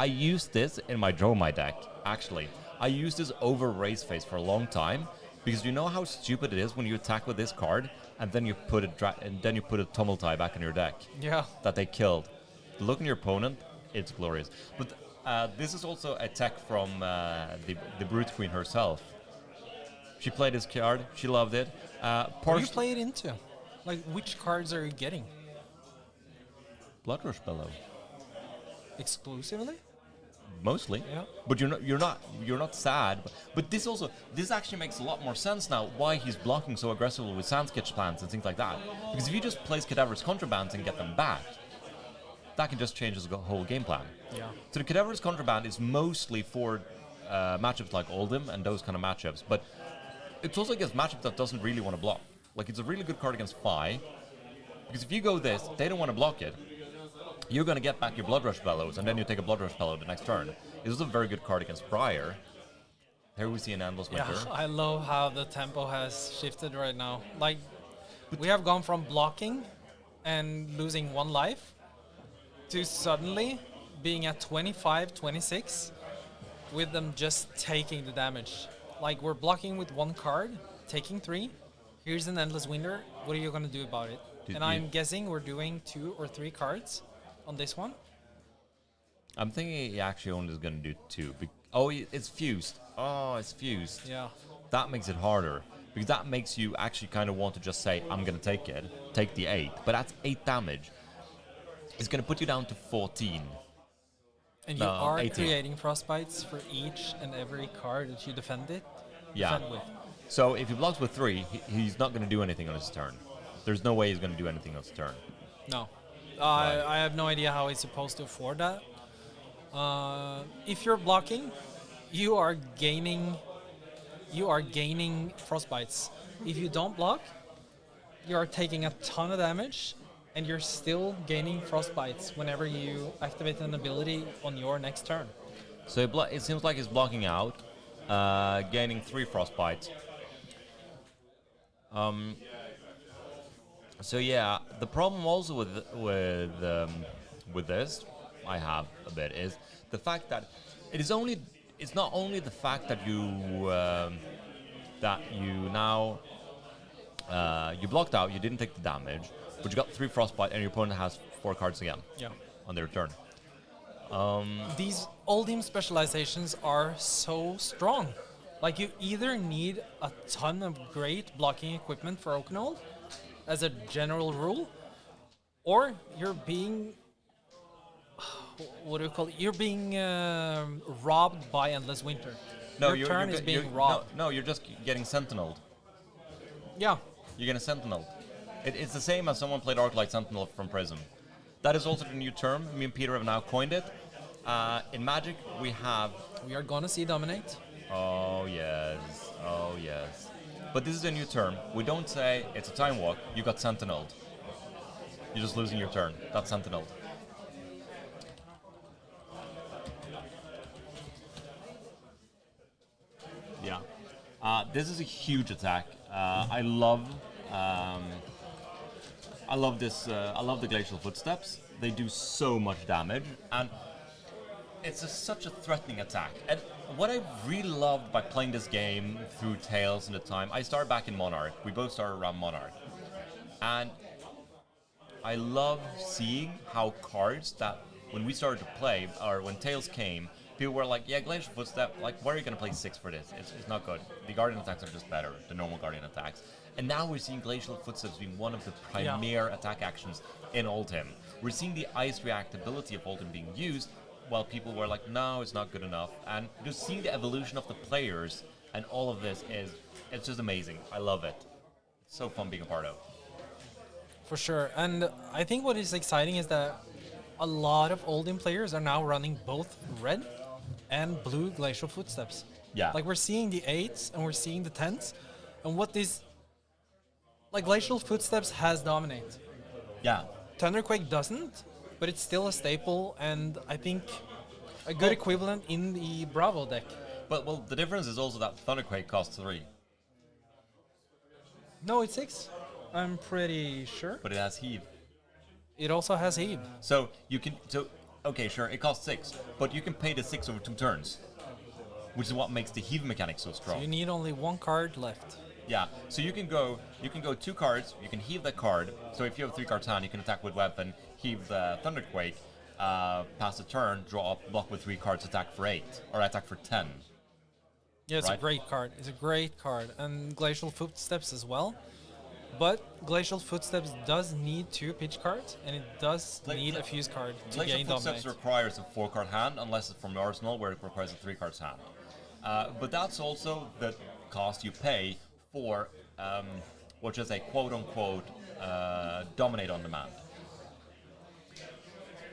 I used this in my Dromai deck, actually. I used this over Race Face for a long time, because you know how stupid it is when you attack with this card, and then you put a Tumultai back in your deck. Yeah. That they killed. Look at your opponent, it's glorious. But this is also a tech from the Brute Queen herself. She played this card, she loved it. What do you play it into? Like, which cards are you getting? Bloodrush Bellow. Exclusively? Mostly. Yeah. But you're not sad. But this actually makes a lot more sense now why he's blocking so aggressively with Sand Sketch plans and things like that. Because if you just place Cadaverous Contrabands and get them back, that can just change the whole game plan. Yeah. So the Cadaverous Contraband is mostly for matchups like Oldhim and those kind of matchups, but it's also against matchups that doesn't really want to block. Like, it's a really good card against Phi, because if you go this, they don't want to block it. You're going to get back your Bloodrush Bellows, and then you take a Bloodrush Bellow the next turn. It is a very good card against Briar. Here we see an Endless Winter. Yeah, I love how the tempo has shifted right now. Like, we have gone from blocking and losing 1 life to suddenly being at 25, 26, with them just taking the damage. Like, we're blocking with 1 card, taking 3. Here's an Endless Winter. What are you going to do about it? I'm guessing we're doing 2 or 3 cards on this one. I'm thinking he actually only is going to do 2. Oh, it's fused. Oh, it's fused. Yeah. That makes it harder. Because that makes you actually kind of want to just say, I'm going to take it. Take the 8. But that's 8 damage. It's going to put you down to 14. And No, you are 18. creating frostbites for each and every card that you defend it. Yeah. Defend with. So if he blocks with 3, he's not going to do anything on his turn. There's no way he's going to do anything on his turn. No. Right. I have no idea how he's supposed to afford that. If you're blocking, you are gaining frostbites. If you don't block, you are taking a ton of damage, and you're still gaining frostbites whenever you activate an ability on your next turn. So it seems like he's blocking out, gaining 3 frostbites. So yeah, the problem also with this I have a bit is the fact that it's not only the fact that you now you blocked out, you didn't take the damage, but you got 3 frostbite and your opponent has 4 cards again. Yeah. On their turn. These Oldhim specializations are so strong. Like, you either need a ton of great blocking equipment for Oakenold, as a general rule, or you're being, what do you call it? You're being robbed by Endless Winter. No, your turn is being robbed. No, you're just getting sentineled. Yeah. You're getting sentineled. It's the same as someone played Arclight Sentinel from Prism. That is also the new term. Me and Peter have now coined it. In Magic, we are gonna see Dominate. Oh yes, oh yes. But this is a new term. We don't say it's a time walk. You got sentineled. You're just losing your turn. That's sentineled. Yeah. This is a huge attack. I love this. I love the Glacial Footsteps. They do so much damage, and it's such a threatening attack. And what I really loved by playing this game through Tales and the time, I started back in Monarch. We both started around Monarch, and I love seeing how cards that when we started to play, or when Tales came, people were like, yeah, Glacial Footstep, like, why are you going to play 6 for this? It's not good. The Guardian attacks are just better, the normal Guardian attacks. And now we're seeing Glacial Footsteps being one of the premier attack actions in Oldhim. We're seeing the ice reactability of Oldhim being used, while people were like, no, it's not good enough. And just seeing the evolution of the players and all of this it's just amazing. I love it. It's so fun being a part of. For sure. And I think what is exciting is that a lot of Oldhim players are now running both red and blue Glacial Footsteps. Yeah. Like, we're seeing the 8s and we're seeing the 10s. And what this... Like, Glacial Footsteps has Dominate. Yeah. Thunderquake doesn't, but it's still a staple, and I think a good equivalent in the Bravo deck. But, well, the difference is also that Thunderquake costs 3. No, it's 6. I'm pretty sure. But it has Heave. It also has Heave. So, you can... Okay, sure, it costs 6, but you can pay the 6 over 2 turns, which is what makes the Heave mechanic so strong. So you need only 1 card left. Yeah, so you can go 2 cards, you can heave that card, so if you have 3 cards hand, you can attack with weapon, heave the Thunderquake, pass the turn, draw up, block with 3 cards, attack for 8, or attack for 10. Yeah, it's a great card. It's a great card. And Glacial Footsteps as well. But Glacial Footsteps does need 2 pitch cards, and it does need a fuse card to gain Glacial Footsteps Dominate. requires a 4-card hand, unless it's from your arsenal, where it requires a 3 cards hand. But that's also the cost you pay for what should I say, quote-unquote, Dominate on demand.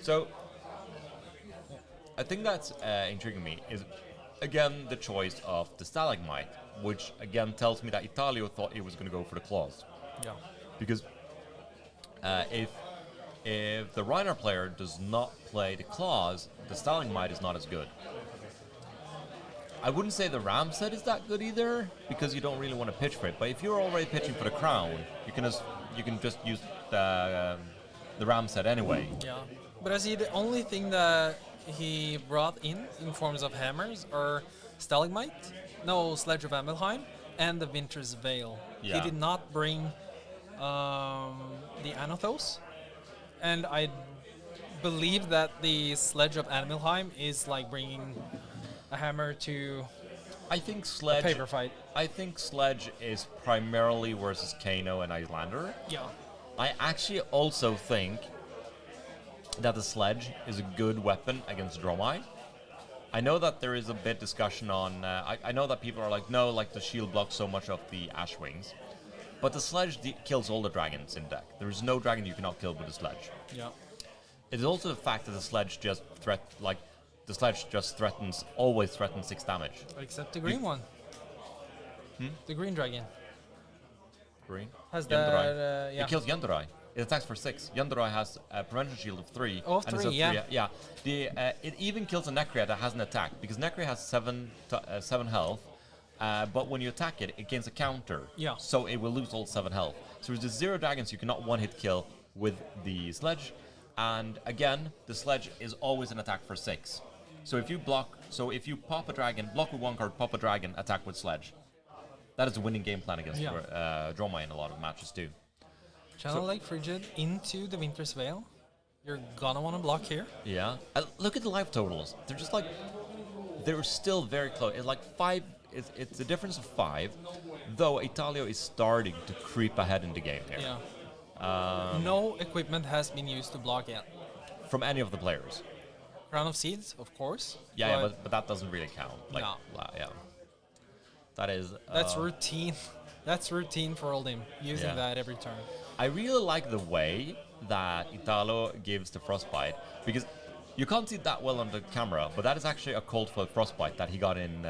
So, I think that's intriguing me, is, again, the choice of the Stalagmite, which, again, tells me that Italo thought he was going to go for the claws. Yeah. Because if the Rhinar player does not play the claws, the Stalagmite is not as good. I wouldn't say the Ram set is that good either, because you don't really want to pitch for it. But if you're already pitching for the crown, you can just use the Ram set anyway. Yeah. But I see the only thing that he brought in forms of hammers are Stalagmite, Sledge of Amelheim, and the Winter's Veil. Yeah. He did not bring the Anothos, and I believe that the sledge of Animalheim is like bringing a hammer to I think a Sledge. paper fight. I think Sledge is primarily versus Kano and Icelander. Yeah. I actually also think that the Sledge is a good weapon against Dromai. I know that there is a bit discussion on. I know that people are like, no, like the shield blocks so much of the Ash Wings, but the Sledge kills all the dragons in deck. There is no dragon you cannot kill with the Sledge. Yeah. It is also the fact that the Sledge just always threatens 6 damage. Except the green one. The green dragon. Green. Has Yandurai. that, yeah. It kills Yandurai. It attacks for 6. Yandurai has a prevention shield of 3. Oh, of and 3, it's a yeah. It even kills a Necria that has an attack, because Necria has 7 health, but when you attack it, it gains a counter. Yeah. So it will lose all 7 health. So there's 0 dragons you cannot one-hit kill with the Sledge, and again, the Sledge is always an attack for 6. So if you pop a dragon, block with 1 card, pop a dragon, attack with Sledge. That is a winning game plan against Dromai in a lot of matches too. Channel Lake Frigid into the Winter's Veil. You're gonna want to block here. Yeah. Look at the life totals. They're just like, they're still very close. It's like 5, it's a difference of 5, though Italo is starting to creep ahead in the game here. Yeah. No equipment has been used to block yet. From any of the players. Crown of Seeds, of course. Yeah, but that doesn't really count. Like, No. Yeah. That is... That's routine. That's routine for Oldhim, using that every turn. I really like the way that Italo gives the Frostbite, because you can't see that well on the camera, but that is actually a cold flow Frostbite that he got in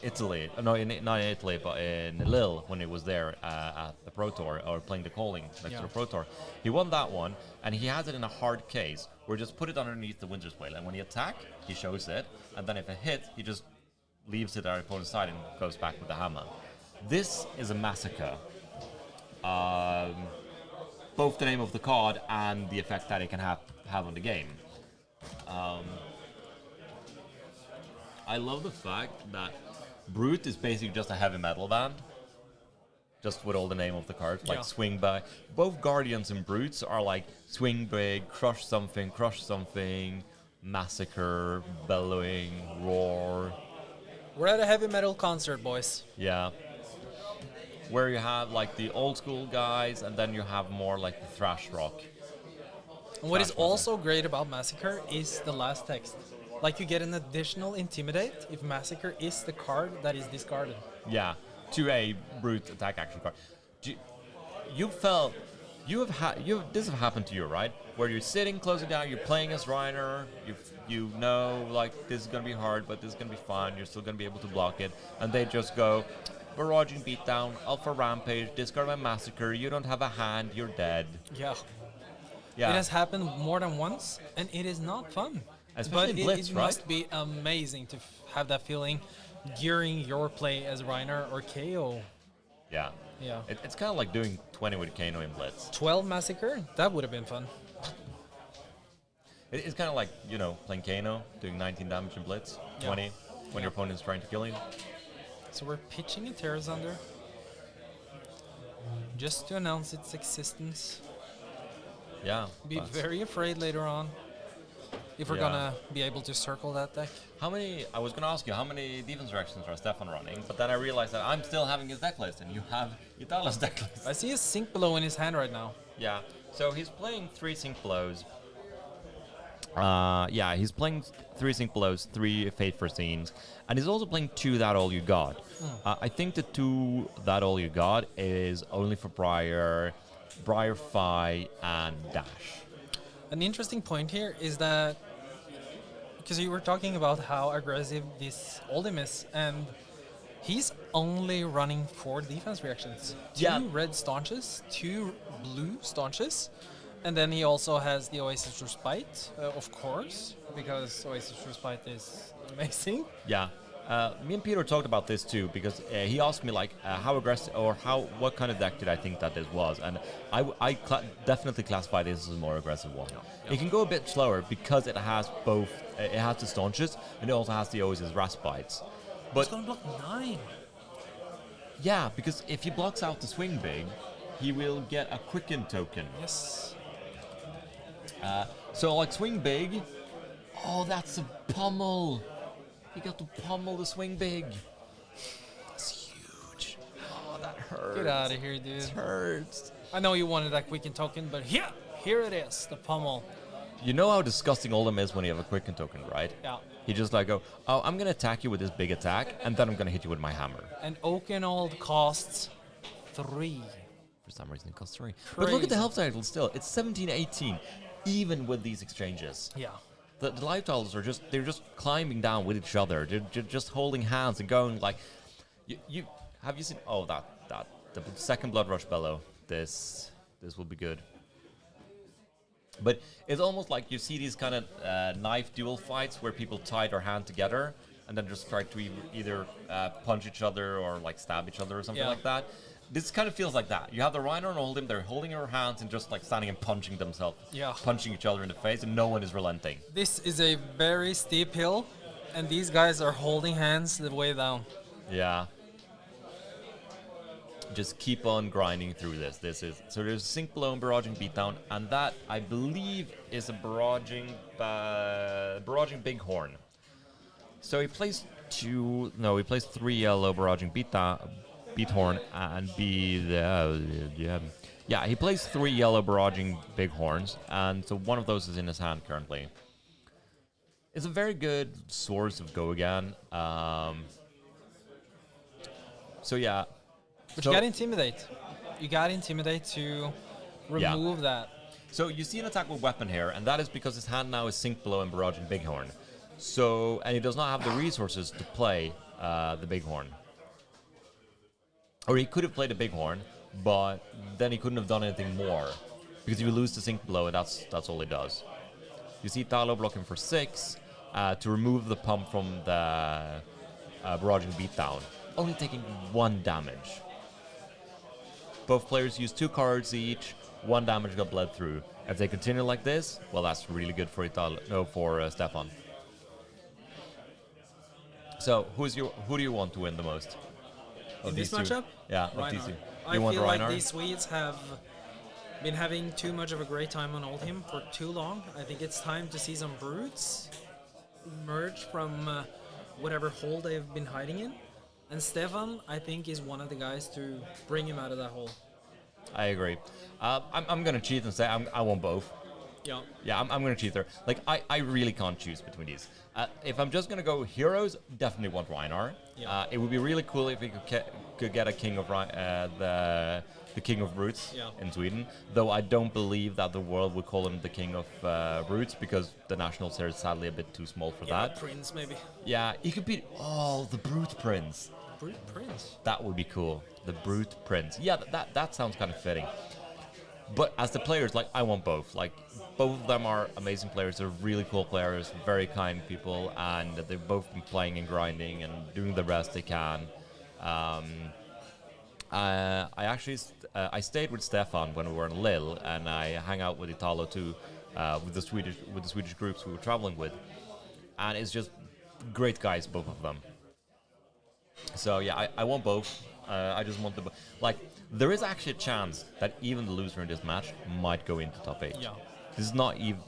Italy. No, not in Italy, but in Lille when he was there at the Pro Tour, or playing the calling next to the Pro Tour. He won that one, and he has it in a hard case, where just put it underneath the Winter's Veil, and when he attack, he shows it, and then if it hits, he just leaves it at our opponent's side and goes back with the hammer. This is a massacre. Both the name of the card and the effect that it can have on the game. I love the fact that Brute is basically just a heavy metal band, just with all the name of the cards, like Swing By. Both Guardians and Brutes are like Swing Big, Crush Something, Massacre, Bellowing, Roar. We're at a heavy metal concert, boys. Yeah. Where you have like the old school guys, and then you have more like the thrash rock. And what is also great about Massacre is the last text. Like, you get an additional Intimidate if Massacre is the card that is discarded. Yeah, to a Brute attack action card. This have happened to you, right? Where you're sitting, closing down, you're playing as Rhinar, you know, like, this is gonna be hard, but this is gonna be fun, you're still gonna be able to block it, and they just go, Barraging Beatdown, Alpha Rampage, discard my Massacre, you don't have a hand, you're dead. Yeah. Yeah. It has happened more than once, and it is not fun. Especially but Blitz, it right? must be amazing to have that feeling during your play as Rhinar or KO. Yeah. Yeah. It's kind of like doing 20 with Kano in Blitz. 12 Massacre? That would have been fun. It's kind of like, you know, playing Kano, doing 19 damage in Blitz, 20 when your opponent's trying to kill you. So we're pitching a Terrasunder just to announce its existence. Yeah. Be very afraid later on if we're gonna be able to circle that deck. I was gonna ask you, how many defense directions are Stefan running? But then I realized that I'm still having his deck list, and you have Italo's deck list. I see a Sink Below in his hand right now. Yeah, so he's playing 3 Sink Belows. He's playing 3 Sink Belows, 3 Fate Foreseens, and he's also playing 2 That All You Got. I think the 2 That All You Got is only for Briar, Fi, and Dash. An interesting point here is that, because you were talking about how aggressive this Oldhim is, and he's only running 4 defense reactions. 2 red staunches, 2 blue staunches, and then he also has the Oasis Respite, of course, because Oasis Respite is amazing. Yeah. Me and Peter talked about this too, because he asked me like how aggressive or what kind of deck did I think that this was, and I definitely classify this as a more aggressive one. It can go a bit slower because it has both. It has the staunches and it also has the Oasis Raspites. But it's gonna block 9. Yeah, because if he blocks out the Swing Big, he will get a Quicken token. Yes. So, like, swing big. Oh, that's a pummel. He got to pummel the swing big. That's huge. Oh, that hurts. Get out of here, dude. It hurts. I know you wanted that quick and token, but here it is, the pummel. You know how disgusting Oldhim is when you have a quicken token, right? Yeah. He just like go, oh, I'm going to attack you with this big attack, and then I'm going to hit you with my hammer. And Oakenold costs 3. For some reason it costs 3. But look at the Crazy. health title still. It's 17-18, even with these exchanges. Yeah. The life titles are they're just climbing down with each other. They're just holding hands and going like, you have you seen, oh, the second Blood Rush Bellow. This will be good. But it's almost like you see these kind of knife duel fights where people tie their hand together and then just try to either punch each other or like stab each other or something like that. This kind of feels like that. You have the Rhinar and Oldhim, they're holding their hands and just like standing and punching themselves, punching each other in the face, and no one is relenting. This is a very steep hill, and these guys are holding hands the way down. Yeah. Just keep on grinding through this. So there's a sink below and barraging beatdown, and that I believe is a barraging bighorn. So he plays 3 yellow barraging beathorn and he plays 3 yellow barraging bighorns, and so one of those is in his hand currently. It's a very good source of go again. So yeah. But you gotta intimidate. You gotta intimidate to remove that. So you see an attack with weapon here, and that is because his hand now is sink below and barraging bighorn. So, and he does not have the resources to play the bighorn. Or he could have played a bighorn, but then he couldn't have done anything more, because if you lose the sink below, that's all he does. You see Italo blocking for 6 to remove the pump from the barraging beatdown, only taking 1 damage. Both players use 2 cards each. 1 damage got bled through. If they continue like this, well, that's really good for Stefan. So, who do you want to win the most? In this matchup? Yeah, Rhinar. of these two. I feel like these Swedes have been having too much of a great time on Oldhim for too long. I think it's time to see some brutes emerge from whatever hole they've been hiding in. And Stefan, I think, is one of the guys to bring him out of that hole. I agree. I'm going to cheat and say I want both. Yeah. Yeah, I'm going to cheat there. Like, I really can't choose between these. If I'm just going to go heroes, definitely want Rhinar. Yeah. It would be really cool if we could get a king of the king of brutes in Sweden. Though I don't believe that the world would call him the king of brutes, because the nationals here is sadly a bit too small for that. Prince, maybe. Yeah, he could be the brute prince. Brute Prince. That would be cool. The brute prince. Yeah, that sounds kind of fitting. But as the players, like, I want both. Like, both of them are amazing players. They're really cool players, very kind people, and they've both been playing and grinding and doing the best they can. I stayed with Stefan when we were in Lille, and I hang out with Italo too, with the Swedish groups we were traveling with, and it's just great guys, both of them. So yeah, I want both. I just want like, there is actually a chance that even the loser in this match might go into top 8. Yeah. This is not even.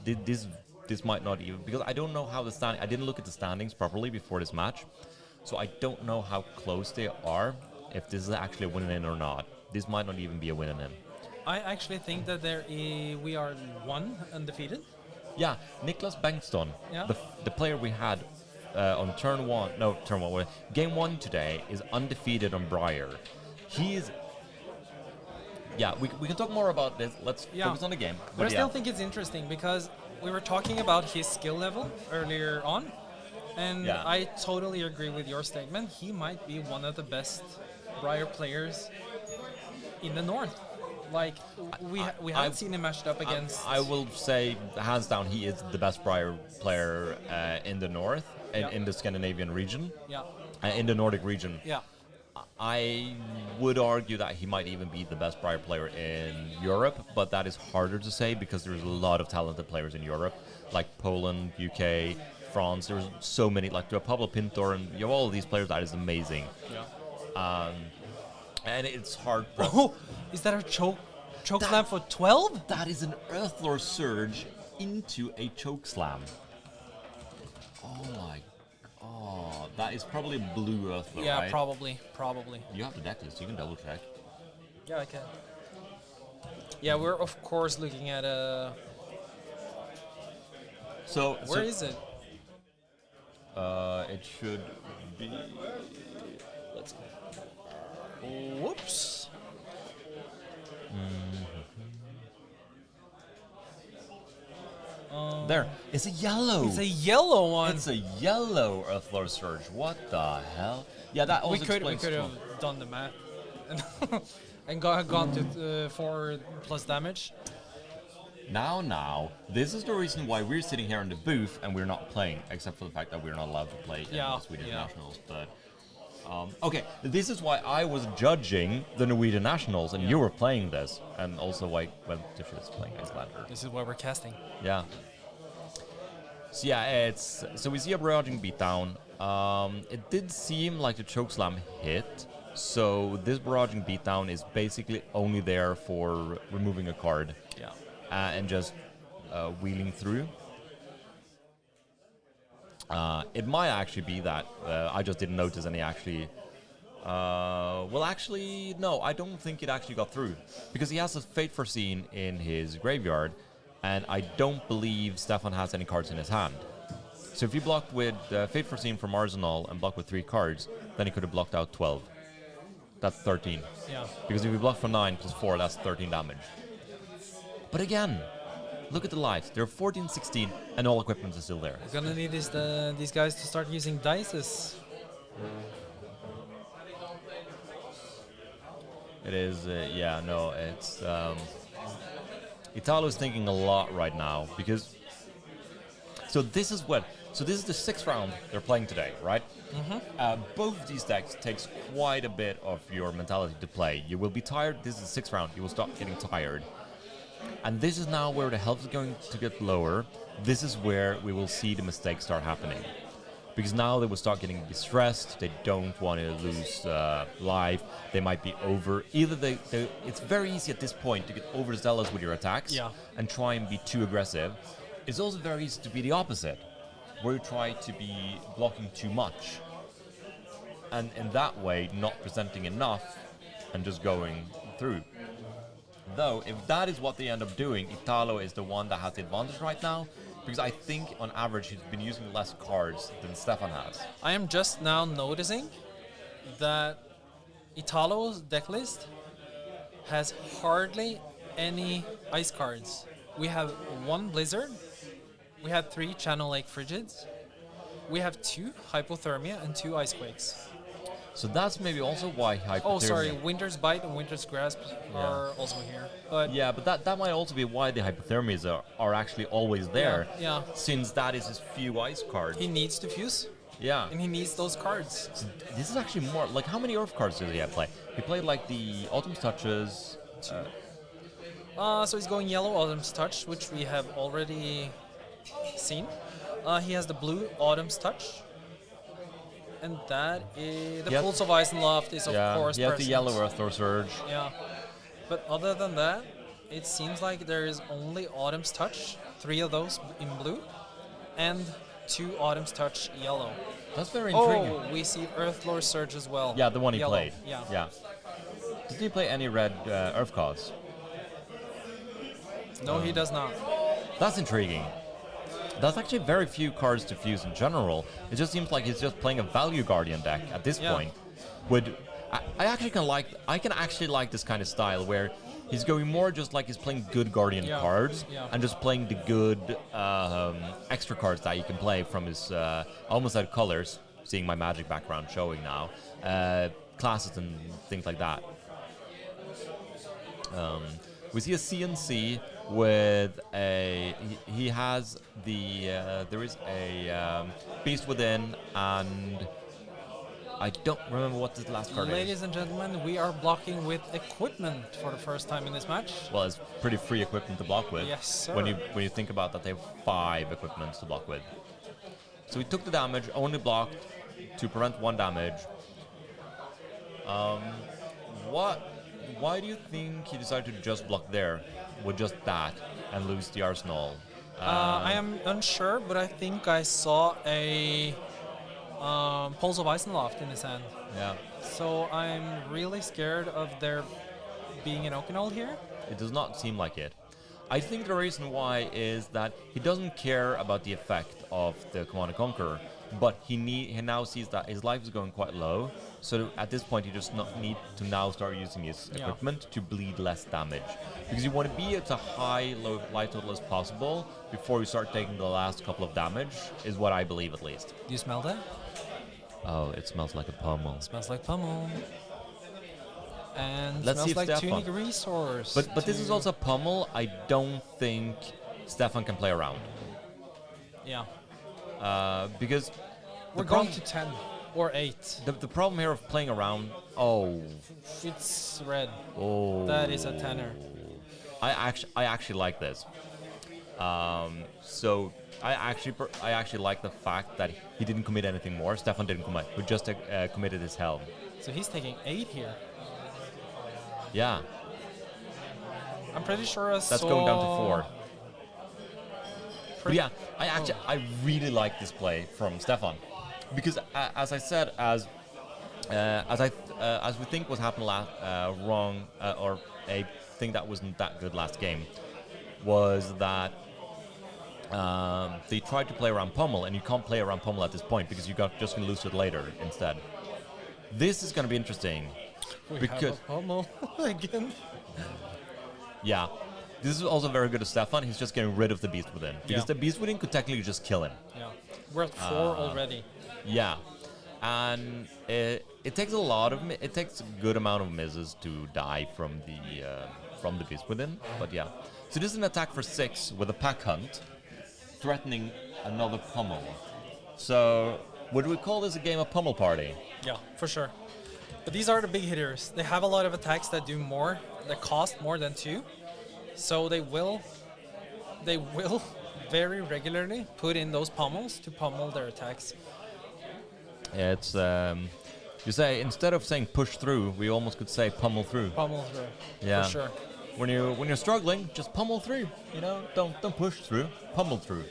This might not even, because I don't know how the standing. I didn't look at the standings properly before this match, so I don't know how close they are. If this is actually a win-in or not, this might not even be a win-in. I actually think that we are 1 undefeated. Yeah, Niklas Bengtsson, the player we had on game 1 today, is undefeated on Briar. He's. Yeah, we can talk more about this. Let's focus on the game. But I still think it's interesting because we were talking about his skill level earlier on, and I totally agree with your statement. He might be one of the best Briar players in the North. Like, we haven't seen him matched up against... I will say, hands down, he is the best Briar player in the North, in the Scandinavian region, in the Nordic region. Yeah. I would argue that he might even be the best Briar player in Europe, but that is harder to say because there's a lot of talented players in Europe, like Poland, UK, France. There's so many, like you have Pablo Pintor, and you have all of these players. That is amazing. Yeah. And it's hard. Is that a choke slam for 12? That is an Earthlore Surge into a choke slam. Oh my. Oh, that is probably blue earth, though, Yeah, right? probably. You have the deck list. You can double check. Yeah, I can. Yeah, we're of course looking at a. Where is it? It should be. Let's see. Whoops. There. It's a yellow. It's a yellow one. It's a yellow Earthlore Surge. What the hell? Yeah, that also we could explains have done the math and gone to 4 plus damage. Now, this is the reason why we're sitting here in the booth and we're not playing, except for the fact that we're not allowed to play in the Swedish Nationals. But okay, this is why I was judging the Norwegian Nationals and you were playing this, and also why Tisha is playing Icelander. This is why we're casting. Yeah. So yeah, so we see a barraging beatdown. It did seem like the chokeslam hit, so this barraging beatdown is basically only there for removing a card. Yeah. And just wheeling through. It might actually be that I just didn't notice any actually. Well, actually, no, I don't think it actually got through because he has a Fate Foreseen in his graveyard, and I don't believe Stefan has any cards in his hand. So if you blocked with Fate Foreseen from Arsenal and blocked with 3 cards, then he could have blocked out 12. That's 13. Yeah. Because if you block for 9 plus 4, that's 13 damage. But again, look at the lives. They're 14, 16, and all equipment is still there. We're gonna need these guys to start using dices. It is, yeah, no, it's... Italo is thinking a lot right now, because... So this is the 6th round they're playing today, right? Mm-hmm. Both of these decks takes quite a bit of your mentality to play. You will be tired. This is the 6th round. You will start getting tired. And this is now where the health is going to get lower. This is where we will see the mistakes start happening. Because now they will start getting distressed. They don't want to lose life. They might be over. Either it's very easy at this point to get overzealous with your attacks and try and be too aggressive. It's also very easy to be the opposite, where you try to be blocking too much. And in that way, not presenting enough and just going through. Though, if that is what they end up doing, Italo is the one that has the advantage right now, because I think on average he's been using less cards than Stefan has. I am just now noticing that Italo's deck list has hardly any ice cards. We have 1 Blizzard, we have 3 Channel Lake Frigids, we have 2 Hypothermia and 2 Icequakes. So that's maybe also why Hypothermia... Oh, sorry, Winter's Bite and Winter's Grasp are also here. But yeah, but that might also be why the Hypothermias are actually always there. Yeah. Since that is his few ice cards. He needs to fuse. Yeah. And he needs those cards. So this is actually more... Like, how many Earth cards does he have play? He played, like, the Autumn's Touches... So he's going yellow Autumn's Touch, which we have already seen. He has the blue Autumn's Touch. And that is... The Pulse of Ice and Loft is, of course, he has present. the yellow Earththrow Surge. Yeah. But other than that, it seems like there is only Autumn's Touch, 3 of those in blue, and 2 Autumn's Touch yellow. That's very intriguing. Oh, we see Earthlore Surge as well. Yeah, the one he yellow. played. Yeah. Did he play any red Earth cards? No, he does not. That's intriguing. That's actually very few cards to fuse in general. It just seems like he's just playing a value guardian deck at this point. I can actually like this kind of style where he's going more just like he's playing good guardian cards and just playing the good extra cards that you can play from his almost out of colors. Seeing my Magic background showing now, classes and things like that. We see a CNC with a... He has the... there is a Beast Within, and I don't remember what the last card is. Ladies and gentlemen, we are blocking with equipment for the first time in this match. Well, it's pretty free equipment to block with. Yes, sir. When you think about that, they have 5 equipments to block with. So he took the damage, only blocked to prevent 1 damage. Why do you think he decided to just block there with just that and lose the Arsenal? I am unsure, but I think I saw a Pulse of Eisenloft in his hand. Yeah. So I'm really scared of there being an Oakenhold here. It does not seem like it. I think the reason why is that he doesn't care about the effect of the Command and Conquer, but he now sees that his life is going quite low. So at this point, he just need to now start using his equipment to bleed less damage, because you want to be at a low life total as possible before you start taking the last couple of damage. Is what I believe, at least. Do you smell that? Oh, it smells like a pummel. Smells like pummel. And Let's see smells if like Stefan. tunic resource. But this is also pummel. I don't think Stefan can play around. Yeah. Because We're going to 10 or 8. the problem here of playing around. Oh, It's red. oh. That is a tenor. I actually like this. So I actually like the fact that he didn't commit anything more. Stefan didn't commit. He just committed his helm. So he's taking 8 here. Yeah, I'm pretty sure I that's saw... going down to 4. But yeah, I really like this play from Stefan, because as I said, as we think was happened wrong, or a thing that wasn't that good last game, was that they tried to play around pummel, and you can't play around pummel at this point because you're just going to lose it later instead. This is going to be interesting. Have a pummel again. Yeah, this is also very good of Stefan. He's just getting rid of the Beast Within, because the Beast Within could technically just kill him. Yeah, we're at 4 already. Yeah, and it takes it takes a good amount of misses to die from the Beast Within. But yeah, so this is an attack for 6 with a pack hunt, threatening another pummel. So would we call this a game of pummel party? Yeah, for sure. But these are the big hitters. They have a lot of attacks that do more, that cost more than 2. So they will very regularly put in those pummels to pummel their attacks. Yeah, it's you say, instead of saying push through, we almost could say pummel through. Pummel through. Yeah. For sure. When you're struggling, just pummel through. You know, don't push through, pummel through.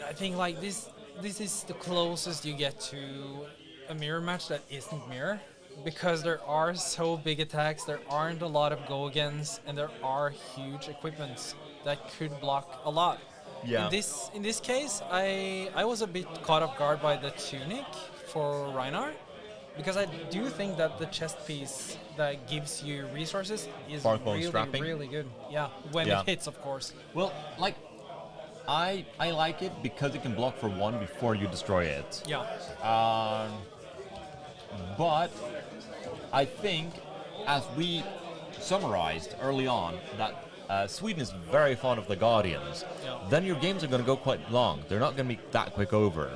I think like this is the closest you get to a mirror match that isn't mirror, because there are so big attacks, there aren't a lot of go-agains, and there are huge equipments that could block a lot. Yeah. In this case, I was a bit caught off guard by the tunic for Rhinar, because I do think that the chest piece that gives you resources is really good. Yeah, when it hits, of course. Well, like, I like it because it can block for 1 before you destroy it. Yeah. But I think, as we summarized early on, that Sweden is very fond of the Guardians. Yeah. Then your games are going to go quite long. They're not going to be that quick over.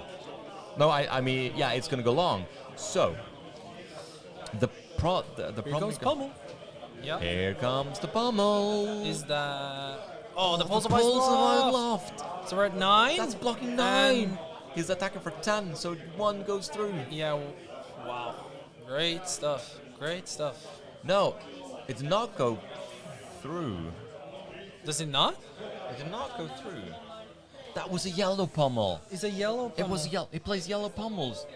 No, I mean, yeah, it's going to go long. So, the Here problem goes pummel. Yeah. Here comes the pummel. Is that... Oh, the Pulse of Loft. So we're at 9. That's blocking 9. And He's attacking for 10, so 1 goes through. yeah, wow. Great stuff. Great stuff. No, it did not go through. Does it not? It did not go through. That was a yellow pummel. It's a yellow pummel. It was yellow. He plays yellow pummels.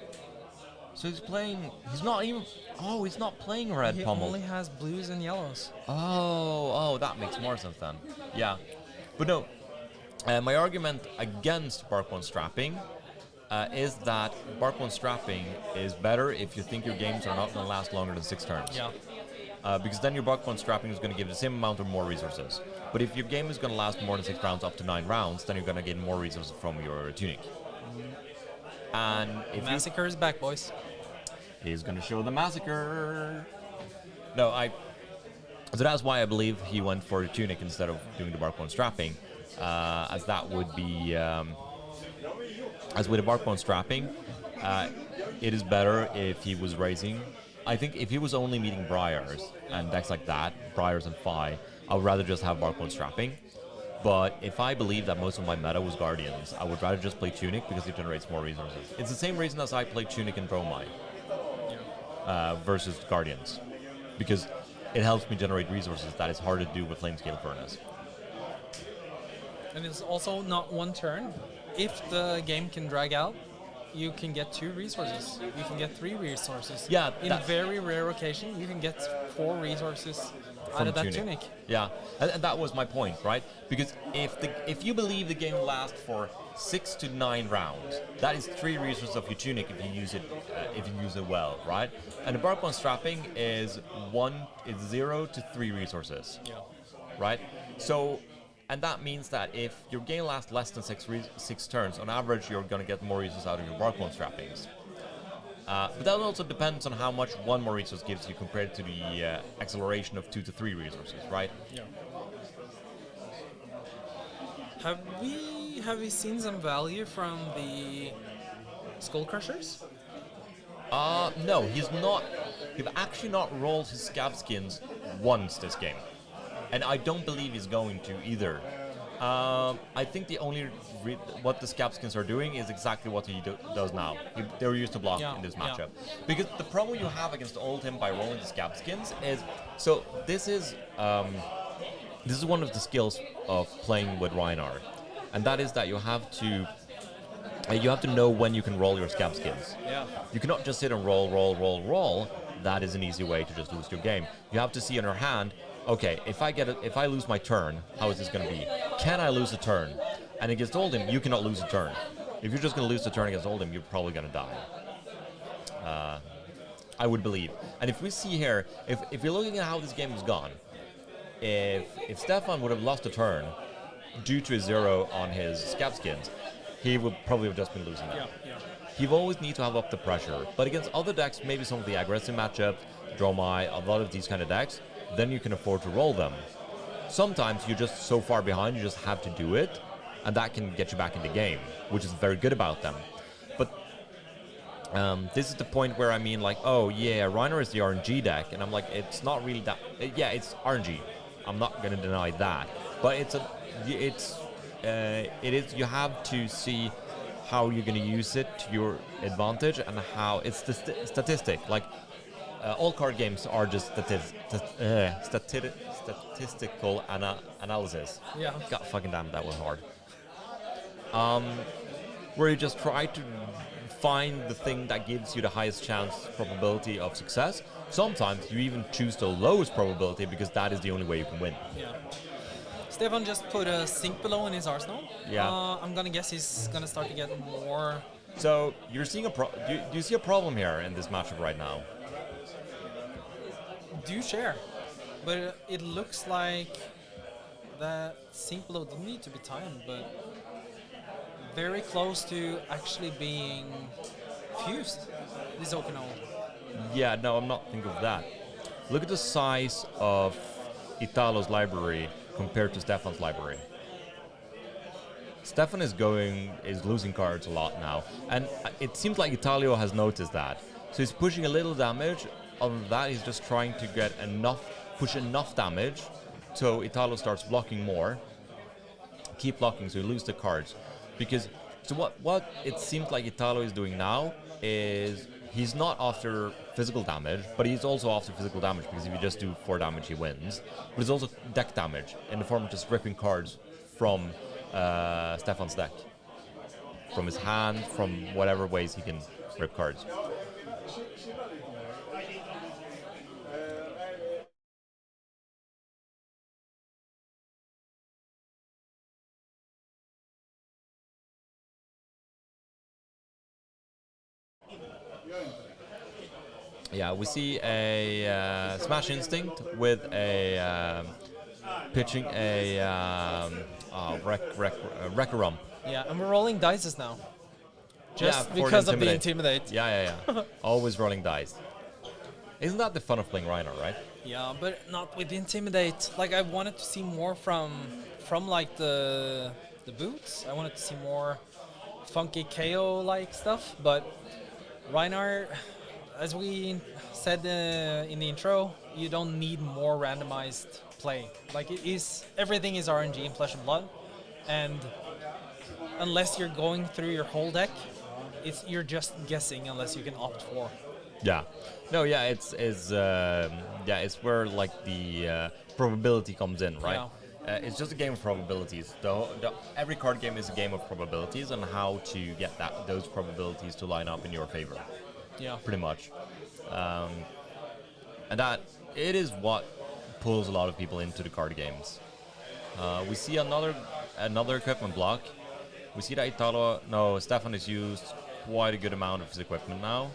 So he's playing. He's not even. Oh, he's not playing red He pummel. only has blues and yellows. Oh, that makes more sense then. Yeah, but no. My argument against Bark 1 strapping is that Bark 1 strapping is better if you think your games are not going to last longer than 6 turns. Yeah. Because then your Bark 1 strapping is going to give the same amount or more resources. But if your game is going to last more than 6 rounds, up to 9 rounds, then you're going to get more resources from your tunic. And if Massacre is back, boys. he's going to show the massacre. No, so that's why I believe he went for the tunic instead of doing the Bark 1 strapping, as that would be, as with the Bark 1 strapping, it is better if he was raising. I think if he was only meeting Briars and decks like that, Briars and Phi, I would rather just have Bark 1 strapping. But if I believe that most of my meta was Guardians, I would rather just play Tunic because it generates more resources. It's the same reason as I play Tunic and Dromai versus Guardians, because it helps me generate resources that is hard to do with Flamescale Furnace. And it's also not one turn. If the game can drag out, you can get 2 resources. You can get 3 resources. Yeah, In very rare occasion, you can get 4 resources out of that tunic. Yeah, and that was my point, right? Because if you believe the game lasts for 6 to 9 rounds, that is 3 resources of your tunic if you use it well, right? And the bark bond strapping is 0 to 3 resources. Yeah. Right? So, and that means that if your game lasts less than 6 turns, on average you're going to get more resources out of your bark bond strappings. But that also depends on how much one more resource gives you compared to the acceleration of 2 to 3 resources, right? Yeah. Have we seen some value from the Skull Crushers? No, he's not. He's actually not rolled his scab skins once this game. And I don't believe he's going to either. I think the only what the scab skins are doing is exactly what he does now. They're used to block in this matchup. Because the problem you have against Oldhim by rolling the scab skins is, so this is one of the skills of playing with Rhinar, and that is that you have to know when you can roll your scab skins. Yeah. You cannot just sit and roll. That is an easy way to just lose your game. You have to see on your hand, okay, if I lose my turn, how is this going to be? Can I lose a turn? And against Oldhim, you cannot lose a turn. If you're just going to lose a turn against Oldhim, you're probably going to die. I would believe. And if we see here, if you're looking at how this game has gone, if Stefan would have lost a turn due to a 0 on his scab skins, he would probably have just been losing that. Yeah. He always need to have up the pressure. But against other decks, maybe some of the aggressive matchups, Dromai, a lot of these kind of decks, then you can afford to roll them. Sometimes you're just so far behind, you just have to do it, and that can get you back in the game, which is very good about them. But this is the point where I mean, like, oh yeah, Rhinar is the RNG deck, and I'm like, it's not really that. Yeah, it's RNG. I'm not going to deny that, but it is. You have to see how you're going to use it to your advantage, and how it's the statistic. Like, all card games are just statistical analysis. Yeah. God fucking damn, that was hard. Where you just try to find the thing that gives you the highest chance probability of success. Sometimes you even choose the lowest probability because that is the only way you can win. Yeah. Stefan just put a sink below in his arsenal. Yeah. I'm gonna guess he's gonna start to get more. So you're seeing do you see a problem here in this matchup right now? Do share, but it looks like that sink below didn't need to be timed, but very close to actually being fused. This Okinawa. Yeah, no, I'm not thinking of that. Look at the size of Italo's library compared to Stefan's library. Stefan is losing cards a lot now, and it seems like Italo has noticed that. So he's pushing a little damage. Other than that, he's just trying to get push enough damage, so Italo starts blocking more. Keep blocking, so you lose the cards. Because so what it seems like Italo is doing now is he's not after physical damage, but he's also after physical damage, because if you just do 4 damage, he wins. But it's also deck damage in the form of just ripping cards from Stefan's deck, from his hand, from whatever ways he can rip cards. Yeah, we see a Smash Instinct with a pitching a Wreck-A-Rump. Yeah, and we're rolling dices now. Just for because of the Intimidate. Yeah. Always rolling dice. Isn't that the fun of playing Rhinar, right? Yeah, but not with Intimidate. Like, I wanted to see more from like the boots. I wanted to see more funky KO-like stuff, but Rhinar, as we said in the intro, you don't need more randomized play. Like, everything is RNG in Flesh and Blood, and unless you're going through your whole deck, you're just guessing unless you can opt for. Yeah. No, yeah, it's where like the probability comes in, right? it's just a game of probabilities. Every card game is a game of probabilities and how to get those probabilities to line up in your favor. Yeah. Pretty much. And that it is what pulls a lot of people into the card games. We see another equipment block. We see that Stefan has used quite a good amount of his equipment now.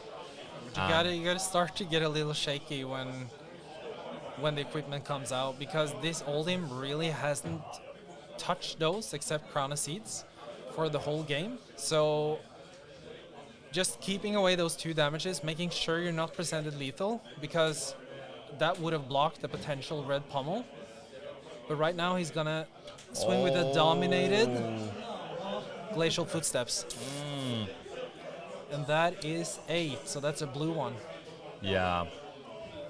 You gotta start to get a little shaky when the equipment comes out, because this Oldhim really hasn't touched those except Crown of Seeds for the whole game. So just keeping away those 2 damages, making sure you're not presented lethal, because that would have blocked the potential red pummel. But right now he's gonna swing with a dominated Glacial Footsteps. And that is 8, so that's a blue one. Yeah.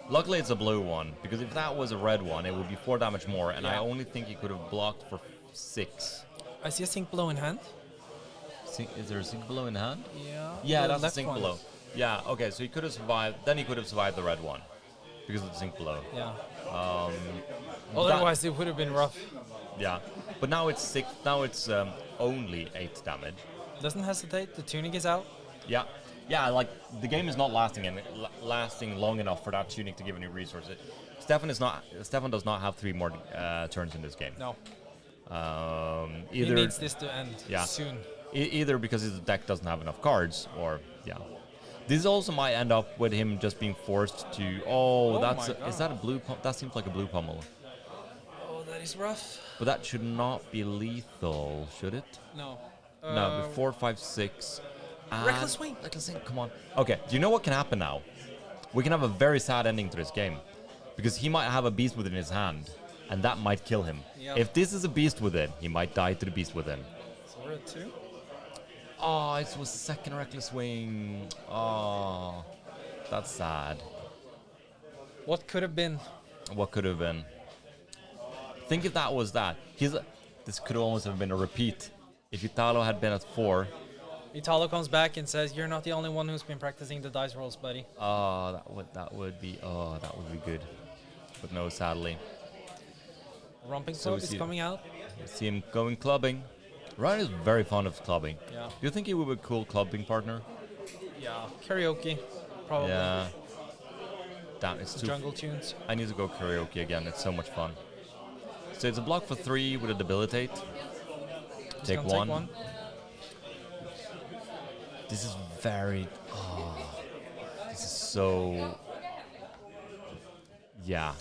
Luckily it's a blue one, because if that was a red one, it would be 4 damage more, and I only think he could have blocked for 6. I see a Sink Blow in hand. Is there a Sink Blow in hand? Yeah. Yeah, that's a Sink Blow. Yeah, okay, so he could have survived, then he could have survived the red one, because of the Sink Blow. Yeah. Otherwise it would have been rough. Yeah, but now it's 6, now it's only 8 damage. Doesn't hesitate, the tunic is out. Yeah, like the game is not lasting long enough for that tunic to give any resources. Stefan does not have 3 more turns in this game. No. Either he needs this to end soon. Either because his deck doesn't have enough cards, or this also might end up with him just being forced to. Is that a blue? That seems like a blue pummel. Oh, that is rough. But that should not be lethal, should it? No. No, 4, 5, 6. Reckless Swing. Come on. Okay, do you know what can happen now? We can have a very sad ending to this game, because he might have a Beast Within his hand, and that might kill him. Yep. If this is a Beast Within, he might die to the Beast Within. So we're at 2. Oh, it was second Reckless Swing. Oh, that's sad. What could have been? What could have been? Think if that was that. This could almost have been a repeat. If Italo had been at 4. Italo comes back and says, "You're not the only one who's been practicing the dice rolls, buddy." Oh, that would be good. But no, sadly. Romping Cloak is coming out. See him going clubbing. Ryan is very fond of clubbing. Yeah. Do you think he would be a cool clubbing partner? Yeah. Karaoke, probably. Yeah. Damn, it's too. Jungle tunes. I need to go karaoke again. It's so much fun. So it's a block for 3 with a debilitate. Take 1. This is very. This is so. Yeah.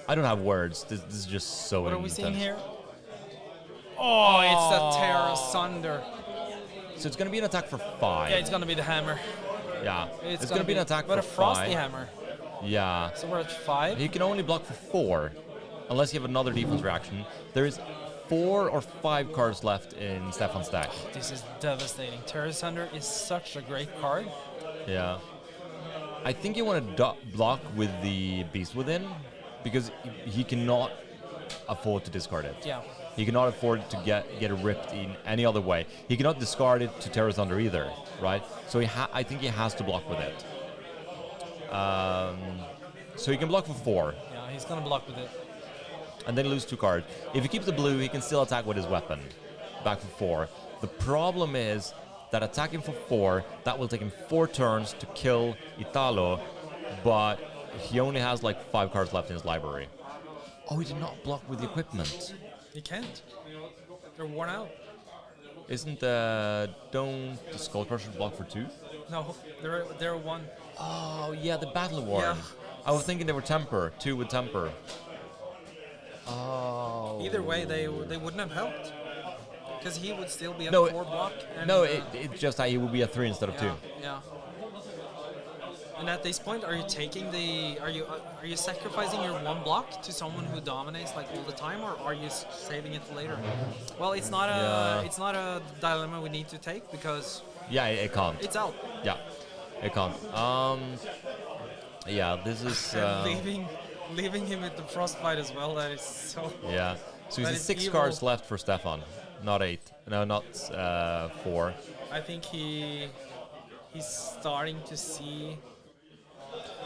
I don't have words. This is just so. What are we seeing here? Oh, it's a tear asunder. So it's going to be an attack for 5. Yeah, it's going to be the hammer. Yeah. It's going to be an attack for 5. But a frosty hammer. Yeah. So we're at 5. He can only block for 4, unless you have another defense reaction. There is 4 or 5 cards left in Stefan's deck. This is devastating. Terror Asunder is such a great card. Yeah. I think you want to block with the Beast Within, because he cannot afford to discard it. Yeah. He cannot afford to get ripped in any other way. He cannot discard it to Terror Thunder either, right? So I think he has to block with it. So he can block for 4. Yeah, he's gonna block with it. And then lose 2 cards. If he keeps the blue, he can still attack with his weapon. Back for 4. The problem is that attacking for 4, that will take him 4 turns to kill Italo, but he only has like 5 cards left in his library. Oh, he did not block with the equipment. He can't. They're worn out. Isn't don't the Skull Crusher block for 2? No, they're 1. Oh yeah, the Battle War. Yeah. I was thinking they were temper. 2 with temper. Oh. Either way, they wouldn't have helped, because he would still be at 4 block. And no, it's just that he would be at 3 instead of 2. Yeah. And at this point, are you taking are you sacrificing your 1 block to someone who dominates like all the time, or are you saving it later? Well, it's not a dilemma we need to take, because it can't. It's out. Yeah, it can't. Yeah, this is leaving him with the frostbite as well. That is so. Yeah. So he's 6 evil. cards left for Stefan, not 8. No, not 4. I think he's starting to see.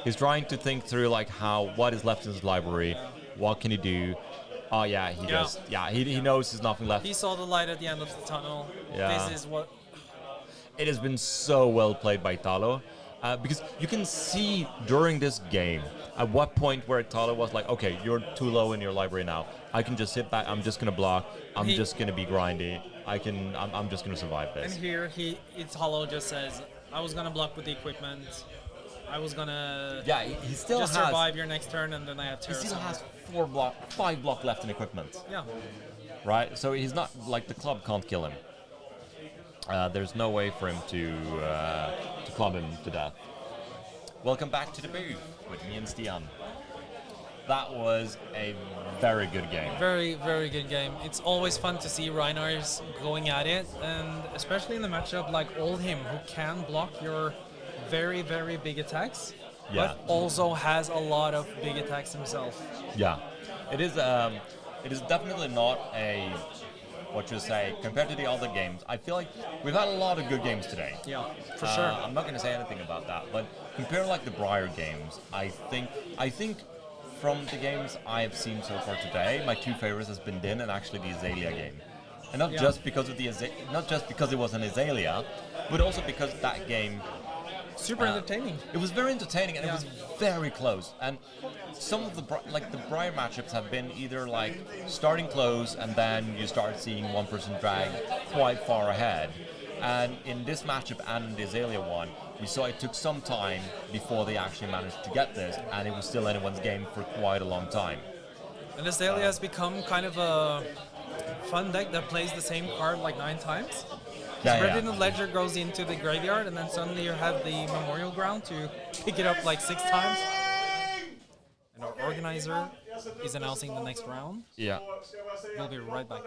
He's trying to think through like what is left in his library, what can he do. Oh yeah, he does. Yeah, he knows there's nothing left. He saw the light at the end of the tunnel. Yeah. This is what... It has been so well played by Italo, because you can see during this game at what point where Italo was like, okay, you're too low in your library now. I can just sit back. I'm just gonna block. I'm just gonna be grindy. I'm just gonna survive this. And here Italo just says, I was gonna block with the equipment. I was gonna He still just has survive your next turn, and then I have he Terra. still has 5 block left in equipment. Yeah. Right? So he's not like the club can't kill him. There's no way for him to club him to death. Welcome back to the booth with me and Stian. That was a very good game. Very, very good game. It's always fun to see Rhinars going at it, and especially in a matchup like Oldhim, who can block your very, very big attacks, but also has a lot of big attacks himself. Yeah, it is definitely not a, what you say, compared to the other games. I feel like we've had a lot of good games today. Yeah, for sure. I'm not going to say anything about that, but compared like the Briar games, I think from the games I have seen so far today, my 2 favorites has been Din and actually the Azalea game. And not just because of not just because it was an Azalea, but also because that game super entertaining. It was very entertaining and it was very close. And some of the Briar matchups have been either like starting close and then you start seeing one person drag quite far ahead. And in this matchup and in the Azalea one, we saw it took some time before they actually managed to get this, and it was still anyone's game for quite a long time. And Azalea has become kind of a fun deck that plays the same card like 9 times. Revenant Ledger goes into the graveyard, and then suddenly you have the Memorial Ground to pick it up like 6 times. And our organizer is announcing the next round. Yeah. We'll be right back.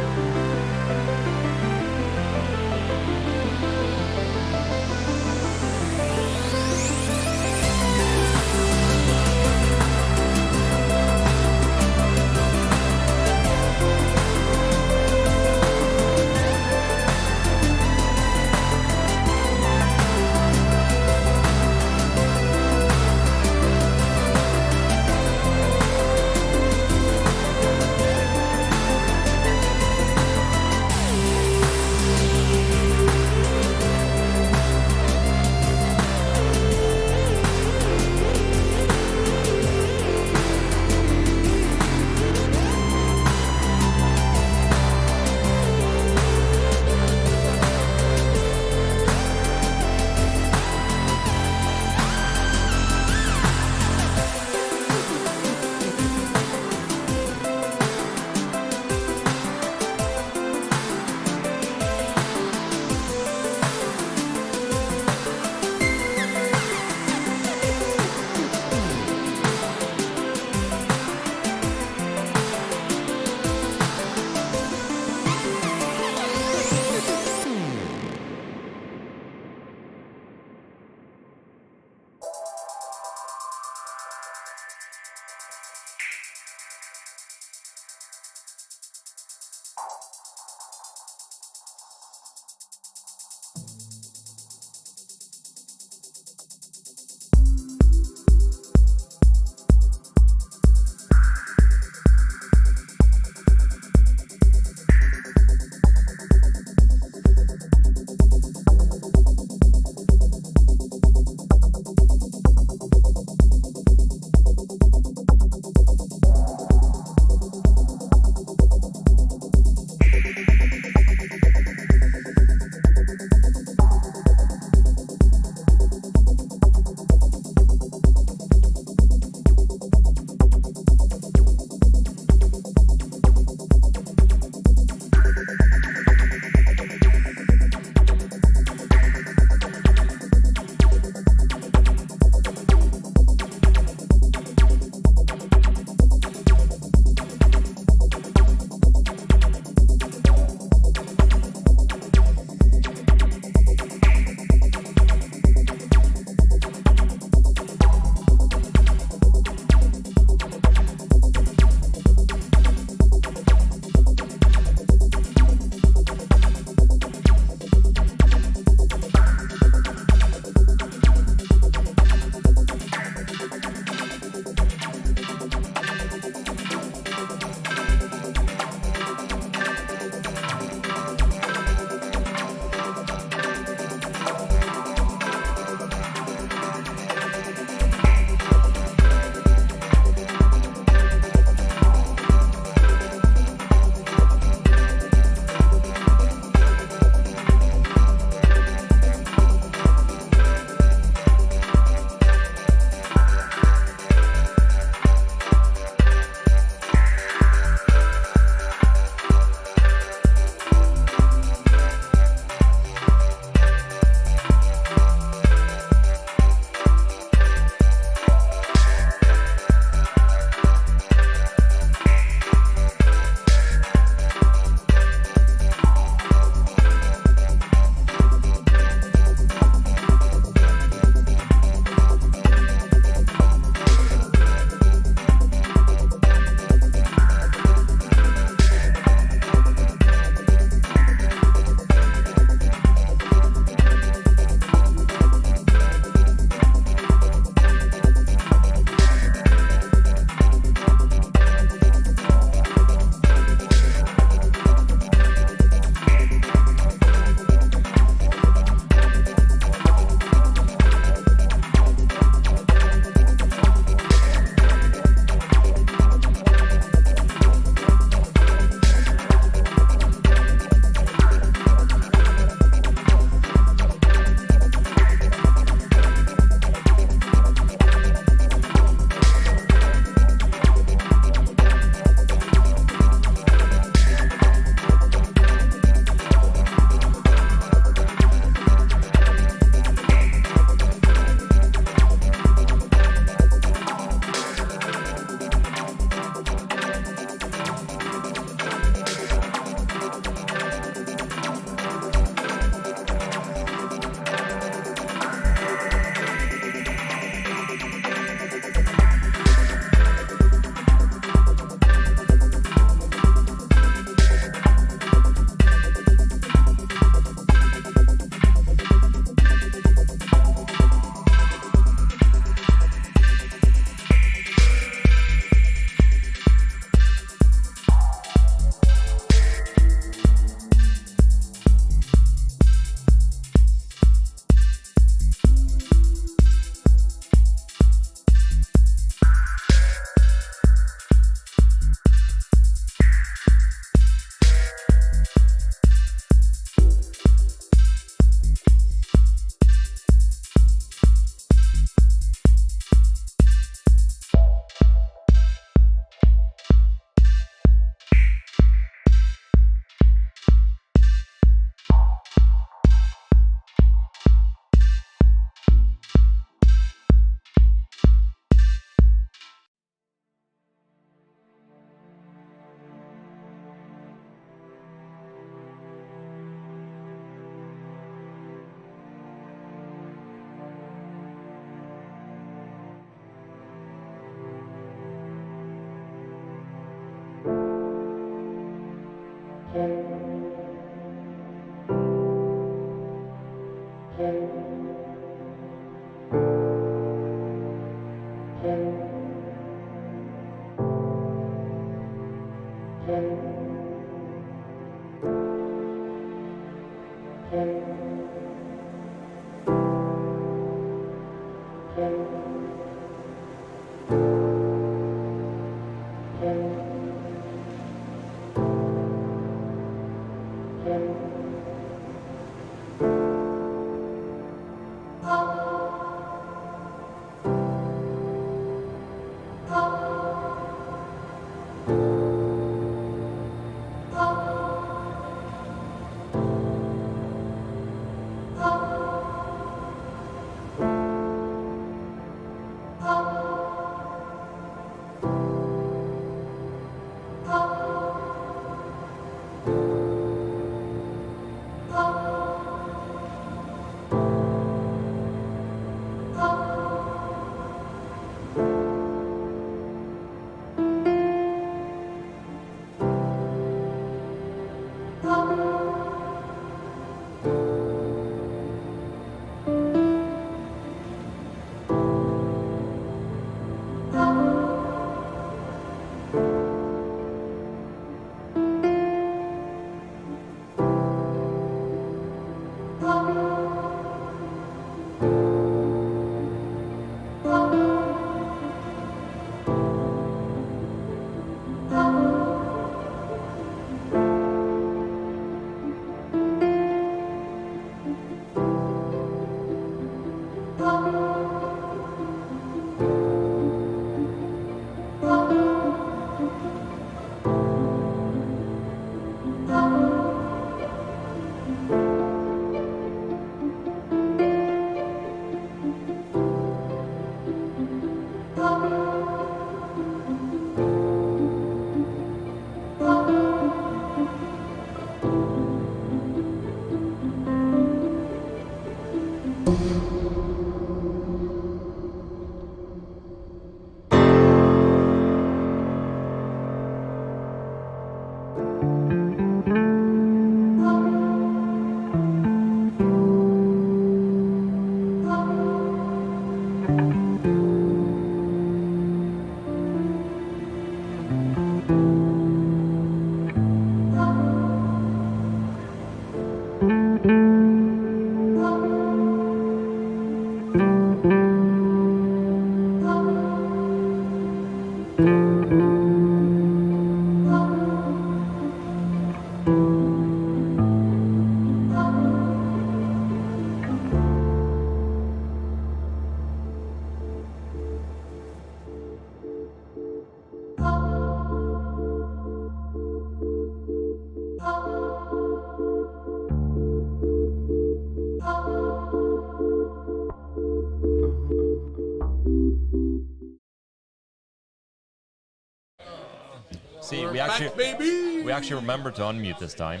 See, We're we back, actually baby! we actually remembered to unmute this time.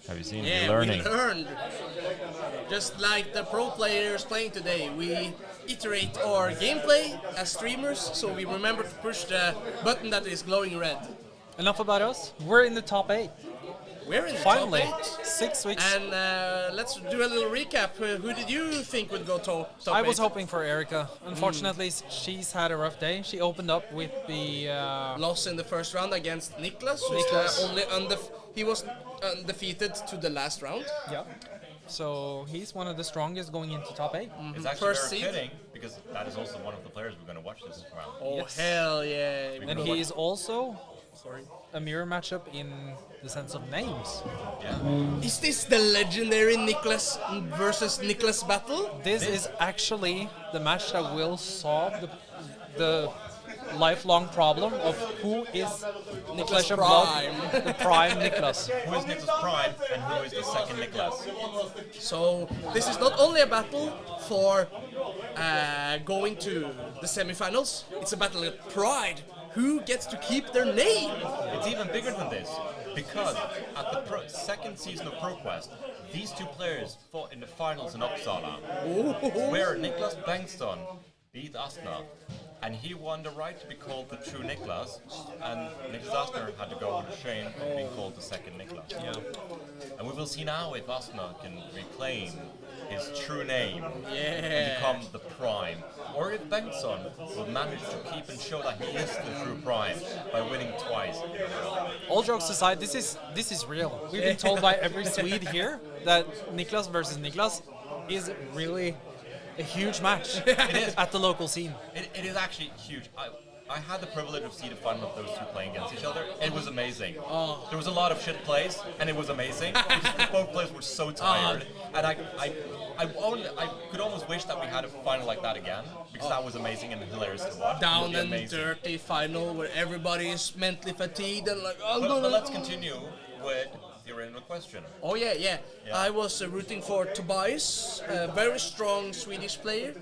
Have you seen? Yeah, We're learning. we learned. Just like the pro players playing today, we iterate our gameplay as streamers, so we remember to push the button that is glowing red. Enough about us. We're in the top 8. We're in the Finally, top 8. 6 weeks. And let's do a little recap. Who did you think would go top I was 8? hoping for Erika. Unfortunately, she's had a rough day. She opened up with the Loss in the first round against Niklas. He was undefeated to the last round. yeah. So he's one of the strongest going into top 8. It's actually First very seed. fitting because that is also one of the players we're going to watch this round. Oh, Yes. hell yeah. And he is also a mirror matchup in the sense of names. Yeah. Is this the legendary Niklas versus Niklas battle? This is actually the match that will solve the lifelong problem of who is Niklas Flesh and Prime. Blood, the prime Niklas. Who is Niklas Prime and who is the second Niklas? So this is not only a battle for going to the semifinals, it's a battle of pride. Who gets to keep their name? It's even bigger than this because at the second season of ProQuest, these two players fought in the finals in Uppsala, where Niklas Bengtsson beat Asna, and he won the right to be called the true Niklas, and Niklas Asner had to go with the shame of being called the second Niklas. Yeah. And we will see now if Asna can reclaim his true name and become the Prime, or if Bengtsson will manage to keep and show that he is the true Prime by winning twice. All jokes aside, this is real. We've been told by every Swede here that Niklas versus Niklas is really a huge match at the local scene. It is actually huge. I had the privilege of seeing the final of those two playing against each other. It was amazing. There was a lot of shit plays, and it was amazing because both players were so tired. And I could almost wish that we had a final like that again because that was amazing and hilarious to watch. Down and dirty final where everybody is mentally fatigued and like, but let's continue with the original question. Oh yeah. I was rooting for Tobias, a very strong Swedish player.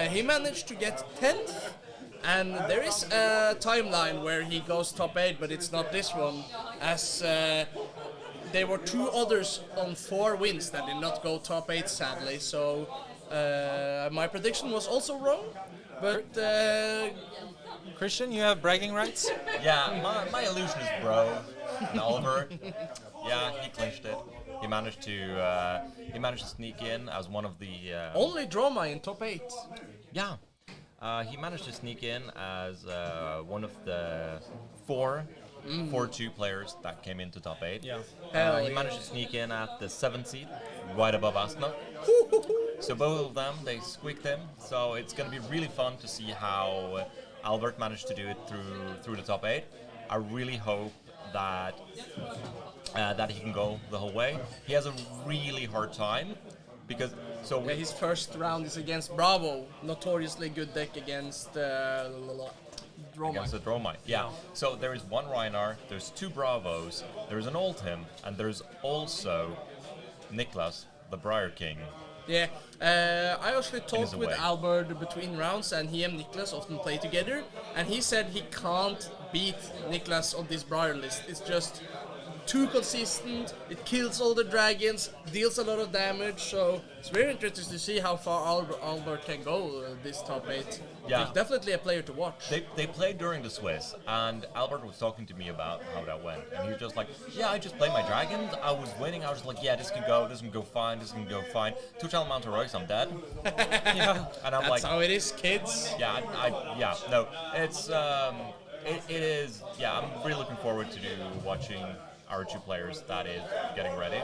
He managed to get 10th. And there is a timeline where he goes top 8, but it's not this one, as there were 2 others on 4 wins that did not go top 8, sadly. So my prediction was also wrong, but Christian, you have bragging rights? Yeah, my illusionist bro, Oliver. Yeah, he clinched it. He managed to sneak in as one of the only Dromai in top 8. Yeah. He managed to sneak in as one of the 4-2 players that came into top 8. Yeah. He managed to sneak in at the 7th seed, right above Asna. So both of them, they squeaked him. So it's going to be really fun to see how Albert managed to do it through the top 8. I really hope that he can go the whole way. He has a really hard time. Because his first round is against Bravo, notoriously good deck against Dromai. Against the Dromai, yeah. So there is one Rhinar, there's 2 Bravos, there's an Oldhim, and there's also Niklas, the Briar King. Yeah, I actually talked with Albert between rounds, and he and Niklas often play together, and he said he can't beat Niklas on this Briar list. It's just too consistent, it kills all the dragons, deals a lot of damage, so it's very interesting to see how far Albert can go this top 8. Yeah. He's definitely a player to watch. They played during the Swiss, and Albert was talking to me about how that went, and he was just like, yeah, I just played my dragons, I was winning, I was like, yeah, this can go fine, this can go fine. 2-channel Mount Heroics, I'm dead. Yeah, and I'm that's like, how it is, kids. Yeah, no, it's, it is, yeah, I'm really looking forward to watching our 2 players that is getting ready.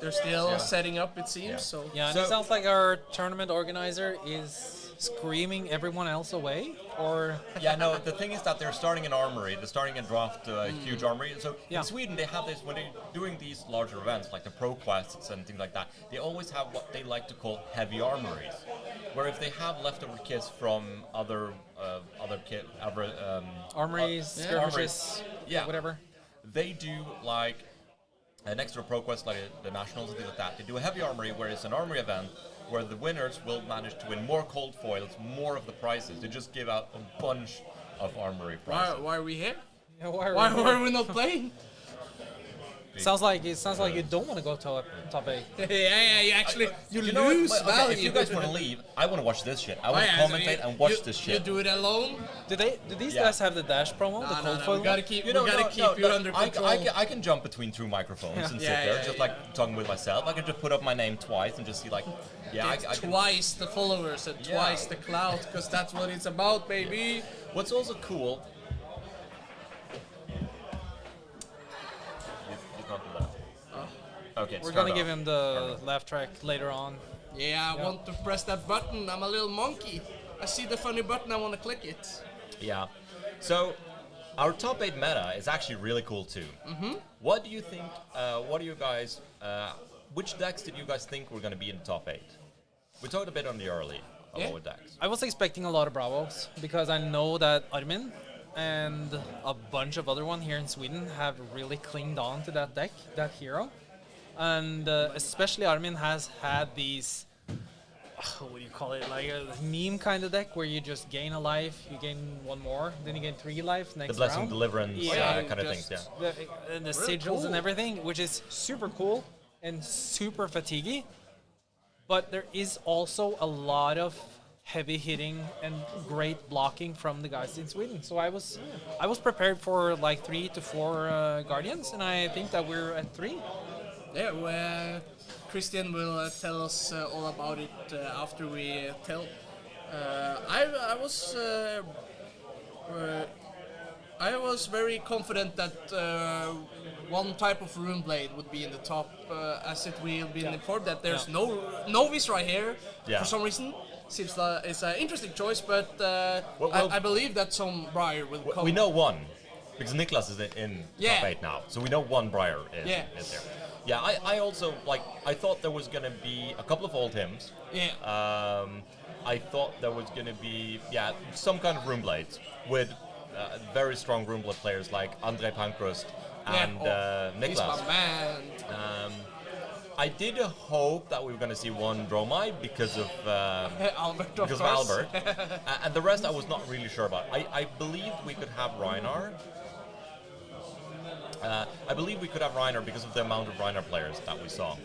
They're still setting up, it seems. So it sounds like our tournament organizer is screaming everyone else away, or yeah, no. The thing is that they're starting an armory. They're starting a draft, huge armory. So in Sweden, they have this when they're doing these larger events like the Pro Quests and things like that. They always have what they like to call heavy armories, where if they have leftover kits from other armories, skirmishes, whatever. They do like next to a Pro Quest like the Nationals and things like that. They do a heavy armory where it's an armory event where the winners will manage to win more cold foils, more of the prizes. They just give out a bunch of armory prizes. Why are we here? Yeah, why are we not playing? Sounds like you don't want to go to top 8. You know lose what? value. If you guys want to leave, I want to watch this shit. I want to commentate and watch this shit. You do it alone? Do these guys have the dash promo? The cold foil? We gotta keep you under control. I can jump between 2 microphones and sit there, just like talking with myself. I can just put up my name twice and just see like, I can twice the followers and twice the clout, because that's what it's about, baby. What's also cool. Okay, we're gonna give him the laugh track later on. Yeah, I want to press that button. I'm a little monkey. I see the funny button, I want to click it. Yeah. So, our top 8 meta is actually really cool too. What do you think, which decks did you guys think were going to be in the top 8? We talked a bit on the early about decks. I was expecting a lot of Bravos, because I know that Armin and a bunch of other ones here in Sweden have really clinged on to that deck, that hero. And especially Armin has had these, what do you call it, like a meme kind of deck where you just gain a life, you gain 1 more, then you gain 3 life next round. The Blessing Deliverance kind of things, and the really sigils and everything, which is super cool and super fatiguey. But there is also a lot of heavy hitting and great blocking from the guys in Sweden. So I was prepared for like 3 to 4 Guardians, and I think that we're at 3. Yeah, well, Christian will tell us all about it after we tell. I was very confident that one type of rune blade would be in the top, as it will be informed that there's no novice right here for some reason. Seems like it's an interesting choice, but I believe that some Briar will come. We know one, because Niklas is in top 8 now, so we know one Briar is there. Yeah, I also, I thought there was going to be a couple of Oldhims. Yeah. I thought there was going to be, some kind of rune blades with very strong rune blade players like André Pankhurst and Niklas. He's my man. I did hope that we were going to see one Dromai because of Albert, because of Albert, and the rest I was not really sure about. I believed we could have Rhinar. I believe we could have Rhinar because of the amount of Rhinar players that we saw.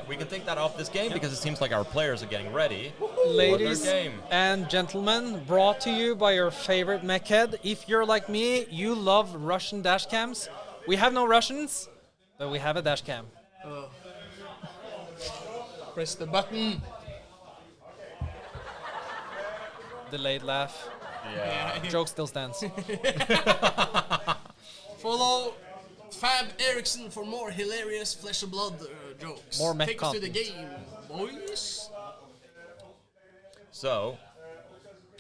We can take that off this game because it seems like our players are getting ready. Ladies and gentlemen, brought to you by your favorite mech head. If you're like me, you love Russian dash cams. We have no Russians, but we have a dash cam. Press the button. Delayed laugh. Yeah. Joke still stands. Follow Fab Eriksson for more hilarious flesh and blood jokes. More mech Take us to the content. game, boys. So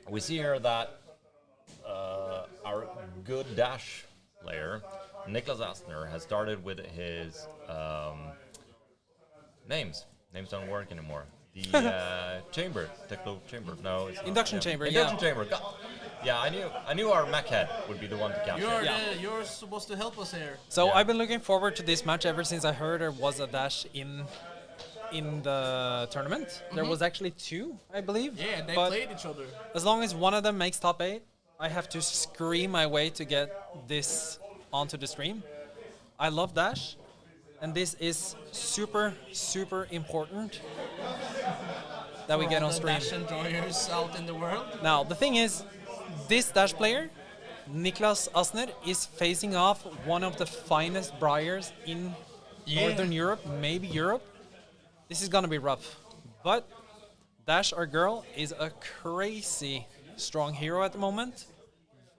we see here that our good dash player Niklas Asner has started with his names. Names don't work anymore. The chamber, techno chamber. No, it's not. Induction chamber. Induction chamber. Yeah, I knew our mech head would be the one to capture. You're supposed to help us here. So I've been looking forward to this match ever since I heard there was a dash in the tournament. There was actually 2, I believe. Yeah, they but played each other. as long as one of them makes top 8, I have to scream my way to get this onto the stream. I love dash, and this is super, super important that we get on stream. Dash enjoyers out in the world. Now, the thing is, this dash player, Niklas Asner, is facing off one of the finest Briars in Northern Europe, maybe Europe. This is gonna be rough. But Dash, our girl, is a crazy strong hero at the moment.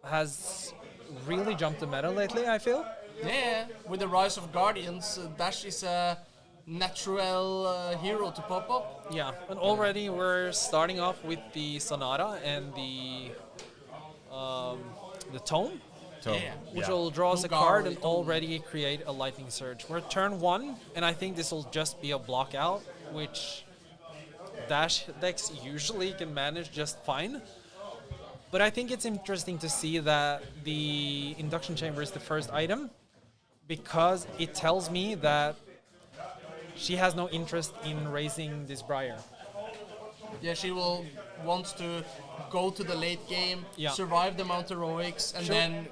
Has really jumped the meta lately, I feel. Yeah, with the rise of Guardians, Dash is a natural hero to pop up. Yeah, and already we're starting off with the Sonata and the Tome, which will draw us a card and already create a Lightning Surge. We're turn 1, and I think this will just be a block out, which Dash decks usually can manage just fine. But I think it's interesting to see that the Induction Chamber is the first item, because it tells me that she has no interest in raising this Briar. Yeah, she will wants to go to the late game, survive the Mount Heroics, and then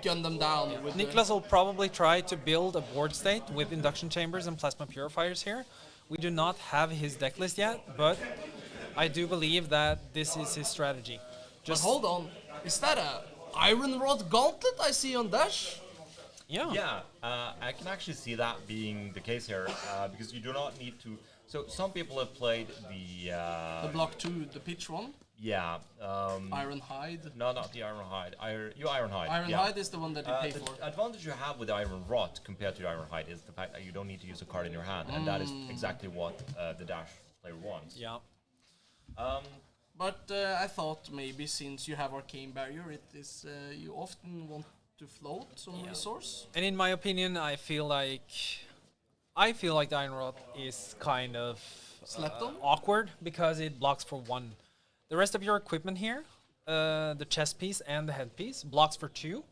gun them down. With Niklas will probably try to build a board state with Induction Chambers and Plasma Purifiers here. We do not have his deck list yet, but I do believe that this is his strategy. But hold on, is that a Iron Rod Gauntlet I see on Dash? Yeah, I can actually see that being the case here, because you do not need to. So some people have played the block 2, the pitch one. Yeah. Iron Hide. No, not the Iron Hide. Iron Hide. Iron Hide is the one that you pay for. The advantage you have with the Iron Rot compared to the Iron Hide is the fact that you don't need to use a card in your hand, and that is exactly what the Dash player wants. Yeah. But I thought maybe since you have Arcane Barrier, it is you often want to float some resource. And in my opinion, I feel like the Iron Rod is kind of Slept on? awkward because it blocks for 1. The rest of your equipment here, the chest piece and the head piece, blocks for 2,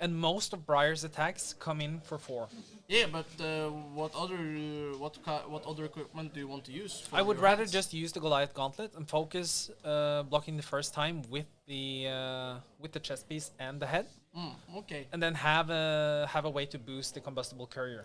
and most of Briar's attacks come in for 4. Yeah, but what other equipment do you want to use? For I would your rather hands? just use the Goliath Gauntlet and focus blocking the first time with the chest piece and the head, Okay. and then have a way to boost the combustible courier.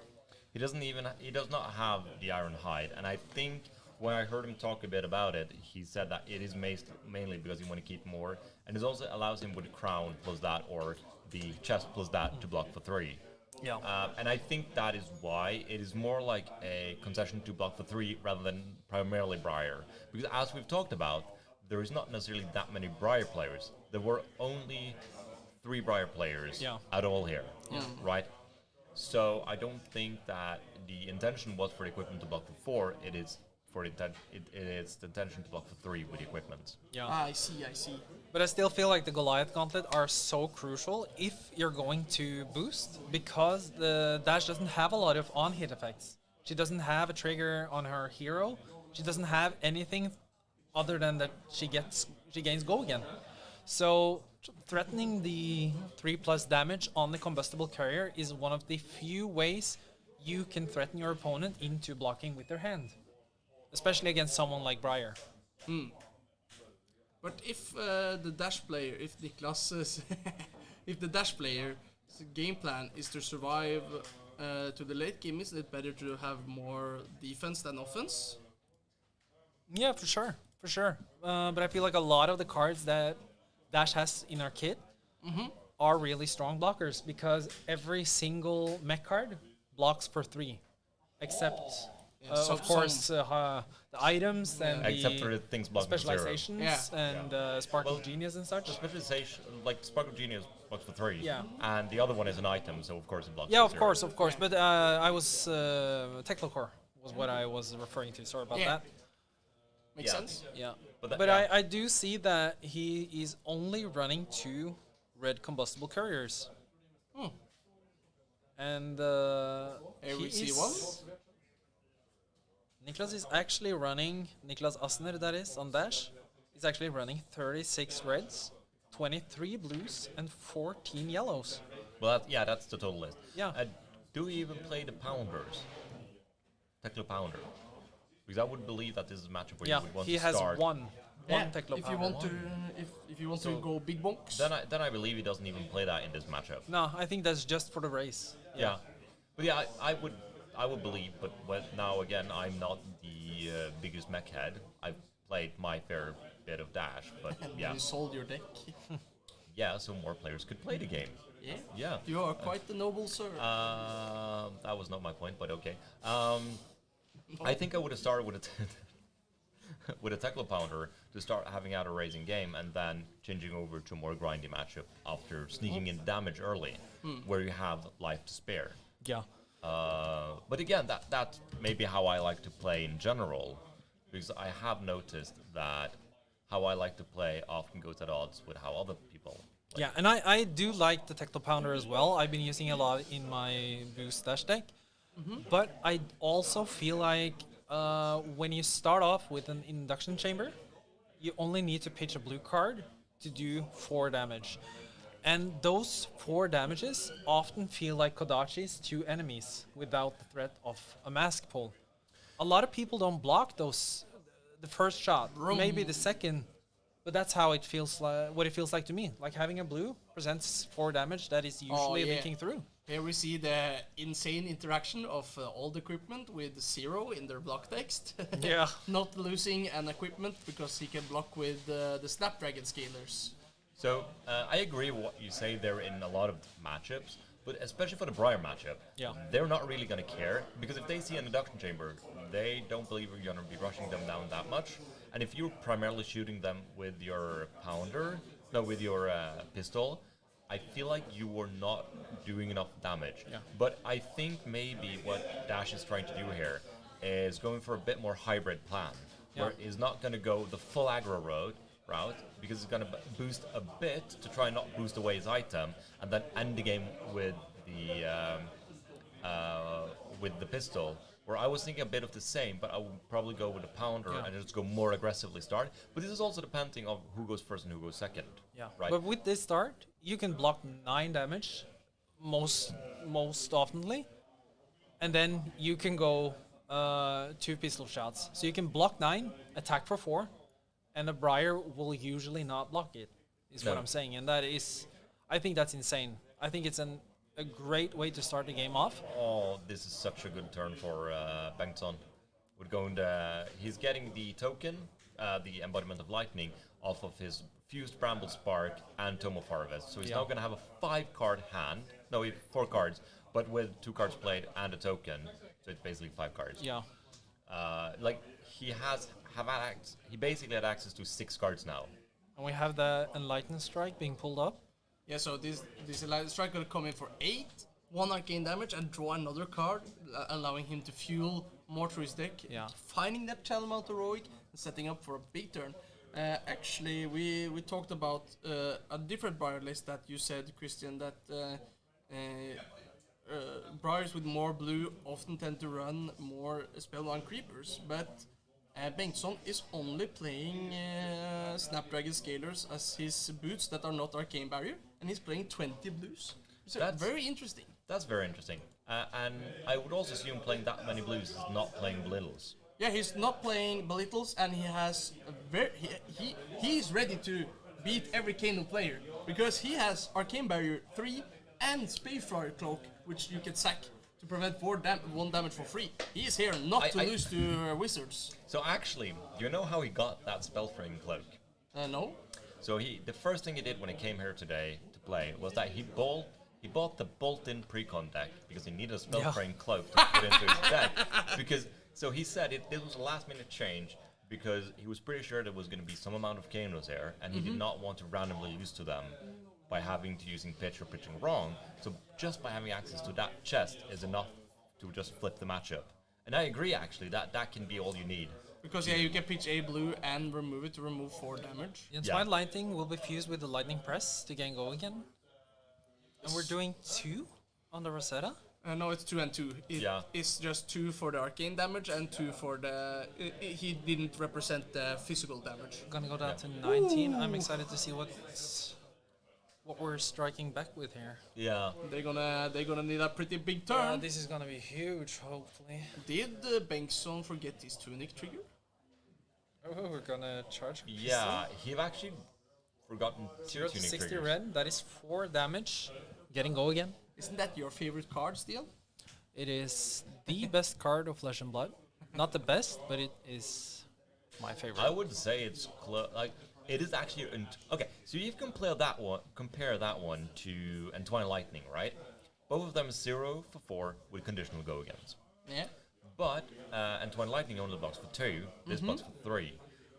He does not have the Iron Hide, and I think when I heard him talk a bit about it, he said that it is mainly because he want to keep more, and it also allows him with the crown plus that or the chest plus that to block for 3. Yeah. And I think that is why it is more like a concession to block for 3 rather than primarily Briar. Because as we've talked about, there is not necessarily that many Briar players. There were only 3 Briar players at all here, right? So I don't think that the intention was for the equipment to block for 4. It is for it is the intention to block for 3 with the equipment. Yeah. I see. But I still feel like the Goliath Gauntlet are so crucial if you're going to boost, because the Dash doesn't have a lot of on-hit effects. She doesn't have a trigger on her hero. She doesn't have anything other than that she gains go again. So threatening the 3+ damage on the combustible carrier is one of the few ways you can threaten your opponent into blocking with their hand, especially against someone like Briar. But if the Dash player, if Niklas, if the Dash player's game plan is to survive to the late game, isn't it better to have more defense than offense? Yeah, for sure. But I feel like a lot of the cards that Dash has in our kit are really strong blockers, because every single mech card blocks for 3, except of course the items and Except the for the things blocking for 0. specializations and Sparkle Genius and such. The specialization, like Sparkle Genius, blocks for 3. Yeah. And the other one is an item, so of course it blocks Yeah, for of 0. course. But I was Technocore was what I was referring to. Sorry about that. Makes sense. Yeah. But I do see that he is only running 2 red combustible carriers. And Here we see one. Niklas is actually running, Niklas Asner that is, on Dash, is actually running 36 reds, 23 blues, and 14 yellows. Well, that's the total list. Yeah. Do we even play the Pounders? Teklo Pounder? Because I would believe that this is a matchup where you would want he to has start. one Teklo If you Pounder. want to, if you want to go big bonks. Then I believe he doesn't even play that in this matchup. No, I think that's just for the race. Yeah. But yeah, I would believe, but now again, I'm not the biggest mech head. I've played my fair bit of Dash, but yeah. You sold your deck. Yeah, so more players could play the game. Yeah. Yeah. You are quite the noble sir. That was not my point, but okay. I think I would have started with with a Teklo Pounder to start having out a raising game, and then changing over to a more grindy matchup after sneaking in damage early, where you have life to spare. Yeah. But again, that's maybe how I like to play in general, because I have noticed that how I like to play often goes at odds with how other people play. Yeah, and I do like the Teklo Pounder as well. I've been using it a lot in my Boost Dash deck. But I also feel like when you start off with an induction chamber, you only need to pitch a blue card to do 4 damage. And those 4 damages often feel like Kodachis to enemies without the threat of a mask pull. A lot of people don't block those, the first shot, maybe the second, but that's how it feels like, what it feels like to me. Like having a blue presents 4 damage that is usually leaking through. Here we see the insane interaction of old equipment with 0 in their block text. Yeah. Not losing an equipment because he can block with the Snapdragon scalers. So I agree with what you say there in a lot of matchups, but especially for the Briar matchup, they're not really going to care, because if they see an induction chamber, they don't believe you're going to be rushing them down that much. And if you're primarily shooting them with your with your pistol, I feel like you were not doing enough damage. Yeah. But I think maybe what Dash is trying to do here is going for a bit more hybrid plan, where he's not going to go the full aggro route, because it's going to boost a bit to try and not boost away his item, and then end the game with the pistol. Where I was thinking a bit of the same, but I would probably go with a Pounder and just go more aggressively start. But this is also depending on who goes first and who goes second. Yeah. Right. But with this start, you can block 9 damage most oftenly, and then you can go 2 pistol shots. So you can block 9, attack for 4, and a Briar will usually not block it, is what I'm saying. And that is, I think that's insane. I think it's a great way to start the game off. Oh, this is such a good turn for Bengtsson. He's getting the token, the Embodiment of Lightning, off of his Fused Bramble Spark and Tome of Harvest. So he's now going to have a 5-card hand, 4 cards, but with 2 cards played and a token, so it's basically 5 cards. Yeah. Like he basically had access to 6 cards now. And we have the Enlightened Strike being pulled up. Yeah, so this Enlightened Strike gonna come in for 8, 1 arcane damage, and draw another card, allowing him to fuel more through his deck. Yeah. Finding that Talmount Heroic and setting up for a big turn. Actually, we talked about a different Briar list that you said, Christian, that Briars with more blue often tend to run more Spellbound Creepers, but Bengtsson is only playing Snapdragon Scalers as his boots that are not Arcane Barrier, and he's playing 20 blues. So That's very interesting. That's very interesting. And I would also assume playing that many blues is not playing belittles. Yeah, he's not playing Belittles, and he has he's ready to beat every Kano player because he has Arcane Barrier 3 and Spayflyer Cloak, which you can sack to prevent 1 damage for free. He is here not to lose to Wizards. So actually, do you know how he got that Spellframe Cloak? No. So the first thing he did when he came here today to play was that he bought the bolt-in pre-con deck because he needed a Spellframe Cloak to put into his deck. So he said it was a last-minute change because he was pretty sure there was going to be some amount of Kanos there, and he did not want to randomly lose to them by having to using pitch or pitching wrong. So just by having access to that chest is enough to just flip the matchup. And I agree, actually, that can be all you need. Because you can pitch a blue and remove it to remove 4 damage. Entwined Lightning will be fused with the Lightning Press to gain go again. And we're doing 2 on the Rosetta. No, it's 2 and 2. It's just 2 for the arcane damage and 2 for the... he didn't represent the physical damage. Gonna go down to 19. I'm excited to see what we're striking back with here. Yeah. They're gonna need a pretty big turn. This is gonna be huge, hopefully. Did Bengtsson forget his Tunic trigger? Oh, we're gonna charge. Yeah, he've actually forgotten 2 0 to Tunic 60 triggers. red. That is 4 damage. Getting go again. Isn't that your favorite card, Stian? It is the best card of Flesh and Blood. Not the best, but it is my favorite. I would say it's it is actually okay. So you can compare that one to Entwined Lightning, right? Both of them is 0 for 4 with conditional go agains. Yeah. But Entwined Lightning only blocks for 2. This blocks for 3,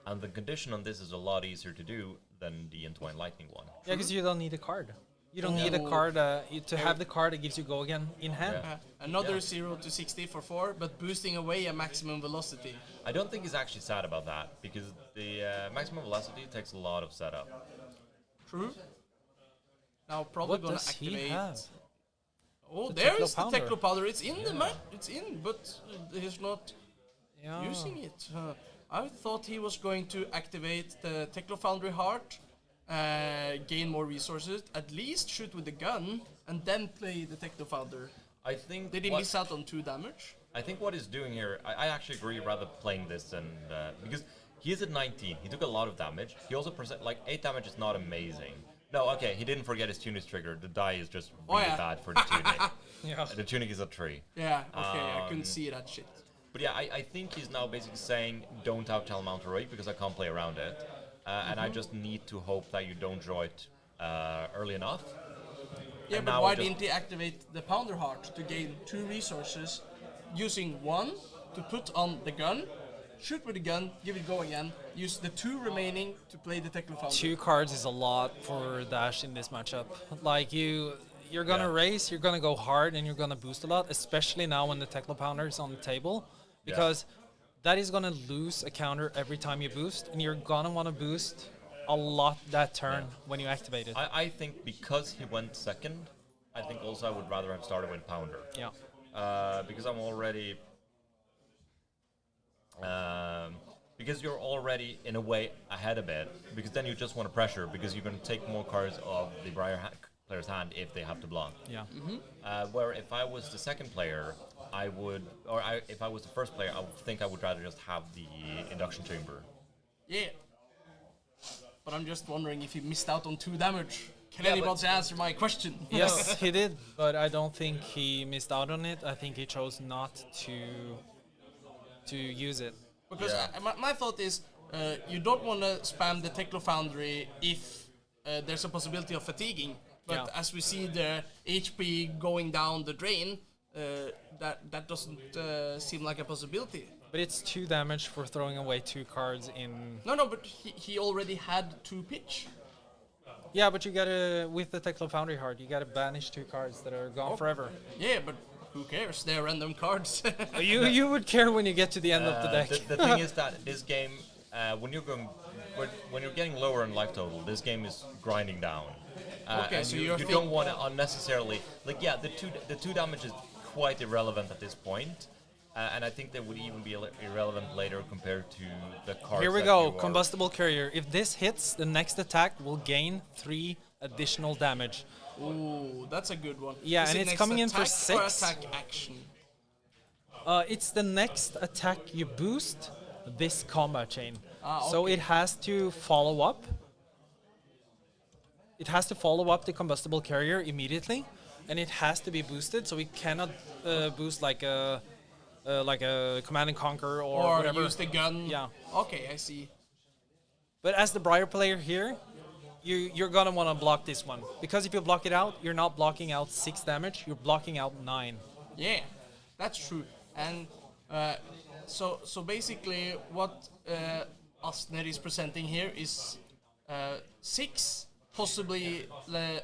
and the condition on this is a lot easier to do than the Entwined Lightning one. Yeah, because you don't need a card. You don't need a card to have the card that gives you go again in hand. Another 0 to 60 for 4, but boosting away a maximum velocity. I don't think he's actually sad about that because the maximum velocity takes a lot of setup. True. Now probably What gonna does activate. he have? Oh, The there's the Techno Techno Powder. It's in the map. It's in, but he's not Yeah. using it. I thought he was going to activate the Techno Foundry Heart, gain more resources, at least shoot with the gun, and then play the Techno Founder. I think. Did he miss out on 2 damage? I think what he's doing here, I actually agree rather playing this than because he is at 19. He took a lot of damage. He also 8 damage is not amazing. No, okay, he didn't forget his Tunic trigger. The die is just really bad for the Tunic. Yeah. The Tunic is a 3. Yeah, okay, I couldn't see that shit. But yeah, I think he's now basically saying, don't have Talmount Heroic because I can't play around it. And I just need to hope that you don't draw it early enough. Yeah, And but now why just- didn't he activate the Pounder Heart to gain 2 resources, using 1 to put on the gun, shoot with the gun, give it go again, use the 2 remaining to play the Techno Founder? 2 cards is a lot for Dash in this matchup. Like you're gonna race, you're gonna go hard, and you're gonna boost a lot, especially now when the Techno Pounder is on the table, because that is gonna lose a counter every time you boost, and you're gonna want to boost a lot that turn when you activate it. I think because he went second, I think also I would rather have started with Pounder. Yeah. Because I'm already... because you're already, in a way, ahead a bit. Because then you just want to pressure, because you're going to take more cards of the Briar player's hand if they have to block. Yeah. Where if I was the second player, I would... if I was the first player, I would think I would rather just have the induction chamber. Yeah. But I'm just wondering if he missed out on 2 damage. Can Yeah, anybody answer my question? Yes, he did, but I don't think he missed out on it. I think he chose not to use it. Because my thought is, you don't want to spam the Techno Foundry if there's a possibility of fatiguing. But as we see the HP going down the drain, that doesn't seem like a possibility. But it's 2 damage for throwing away 2 cards in... No, but he already had 2 pitch. Yeah, but you gotta, with the Teklo Foundry Heart, you gotta banish 2 cards that are gone forever. Yeah, but who cares? They're random cards. You would care when you get to the end of the deck. The thing is that this game, when you're getting lower in life total, this game is grinding down. Okay, and so you don't want to unnecessarily the 2 damage is quite irrelevant at this point. And I think they would even be irrelevant later compared to the cards. Here we go, Combustible Carrier. If this hits, the next attack will gain 3 additional damage. Ooh, that's a good one. Yeah, Is and it it's next coming in for attack or 6. attack action? It's the next attack you boost this combat chain. So okay. it has to follow up. It has to follow up the Combustible Carrier immediately, and it has to be boosted. So we cannot boost like a Command and Conquer or whatever. Use the gun. Yeah. Okay, I see. But as the Briar player here, you're gonna want to block this one, because if you block it out, you're not blocking out 6 damage. You're blocking out 9. Yeah, that's true. And so basically, what Asner is presenting here is 6, possibly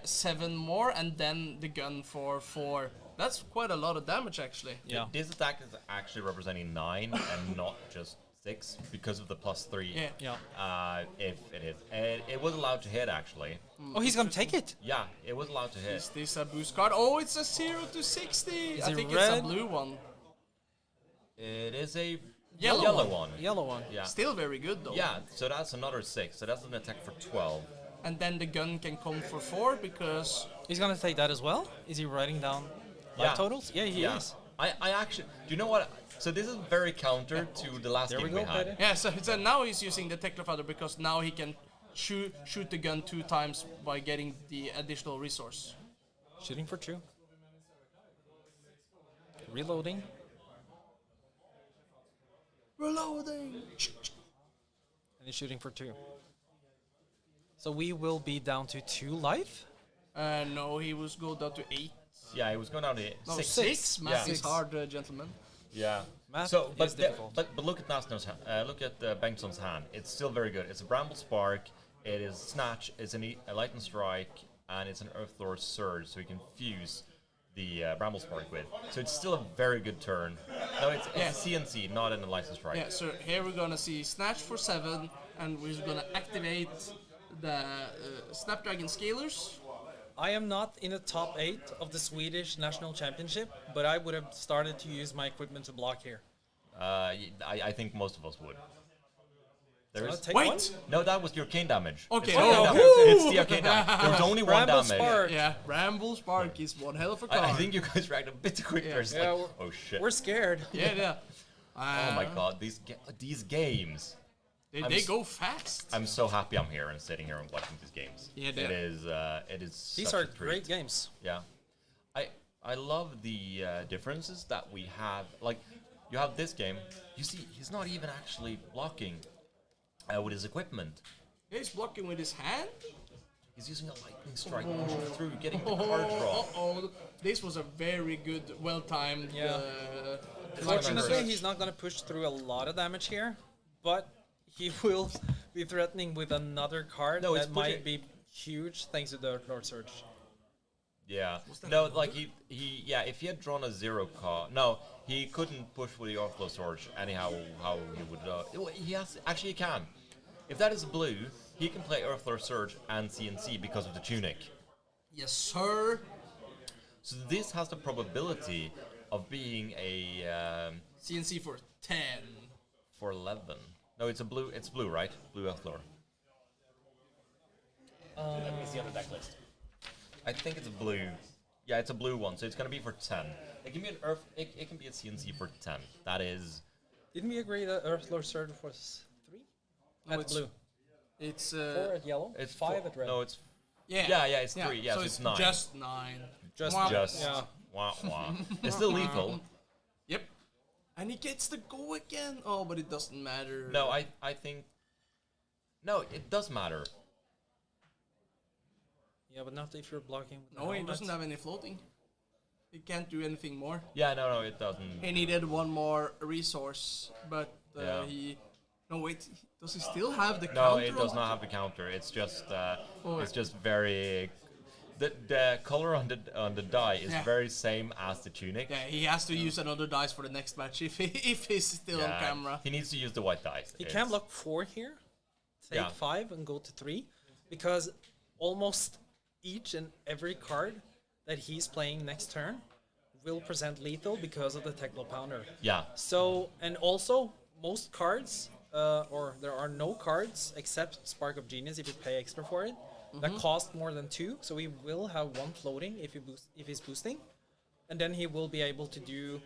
7 more, and then the gun for 4. That's quite a lot of damage, actually. Yeah. This attack is actually representing 9 and not just 6 because of the +3. Yeah. If it hits, it was allowed to hit actually. Oh, he's gonna take it. Yeah, it was allowed to hit. Is this a boost card? Oh, it's a 0 to 60. Is I it think red? it's a blue one. It is a Yellow yellow one. one. Yellow one. Yeah. Still very good though. Yeah, so that's another 6. So that's an attack for 12. And then the gun can come for 4 because He's gonna take that as well. Is he writing down life totals? Yeah, he is. I actually, do you know what? So this is very counter to the last There we game we go, had. Peter. yeah. So now he's using the Technofeather because now he can shoot the gun 2 times by getting the additional resource. Shooting for 2. Reloading. Reloading. And he's shooting for 2. So we will be down to 2 life. No, he was go down to 8. Yeah, it was going down to No, 6. 6. Math Yeah. is hard, gentlemen. Yeah. Math So, is difficult. but look at Nasner's look at Bengtsson's hand. It's still very good. It's a Bramble Spark. It is Snatch. It's a Lightning Strike, and it's an Earthlore Surge, so you can fuse the Bramble Spark with. So it's still a very good turn. No, it's a CNC, not an Lightning Strike. Yeah, so here we're gonna see Snatch for 7, and we're gonna activate the Snapdragon Scalers. I am not in the top 8 of the Swedish National Championship, but I would have started to use my equipment to block here. I think most of us would. There is. Take Wait! one. No, that was your arcane damage. Okay, It's the arcane oh, damage. okay. It's the arcane damage. There was only one Bramble damage. Spark. Yeah, Bramble Spark is one hell of a card. I think you guys reacted a bit quicker. Yeah. It's Yeah, like, oh shit. We're scared. Yeah. Oh my god, these games. They go fast. I'm so happy I'm here and sitting here and watching these games. Yeah, it is. These such are a treat. great games. Yeah, I love the differences that we have. Like, you have this game. You see, he's not even actually blocking with his equipment. Yeah, he's blocking with his hand. He's using a lightning strike, pushing through, getting the card draw. Uh-oh. This was a very good, well-timed. Yeah. Fortunately, he's not going to push through a lot of damage here, but he will be threatening with another card No, it's that might pushing- be huge thanks to the Lord Surge. Yeah. No, like he if he had drawn a 0 card, no, he couldn't push with the Orthlo Surge anyhow. How he would? He actually can. If that is blue, he can play Earthler Surge and CNC because of the tunic. Yes, sir. So this has the probability of being a CNC for 10. for 11. No, it's a blue. It's blue, right? Blue Earthler. Let me see on the deck list. I think it's a blue. Yeah, it's a blue one, so it's gonna be for 10. It can be an Earth. It can be a CNC for 10. That is. Didn't we agree that Earth Lord Surge was 3? No, At blue. It's 4 at yellow? It's 5 four- at red. No, it's yeah, it's 3. Yeah, so it's 9. just 9. Just- Mwah. Just Yeah. wah wah. It's still lethal. Yep. And he gets to go again. Oh, but it doesn't matter. No, I think. No, it does matter. Yeah, but not if you're blocking. With the No, he helmet. doesn't have any floating. He can't do anything more. Yeah, no, it doesn't. He needed one more resource, but Yeah. No, wait. Does he still have the No, counter? it does on not have the counter. It's just Oh. it's just very. The color on the die is Yeah. very same as the tunic. Yeah, he has to use another dice for the next match if he's still on camera. He needs to use the white dice. He can block 4 here, take Yeah. 5 and go to 3, because almost each and every card that he's playing next turn will present lethal because of the Techno Pounder. Yeah. So, and also, most cards, or there are no cards except Spark of Genius if you pay extra for it, that cost more than 2, so he will have 1 floating if he's boosting, and then he will be able to do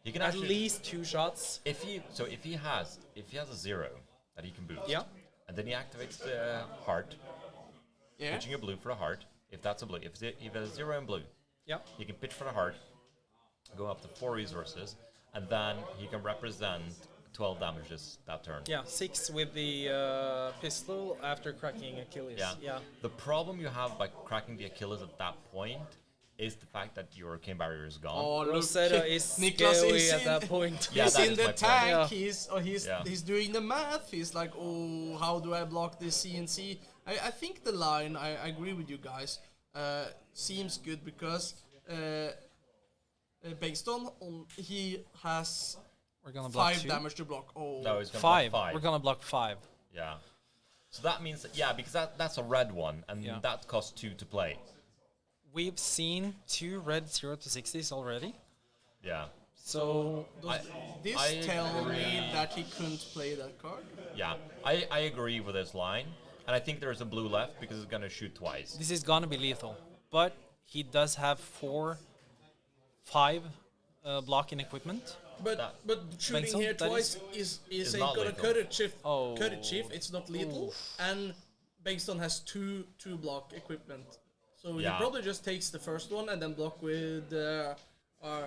He can at actually, least 2 shots. if he has a 0 that he can boost. Yeah. And then he activates the heart, Yeah. pitching a blue for a heart. If that's a blue, if it's a 0 in blue, Yeah. he can pitch for the heart, go up to 4 resources, and then he can represent 12 damages that turn. Yeah, 6 with the pistol after cracking Achilles. Yeah. The problem you have by cracking the Achilles at that point is the fact that your cane barrier is gone. Oh, look, Rosetta is Niklas scary is at in, that point. Yeah, he's that in is the my point. tank. Yeah. He's doing the math. He's like, oh, how do I block this CNC? I think the line, I agree with you guys, seems good because Bengtsson, he has We're gonna block 5 2. damage to block. Oh, No, he's gonna 5. block 5. We're gonna block 5. Yeah. So that means because that's a red one, and Yeah. that costs 2 to play. We've seen 2 red 0 to 60s already. Yeah. So does this I tell me agree. that he couldn't play that card? Yeah. I agree with this line, and I think there's a blue left because it's gonna shoot twice. this is gonna be lethal. But he does have 5 blocking equipment. But shooting Bengtsson, here that twice is is ain't not gonna lethal. cut it, chief. Oh. Cut it, chief. It's not lethal, and Bengtsson has two block equipment, so he Yeah. probably just takes the first one and then block with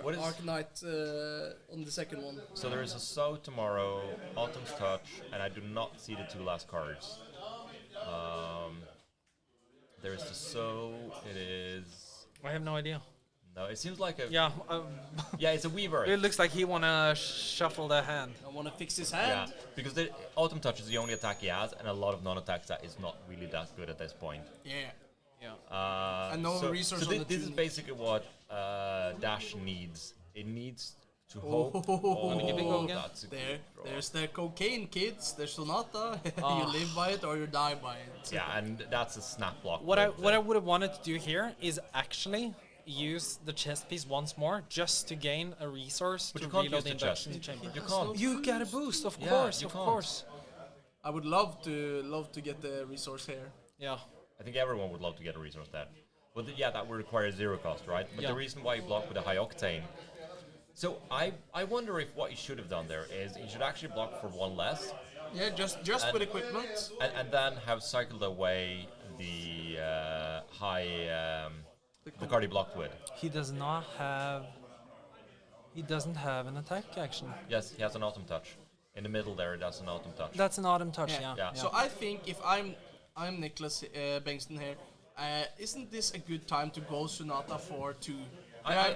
What is- Arcanite on the second one. So there is a So tomorrow, Autumn's Touch, and I do not see the 2 last cards. There is the So, it is... I have no idea. No, it seems like a... Yeah, Yeah, it's a Weaver. it looks like he wanna shuffle the hand. I want to fix his Yeah, hand. because the Autumn Touch is the only attack he has, and a lot of non-attacks that is not really that good at this point. Yeah. Yeah. And no resource so on the this is tune. basically what Dash needs. It needs to hope. Wanna give it a go again? That's a good draw. There's the cocaine, kids. There's Sonata. You live by it or you die by it. Yeah, and that's a snap block. What I with, would have wanted to do here is actually use the chest piece once more just to gain a resource But to you can't reload use the the chest. induction chamber. You can't. You get a boost, of Yeah, course, you of can't. course. I would love to get the resource here. Yeah. I think everyone would love to get a resource there. But that would require 0 cost, right? But Yeah. the reason why you block with a high octane. So I wonder if what he should have done there is he should actually block for 1 less, Yeah, just with equipment. and then have cycled away the high the card he blocked with. He does not have. He doesn't have an attack action. Yes, he has an Autumn Touch. In the middle there, that's an Autumn Touch. That's an autumn touch, Yeah. yeah. Yeah. So I think if I'm Niklas Bengtsson here, isn't this a good time to go Sonata for 2?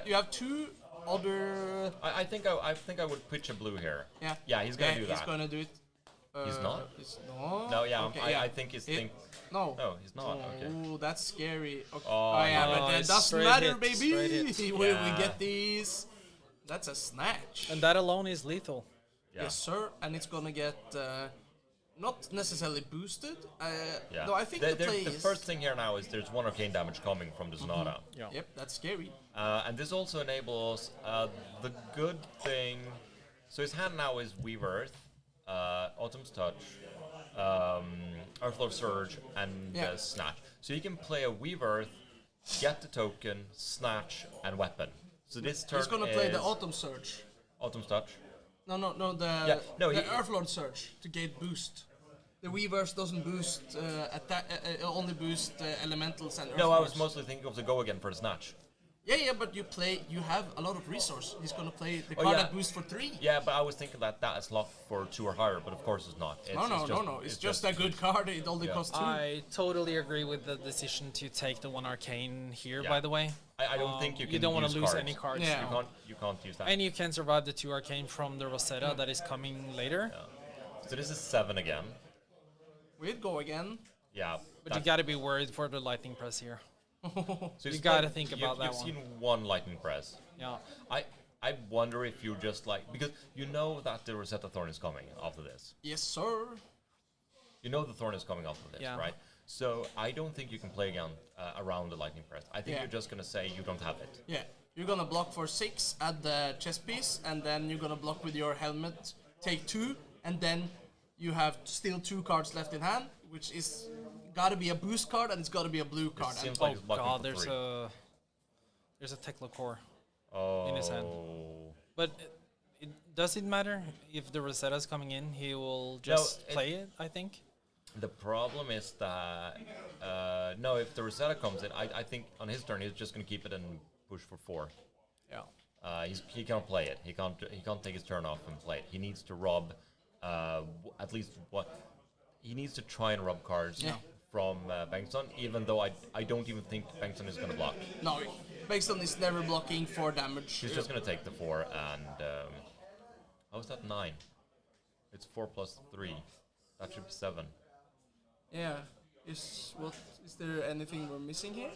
You have 2 other. I think I would pitch a blue here. Yeah. Yeah, he's gonna do He's that. gonna do it. He's not? No. No, yeah, Okay, I think he's think. No. No, he's not. Okay. Oh, that's scary. Okay. Oh, yeah, no. but it It's doesn't straight matter, hit, baby. straight hit. We Yeah. get these. That's a snatch. And that alone is lethal. Yeah. Yes, sir. And it's gonna get not necessarily boosted. Yeah. No, I think the play the is. first thing here now is there's 1 arcane damage coming from the Sonata. Yeah. Yep, that's scary. And this also enables the good thing. So his hand now is Weave Earth, Autumn's Touch, Earthflow Surge, and Yeah. Snatch. So you can play a Weave Earth, get the token, Snatch, and Weapon. So this turn He's gonna play the Autumn Surge. Autumn's Touch. No, the no, the he- Earthlord Surge to get boost. The Weavers doesn't boost attack, only boost elementals and No, I was Earthlords. mostly thinking of the Go Again for the Snatch. Yeah, but you have a lot of resource. He's gonna play the card that boosts for 3. Yeah, but I was thinking that is locked for 2 or higher, but of course it's not. No. It's just a good card. It only costs 2. I totally agree with the decision to take the 1 arcane here. By the way, I don't think you can. You don't want to lose cards. any cards. Yeah. You can't use that. And you can survive the 2 arcane from the Rosetta that is coming later. So this is 7 again. We'd go again. Yeah. But you gotta be worried for the lightning press here. So you gotta think about that one. one. You've seen 1 lightning press. Yeah. I wonder if you just because you know that the Rosetta Thorn is coming after this. Yes, sir. You know the Thorn is coming after this, right? So I don't think you can play again around the lightning press. I think you're just gonna say you don't have it. Yeah. You're gonna block for 6, add the chess piece, and then you're gonna block with your helmet, take 2, and then you have still 2 cards left in hand, which is gotta be a boost card and it's gotta be a blue card. Seems like it's blocking for 3. There's a Tekla core in his hand. But does it matter if the Rosetta's coming in? He will just play it, I think. The problem is that no, if the Rosetta comes in, I think on his turn he's just gonna keep it and push for 4. Yeah. He can't play it. He can't take his turn off and play it. He needs to rob at least what he needs to try and rob cards from Bengtsson, even though I don't even think Bengtsson is going to block. No, Bengtsson is never blocking for damage. He's just going to take the 4 and how is that 9? It's 4 plus 3. That should be 7. Yeah. Is there anything we're missing here?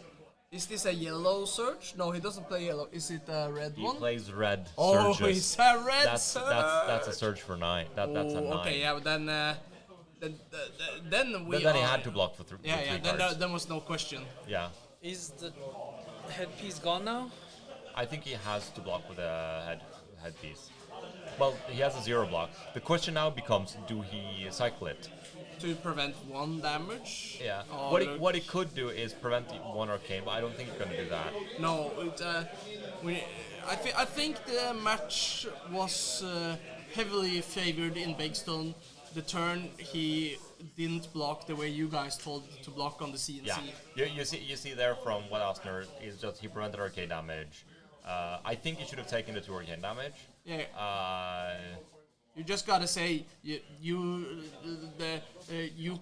Is this a yellow surge? No, he doesn't play yellow. Is it a red one? He plays red. Oh, surges. it's a red surge. That's a surge for 9. That's a 9. Okay, yeah, but then he had to block for 3 cards. Then was no question. Yeah. Is the headpiece gone now? I think he has to block with a headpiece. Well, he has a 0 block. The question now becomes, do he cycle it? To prevent 1 damage? Yeah. Oh, what he could do is prevent 1 arcane, but I don't think he's going to do that. No, I think the match was heavily favored in Bengtsson. The turn he didn't block the way you guys told to block on the CNC. Yeah, you see there from what Asner is just he prevented arcane damage. I think he should have taken the 2 arcane damage. Yeah. You just gotta say you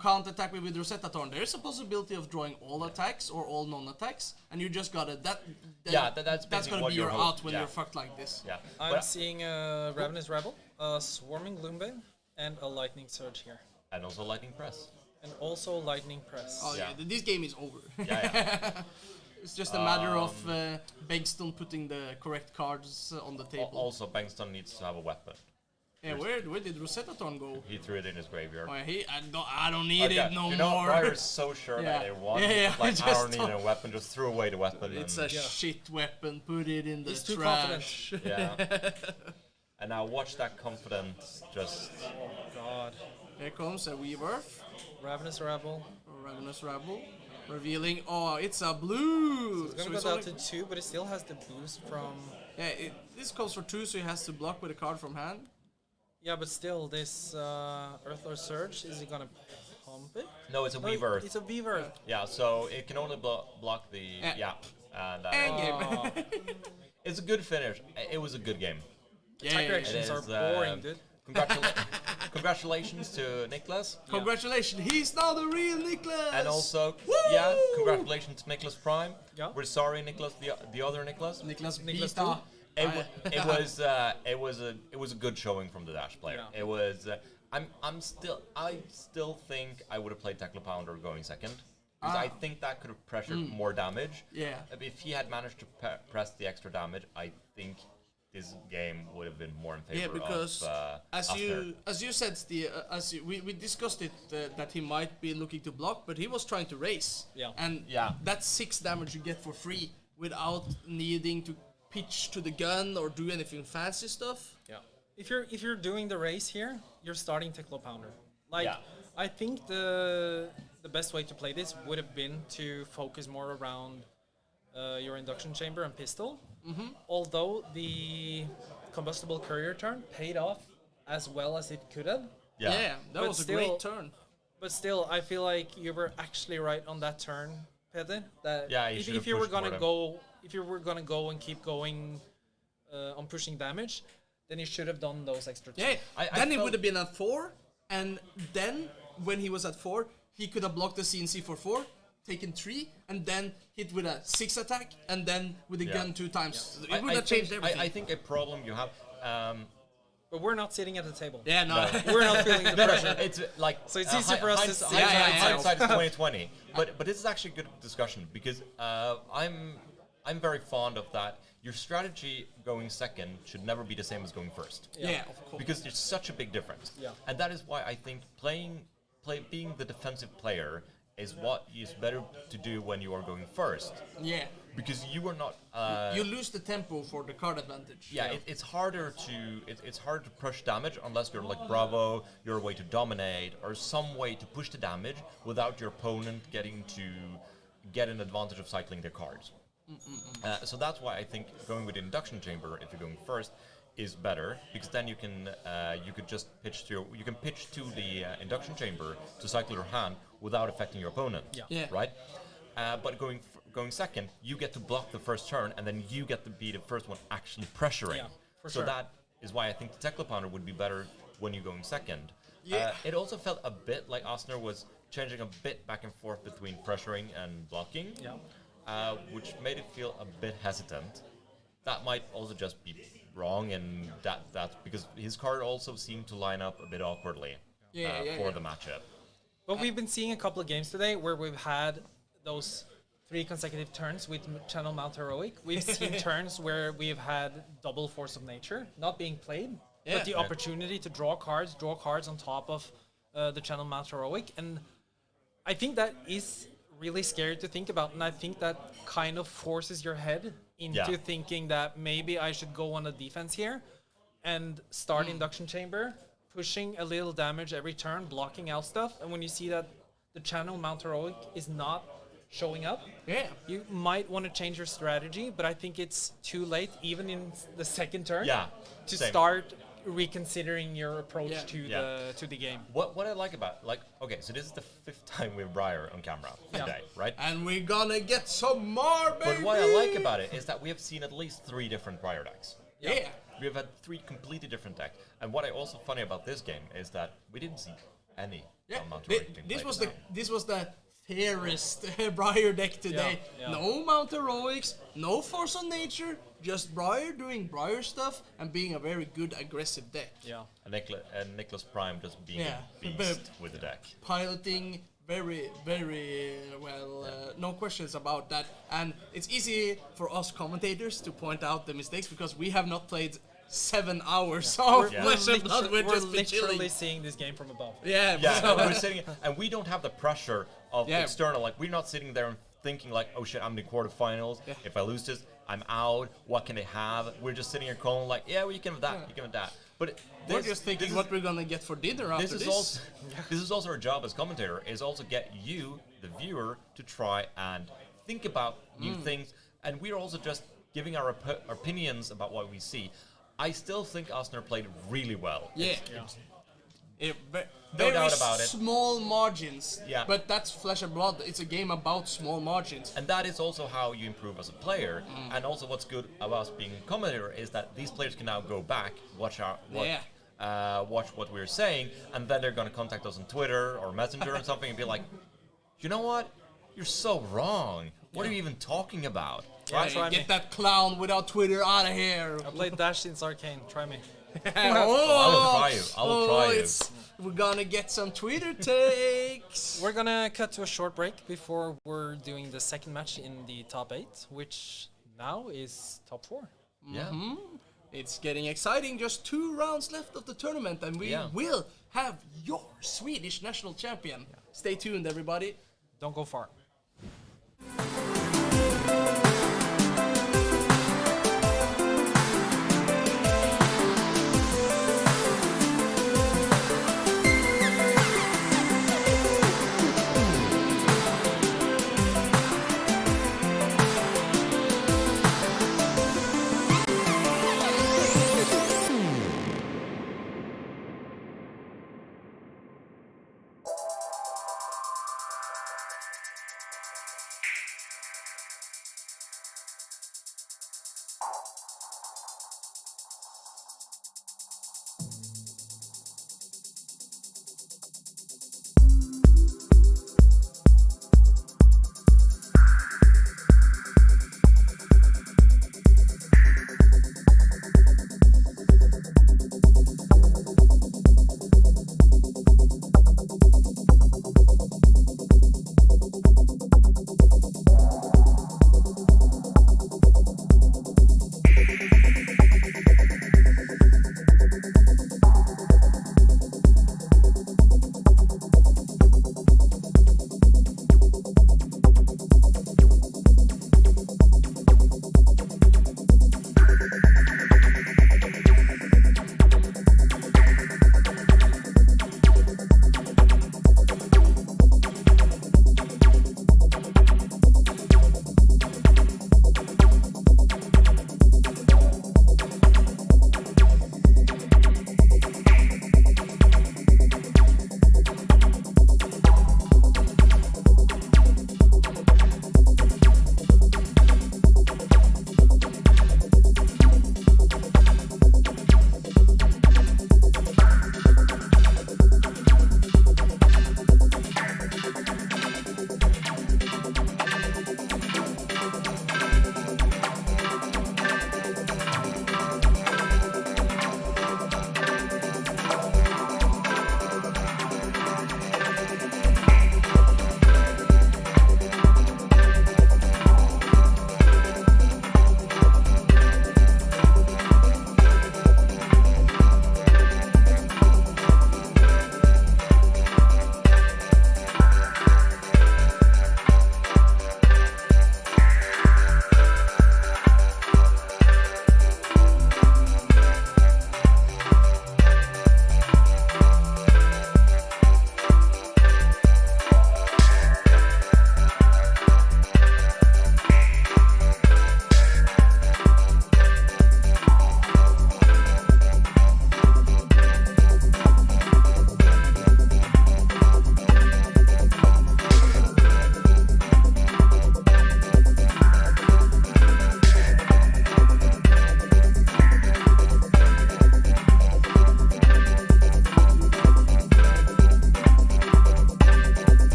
can't attack me with Rosetta Thorn. There's a possibility of drawing all attacks or all non-attacks, and you just gotta that's gonna be your out when you're fucked like this. Yeah. I'm seeing a Ravenous Rebel, a Swarming Gloombane, and a Lightning Surge here. And also Lightning Press. And also Lightning Press. Oh yeah, this game is over. Yeah. It's just a matter of Bengtsson putting the correct cards on the table. Also, Bengtsson needs to have a weapon. Yeah, where did Rosetta Thorn go? He threw it in his graveyard. Oh, I don't need it no more. Briar is so sure that they won. Yeah, like, I don't need a weapon, just threw away the weapon. It's a shit weapon, put it in the He's too trash. Yeah. And now watch that confidence just... Oh, God. Here comes a Weaverth. Ravenous Rebel. Ravenous Rebel. Revealing, it's a blue! So it's gonna go down to 2, but it still has the boost from... Yeah, this goes for 2, so he has to block with a card from hand. Yeah, but still, this Earthlord Surge, is he gonna pump it? No, it's a Weaver. It's a Weaver. Yeah, so it can only block the... Yeah. And game. It's a good finish. It was a good game. Attack reactions are boring, dude. Congratulations to Niklas. Congratulations, he's now the real Niklas! And also, congratulations to Niklas Prime. Yeah. We're sorry, Niklas, the other Niklas. Niklas Vita. It was a good showing from the Dash player. Yeah. It was. I still think I would have played Tekla Pounder going second. Because I think that could have pressured more damage. Yeah. If he had managed to press the extra damage, I think this game would have been more in favor of. Yeah, because as you said, we discussed it that he might be looking to block, but he was trying to race. Yeah. And that's 6 damage you get for free without needing to pitch to the gun or do anything fancy stuff. Yeah. If you're doing the race here, you're starting Tekla Pounder. I think the best way to play this would have been to focus more around your induction chamber and pistol. Mm-hmm. Although the combustible courier turn paid off as well as it could have. Yeah, that was a great turn. But still, I feel like you were actually right on that turn Peter, that Yeah, you if, should have if you were pushed gonna more go, if you were gonna go and keep going on pushing damage, then you should have done those extra. Yeah, I then it felt- would have been at 4, and then when he was at 4, he could have blocked the CNC for 4, taken 3, and then hit with a 6 attack, and then with a Yeah. gun 2 times. I- It would I have changed think- everything. I think a problem you have. But we're not sitting at the table. yeah, no. We're not feeling the pressure. It's like So it's easy for us to see hindsight it. is 2020, but this is actually a good discussion because I'm very fond of that. Your strategy going second should never be the same as going first. Yeah, of course. Because there's such a big difference. Yeah. And that is why I think being the defensive player is what is better to do when you are going first. Yeah. Because you are not. You lose the tempo for the card advantage. Yeah, it's harder to push damage unless you're like Bravo, your way to dominate, or some way to push the damage without your opponent getting to get an advantage of cycling their cards. So that's why I think going with the induction chamber, if you're going first, is better because then you could just pitch to the induction chamber to cycle your hand without affecting your opponent. Yeah. Right. But going second, you get to block the first turn, and then you get to be the first one actually pressuring. Yeah, for so sure. that is why I think the Tekla pounder would be better when you're going second. Yeah. It also felt a bit like Osner was changing a bit back and forth between pressuring and blocking. Yeah. Which made it feel a bit hesitant. That might also just be wrong, and that's because his card also seemed to line up a bit awkwardly for the matchup. But we've been seeing a couple of games today where we've had those 3 consecutive turns with Channel Mount Heroic. We've seen turns where we've had double Force of Nature not being played, but the opportunity to draw cards on top of the Channel Mount Heroic. And I think that is really scary to think about, and I think that kind of forces your head into thinking that maybe I should go on the defense here and start induction chamber, pushing a little damage every turn, blocking out stuff, and when you see that the Channel Mount Heroic is not showing up, you might want to change your strategy, but I think it's too late, even in the second turn, to start reconsidering your approach to the game. What I like about okay, so this is the 5th time we have Briar on camera today, right? And we're gonna get some more, baby! But what I like about it is that we have seen at least 3 different Briar decks. Yeah. We have had 3 completely different decks. And what I also funny about this game is that we didn't see any Mount Heroic being This played. was the fairest Briar deck today. Yeah. No Mount Heroics, no Force of Nature, just Briar doing Briar stuff and being a very good aggressive deck. Yeah. And Niklas Prime just being Yeah. a beast with the deck. Piloting very, very well. No questions about that. And it's easy for us commentators to point out the mistakes because we have not played 7 hours of Flesh and Blood. We're just been literally chilling. seeing this game from above. Yeah, Yeah, so- and we're sitting, and we don't have the pressure of Yeah. external. Like we're not sitting there and thinking like, oh shit, I'm in the quarterfinals. Yeah. If I lose this, I'm out. What can they have? We're just sitting here calling like, yeah, well, you can have that, you can have that. But we're just thinking what we're gonna get for dinner after this. This is also our job as commentator, is also get you, the viewer, to try and think about new things. And we're also just giving our opinions about what we see. I still think Osner played really well. Yeah. No Very doubt about it. small margins. Yeah. But that's Flesh and Blood. It's a game about small margins. And that is also how you improve as a player. And also what's good about us being a commentator is that these players can now go back, watch what we're saying, and then they're going to contact us on Twitter or Messenger or something and be like, you know what? You're so wrong. What are you even talking about? Right? try Get me. that clown without Twitter out of here. I played Dash since Arcane. Try me. I will try you. I will try you. We're gonna get some Twitter takes. We're gonna cut to a short break before we're doing the second match in the top 8, which now is top 4. Yeah. It's getting exciting. Just 2 rounds left of the tournament, and we will have your Swedish national champion. Stay tuned, everybody. Don't go far.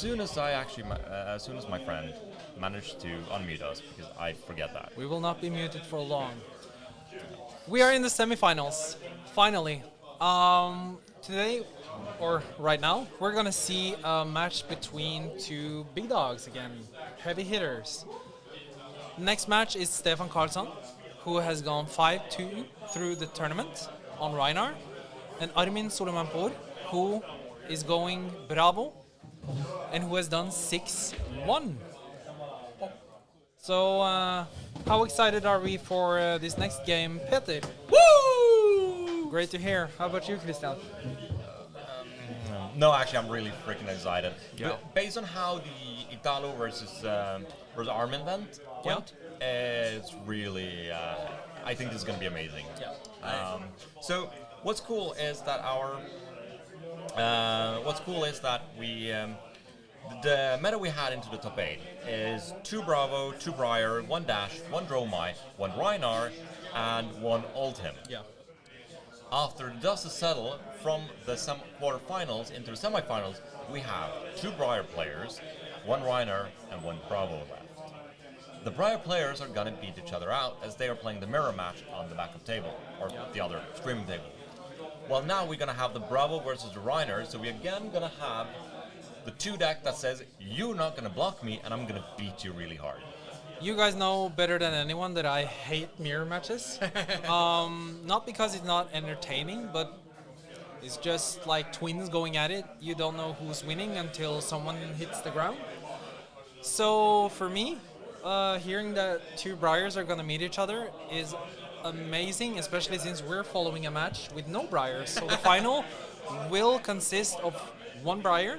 soon as as soon as my friend managed to unmute us, because I forget that. We will not be muted for long. We are in the semifinals, finally. Today, or right now, we're gonna see a match between two big dogs again, heavy hitters. Next match is Stefan Karlsson, who has gone 5-2 through the tournament on Rhinar, and Armin Solomanpour, who is going Bravo, and who has done 6-1. So, how excited are we for this next game, Peter? Woo! Great to hear. How about you, Christian? No, actually, I'm really freaking excited. Yeah. But based on how the Italo versus Armin went, it's really. I think this is going to be amazing. Yeah. So what's cool is that we. The meta we had into the top 8 is 2 Bravo, 2 Briar, 1 Dash, 1 Dromai, 1 Rhinar, and 1 Oldhim. Yeah. After the dust is settled from the quarterfinals into the semifinals, we have 2 Briar players, 1 Rhinar, and 1 Bravo left. The Briar players are gonna beat each other out as they are playing the mirror match on the backup table, or the other streaming table. Well, now we're gonna have the Bravo versus the Rhinar, so we're again gonna have the 2 deck that says, you're not gonna block me, and I'm gonna beat you really hard. You guys know better than anyone that I hate mirror matches. Not because it's not entertaining, but it's just like twins going at it. You don't know who's winning until someone hits the ground. So for me, hearing that 2 Briars are gonna meet each other is amazing, especially since we're following a match with no Briars. So the final will consist of 1 Briar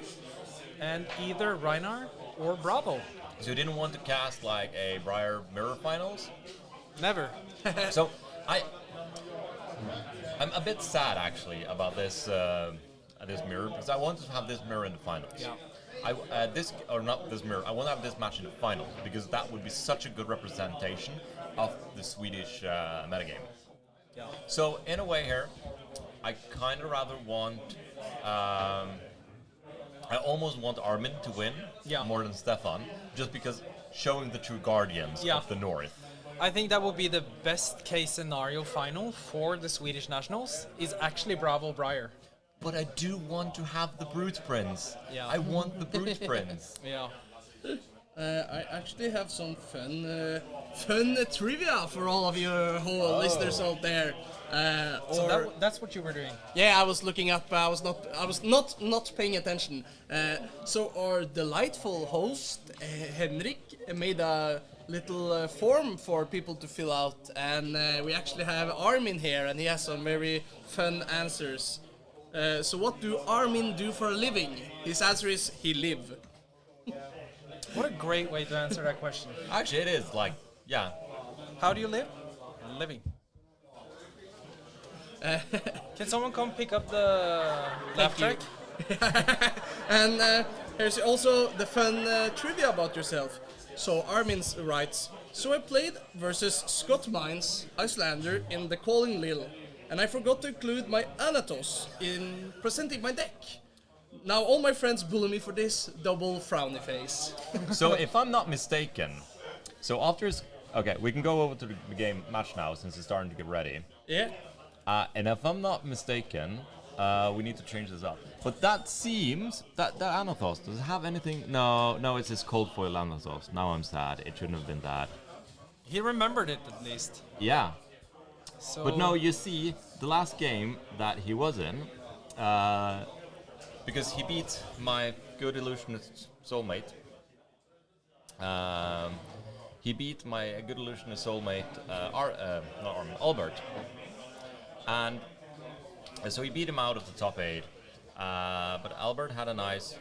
and either Rhinar or Bravo. So you didn't want to cast like a Briar mirror finals? Never. So I'm a bit sad actually about this this mirror, because I wanted to have this mirror in the finals. Yeah. I not this mirror. I want to have this match in the final because that would be such a good representation of the Swedish metagame. Yeah. So in a way here, I kind of rather want. I almost want Armin to win more than Stefan, just because showing the true guardians of the North. I think that would be the best case scenario final for the Swedish nationals is actually Bravo Briar. But I do want to have the Brute Prince. Yeah. I want the Brute Prince. Yeah. I actually have some fun trivia for all of you listeners out there. So that's what you were doing. Yeah, I was looking up. I was not paying attention. So our delightful host Henrik made a little form for people to fill out, and we actually have Armin here, and he has some very fun answers. So what do Armin do for a living? His answer is he live. What a great way to answer that question. Actually, it is like, yeah. How do you live? Living. Can someone come pick up the laugh track? And here's also the fun trivia about yourself. So Armin writes, so I played versus Scott Mines, Icelander, in the Calling Lil, and I forgot to include my Anatos in presenting my deck. Now all my friends bully me for this double frowny face. So if I'm not mistaken, so after okay, we can go over to the game match now since it's starting to get ready. Yeah. And if I'm not mistaken, we need to change this up. But that seems that Anathos, does it have anything? No, it's this cold foil Anathos. Now I'm sad. It shouldn't have been that. He remembered it at least. Yeah. So But no, you see, the last game that he was in, because he beat my good illusionist soulmate. He beat my good illusionist soulmate, not Armin, Albert. And so he beat him out of the top 8. But Albert had a nice.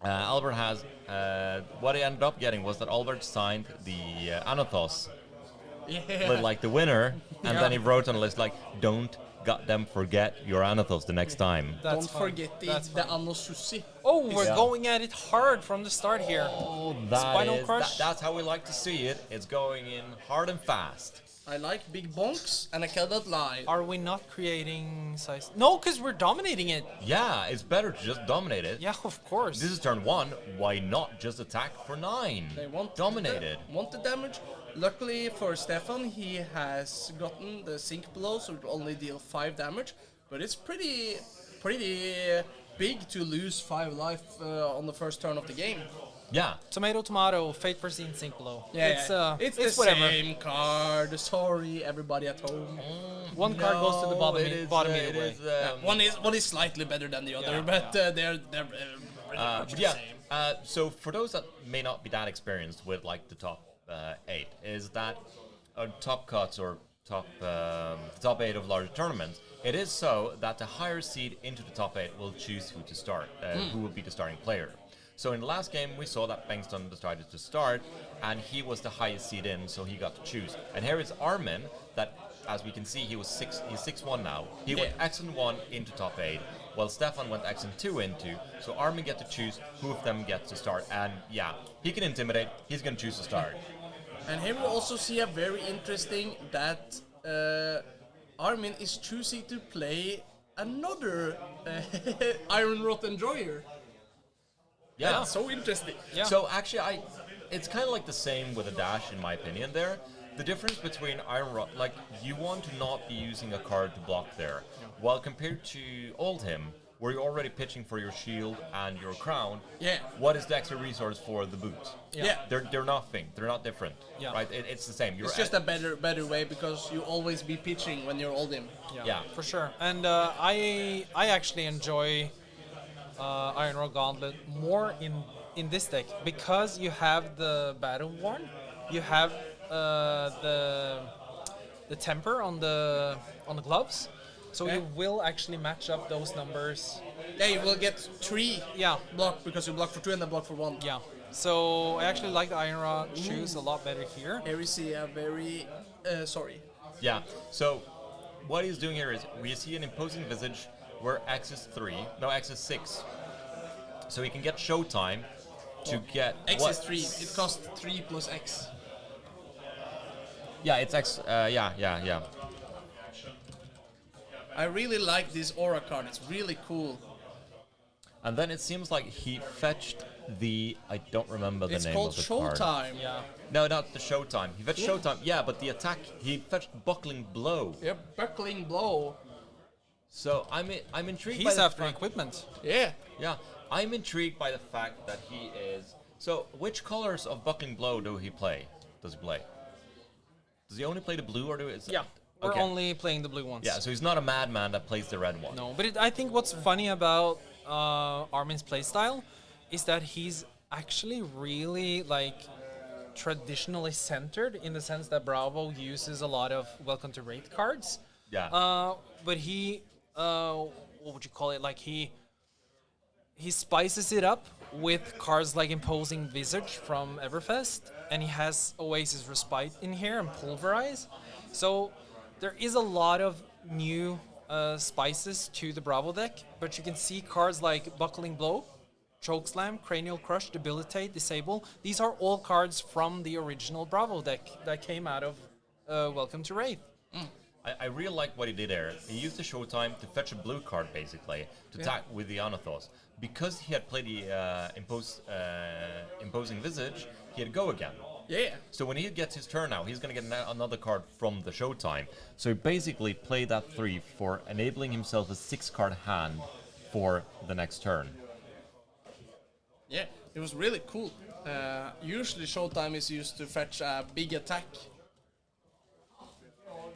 Albert has. What he ended up getting was that Albert signed the Anathos, like the winner, and then he wrote on a list like, "Don't goddamn forget your Anathos the next time." Don't forget the Anosusi. Oh, we're going at it hard from the start here. Oh, Spinal Crush. that's how we like to see it. It's going in hard and fast. I like big bonks, and I cannot lie. Are we not creating size? No, because we're dominating it. Yeah, it's better to just dominate it. Yeah, of course. This is turn 1. Why not just attack for 9? They want dominated. Want the damage. Luckily for Stefan, he has gotten the sink blow, so it will only deal 5 damage. But it's pretty big to lose 5 life on the first turn of the game. Yeah. Tomato, tomato, fate foreseen, sink below. Yeah, It's the whatever. same card. Sorry, everybody at home. One card goes to the bottom, bottom it either way. is, One is slightly better than the other, Yeah, but they're pretty much the yeah. same. So for those that may not be that experienced with like the top 8, is that top cuts or top 8 of larger tournaments, it is so that the higher seed into the top 8 will choose who to start, who will be the starting player. So in the last game, we saw that Bengtsson decided to start, and he was the highest seed in, so he got to choose. And here is Armin, that, as we can see, he's 6-1 now. He went X and 1 into top 8, while Stefan went X and 2 into, so Armin get to choose who of them gets to start. And yeah, he can intimidate, he's going to choose to start. And here we also see a very interesting that Armin is choosing to play another Iron Rot Enjoyer. Yeah. That's so interesting. Yeah. So actually, it's kind of like the same with a dash, in my opinion. There, the difference between Iron Rod, like you want to not be using a card to block there, while compared to Oldhim, where you're already pitching for your shield and your crown. Yeah. What is the extra resource for the boots? Yeah. They're nothing. They're not different. Yeah. Right. It's the same. It's just a better way because you always be pitching when you're Oldhim. Yeah. For sure. And I actually enjoy Iron Rod Gauntlet more in this deck because you have the Battle Worn, you have the temper on the gloves, so you will actually match up those numbers. Yeah, you will get 3 Yeah, block because you block for 2 and then block for 1. yeah. So I actually like the Iron Rod shoes a lot better here. Here we see a very sorry. Yeah. So what he's doing here is we see an imposing visage where X is 6. So he can get showtime to get X what? is 3. It costs 3 plus X. Yeah, it's X. Yeah. I really like this aura card. It's really cool. And then it seems like he fetched the. I don't remember the It's name called of the card. Showtime. Yeah. No, not the Showtime. He fetched Yeah. Showtime. Yeah, but the attack he fetched Buckling Blow. Yeah, buckling blow. So I'm intrigued. by He's the after fact- equipment. Yeah. Yeah, I'm intrigued by the fact that he is. So, which colors of Buckling Blow does he play? Does he only play the blue, or do it? Yeah. We're Okay. only playing the blue ones. Yeah, so he's not a madman that plays the red one. No, but I think what's funny about Armin's playstyle is that he's actually really like traditionally centered in the sense that Bravo uses a lot of Welcome to Wraith cards. Yeah. But he, what would you call it? Like he spices it up with cards like Imposing Visage from Everfest, and he has Oasis Respite in here and Pulverize. So there is a lot of new spices to the Bravo deck, but you can see cards like Buckling Blow, Chokeslam, Cranial Crush, Debilitate, Disable. These are all cards from the original Bravo deck that came out of Welcome to Wraith. I really like what he did there. He used the Showtime to fetch a blue card, basically, to attack with the Anathos. Because he had played the Imposing Visage, he had go again. Yeah. So when he gets his turn now, he's going to get another card from the Showtime. So he basically played that 3 for enabling himself a 6-card hand for the next turn. Yeah, it was really cool. Usually Showtime is used to fetch a big attack.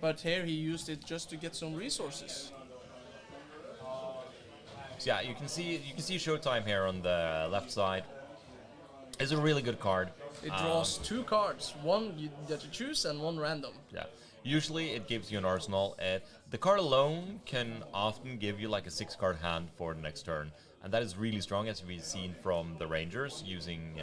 But here he used it just to get some resources. So yeah, you can see Showtime here on the left side. It's a really good card. It draws 2 cards, one that you choose and one random. Yeah. Usually it gives you an arsenal. The card alone can often give you like a 6-card hand for the next turn. And that is really strong, as we've seen from the Rangers using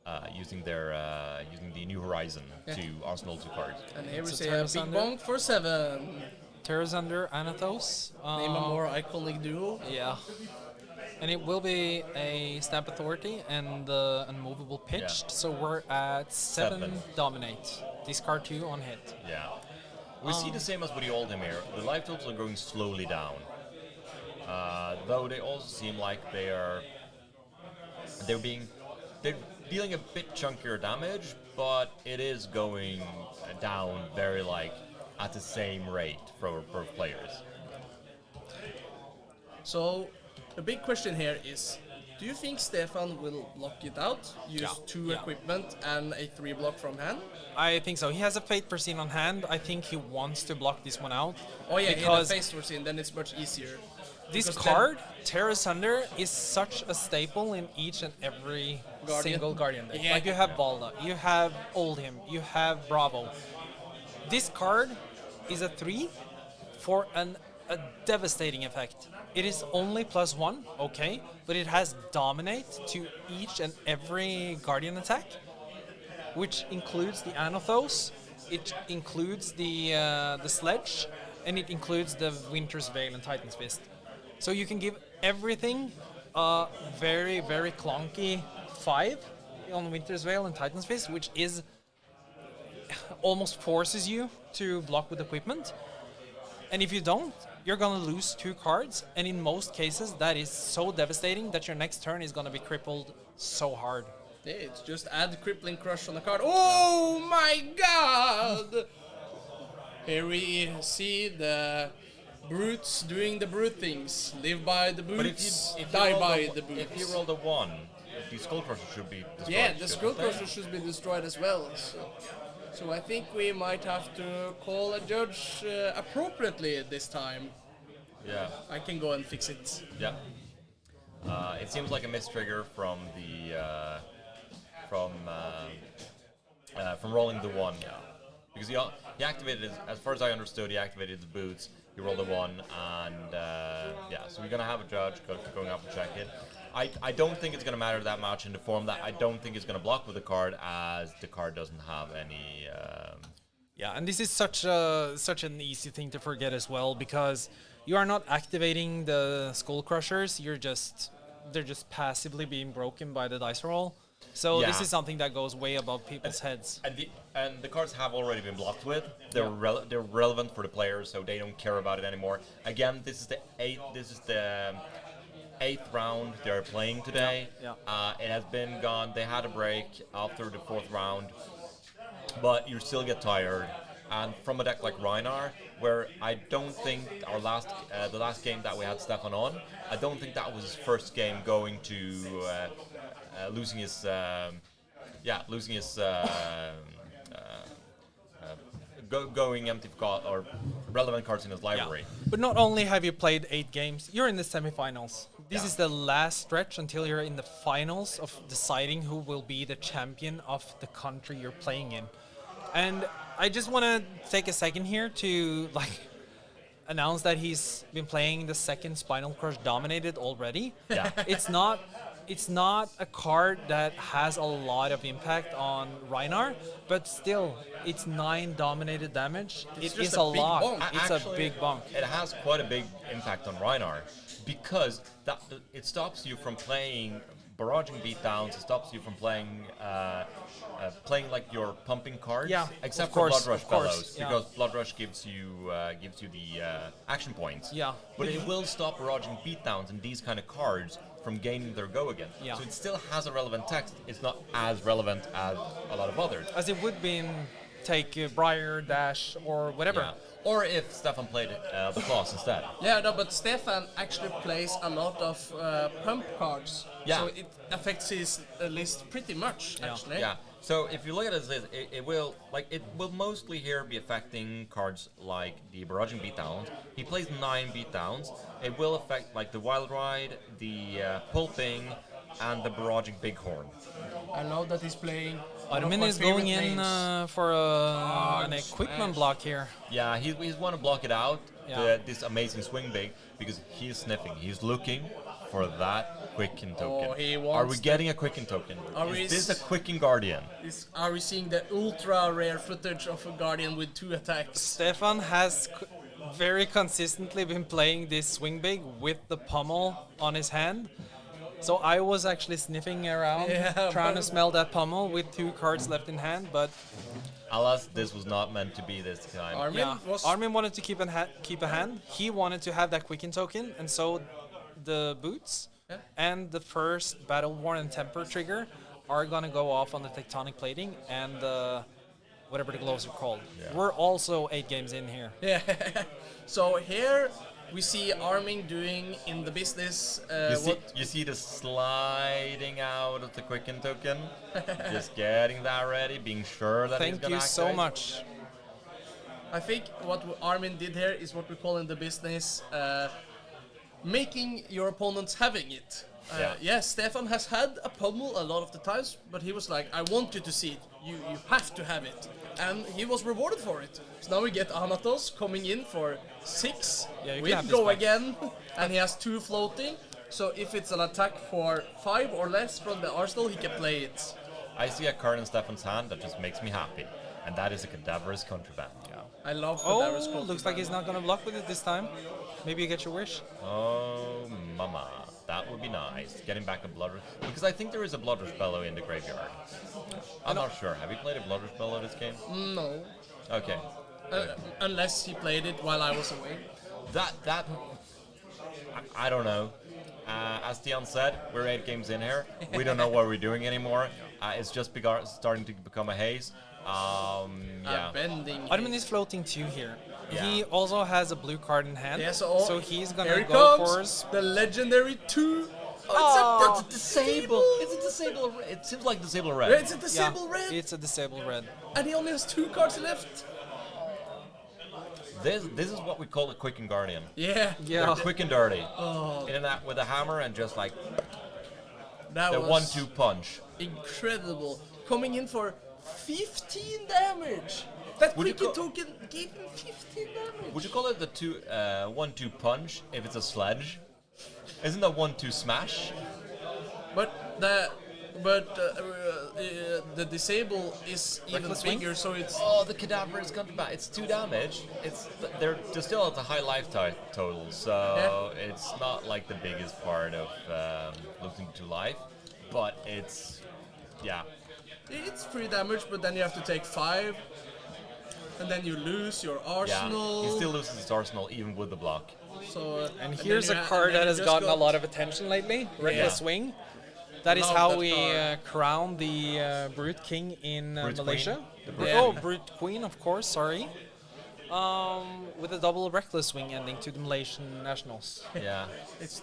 the New Horizon to arsenal 2 cards. And here we It's see a a big Terrasander. bonk for 7. Terrasander, Anathos. Name a more iconic duo. Yeah. And it will be a Stamp Authority and the Unmovable pitched, so we're at 7 7. Dominate. discard 2 on hit. Yeah. We see the same as with the Oldhim here. The life totals are going slowly down. Though they also seem like they're dealing a bit chunkier damage, but it is going down very at the same rate for players. So the big question here is, do you think Stefan will block it out, use 2 equipment and a 3 block from hand? I think so. He has a Fate Foreseen on hand. I think he wants to block this one out. Oh yeah, because in a Fate Foreseen, then it's much easier. This Because card, Terra Sunder, is such a staple in each and every single Guardian deck. Yeah. Like you have Valda, you have Oldhim, you have Bravo. This card is a 3 for a devastating effect. It is only +1, okay, but it has Dominate to each and every Guardian attack, which includes the Anothos, it includes the Sledge, and it includes the Winter's Veil and Titan's Fist. So you can give everything a very, very clunky 5 on Winter's Veil and Titan's Fist, which is almost forces you to block with equipment. And if you don't, you're gonna lose 2 cards, and in most cases that is so devastating that your next turn is gonna be crippled so hard. Yeah, it's just add Crippling Crush on the card. Oh my god! Here we see the brutes doing the brute things. Live by the But boots, if you die roll by the the boots. If you roll the 1, the Skull Crusher should be destroyed. Yeah, the shouldn't Skull they? Crusher should be destroyed as well. So I think we might have to call a judge appropriately this time. Yeah. I can go and fix it. Yeah. It seems like a mistrigger from the from rolling the 1. Yeah. Because he activated, as far as I understood, he activated the boots. He rolled a 1, and so we're gonna have a judge going up and check it. I don't think it's gonna matter that much in the form that I don't think it's gonna block with the card, as the card doesn't have any. Yeah, and this is such an easy thing to forget as well, because you are not activating the Skull Crushers. They're just passively being broken by the dice roll. So this Yeah. is something that goes way above people's heads. And the cards have already been blocked with. They're relevant for the players, so they don't care about it anymore. Again, this is the eighth round they're playing today. Yeah. It has been gone. They had a break after the 4th round, but you still get tired. And from a deck like Rhinar, where I don't think the last game that we had Stefan on, I don't think that was his first game going to losing his going empty or relevant cards in his library. But not only have you played 8 games, you're in the semifinals. This Yeah. is the last stretch until you're in the finals of deciding who will be the champion of the country you're playing in. And I just want to take a second here to announce that he's been playing the 2nd Spinal Crush Dominated already. Yeah. It's not a card that has a lot of impact on Rhinar, but still, it's 9 dominated damage. It's It just is a a big lot. bonk. It's Actually, a big bonk. It has quite a big impact on Rhinar, because it stops you from playing barraging beatdowns. It stops you from playing like your pumping cards. Yeah, except of for course, Blood Rush of course, Bellows, yeah. because Blood Rush gives you the action points. Yeah. But it will stop barraging beatdowns and these kind of cards from gaining their go again. Yeah. So it still has a relevant text. It's not as relevant as a lot of others. As it would be in, take Briar, Dash, or whatever. Yeah. Or if Stefan played the claws instead. Yeah, no, but Stefan actually plays a lot of pump cards. Yeah. So it affects his list pretty much, actually. Yeah. So if you look at his list, it will mostly here be affecting cards like the barraging beatdowns. He plays 9 beatdowns. It will affect like the Wild Ride, the pulping, and the barraging bighorn. I love that he's playing. Armin is going in for an equipment block here. Yeah, he's want to block it out. Yeah. This amazing swing big, because he's sniffing. He's looking for that Quicken token. Oh, he Are wants we getting a Quicken token? Are we Is this s- a Quicken Guardian? Are we seeing the ultra rare footage of a Guardian with 2 attacks? Stefan has very consistently been playing this swing big with the pommel on his hand. So I was actually sniffing around, Yeah, trying to but- smell that pommel with 2 cards left in hand, but Alas, this was not meant to be this time. Armin wanted to keep a hand. He wanted to have that quicken token, and so the boots and the first Battle Worn and Temper trigger are gonna go off on the tectonic plating and whatever the gloves are called. Yeah. We're also 8 games in here. Yeah. So here we see Armin doing in the business You see the sliding out of the quicken token, just getting that ready, being sure that he's Thank gonna you so activate. much. I think what Armin did here is what we call in the business making your opponents having it. Yes, Stefan has had a pummel a lot of the times, but he was like, I want you to see it. You have to have it. And he was rewarded for it. So now we get Anatos coming in for 6 with go again, and he has 2 floating. So if it's an attack for 5 or less from the arsenal, he can play it. I see a card in Stefan's hand that just makes me happy, and that is a Cadaverous Contraband. I love Oh, looks like he's not gonna block with it this time. Maybe you get your wish. Oh, mama. That would be nice. Getting back a Bloodrush. Because I think there is a Bloodrush Bellow in the graveyard. I'm not sure. Have you played a Bloodrush Bellow this game? No. Okay. Unless he played it while I was away. I don't know. As Stian said, we're 8 games in here. We don't know what we're doing anymore. It's just starting to become a haze. Bending. Armin is floating 2 here. Yeah. He also has a blue card in hand, Yeah, so he's here gonna it go comes, for the legendary 2. That's a disable. It's a disable. It seems like disable red. It's a disable red, It's a disabled red. and he only has 2 cards left. This is what we call a quick and guardian. Yeah. Yeah. Quick and dirty. In and out with a hammer and just like That the was 1-2 punch. incredible. Coming in for 15 damage. That Would you quick token gave him 15 damage. Would you call it the 1-2 punch if it's a sledge? Isn't that 1-2 smash? But the disable is even Reckless bigger, so it's Oh, the cadaver is coming back. It's 2 damage. They're still at a high life total, so it's not like the biggest part of losing to life, but it's it's 3 damage, but then you have to take 5, and then you lose your arsenal. He still loses his arsenal even with the block. So And here's a card that has gotten a lot of attention lately, Reckless Swing. That is Love how that we card. crown the Brute King in Brute Malaysia. Queen. The Brute Oh, Queen. Brute Queen, of course, sorry. With a double Reckless Swing ending to the Malaysian Nationals. Yeah.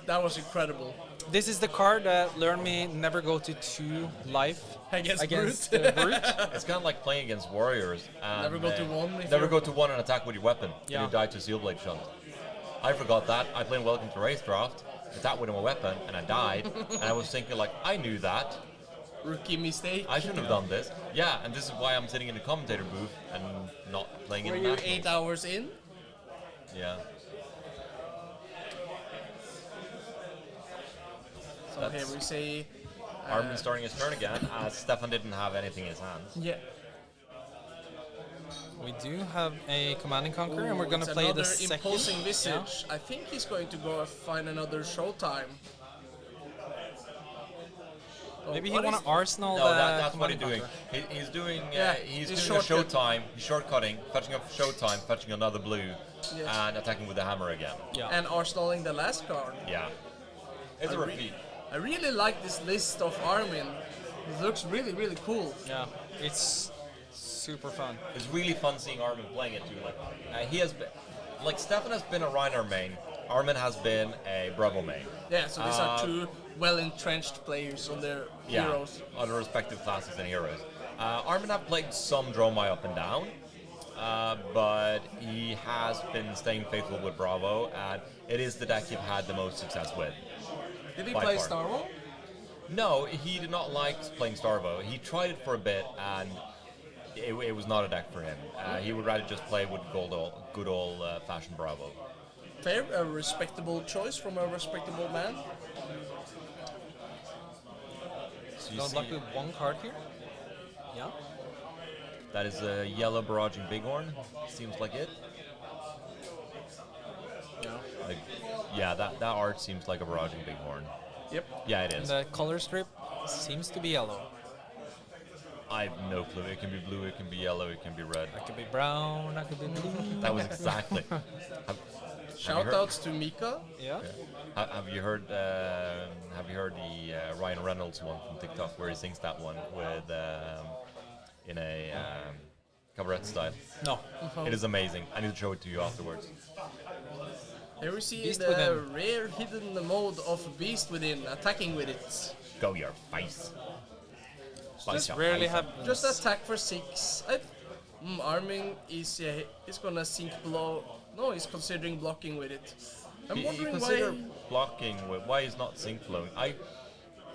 That was incredible. This is the card that learned me never go to 2 life Against Brute. It's kind of like playing against warriors. And, Never go to 1 if Never you're- go to 1 and attack with your weapon. Yeah. You die to Seal Blade Shunt. I forgot that. I played Welcome to Race Draft. Attacked with my weapon and I died. And I was thinking like, I knew that. Rookie mistake. I shouldn't have done this. Yeah, and this is why I'm sitting in the commentator booth and not playing Were in you Nationals. 8 hours in? Yeah. So here we say. Armin starting his turn again, as Stefan didn't have anything in his hands. Yeah. We do have a Command and Conquer, and we're gonna It's play the another second. imposing visage. I think he's going to go find another showtime. Oh, Maybe he what want is- to arsenal No, the that's what he's Command doing. and He's doing he's a shortcut. showtime. He's shortcutting, fetching up showtime, fetching another blue, Yeah. and attacking with the hammer again. Conquer. Yeah. And arsenaling the last card. Yeah. It's a I re- repeat. I really like this list of Armin. It looks really, really cool. Yeah, it's super fun. It's really fun seeing Armin playing it too. Like he has been, like Stefan has been a Rhinar main. Armin has been a Bravo main. Yeah, so these are 2 well-entrenched players on their heroes. On their respective classes and heroes. Armin have played some Dromai up and down, but he has been staying faithful with Bravo, and it is the deck he's had the most success with. Did he By play far. Starvo? No, he did not like playing Starvo. He tried it for a bit, and it was not a deck for him. He would rather just play with good old fashioned Bravo. Fair, a respectable choice from a respectable man. So you Don't see, block with 1 card here. Yeah. that is a yellow barraging bighorn. Seems like it. Like, yeah, that art seems like a barraging bighorn. Yep. Yeah, it And is. the color strip seems to be yellow. I have no clue. It can be blue, it can be yellow, it can be red. That could be brown, that could be blue. That was exactly. Shout outs to Mika. Yeah. Have you heard the Ryan Reynolds one from TikTok where he sings that one with in a cabaret style? No. It is amazing. I need to show it to you afterwards. Here we see Beast the Within. rare hidden mode of Beast Within, attacking with it. Go your face. This rarely happens. Just attack for 6. Armin is gonna sink below. No, he's considering blocking with it. I'm He wondering consider why. blocking with why he's not sync blowing.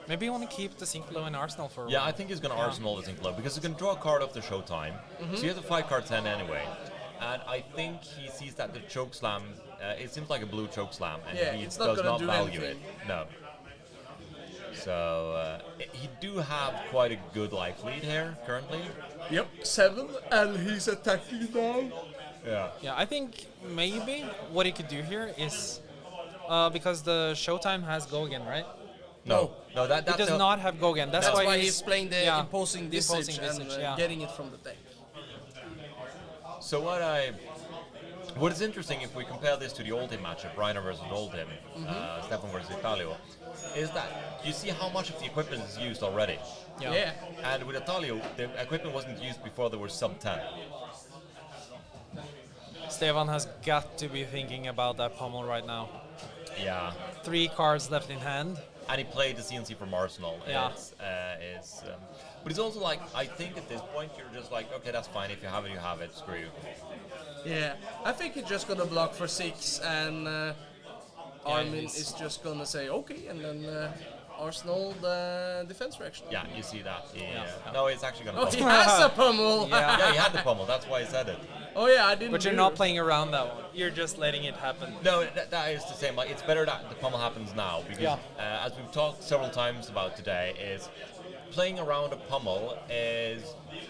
Maybe you want to keep the sync below in Arsenal for a Yeah, while. I think he's going to arsenal the sync blow because he's going to draw a card off the showtime. So he has a 5-card 10 anyway. And I think he sees that the choke slam, it seems like a blue choke slam, and Yeah, he it's not does gonna not do value anything. it. No. So he do have quite a good life lead here currently. Yep, 7, and he's attacking now. Yeah. Yeah, I think maybe what he could do here is because the showtime has go again, right? No, It that's does not have go again. That's, That's why why he's playing the yeah, imposing the visage, imposing and visage, yeah. getting it from the deck. So what is interesting if we compare this to the Oldhim matchup, Rhinar versus Oldhim, Stefan versus Italo, is that you see how much of the equipment is used already. Yeah. And with Italo, the equipment wasn't used before they were sub 10. Stefan has got to be thinking about that pommel right now. Yeah. 3 cards left in hand. And he played the CNC from Arsenal. Yeah. But it's also like, I think at this point you're just like, okay, that's fine. If you have it, you have it. Screw you. Yeah, I think he's just gonna block for 6, and Armin he's- is just gonna say okay, and then Arsenal the defense reaction. Yeah, you see that. No, it's actually going to Oh, he has a pummel! Yeah. Yeah, he had the pummel. That's why he said it. Oh yeah, I didn't. But you're do not it. playing around that one. You're just letting it happen. No, that is the same. Like, it's better that the pummel happens now because, as we've talked several times about today, is playing around a pummel is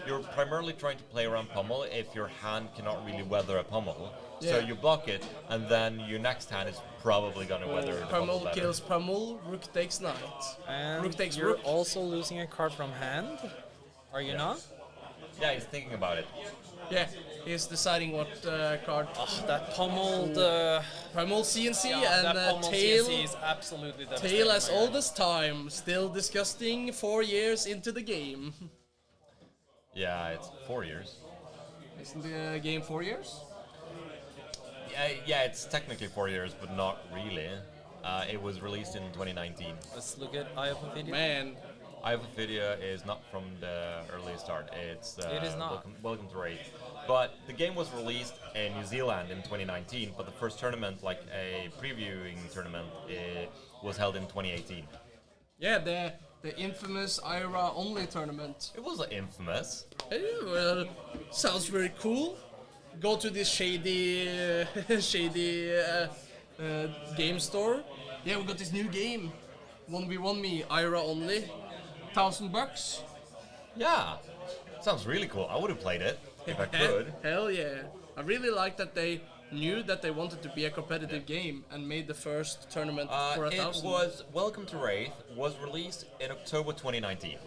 you're primarily trying to play around pummel if your hand cannot really weather a pummel. So Yeah. you block it, and then your next hand is probably going to weather the pummel Pummel better. kills pummel, rook takes knight. And Rook takes you're rook. also losing a card from hand. Are you not? Yeah, he's thinking about it. Yeah, he's deciding what card. Oh, that pummeled. Pummel CNC that and pummeled tail. CNC is absolutely Tail devastating. as old as time, still disgusting 4 years into the game. Yeah, it's 4 years. Isn't the game 4 years? Yeah, it's technically 4 years, but not really. It was released in 2019. Let's look at Eye of Ophidia. Man, Alphaspel is not from the early start. It's It is not. Welcome to Raid. But the game was released in New Zealand in 2019. But the first tournament, like a previewing tournament, was held in 2018. yeah, the infamous IRA only tournament. It was infamous. Well, sounds very cool. Go to this shady game store. Yeah, we got this new game. 1v1 me, IRA only. $1,000. Yeah, sounds really cool. I would have played it if I could. Hell yeah. I really like that they knew that they wanted to be a competitive game and made the first tournament for It 1,000. was Welcome to Wraith was released in October 2019.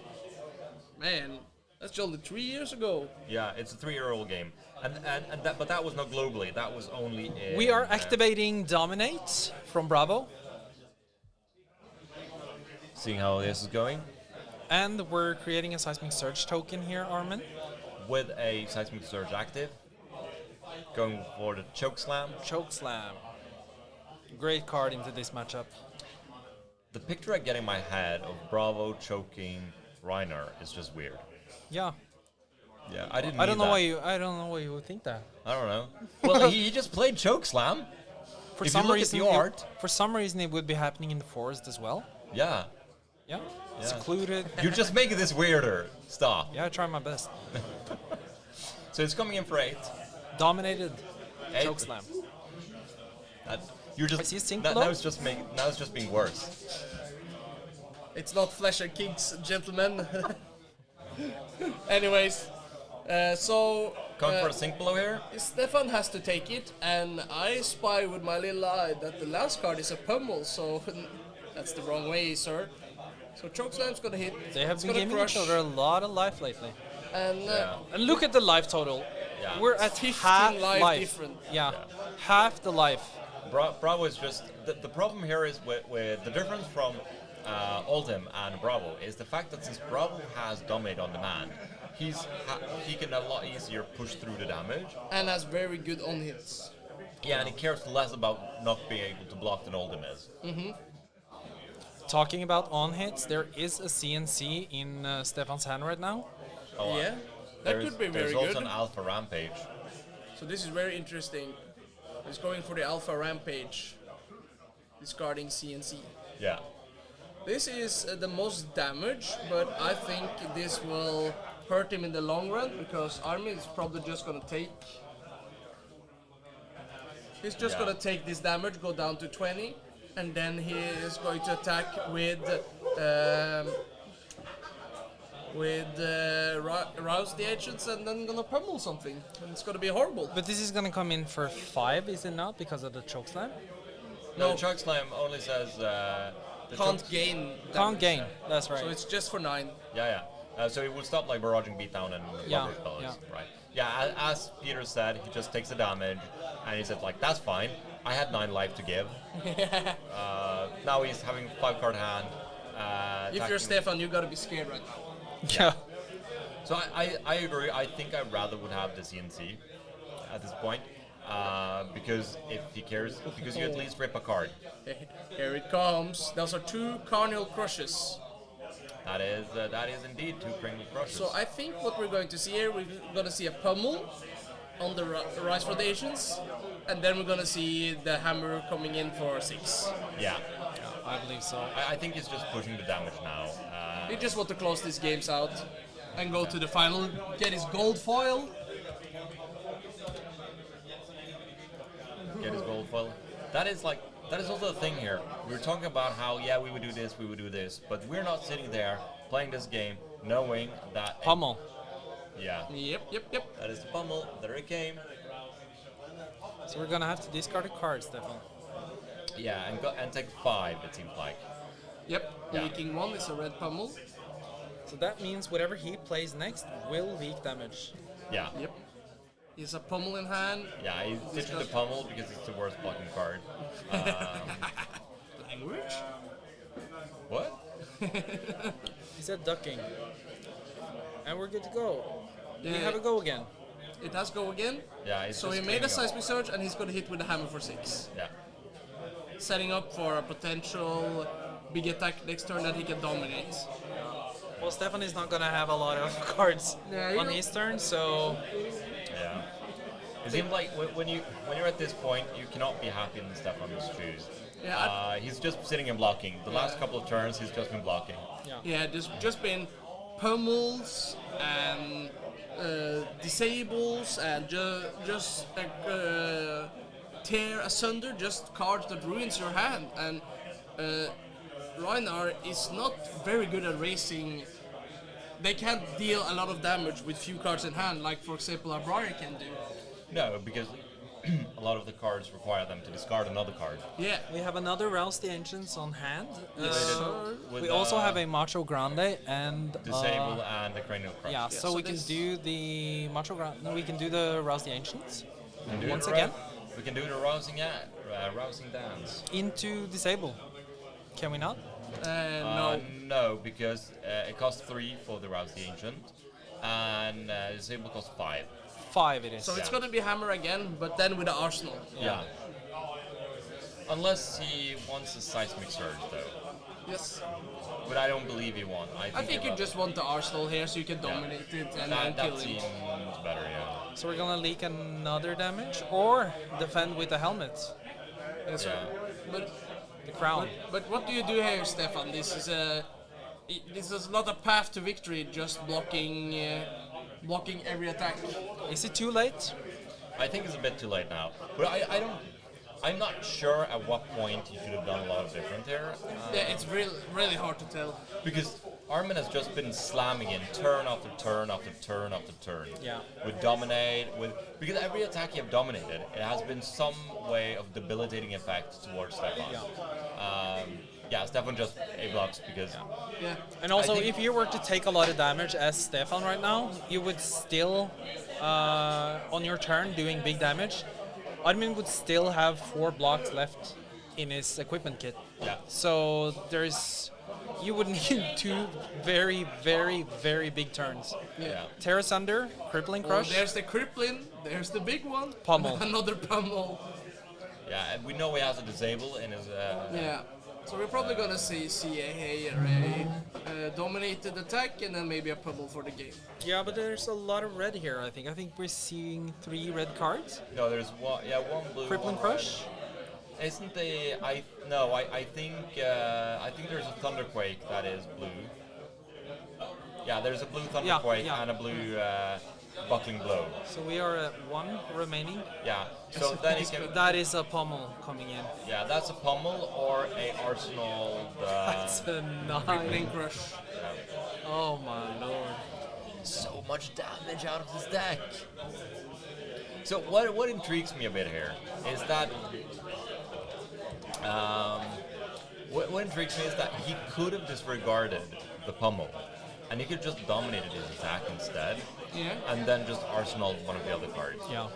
Man, that's only 3 years ago. Yeah, it's a 3-year-old game, but that was not globally. That was only in. We are activating Dominate from Bravo, Seeing how this is going and we're creating a Seismic Surge token here, Armin. with a seismic surge active, going for the choke slam. Choke Slam. Great card into this matchup. The picture I get in my head of Bravo choking Rhinar is just weird. Yeah. Yeah, I didn't. I don't need know that. why you would think that. I don't know. Well, he just played choke slam. For If some you look at reason, the art, for some reason it would be happening in the forest as well. yeah, Yeah. Yeah. Secluded. you're just making this weirder. Stop. Yeah, I try my best. So it's coming in for 8. Dominated. 8. Choke Slam. You're just I see a sync now below. it's just being worse. It's not Flesh and Kings, gentlemen. Anyways, so Coming for a sync below here. Stefan has to take it, and I spy with my little eye that the last card is a pummel, so that's the wrong way, sir. So Chokeslam's gonna hit. They have It's been gonna giving crush. each other a lot of life lately. And look at the life total. Yeah. We're at 15 half life different. Yeah, half the life. Bravo is just the problem here is with the difference from Oldhim and Bravo is the fact that since Bravo has dominate on demand, he can a lot easier push through the damage. And has very good on hits. Yeah, and he cares less about not being able to block than Oldhim is. Talking about on hits, there is a CNC in Stefan's hand right now. Oh, Yeah, that could be very There's also good. an Alpha Rampage. So this is very interesting. He's going for the Alpha Rampage, discarding CNC. Yeah. This is the most damage, but I think this will hurt him in the long run because Army is probably just gonna take. He's just gonna take this damage, go down to 20, and then he is going to attack with rouse the agents and then gonna pummel something. And it's gonna be horrible. But this is gonna come in for 5, is it not? Because of the choke slam? No, the Choke Slam only says... Can't gain. Can't damage. gain, that's right. So it's just for 9. Yeah. So it will stop like barraging beatdown and Yeah, cover spells, yeah. right? Yeah, as Peter said, he just takes the damage, and he said like, that's fine. I had 9 life to give. Now he's having 5-card hand. If you're attacking. Stefan, you gotta be scared right now. Yeah. So I agree. I think I rather would have the CNC at this point. Because if he cares, because you at least rip a card. Here it comes. Those are 2 Carnival Crushes. That is indeed 2 Kringle Crushes. So I think what we're going to see here, we're going to see a pummel on the Rise for the Asians, and then we're going to see the hammer coming in for 6. Yeah. I believe so. I think he's just pushing the damage now. We just want to close these games out and go to the final, get his gold foil. Get his gold foil. That is also the thing here. We were talking about how we would do this, but we're not sitting there playing this game knowing that Pummel. Yeah. Yep. That is the pummel. There it came. So we're gonna have to discard a card, Stefan. Yeah, and take 5. It seems like. Yep. Yeah. Leaking 1 is a red pummel. So that means whatever he plays next will leak damage. Yeah. Yep. He's a pummel in hand. Yeah, he's ditching the pummel because it's the worst blocking card. Language? What? He said ducking. And we're good to go. Do we Yeah. have a go again? It has go again. Yeah, it's So just he made a cleaning up. seismic surge and he's going to hit with the hammer for 6. Yeah. Setting up for a potential big attack next turn that he can dominate. Well, Stefan is not gonna have a lot of cards Yeah, on his turn, so Yeah. It seems like when you're at this point, you cannot be happy in Stefan's shoes. Yeah, He's just sitting and blocking. The last couple of turns, he's just been blocking. Yeah, there's just been pummels and disables and just tear asunder just cards that ruins your hand. And Rhinar is not very good at racing. They can't deal a lot of damage with few cards in hand, like for example a Briar can do. No, because a lot of the cards require them to discard another card. Yeah. we have another Rouse the Ancients on hand. With, We also have a Macho Grande and Disable and the Cranial Crush. yeah, so so we can this- do the Macho Grande. No, we can do the Rouse the Ancients We can do once the again We can do the rousing dance. into disable. Can we not? No. No, because it costs 3 for the Rouse the Ancient, and Disable costs 5. 5 it is. So it's gonna be hammer again, but then with the arsenal. Yeah. Unless he wants a seismic surge, though. Yes. But I don't believe he won. I think you just want the arsenal here so you can dominate it and then that kill seems him. better, yeah. So we're gonna leak another damage or defend with the helmet, Yes, Yeah. But the crown. But what do you do here, Stefan? This is not a path to victory. Just blocking every attack. Is it too late? I think it's a bit too late now. But I'm not sure at what point he should have done a lot of different here. Yeah, it's really hard to tell. Because Armin has just been slamming in turn after turn after turn after turn. Yeah. With dominate, because every attack you have dominated, it has been some way of debilitating effect towards Stefan. Yeah. Yeah, Stefan just A blocks because Yeah. And also, I think- if you were to take a lot of damage as Stefan right now, you would still, on your turn, doing big damage. Admin would still have 4 blocks left in his equipment kit. yeah. So you would need 2 very, very, very big turns. Yeah. Tear Asunder, Crippling Oh, Crush, there's the crippling. There's the big one. Pummel. Another pummel. Yeah, and we know he has a disable in his. Yeah. So we're probably gonna see CA array, dominated attack, and then maybe a pummel for the game. Yeah, but there's a lot of red here, I think. I think we're seeing 3 red cards. No, there's one. Yeah, one blue. Crippling one red. Crush. Isn't the I think there's a Thunderquake that is blue. Yeah, there's a blue Thunderquake yeah. and a blue Buckling Blow. So we are at 1 remaining. Yeah. So then he can. That is a pummel coming in. Yeah, that's a pummel or a Arsenal. That's a 9. Crippling crush. Oh my lord. So much damage out of this deck. So what intrigues me a bit here is that what intrigues me is that he could have disregarded the pummel, and he could have just dominated his attack instead, Yeah. and then just arsenaled one of the other cards. Yeah.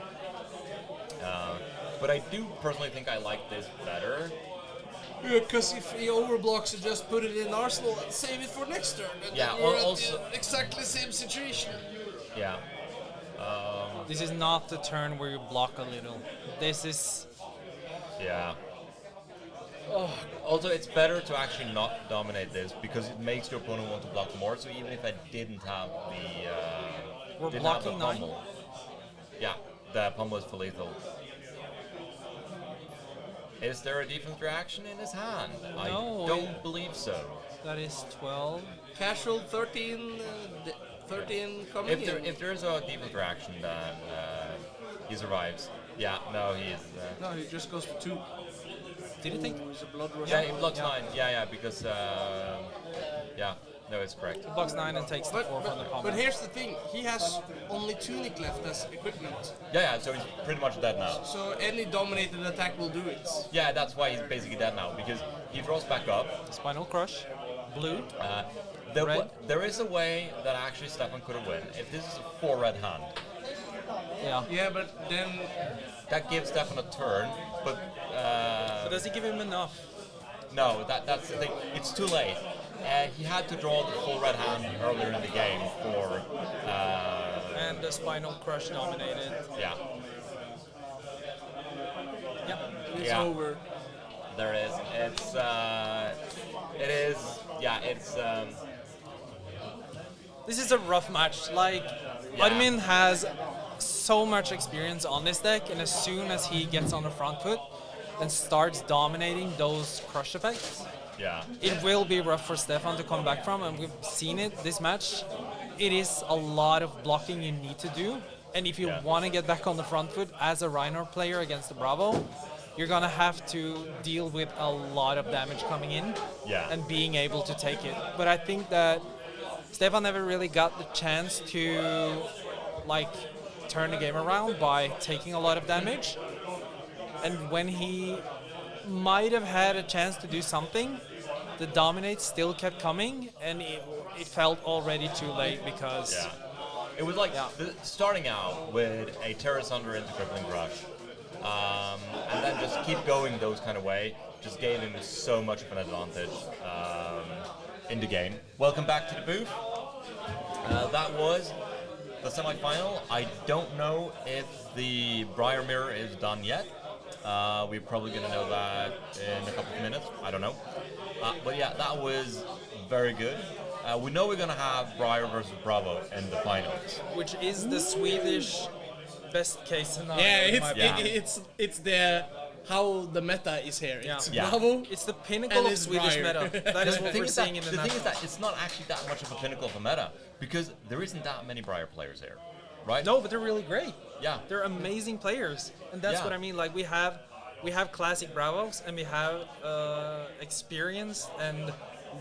But I do personally think I like this better. Yeah, because if he overblocks, you just put it in Arsenal and save it for next turn. And Yeah, then you're also- at the exactly same situation. Yeah. This is not the turn where you block a little. This is Yeah. Also, it's better to actually not dominate this because it makes your opponent want to block more. So even if I didn't have the We're didn't have the blocking 9? pummel, yeah, the pummel is for lethal. Is there a defense reaction in his hand? No, I don't believe so. that is 12. Casual 13, 13 coming in. If there's a defense reaction, then he survives. Yeah, no, he is. No, he just goes for 2. Did you think? Ooh, it's a blood rush. Yeah, he blocks Yeah. 9. Yeah, because yeah, no, it's correct. Blocks 9 and takes the 4 from the pummel. But here's the thing, he has only tunic left as equipment. Yeah, so he's pretty much dead now. So any dominated attack will do it. Yeah, that's why he's basically dead now because he draws back up. Spinal Crush. Blue. There, Red. there is a way that actually Stefan could have won. If this is a 4 red hand, Yeah. Yeah, but then that gives Stefan a turn, but But does he give him enough? no, that's the thing. It's too late. He had to draw the full red hand earlier in the game for And the Spinal Crush dominated. yeah. Yeah. it's Yeah. over. There is. It is. Yeah, it's. This is a rough match. Like, Yeah. Admin has so much experience on this deck, and as soon as he gets on the front foot and starts dominating those crush effects, Yeah. it will be rough for Stefan to come back from, and we've seen it this match. It is a lot of blocking you need to do, and if you Yeah. want to get back on the front foot as a Rhinar player against the Bravo, you're gonna have to deal with a lot of damage coming in Yeah. and being able to take it. But I think that Stefan never really got the chance to like turn the game around by taking a lot of damage. And when he might have had a chance to do something, the dominate still kept coming, and it felt already too late because Yeah. It was like Yeah. starting out with a Terra Sunder into Crippling Crush, and then just keep going those kind of way, just gave him so much of an advantage in the game. Welcome back to the booth. That was the semi-final. I don't know if the Briar mirror is done yet. We're probably going to know that in a couple of minutes. I don't know. But yeah, that was very good. We know we're going to have Briar versus Bravo in the finals. which is the Swedish best case scenario. Yeah, in it's my Yeah. opinion. it's the how the meta is here. Yeah. It's Yeah. Bravo. It's the pinnacle And of it's Swedish Briar. meta. That is The what thing we're is that, seeing in the the thing is national. that it's not actually that much of a pinnacle of a meta because there isn't that many Briar players here, right? No, but they're really great. Yeah. They're amazing players, and that's Yeah. what I mean. Like we have classic Bravos, and we have experienced and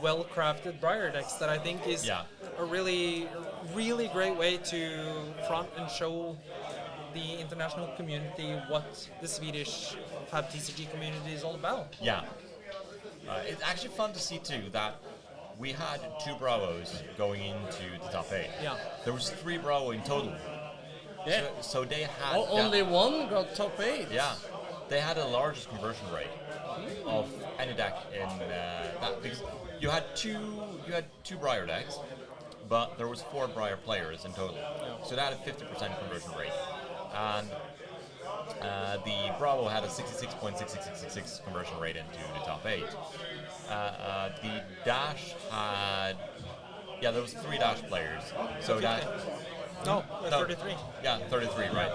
well-crafted Briar decks that I think is Yeah. a really, really great way to front and show the international community what the Swedish Fab TCG community is all about. Yeah. It's actually fun to see too that we had 2 Bravos going into the top 8. Yeah. There was 3 Bravo in total. Yeah. So they had Only one got top 8. Yeah, they had the largest conversion rate of any deck in that, because you had two Briar decks, but there was 4 Briar players in total. So they had a 50% conversion rate, and the Bravo had a 66.6666 conversion rate into the top 8. The Dash had, there was 3 Dash players, so that. No, 33. Yeah, 33, right.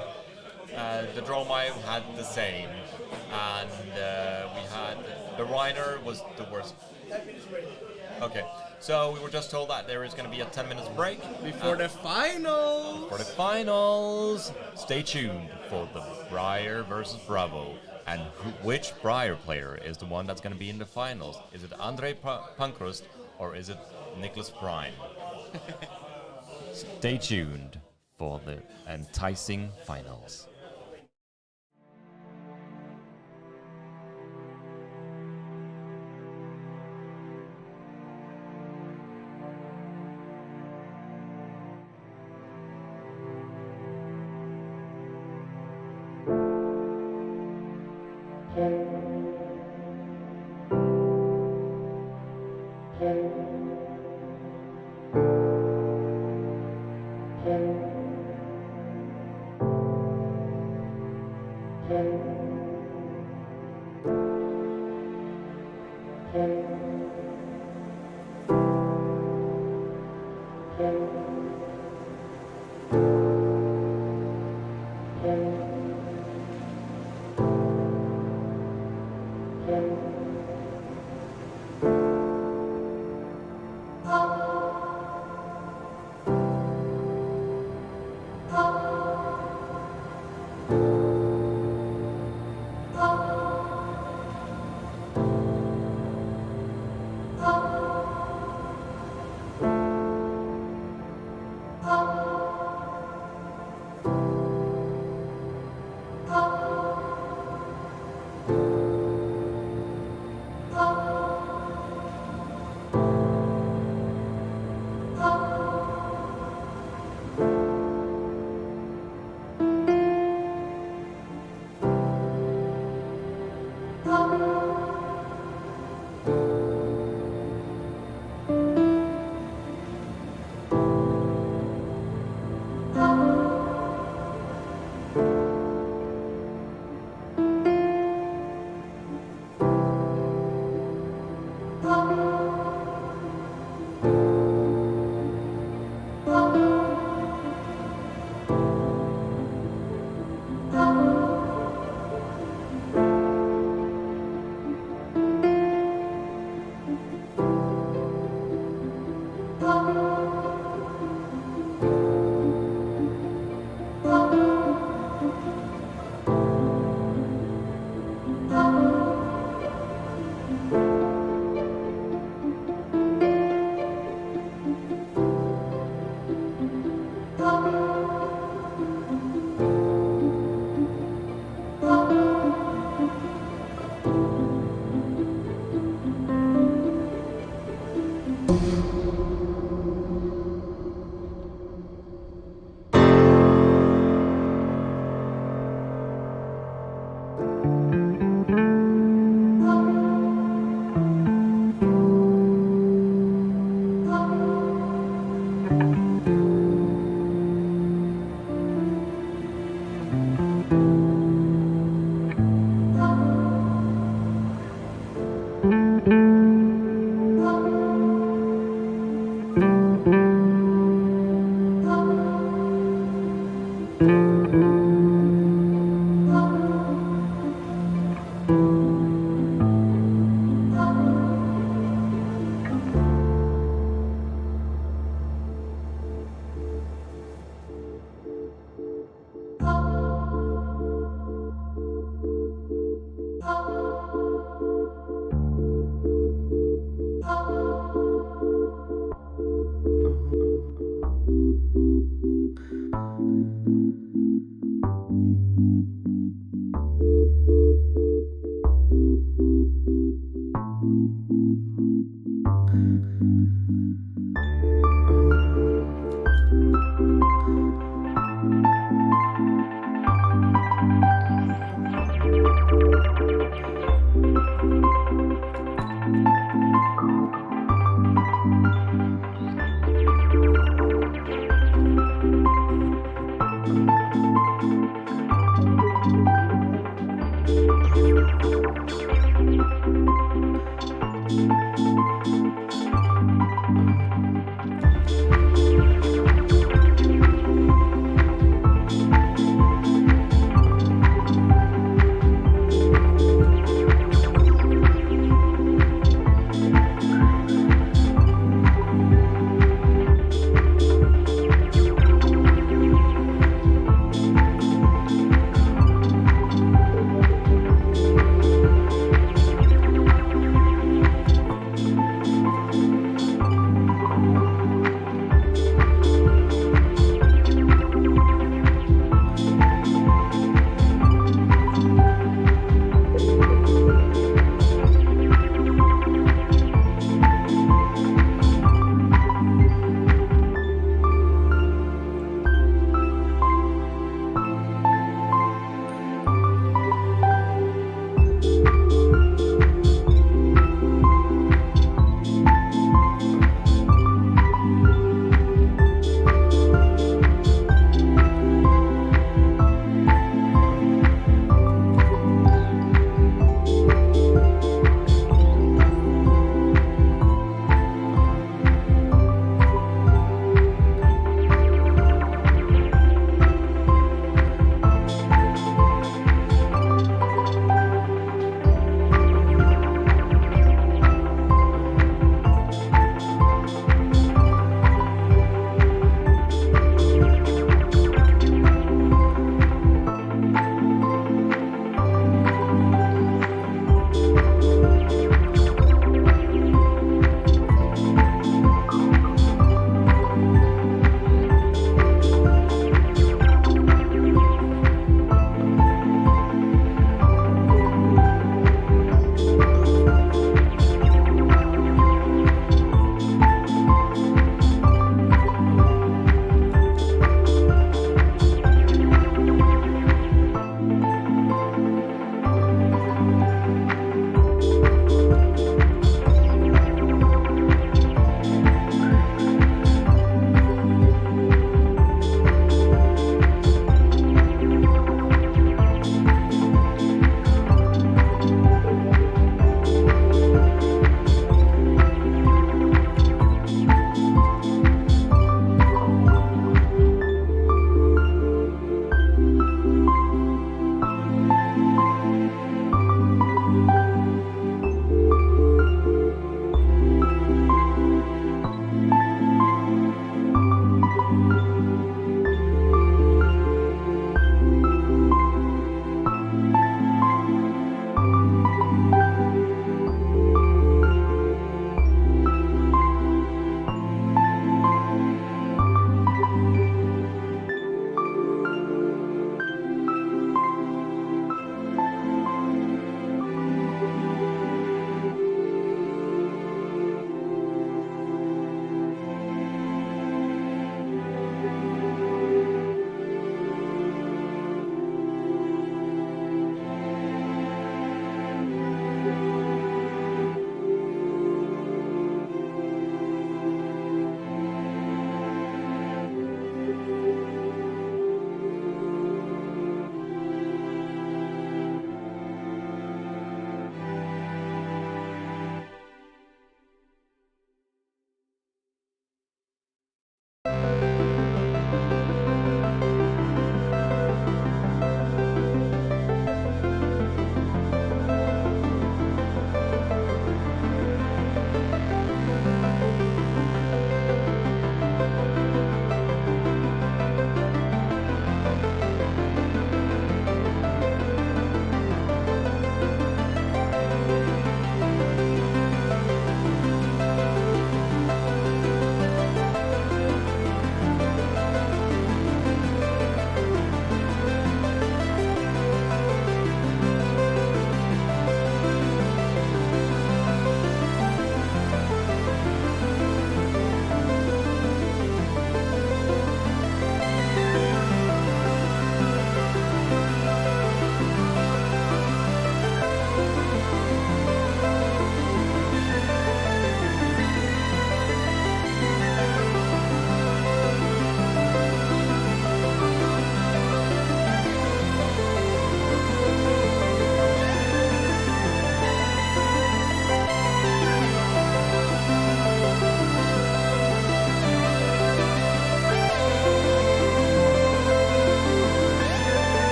The Dromai had the same, and we had the Rhinar was the worst. Okay, so we were just told that there is going to be a 10 minutes break Before the finals. for the finals. Stay tuned for the Briar versus Bravo, and which Briar player is the one that's going to be in the finals? Is it André Pankhurst or is it Niklas Prime? Stay tuned for the enticing finals.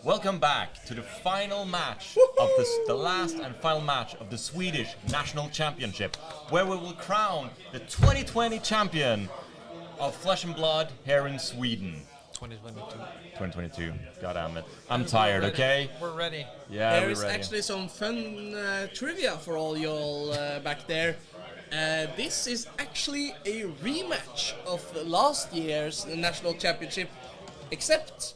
Welcome back to the final match of the last and final match of the Swedish National Championship, where we will crown the 2020 champion of Flesh and Blood here in Sweden. 2022. God damn it. I'm tired, okay? We're ready. Yeah, There we're is ready. actually some fun trivia for all y'all back there. This is actually a rematch of last year's National Championship, except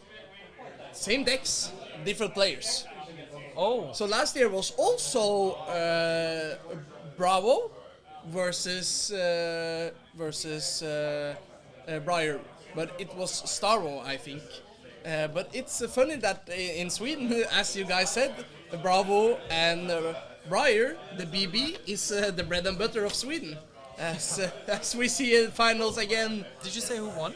same decks, different players. Oh, So last year was also Bravo versus Briar, but it was Starro, I think. But it's funny that in Sweden, as you guys said, Bravo and Briar, the BB, is the bread and butter of Sweden. As we see in finals again, did you say who won?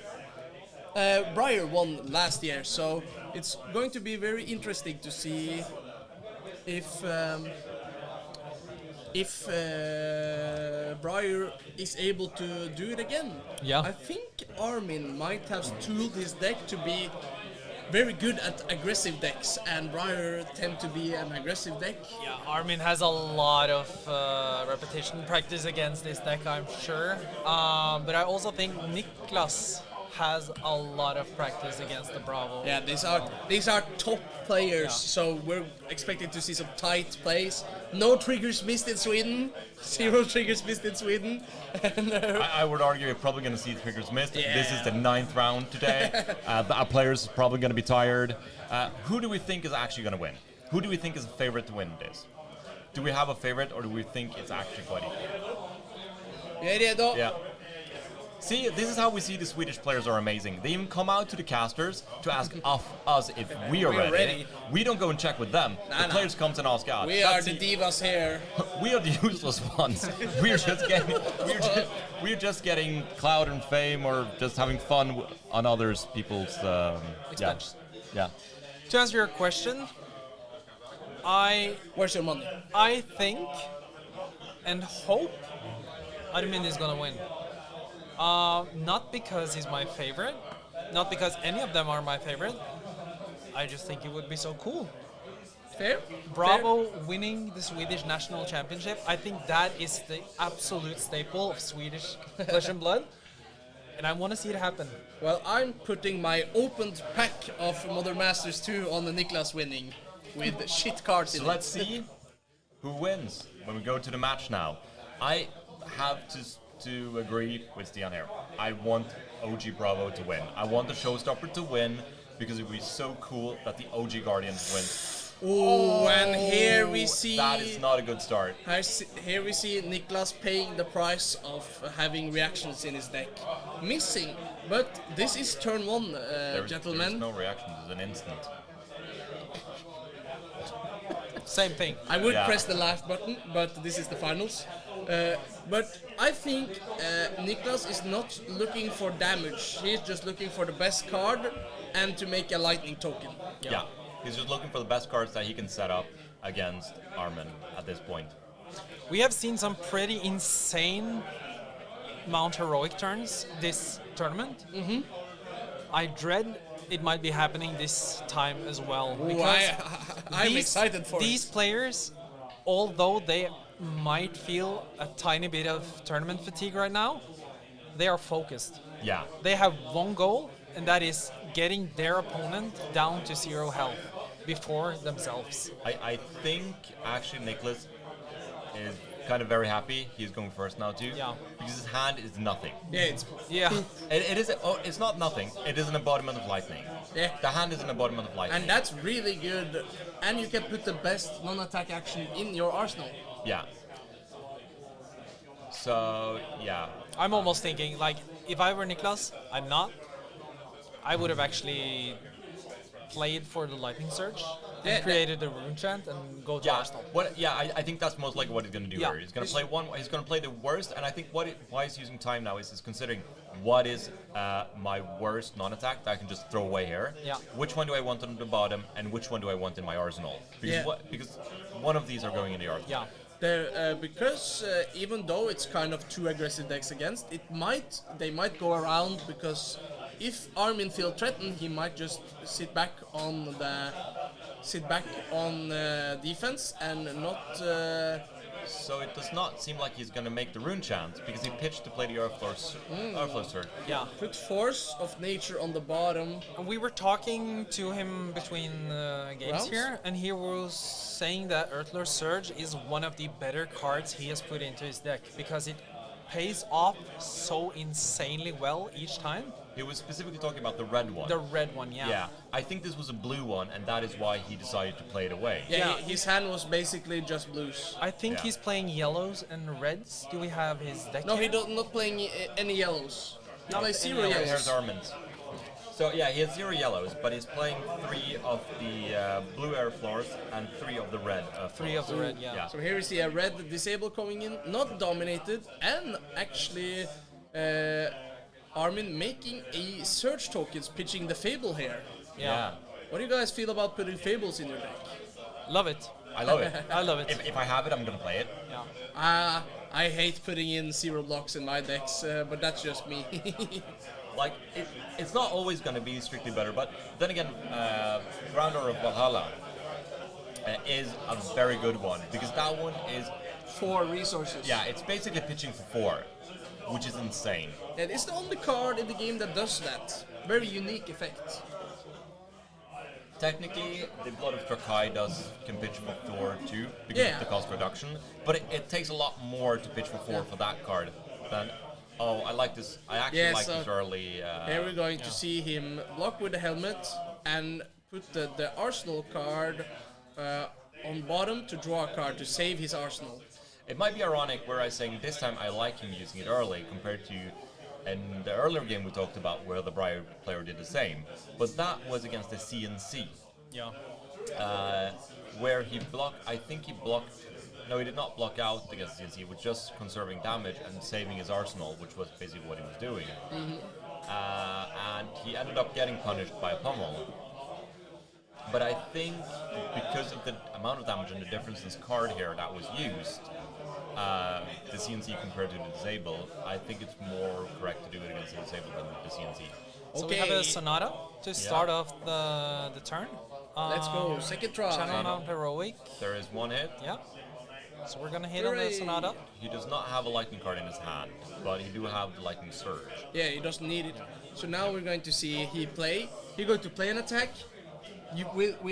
Briar won last year, so it's going to be very interesting to see if Briar is able to do it again. Yeah. I think Armin might have tooled his deck to be very good at aggressive decks, and Briar tend to be an aggressive deck. Yeah, Armin has a lot of repetition practice against this deck, I'm sure. But I also think Niklas has a lot of practice against the Bravo. Yeah, these are top players, Yeah. so we're expecting to see some tight plays. No triggers missed in Sweden. 0 triggers missed in Sweden. And, I would argue you're probably going to see triggers missed. Yeah. This is the 9th round today. Our players are probably going to be tired. Who do we think is actually going to win? Who do we think is a favorite to win this? Do we have a favorite, or do we think it's actually quite equal? you redo? Yeah. See, this is how we see the Swedish players are amazing. They even come out to the casters to ask us if we are We're ready. ready. We don't go and check with them. Nah, The nah. players come and ask us. We are the divas here. We are the useless ones. we're just getting clout and fame, or just having fun on others people's Expense. Yeah. To answer your question, Where's your money? I think and hope Armin is gonna win. Not because he's my favorite, not because any of them are my favorite. I just think it would be so cool. Fair? Bravo winning the Swedish National Championship. I think that is the absolute staple of Swedish Flesh and Blood. And I want to see it happen. Well, I'm putting my opened pack of Modern Masters 2 on the Niklas winning with shit cards in So it. let's see who wins when we go to the match now. I have to agree with Stian here. I want OG Bravo to win. I want the showstopper to win because it would be so cool that the OG Guardians win. Oh, and here we see That is not a good start. here we see Niklas paying the price of having reactions in his deck. Missing, but this is turn 1, There's gentlemen. no reaction. It's an instant. Same thing. I would Yeah. press the laugh button, but this is the finals. But I think Niklas is not looking for damage. He's just looking for the best card and to make a lightning token. Yeah. He's just looking for the best cards that he can set up against Armin at this point. We have seen some pretty insane Mount Heroic turns this tournament. Mm-hmm. I dread it might be happening this time as well. I'm excited for these it. players, although they might feel a tiny bit of tournament fatigue right now, they are focused. Yeah. They have one goal, and that is getting their opponent down to 0 health before themselves. I think actually Niklas is kind of very happy he's going first now too. Yeah. Because his hand is nothing. Yeah, it's Yeah. It's not nothing. It is an embodiment of lightning. Yeah. The hand is an embodiment of lightning. and that's really good. And you can put the best non-attack action in your arsenal. Yeah. So yeah. I'm almost thinking, like, if I were Niklas, I'm not. I would have actually played for the lightning surge Yeah, and created a rune chant and go to Yeah, Arsenal. I think that's most likely what he's going to do Yeah. here. He's going to play one. He's going to play the worst, and I think why he's using time now is he's considering what is my worst non-attack that I can just throw away here. Yeah. Which one do I want on the bottom, and which one do I want in my arsenal? Because Yeah. because one of these are going in the arsenal. Yeah. Because even though it's kind of two aggressive decks against, they might go around because if Armin feel threatened, he might just sit back on defense and not. So it does not seem like he's going to make the rune chant because he pitched to play the Earthflow Surge. Yeah. Put Force of Nature on the bottom. And we were talking to him between games Rounds? here, and he was saying that Earthler Surge is one of the better cards he has put into his deck because it pays off so insanely well each time. He was specifically talking about the red one. The red one, yeah. Yeah, I think this was a blue one, and that is why he decided to play it away. Yeah, Yeah. his hand was basically just blues. I think Yeah. he's playing yellows and reds. Do we have his deck No, here? he does not playing any yellows. He Not plays any 0 yellows. yellows. Here's Armin's. So yeah, he has 0 yellows, but he's playing 3 of the blue air floors and 3 of the red. 3 of the floors. red, yeah. Yeah. So here we see a red disable coming in, not dominated, and actually Armin making a Surge tokens, pitching the Fable here. Yeah. What do you guys feel about putting Fables in your deck? Love it. I love it. I love it. If I have it, I'm gonna play it. Yeah. I hate putting in 0 blocks in my decks, but that's just me. Like, it's not always going to be strictly better, but then again, Grounder of Valhalla is a very good one, because that one is, 4 resources. yeah, it's basically pitching for 4, which is insane. And it's the only card in the game that does that. Very unique effect. Technically, the Blood of Trakai can pitch for 4 too, because Yeah. of the cost reduction, but it takes a lot more to pitch for 4 for that card than, oh, I like this, I actually Yeah, like so this early... Here we're going to see him block with the helmet and put the arsenal card on bottom to draw a card to save his arsenal. It might be ironic where I'm saying this time I like him using it early compared to in the earlier game we talked about where the Briar player did the same. But that was against the CNC, Yeah. where he blocked, I think he blocked, no he did not block out against the CNC, he was just conserving damage and saving his arsenal, which was basically what he was doing. And he ended up getting punished by a pummel. But I think because of the amount of damage and the difference in his card here that was used, the CNC compared to the Disable, I think it's more correct to do it against the Disable than the CNC. So we have a Sonata to start off the turn. Let's go, second try. Channel on Heroic. There is 1 hit. Yeah. So we're gonna hit on the Hooray. Sonata. He does not have a lightning card in his hand, but he do have the lightning surge. Yeah, he doesn't need it. So now we're going to see he's going to play an attack,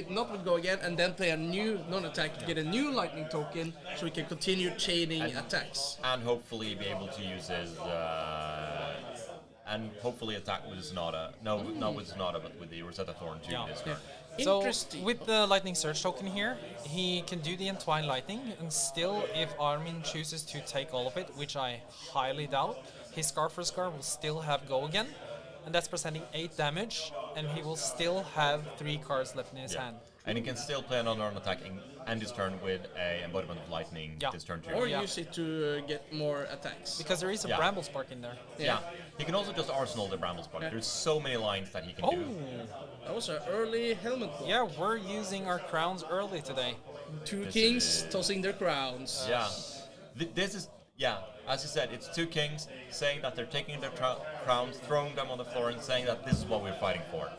not go again, and then play a new non-attack, get a new lightning token, so he can continue chaining attacks. And hopefully be able to use his and hopefully attack with the Sonata. No, not with Sonata, but with the Rosetta Thorn too this turn. So Interesting. with the Lightning Surge token here, he can do the Entwine Lightning, and still, if Armin chooses to take all of it, which I highly doubt, his Scar for Scar will still have go again, and that's presenting 8 damage, and he will still have 3 cards left in his hand. And he can still play another attack and end his turn with a Embodiment of Lightning this turn too. Or use it to get more attacks. Because there is a Bramble Spark in there. Yeah. He can also just Arsenal the Bramble Spark. There's so many lines that he can do. That was an early helmet block. Yeah, we're using our crowns early today. 2 kings tossing their crowns. Yeah. This is, as you said, it's 2 kings saying that they're taking their crowns, throwing them on the floor and saying that this is what we're fighting for.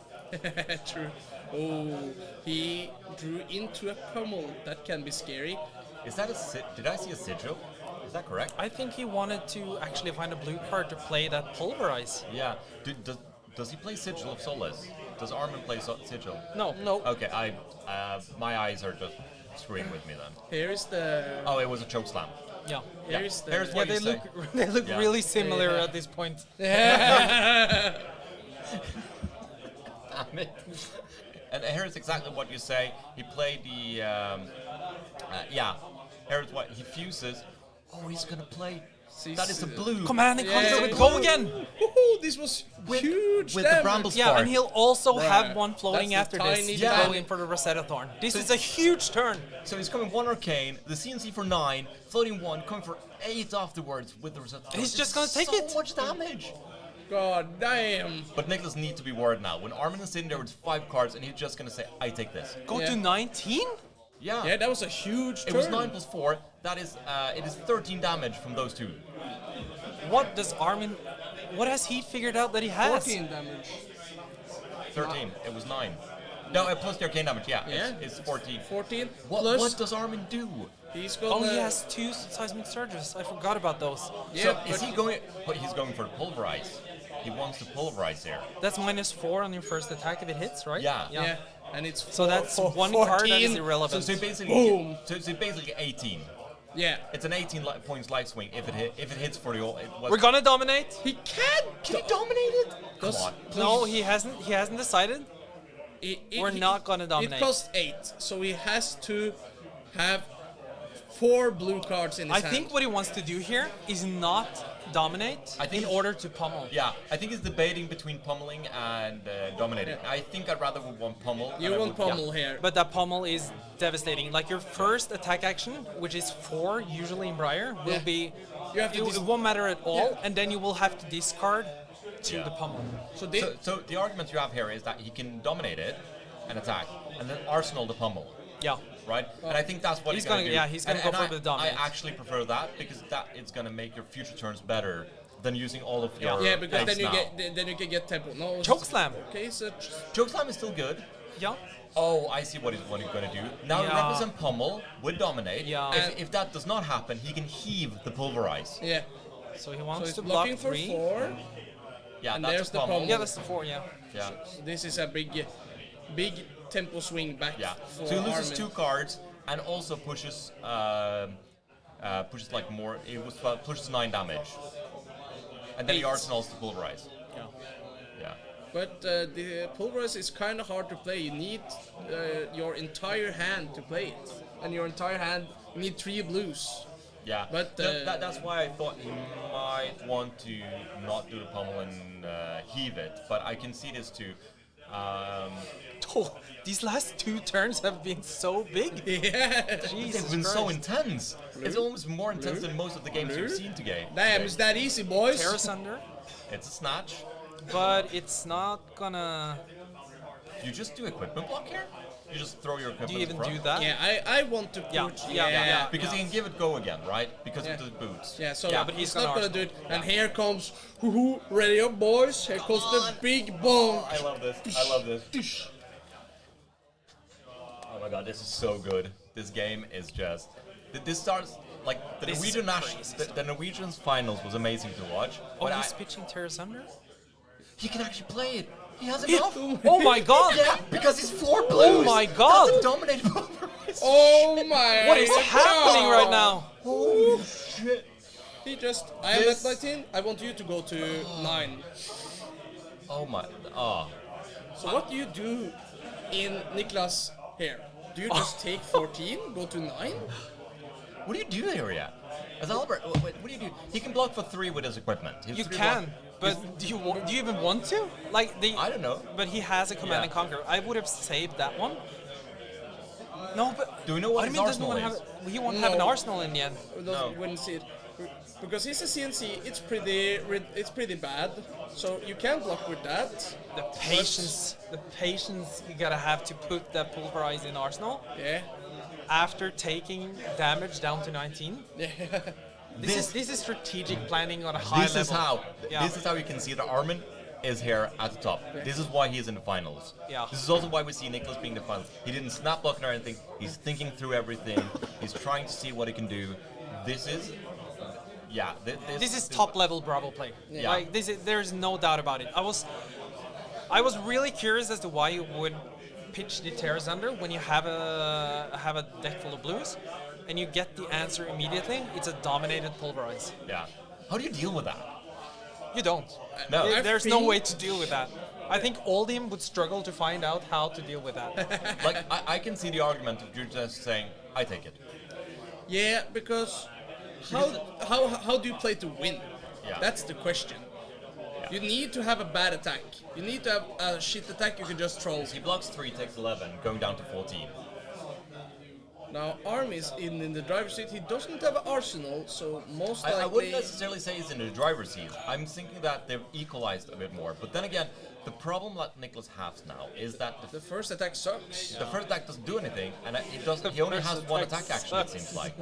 True. Oh, he drew into a pummel. That can be scary. Is that did I see a sigil? Is that correct? I think he wanted to actually find a blue card to play that Pulverize. Yeah. Does he play Sigil of Solace? Does Armin play Sigil? No. Okay, my eyes are just screwing with me then. Here is the. Oh, it was a choke slam. Yeah. Here is the. Here's what Yeah, you say. they look Yeah. really similar at this point. Damn it. And here's exactly what you say. He played the, here's what, he fuses. Oh, he's gonna play, that is a blue. Commanding Concept with go again! Woohoo, this was huge with the damage. Bramble Yeah, Spark. and he'll also Bruh, have one floating that's the after this tiny to go tiny- in for the Rosetta Thorn. This is a huge turn! So he's coming 1 Arcane, the CNC for 9, floating 1, coming for 8 afterwards with the Rosetta Thorn. He's just gonna take so it. much damage. God damn. But Niklas needs to be worried now. When Armin is sitting there with 5 cards and he's just gonna say, I take this. Go Yeah. to 19? Yeah, that was a huge turn. It was 9 plus 4. That is, it is 13 damage from those 2. What does Armin What has he figured out that he has? 14 damage. 13. It was 9. No, plus the arcane damage. Yeah, Yeah. It's 14. 14 What plus does Armin do? he's gonna... Oh, he has 2 seismic surges. I forgot about those. Yeah, So but is he going? But he's going for the pulverize. He wants to pulverize here. That's -4 on your first attack if it hits, right? Yeah. and it's So that's one card that is irrelevant. So basically, Boom. So basically 18. Yeah. It's an 18 points life swing if it hits for the all. We're gonna dominate. He can Can he dominate it? Come on. No, he hasn't. He hasn't decided. We're not gonna dominate. It costs 8, so he has to have 4 blue cards in his I hand. think what he wants to do here is not dominate I think in order to pummel. Yeah, I think he's debating between pummeling and dominating. I think I'd rather would want pummel. You than I want would- pummel here. But that pummel is devastating. Like your first attack action, which is 4 usually in Briar, will Yeah. be. You have to it won't matter at all, Yeah. and then you will have to discard to Yeah. the pummel. So the argument you have here is that he can dominate it and attack, and then arsenal the pummel, Yeah. right? And I think that's what He's he's gonna gonna- do. yeah, he's gonna go for the I dominate. actually prefer that because that it's gonna make your future turns better than using all of your Yeah, because eggs then you now. then you can get tempo. No, Chokeslam. Okay, so Chokeslam is still good. Yeah. Oh, I see what he's gonna do. Now Yeah. represent pummel with dominate. Yeah. If that does not happen, he can heave the pulverize. yeah. So he So wants he's to block blocking for 3. 4. Yeah, And that's there's a the pummel. pummel. Yeah, that's the 4. Yeah. Yeah. This is a big tempo swing back. Yeah. For So he loses Armin. 2 cards and also pushes like more. It was pushes 9 damage, and then he 8. arsenals to pulverize. Yeah. Yeah. But the pulverize is kind of hard to play. You need your entire hand to play it, and your entire hand you need 3 blues. Yeah. But, that's why I thought he might want to not do the pummel and heave it, but I can see this too. Oh, these last 2 turns have been so big. Yeah. Jesus It's been so Christ. intense. It's almost more intense than most of the games you've seen today. Damn, it's that easy, boys. Tear asunder, It's a snatch. but it's not gonna. You just do equipment block here. You just throw your equipment. Do you even in front. do that? Yeah, I want to put. Yeah. Because he can give it go again, right? Because Yeah. of the boots. Yeah, so Yeah, but he's not gonna gonna do it. And here comes, ready up, boys. Here comes the big bone. I love this. I love this. Oh my god, this is so good. This game is just. This starts like the This is Norwegian crazy the Norwegian's finals was amazing to watch. Oh, But he's pitching Tear asunder? he can actually play it. He has enough. Oh my god! Yeah, because he's 4 blues. Oh my god! That's a dominate pulverize. Oh my! What is God. happening right now? Holy shit. He just. I am at 19. I want you to go to 9. Oh my. Oh. So what do you do in Niklas here? Do you just take 14, go to 9? What do you do here, yeah? As Albert, what do you do? He can block for 3 with his equipment. His You 3 can, block- but do you even want to? Like the. I don't know. But he has a command Yeah. and conquer. I would have saved that one. No, but Do we know what I his mean, doesn't arsenal want is? to have. He won't have an No. arsenal in the end. No. Wouldn't see it. Because he's a CNC, it's pretty bad. So you can block with that. The patience you gotta have to put that pulverize in arsenal Yeah. after taking damage down to 19. Yeah. This is strategic planning on a high This level. is how. Yeah. This is how you can see that Armin is here at the top. This is why he is in the finals. Yeah. This is also why we see Niklas being the finals. He didn't snap block or anything. He's thinking through everything. He's trying to see what he can do. This is. Yeah. This is top level Bravo play. Yeah. Like there's no doubt about it. I was really curious as to why you would pitch the Tears under when you have a deck full of blues, and you get the answer immediately. It's a dominated pulverize. Yeah. How do you deal with that? You don't. No. There's no way to deal with that. I think Oldhim would struggle to find out how to deal with that. Like I can see the argument of you just saying, "I take it." Yeah, because how do you play to win? Yeah. That's the question. You need to have a bad attack. You need to have a shit attack you can just troll. He blocks 3, takes 11, going down to 14. Now Arm is in the driver's seat. He doesn't have an arsenal, so most likely. I wouldn't necessarily say he's in the driver's seat. I'm thinking that they've equalized a bit more. But then again, the problem that Niklas has now is that the first attack sucks. the first attack doesn't do anything, and it doesn't. He only has one attack action. It seems like.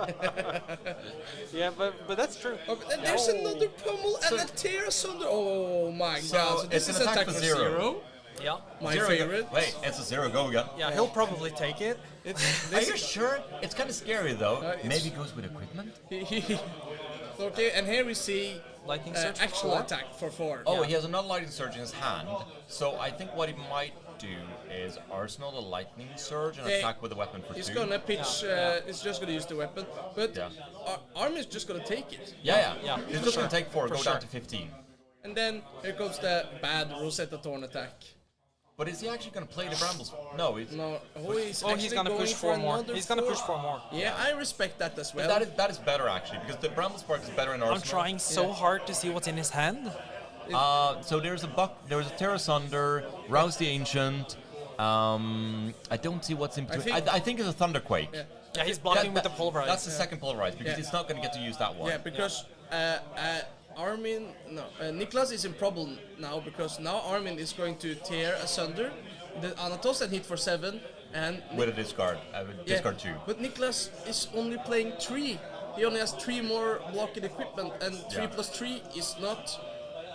Yeah, but that's true. Oh, but then there's another pummel and a tear asunder. Oh my god! So this it's is an attack for zero. Yeah. My Zero favorite. Wait, it's a zero. Go again. Yeah, he'll probably take it. Are you sure? It's kind of scary though. Maybe it goes with equipment. Okay, and here we see Lightning Surge for actual 4? attack for 4. Oh, he has another lightning surge in his hand. So I think what he might do is arsenal the lightning surge and attack with a weapon for He's 2. gonna pitch. He's just gonna use the weapon, but Arm is just gonna take it. Yeah. for He's just gonna sure. take 4, For go sure. down to 15. And then here comes the bad Rosetta Thorn attack. But is he actually gonna play the brambles? No, he's. No, he's He's gonna push 4 more. He's gonna push 4 more. Yeah, I respect that as well. That is better actually because the bramble spark is better in arsenal. I'm trying so hard to see what's in his hand. So there's a Terra Sunder, Rouse the Ancient. I don't see what's in between. I think it's a Thunderquake. Yeah. Yeah, he's blocking with the pulverize. That's the second pulverize because he's not going to get to use that one. Yeah, because Niklas is in problem now because now Armin is going to tear asunder. The Anatos and hit for 7 and With a discard, discard 2. But Niklas is only playing 3. He only has 3 more blocking equipment, and 3 plus 3 is not.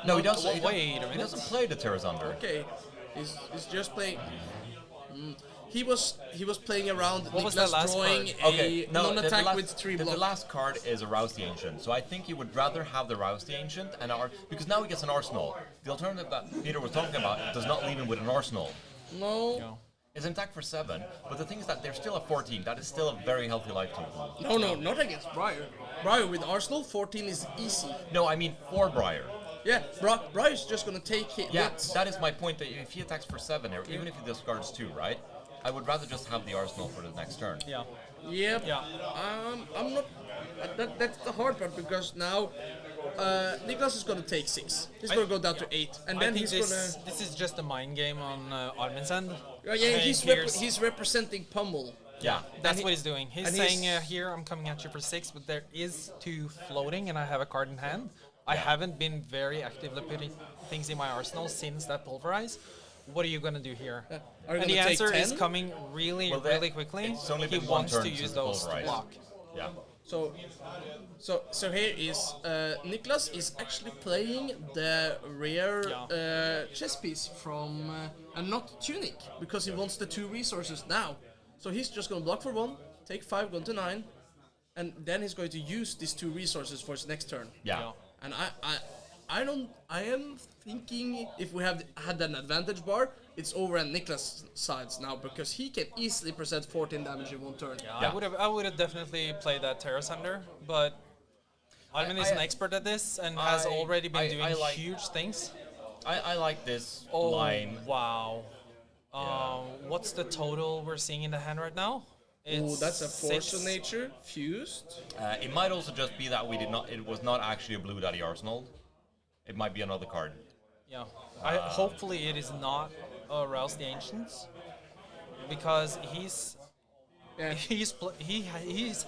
No, he doesn't. Wait a minute. He doesn't play the Terra Sunder. Okay, he's just playing. He was playing around What was Niklas that last drawing card? a non-attack with 3 the block. last card is a Rouse the Ancient, so I think he would rather have the Rouse the Ancient and because now he gets an arsenal. The alternative that Peter was talking about does not leave him with an arsenal. No. It's an attack for 7, but the thing is that they're still at 14. That is still a very healthy life total. No, not against Briar. Briar with Arsenal, 14 is easy. No, I mean for Briar. Yeah, Briar's just gonna take hit. Yeah, that is my point. That if he attacks for 7, or even if he discards 2, right? I would rather just have the arsenal for the next turn. Yeah. Yep. Yeah. I'm not. That's the hard part because now Niklas is gonna take 6. He's gonna go down to 8, and I then think he's gonna. this is just a mind game on Armin's end. Yeah, Saying he's representing Pummel. Yeah. That's what he's doing. He's and saying, he's- here, I'm coming at you for 6, but there is 2 floating, and I have a card in hand. I haven't been very actively putting things in my arsenal since that pulverize. What are you going to do here? Are you And the gonna take answer is 10? coming really quickly. It's only He been one wants turn to since use the those to pulverize. block. Yeah. So here is Niklas is actually playing the rare chess piece from and not Tunic because he wants the 2 resources now. So he's just gonna block for 1, take 5, go to 9, and then he's going to use these 2 resources for his next turn. Yeah. And I am thinking if we had an advantage bar, it's over on Niklas' sides now because he can easily present 14 damage in 1 turn. Yeah. I would have definitely played that Terra Sunder, but Armin is an expert at this and has already been doing huge things. I like this Oh, line. wow. What's the total we're seeing in the hand right now? Oh, that's a force 6. of nature fused. It might also just be that it was not actually a Blue Daddy Arsenal. It might be another card. Yeah. Hopefully it is not Rouse the Ancients, because he's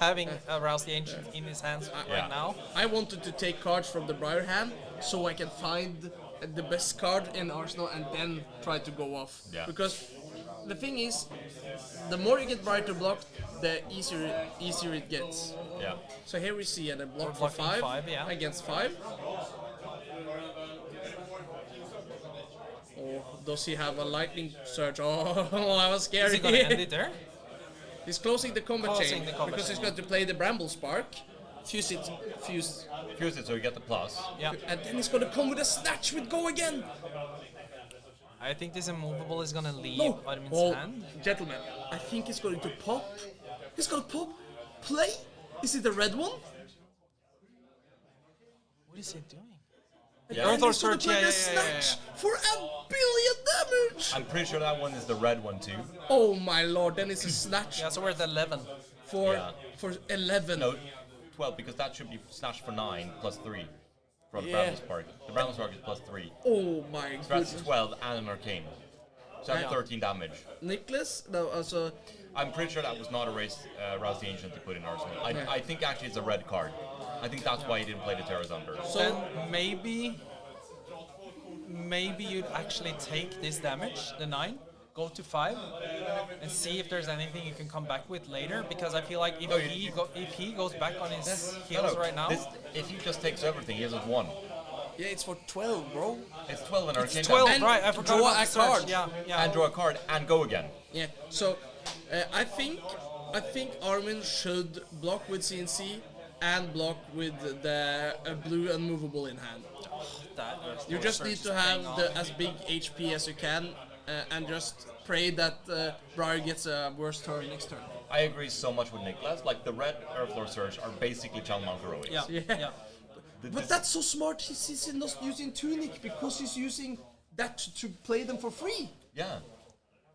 having Rouse the Ancient in his hands right now. I wanted to take cards from the Briar hand so I can find the best card in Arsenal and then try to go off. Yeah. Because the thing is, the more you get Briar to block, the easier it gets. Yeah. So here we see a block We're for blocking 5 5, yeah. against 5. Oh, does he have a lightning surge? Oh, I was scared. Is he gonna end it there? He's closing the combat Closing chain the combat because he's chain. going to play the Bramble Spark, fuse it, Fuse it so you get the plus. Yeah. and then he's going to come with a snatch with go again. I think this immovable is gonna leave No, Armin's hand. gentlemen, I think he's going to pop. He's going to pop. Play. Is it the red one? What is he doing? Yeah. And he's going to play Yeah, the snatch for 1 billion damage. I'm pretty sure that one is the red one too. Oh my lord! Then it's a snatch Yeah, so we're at 11. for Yeah. 11. No, 12 because that should be snatched for 9 plus 3 from the Yeah. Bramble Spark. The Bramble Spark is plus 3. Oh my So that's goodness. 12 and an arcane. So that's Yeah. 13 damage. Niklas, no, also I'm pretty sure that was not a race Rouse the Ancient to put in Arsenal. I think actually it's a red card. I think that's why he didn't play the Terra's under. So then maybe you'd actually take this damage, the 9, go to 5, and see if there's anything you can come back with later. Because I feel like if he goes back on his heels right now, if he just takes everything, he has 1. Yeah, it's for 12, bro. It's 12 in arcane. 12, And right? I forgot draw about a the search. card. Yeah. And draw a card and go again. Yeah. So I think Armin should block with CNC and block with the blue unmovable in hand. You just need to have as big HP as you can and just pray that Briar gets a worse turn next turn. I agree so much with Niklas. Like the red Earthlore Surge are basically Chalmont heroics. Yeah. But that's so smart. He's not using Tunic because he's using that to play them for free. Yeah.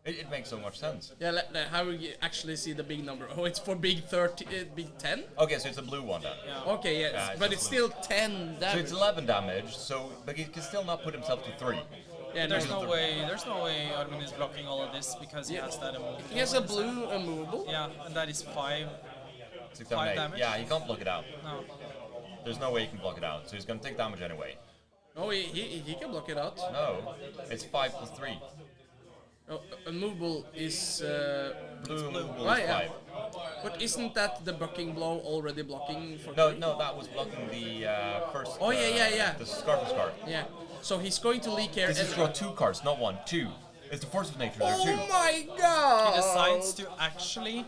It makes so much sense. Yeah, how we actually see the big number? Oh, it's for big 30, big 10? Okay, so it's a blue one then. Okay, yes, Yeah, but it's still 10 damage. So it's 11 damage, but he can still not put himself to 3. Yeah, There's no way Armin is blocking all of this because he has that immovable. He has a blue immovable. Yeah, and that is 5. 6, 7, 8. damage? Yeah, he can't block it out. No. There's no way he can block it out, so he's going to take damage anyway. No, he can block it out. No, it's 5 plus 3. Oh, immovable is... Blue immovable Right, is yeah. 5. But isn't that the bucking blow already blocking for No, 3? no, that was blocking the first... Oh, yeah. The Scarfus card. Yeah, so he's going to leak here. This is draw 2 cards, not 1, 2. It's the Force of Nature, there are 2. Oh my god! He decides to actually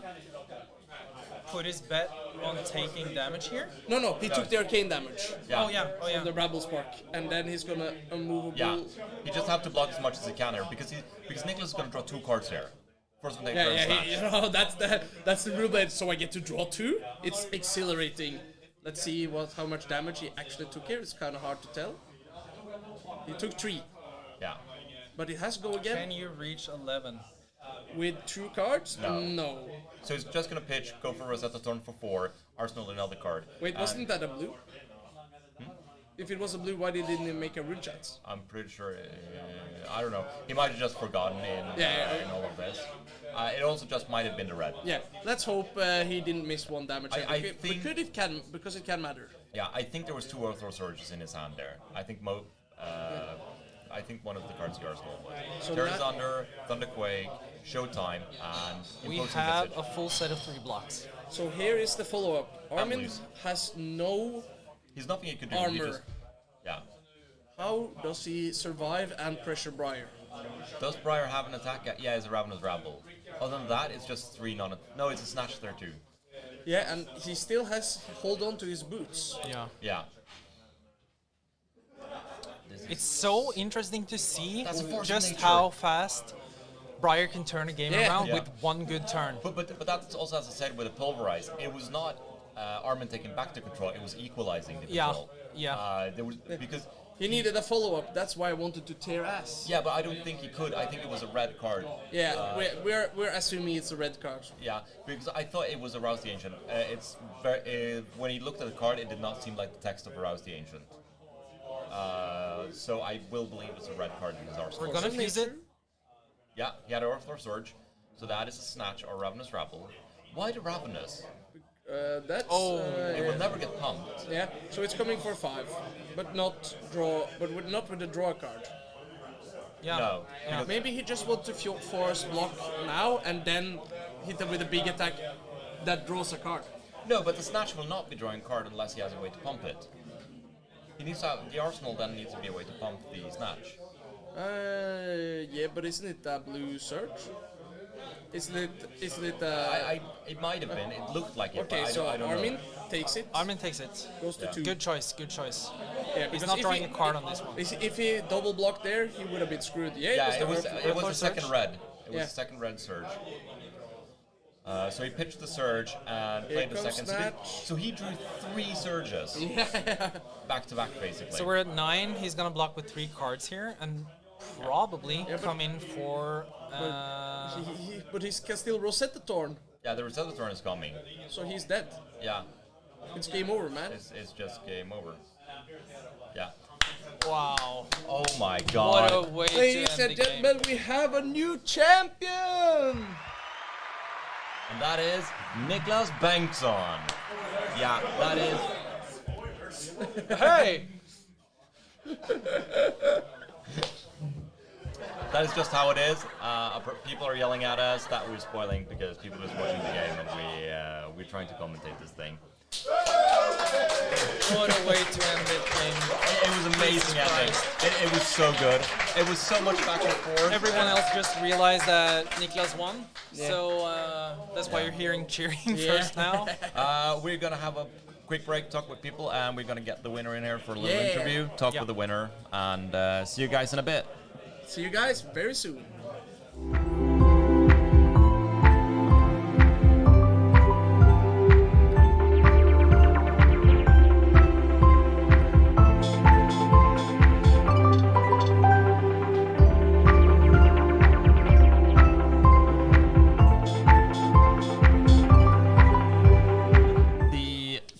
put his bet on taking damage here. No, he took the arcane damage. Yeah. Oh yeah. From the Rabble Spark. And then he's gonna immovable... Yeah, he just have to block as much as he can here because Niklas is going to draw 2 cards here. Force of Nature and Slash. You know, that's the rule blade, so I get to draw 2. It's exhilarating. Let's see how much damage he actually took here. It's kind of hard to tell. He took 3, Yeah. but it has to go again. Can you reach 11? With 2 cards? No. So he's just going to pitch, go for Rosetta Thorn for 4, Arsenal another card. Wait, wasn't that a blue? If it was a blue, why didn't he make a rune chance? I'm pretty sure, I don't know. He might have just forgotten in all of this. It also just might have been the red. Yeah, let's hope he didn't miss 1 damage. I think because it can matter. Yeah, I think there was 2 Earthor Surges in his hand there. I think I think one of the cards he Arsenal was. So Terra's Under, Thunderquake, Showtime, and We Imposing have Visage. a full set of 3 blocks. So here is the follow-up. Armin blues. has no He's nothing he could do. armor. He just, yeah. How does he survive and pressure Briar? Does Briar have an attack? Yeah, it's a Ravenous Rabble. Other than that, it's just 3 non. No, it's a Snatch there too. Yeah, and he still has hold on to his boots. Yeah. Yeah. It's so interesting to see That's a force of just nature. how fast Briar can turn a game around Yeah. with 1 good turn. But that's also, as I said, with the Pulverize, it was not Armin taking back the control, it was equalizing the Yeah, control. yeah. There was, because He needed a follow-up. That's why I wanted to tear ass. yeah, but I don't think he could. I think it was a red card. Yeah, we're assuming it's a red card. Yeah, because I thought it was Arouse the Ancient. It's very, when he looked at the card, it did not seem like the text of Arouse the Ancient. So I will believe it's a red card in his arsenal. We're gonna fuse it. Yeah, he had Earthor Surge, so that is a Snatch or Ravenous Rabble. Why the Ravenous? That's It will never get pumped. yeah. So it's coming for 5, but not not with the draw card. Yeah. No. Yeah. Maybe he just wants to force block now and then hit him with a big attack that draws a card. No, but the Snatch will not be drawing a card unless he has a way to pump it. He needs to have, the Arsenal then needs to be a way to pump the Snatch. Yeah, but isn't it a blue search? Isn't it? It might have been. It looked like it. Okay, but so I don't Armin know. takes it. Armin takes it. Goes to Yeah. 2. Good choice, good choice. Yeah, He's because not if drawing he- a card on this one. If he double blocked there, he would have been screwed. Yeah, Yeah, it was the the Earthor second Surge? red. It was Yeah. the second red surge. So he pitched the surge and Here played the comes second. Snatch. So he drew 3 surges back to back, basically. So we're at 9. He's gonna block with 3 cards here and probably but- come in for. but he can still Rosetta Thorn, Yeah, the Rosetta Thorn is coming. so he's dead. Yeah, It's game over, man. it's just game over. Yeah. Wow. Oh my What a god. way to Ladies end and the game. gentlemen, we have a new champion! And that is Niklas Bengtsson. Yeah, that is... Hey! That is just how it is. People are yelling at us that we're spoiling because people are just watching the game and we're trying to commentate this thing. What a way to end it, thing. It was amazing ending. It was so good. It was so much back and forth. Everyone else just realized that Niklas won, so that's why you're hearing cheering first now. We're gonna have a quick break, talk with people, and we're gonna get the winner in here for a little interview, talk with the winner, and see you guys in a bit. See you guys very soon.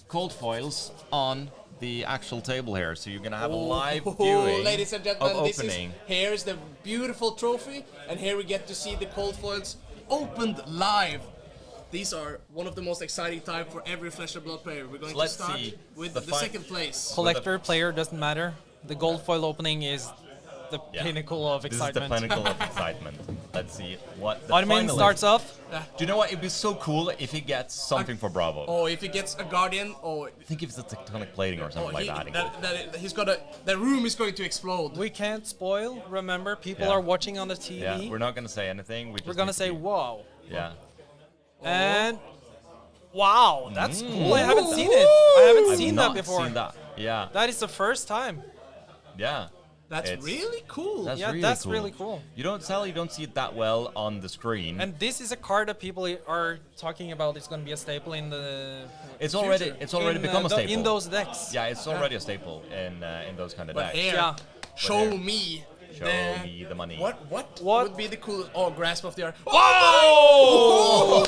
Cold foils on the actual table here, so you're gonna have a live viewing. Ladies and gentlemen, opening. Here's the beautiful trophy, and here we get to see the cold foils opened live. These are one of the most exciting time for every Flesh and Blood player. We're going to start with the second place. Collector, player, doesn't matter. The gold foil opening is the pinnacle of excitement. This is the pinnacle of excitement. Let's see what the Armin starts off. Do you know what? It'd be so cool if he gets something for Bravo. Oh, if he gets a Guardian, or I think if it's a tectonic plating or something like that. He's got the room is going to explode. We can't spoil. Remember, people are watching on the TV. Yeah, we're not gonna say anything. We're gonna say wow. Yeah. And wow, that's cool. I haven't seen it. I haven't seen that before. Seen that. Yeah. That is the first time. Yeah. That's really cool. That's really cool. You don't see it that well on the screen. And this is a card that people are talking about. It's going to be a staple in the. It's already become a staple in those decks. Yeah, it's already a staple in those kind of decks. Here, show me the money. What would be the coolest? Oh, grasp of the art. Whoa!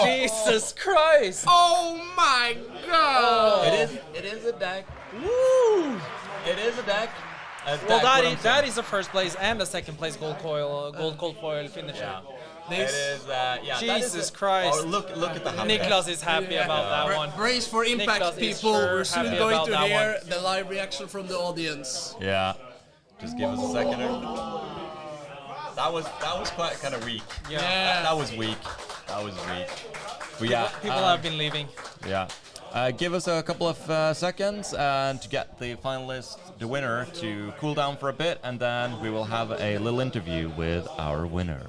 Jesus Christ! Oh my God! It is a deck. Woo! It is a deck. Well, that is the first place and the second place gold cold foil finisher. It is. Jesus Christ! Oh, look at the happy. Niklas is happy about that one. Brace for impact, Niklas people. We're soon happy going about to that hear the live reaction from the audience. Yeah. Just give us a second here. That was quite kind of weak. Yeah. That was weak. But yeah. People have been leaving. Yeah. Give us a couple of seconds and to get the finalist, the winner, to cool down for a bit, and then we will have a little interview with our winner.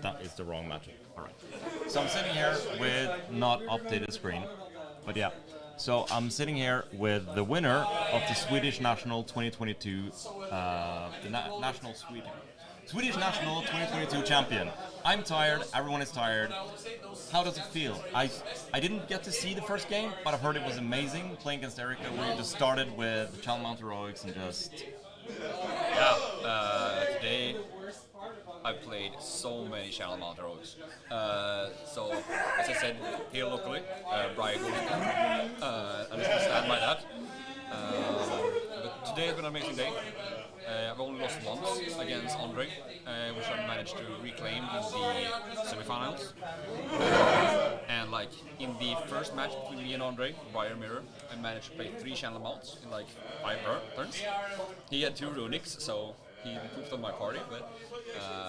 That is the wrong matchup. All right. So I'm sitting here with not updated screen, but yeah. So I'm sitting here with the winner of the Swedish National 2022, National Swedish National 2022 champion. I'm tired. Everyone is tired. How does it feel? I didn't get to see the first game, but I heard it was amazing playing against Erika. We just started with Channel Mount Heroics and just. Today I played so many Channel Mount Heroics. So, as I said, here locally, Briar goes I'm just going to stand by that. But today has been an amazing day. I've only lost once against André, which I managed to reclaim in the semifinals. And like in the first match between me and André, Briar Mirror, I managed to play 3 Channel Mounts in like 5 turns. He had 2 runics, so he improved on my party, but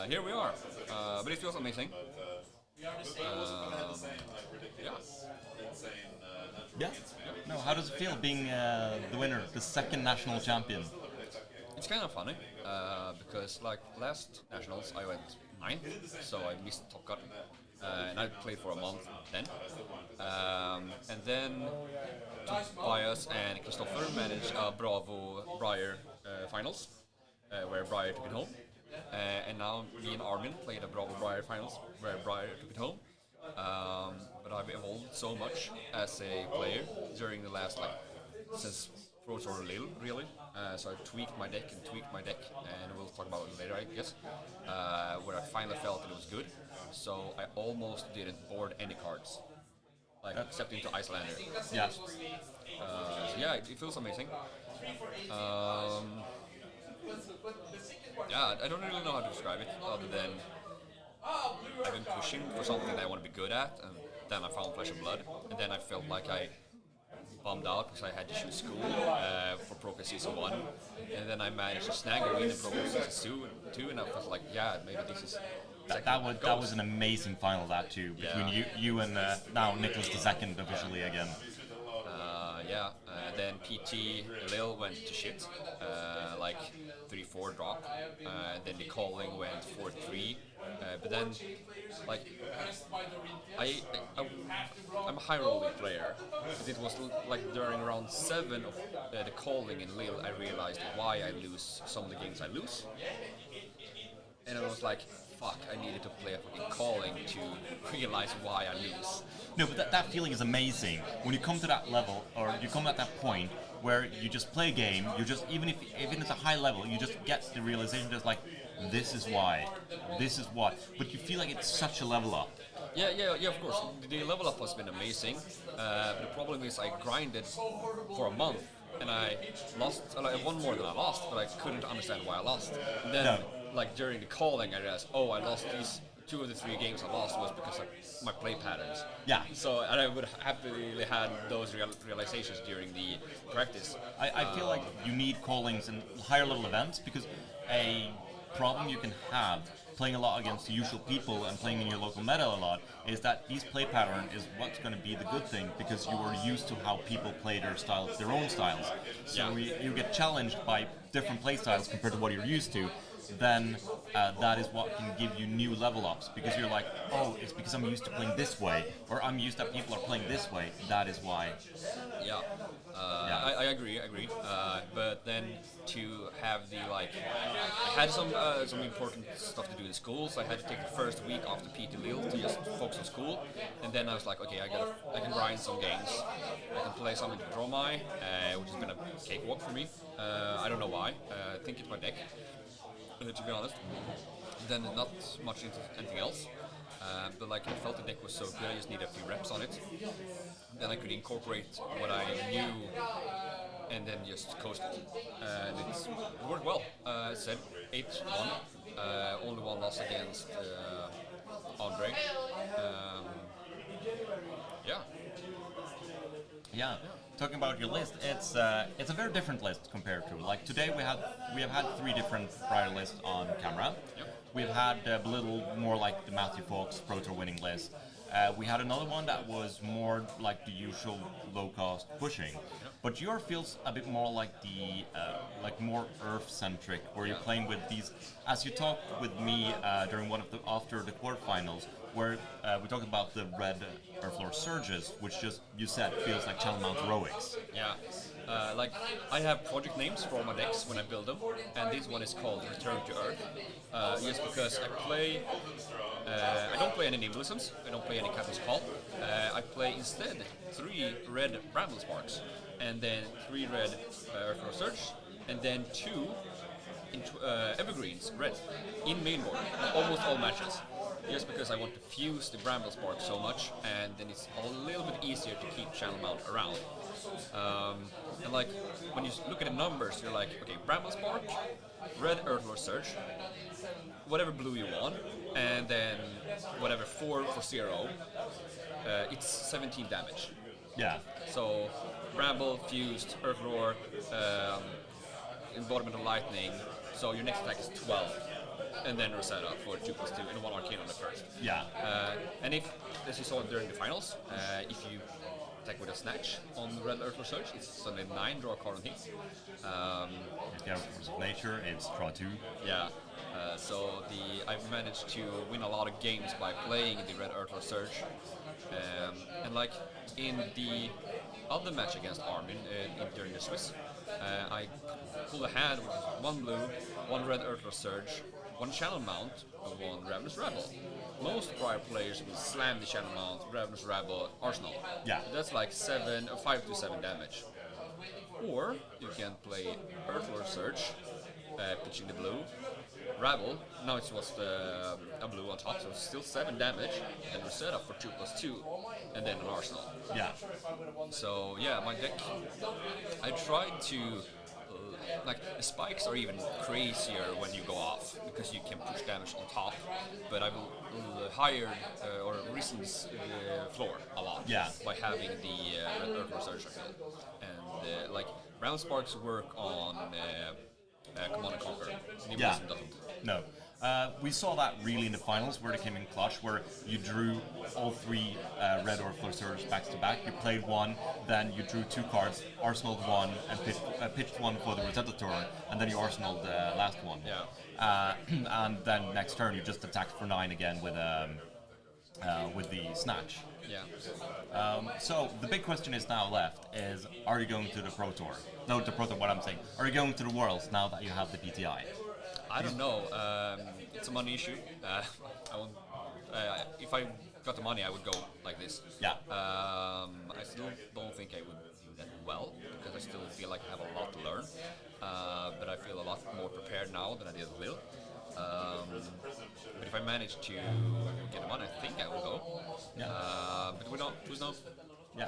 here we are. But it feels amazing. Yeah. No, how does it feel being the winner, the second national champion? It's kind of funny because like last nationals I went 9th, so I missed top cut, and I played for a month then, and then Tobias and Christofer managed a Bravo Briar finals, where Briar took it home, and now me and Armin played a Bravo Briar finals where Briar took it home. But I've evolved so much as a player during the last since Pro Tour Lille, really. So I've tweaked my deck, and we'll talk about it later, I guess. Where I finally felt that it was good. So I almost didn't board any cards, except into Icelander. Yeah. So yeah, it feels amazing. Yeah, I don't really know how to describe it, other than I've been pushing for something that I want to be good at, and then I found Flesh and Blood, and then I felt like I bummed out because I had to choose school for Pro Season 1, and then I managed to snag a win in Pro Season 2, and I was like, yeah, maybe this is that was an amazing final, that too, between you and now Niklas the second officially again. Then PT Lil went to shit, 3-4 drop, then the calling went 4-3, but then I'm a high rolling player, but it was during round 7 of the calling in Lille I realized why I lose some of the games I lose, and I was like, fuck, I needed to play a fucking calling to realize why I lose. No, but that feeling is amazing. When you come to that level, or you come at that point where you just play a game, you just, even it's a high level, you just get the realization just like, this is why, this is what. But you feel like it's such a level up. Yeah, of course. The level up has been amazing. The problem is I grinded for a month and I lost, I won more than I lost, but I couldn't understand why I lost. And then, during the calling, I realized, I lost these 2 of the 3 games I lost was because of my play patterns. Yeah. So, and I would have happily had those realizations during the practice. I feel like you need callings in higher level events, because a problem you can have playing a lot against the usual people and playing in your local meta a lot is that these play pattern is what's going to be the good thing, because you are used to how people play their own styles. So you get challenged by different play styles compared to what you're used to. Then that is what can give you new level ups, because you're like, it's because I'm used to playing this way, or I'm used that people are playing this way, that is why. Yeah, I agree. But then to have I had some important stuff to do in school, so I had to take the first week off the PT Lille to just focus on school, and then I was like, okay, I can grind some games, I can play some into Dromai, which has been a cakewalk for me. I don't know why. I think it's my deck. To be honest, then not much into anything else. But I felt the deck was so good, I just needed a few reps on it. Then I could incorporate what I knew, and then just coast it. And it worked well. I said 8-1, only one loss against André. Yeah. Talking about your list, it's a very different list compared to today. We have had 3 different Briar lists on camera. Yep. We've had a little more like the Matthew Fox Pro Tour winning list. We had another one that was more like the usual low cost pushing. Yep. But your feels a bit more like the more Earth centric, where you're playing with these. As you talked with me during after the quarterfinals, where we talked about the red Earthlore Surges, which just, you said, feels like Channel Mount Heroics. Yeah, I have project names for all my decks when I build them, and this one is called Return to Earth. Just because I don't play any Nimblisms, I don't play any Captain's Call. I play instead 3 red Bramble Sparks, and then 3 red Earthlore Surge, and then 2 Evergreens red in main board, almost all matches. Just because I want to fuse the Bramble Spark so much, and then it's a little bit easier to keep Channel Mount around. And when you look at the numbers, you're like, okay, Bramble Spark, red Earthlore Surge, whatever blue you want, and then whatever 4 for 0, it's 17 damage. Yeah. So Bramble, fused, Earthlore, embodiment of lightning, so your next attack is 12. And then Rosetta for 2+2 and 1 Arcane on the first. Yeah. And if, as you saw during the finals, if you attack with a Snatch on Red Earthlore Surge, it's suddenly 9, draw a card on hit. scare force of nature. It's Draw 2. Yeah. So I've managed to win a lot of games by playing the Red Earthler Surge, and like in the other match against Armin during the Swiss, I pulled a hand with one blue, one Red Earthler Surge, one Channel Mount, and one Ravenous Rebel. Most Briar players will slam the Channel Mount, Ravenous Rebel, Arsenal. Yeah. That's like 5 to 7 damage. Or you can play Earthler Surge, pitching the blue, Rabble, now it was a blue on top, so it's still 7 damage, and Rosetta for 2+2, and then an Arsenal. Yeah. So yeah, my deck, I tried to, like, the spikes are even crazier when you go off, because you can push damage on top, but I've higher or risen floor a lot by having the Red Earth Research, I feel. And like, round sparks work on Command and Conquer. Yeah. No. We saw that really in the finals where they came in clutch, where you drew all 3 red or floor surge back to back. You played one, then you drew 2 cards, arsenaled one, and pitched one for the Rosetta turn, and then you arsenaled the last one. Yeah. And then next turn you just attacked for 9 again with the snatch. Yeah. So the big question is now left is, are you going to the Pro Tour? No, the Pro Tour, what I'm saying. Are you going to the Worlds now that you have the PTI? I don't know. It's a money issue. I won't, if I got the money, I would go like this. Yeah. I still don't think I would do that well, because I still feel like I have a lot to learn. But I feel a lot more prepared now than I did with Lil. But if I manage to get the money, I think I will go. Yeah. But who's knows? Yeah.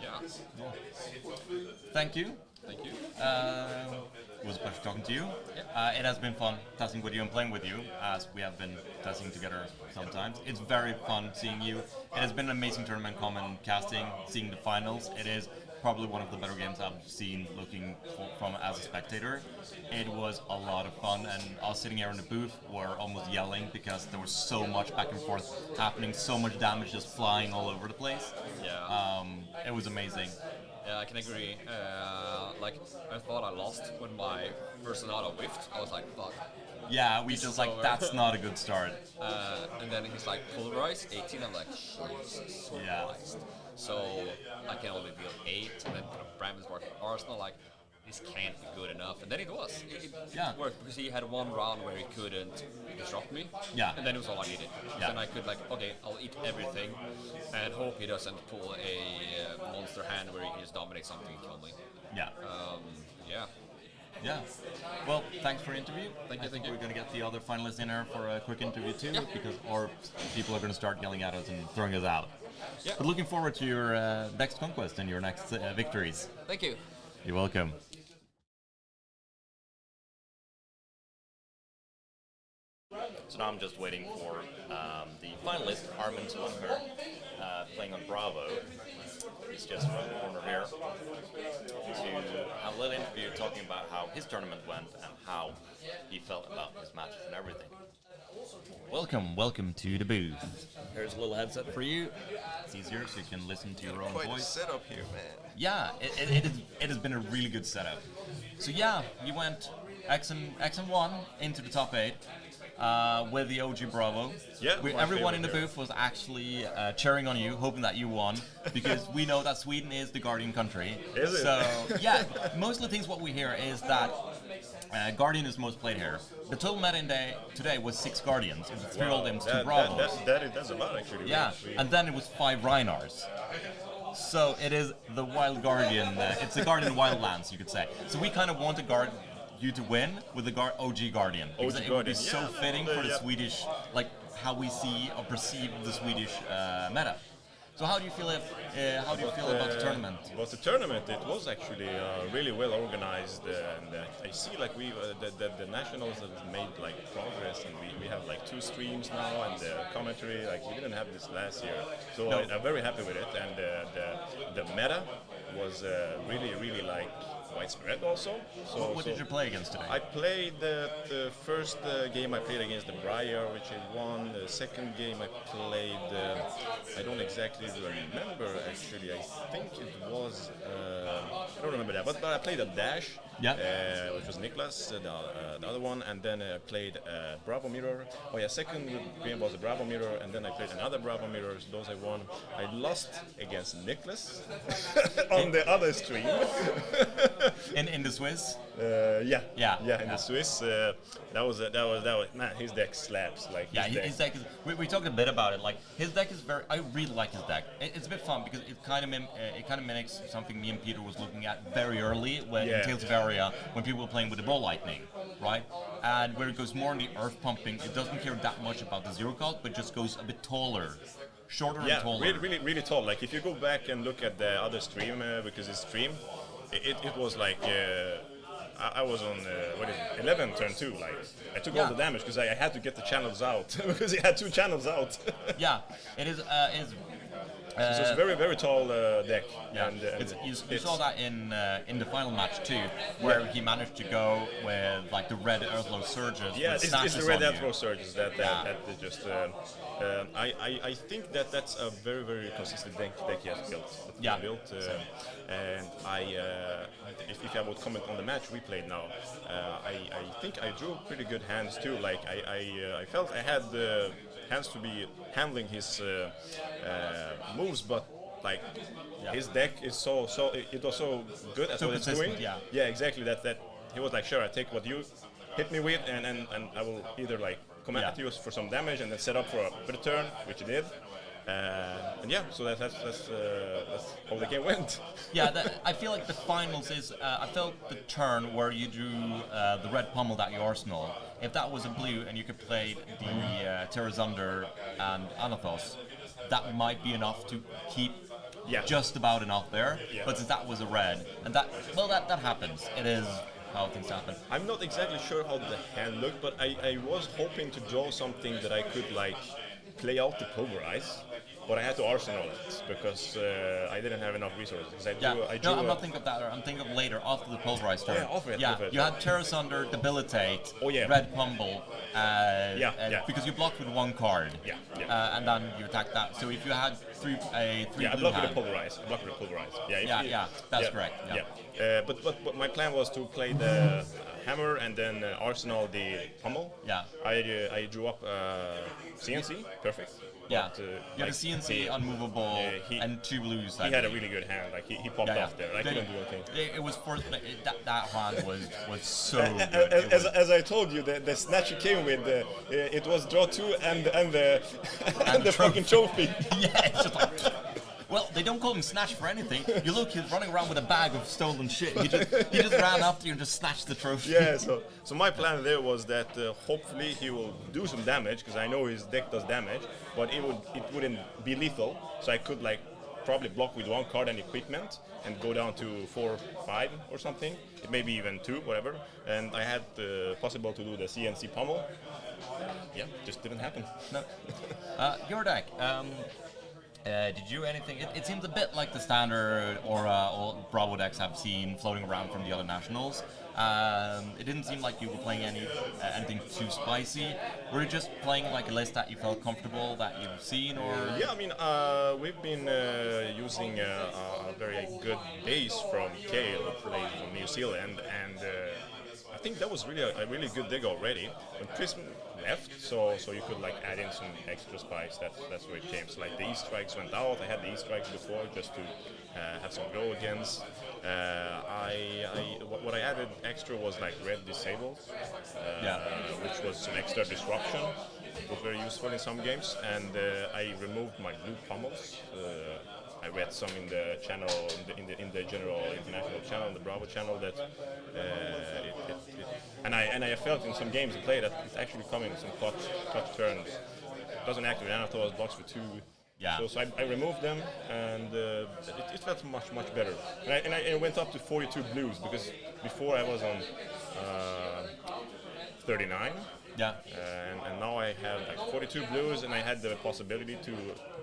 Yeah. Thank you. Thank you. It was a pleasure talking to you. It has been fun testing with you and playing with you, as we have been testing together sometimes. It's very fun seeing you. It has been an amazing tournament comment casting, seeing the finals. It is probably one of the better games I've seen looking from as a spectator. It was a lot of fun, and us sitting here in the booth were almost yelling because there was so much back and forth happening, so much damage just flying all over the place. Yeah. It was amazing. Yeah, I can agree. Like, I thought I lost when my first Sonata whiffed. I was like, fuck. Yeah, we just like, that's not a good start. And then he's like, pulverize 18. I'm like, Jesus Christ. So I can only deal 8, and then put a Brahmin's Mark on Arsenal. Like, this can't be good enough. And then it was. It worked, because he had one round where he couldn't disrupt me. Yeah. And then it was all I needed. Yeah. Then I could, like, okay, I'll eat everything and hope he doesn't pull a monster hand where he can just dominate something and kill me. Yeah. Yeah. Yeah. Well, thanks for the interview. Thank you. We're going to get the other finalists in here for a quick interview too, because our people are going to start yelling at us and throwing us out. Yeah. But looking forward to your next conquest and your next victories. Thank you. You're welcome. So now I'm just waiting for the finalist, Armin Swanker, playing on Bravo. He's just around the corner here to have a little interview talking about how his tournament went and how he felt about his matches and everything. Welcome to the booth. Here's a little headset for you. It's easier so you can listen to your own Quite voice. a setup here, man. Yeah, it has been a really good setup. So yeah, you went X and 1 into the top 8 with the OG Bravo. Yeah, Everyone in the booth was actually cheering on you, hoping that you won, because we know that Sweden is the Guardian country. Is it? So yeah, most of the things what we hear is that Guardian is most played here. The total meta today was 6 Guardians. It's 3 Oldhims, 2 Bravos. That's a lot, actually. Yeah, and then it was 5 Rhinars. So it is the Wild Guardian. It's the Guardian Wildlands, you could say. So we kind of want you to win with the OG Guardian. Because it would be so fitting for the Swedish, like how we see or perceive the Swedish meta. So how do you feel about the tournament? Well, the tournament, it was actually really well organized, and I see like the nationals have made like progress, and we have like 2 streams now, and the commentary, like we didn't have this last year. So I'm very happy with it, and the meta was really like widespread also. So What did you play against today? I played the first game I played against the Briar, which I won. The second game I played, I don't exactly remember actually. I think it was, I don't remember that, but I played a Dash, which was Niklas, the other one, and then I played Bravo Mirror. Oh yeah, second game was a Bravo Mirror, and then I played another Bravo Mirror. Those I won. I lost against Niklas on the other stream. in the Swiss? Yeah, Yeah. in the Swiss, that was man. His deck slaps like. His deck is. We talked a bit about it. Like his deck is very. I really like his deck. It's a bit fun because it kind of mimics something me and Peter was looking at very early when in Tales of Aria, when people were playing with the ball lightning, right? And where it goes more in the earth pumping, it doesn't care that much about the zero cost, but just goes a bit taller. Shorter and taller. Really tall. Like if you go back and look at the other stream, because his stream, it was like I was on 11 turn 2. Like I took all the damage because I had to get the channels out because he had 2 channels out. Yeah, it is. So it's a very tall deck. Yeah, and you saw that in the final match too, where he managed to go with like the red Earthlow Surges. Yeah, with it's the red Earthlow Surges that just. I think that's a very consistent deck he has built. And if I would comment on the match we played now, I think I drew pretty good hands too. Like I felt I had the hands to be handling his moves, but like his deck is so it was so good at what it's doing. Yeah, exactly. That he was like, sure, I take what you hit me with, and I will either like come at you for some damage and then set up for a better turn, which he did. And yeah, so that's how the game went. I feel like the finals is. I felt the turn where you drew the red pummel at your arsenal. If that was a blue and you could play the Terrazunder and Anathos, that might be enough to keep just about enough there. Yeah. But since that was a red, and that happens. It is how things happen. I'm not exactly sure how the hand looked, but I was hoping to draw something that I could like play out the Pulverize. But I had to arsenal it because I didn't have enough resources. I'm not thinking of that. I'm thinking of later, after the Pulverize turn. Off it. You had Terrasunder, Debilitate, Red Pummel, because you blocked with 1 card. And then you attacked that. So if you had three blue I blocked with the Pulverize. That's correct. But my plan was to play the hammer and then arsenal the pummel. I drew up CNC, perfect. But, you had a CNC, unmovable, and 2 blues. He had a really good hand. Like he popped off there. I couldn't do anything. It was that hand was so good. As I told you, the snatch he came with, it was draw 2 and the fucking trophy. It's just like. Well, they don't call him Snatch for anything. You look, he's running around with a bag of stolen shit. He just ran after you and just snatched the trophy. Yeah, so my plan there was that hopefully he will do some damage, because I know his deck does damage, but it wouldn't be lethal, so I could like probably block with 1 card and equipment and go down to 4, 5 or something. It may be even 2, whatever. And I had the possible to do the CNC pummel. Just didn't happen. No. Your deck. Did you do anything? It seems a bit like the standard Aura or Bravo decks I've seen floating around from the other nationals. It didn't seem like you were playing anything too spicy. Were you just playing like a list that you felt comfortable, that you've seen, or? Yeah, I mean, we've been using a very good base from Kale, played from New Zealand, and I think that was really a really good deck already. When Chris left, so you could like add in some extra spice. That's where it came. So like the E-strikes went out. I had the E-strikes before just to have some go against. What I added extra was like red disables, which was some extra disruption. It was very useful in some games, and I removed my blue pummels. I read some in the channel, in the general international channel, the Bravo channel, that and I felt in some games I played that it's actually coming some clutch turns. It doesn't activate Anatol's blocks for 2. So I removed them, and it felt much better. And I went up to 42 blues, because before I was on 39. And now I have like 42 blues, and I had the possibility to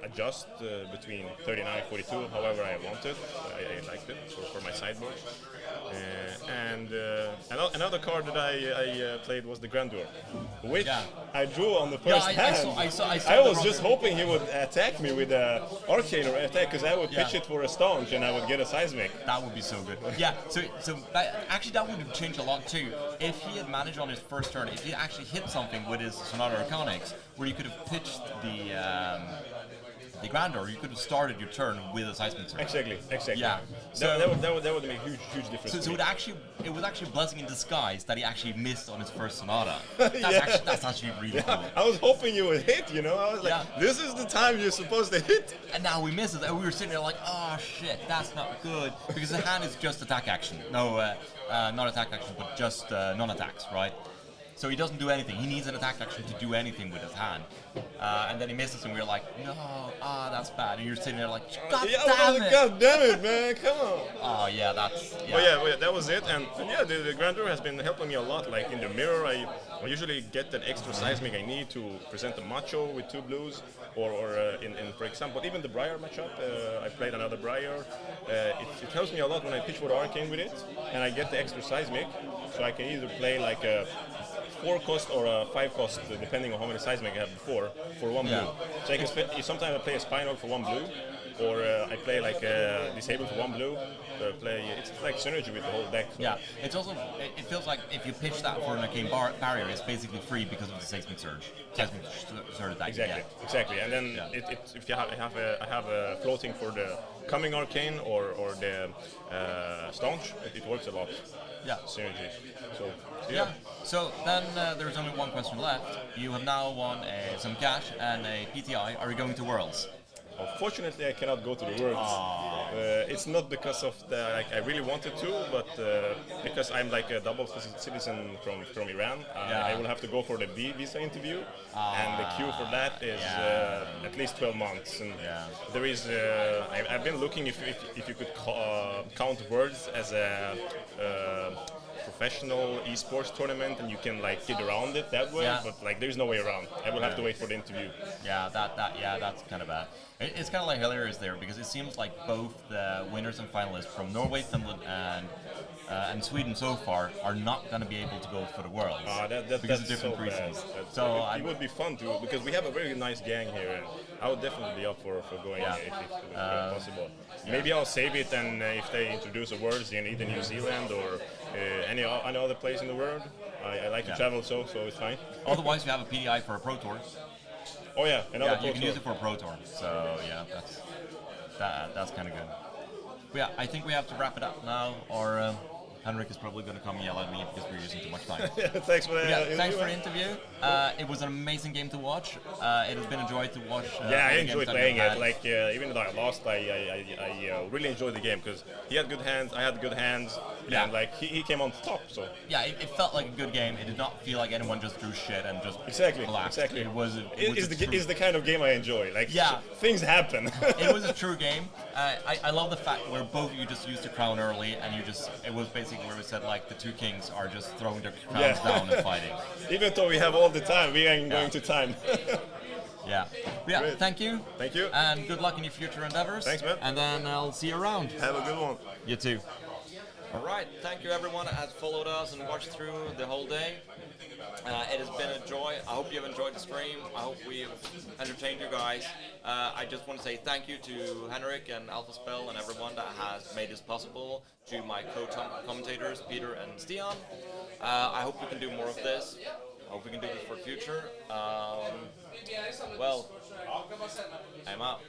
adjust between 39 and 42 however I wanted. I liked it for my sideboard. And another card that I played was the Grandeur, which Yeah. I drew on the first hand. I saw I was the just wrong- hoping he would attack me with a Arcane or attack, because I would pitch Yeah. it for a Staunch and I would get a Seismic. That would be so good. Yeah, so actually that would have changed a lot too. If he had managed on his first turn, if he actually hit something with his Sonata Arcanics, where you could have pitched the Grandeur, you could have started your turn with a Seismic Surge. Exactly. Yeah. That would make huge difference. So to me. it was actually a blessing in disguise that he actually missed on his first Sonata. That's actually really cool. I was hoping you would hit, you know. I was like, Yeah. this is the time you're supposed to hit. And now we miss it. And we were sitting there like, oh shit, that's not good. Because the hand is just attack action. No, not attack action, but just non-attacks, right? So he doesn't do anything. He needs an attack action to do anything with his hand. And then he misses, and we're like, no, that's bad. And you're sitting there like, God damn it! God damn it, man! Come on. Oh yeah, that's yeah. Well, yeah, that was it. And yeah, the Grandeur has been helping me a lot. Like in the mirror, I usually get that extra Seismic I need to present the Macho with 2 blues. Or in for example, even the Briar matchup, I played another Briar. It helps me a lot when I pitch for the Arcane with it, and I get the extra Seismic, so I can either play like a 4 cost or a 5 cost, depending on how many Seismic I have before, for 1 blue. So I can sometimes I play a Spinal for 1 blue, or I play like Disable for 1 blue. It's like synergy with the whole deck. So. Yeah, it's also it feels like if you pitch that for an Arcane Barrier, it's basically free because of the Seismic Surge. Seismic Surge that you get. Exactly. And then if you I have a floating for the coming Arcane or the Staunch, it works a lot. Yeah. Synergy. So Yeah. So then there's only one question left. You have now won some cash and a PTI. Are you going to Worlds? Unfortunately, I cannot go to the Worlds. It's not because of I really wanted to, but because I'm like a double citizen from Iran. I will have to go for the B visa interview, and the queue for that is at least 12 months. And there is I've been looking if you could count Worlds as a professional esports tournament, and you can like get around it that way, but like there's no way around. I will have to wait for the interview. Yeah, that's kind of bad. It's kind of like hilarious there because it seems like both the winners and finalists from Norway, Finland, and Sweden so far are not going to be able to go for the Worlds because of different reasons. So it would be fun too, because we have a very nice gang here, and I would definitely be up for going if possible. Maybe I'll save it, and if they introduce the Worlds in either New Zealand or any other place in the world, I like to travel, so it's fine. Otherwise, you have a PDI for a Pro Tour. Oh yeah, another Pro Tour. You can use it for a Pro Tour. So yeah, that's kind of good. But yeah, I think we have to wrap it up now, or Henrik is probably going to come yell at me because we're using too much time. Thanks for the interview. Thanks for the interview. It was an amazing game to watch. It has been a joy to watch. I enjoyed playing it. Like even though I lost, I really enjoyed the game because he had good hands, I had good hands, and like he came on top. So yeah, it felt like a good game. It did not feel like anyone just drew shit and just collapsed. Exactly. It's the kind of game I enjoy. Like things happen. It was a true game. I love the fact where both of you just used the crown early, and it was basically where we said like the two kings are just throwing their crowns down and fighting. Even though we have all the time, we ain't going to time. Yeah. Great. Thank you. Thank you. And good luck in your future endeavors. Thanks, man. And then I'll see you around. Have a good one. You too. All right. Thank you, everyone that has followed us and watched through the whole day. It has been a joy. I hope you have enjoyed the stream. I hope we've entertained you guys. I just want to say thank you to Henrik and Alphaspel and everyone that has made this possible, to my co-commentators, Peter and Stian. I hope we can do more of this. I hope we can do this for the future. Well, I'm out.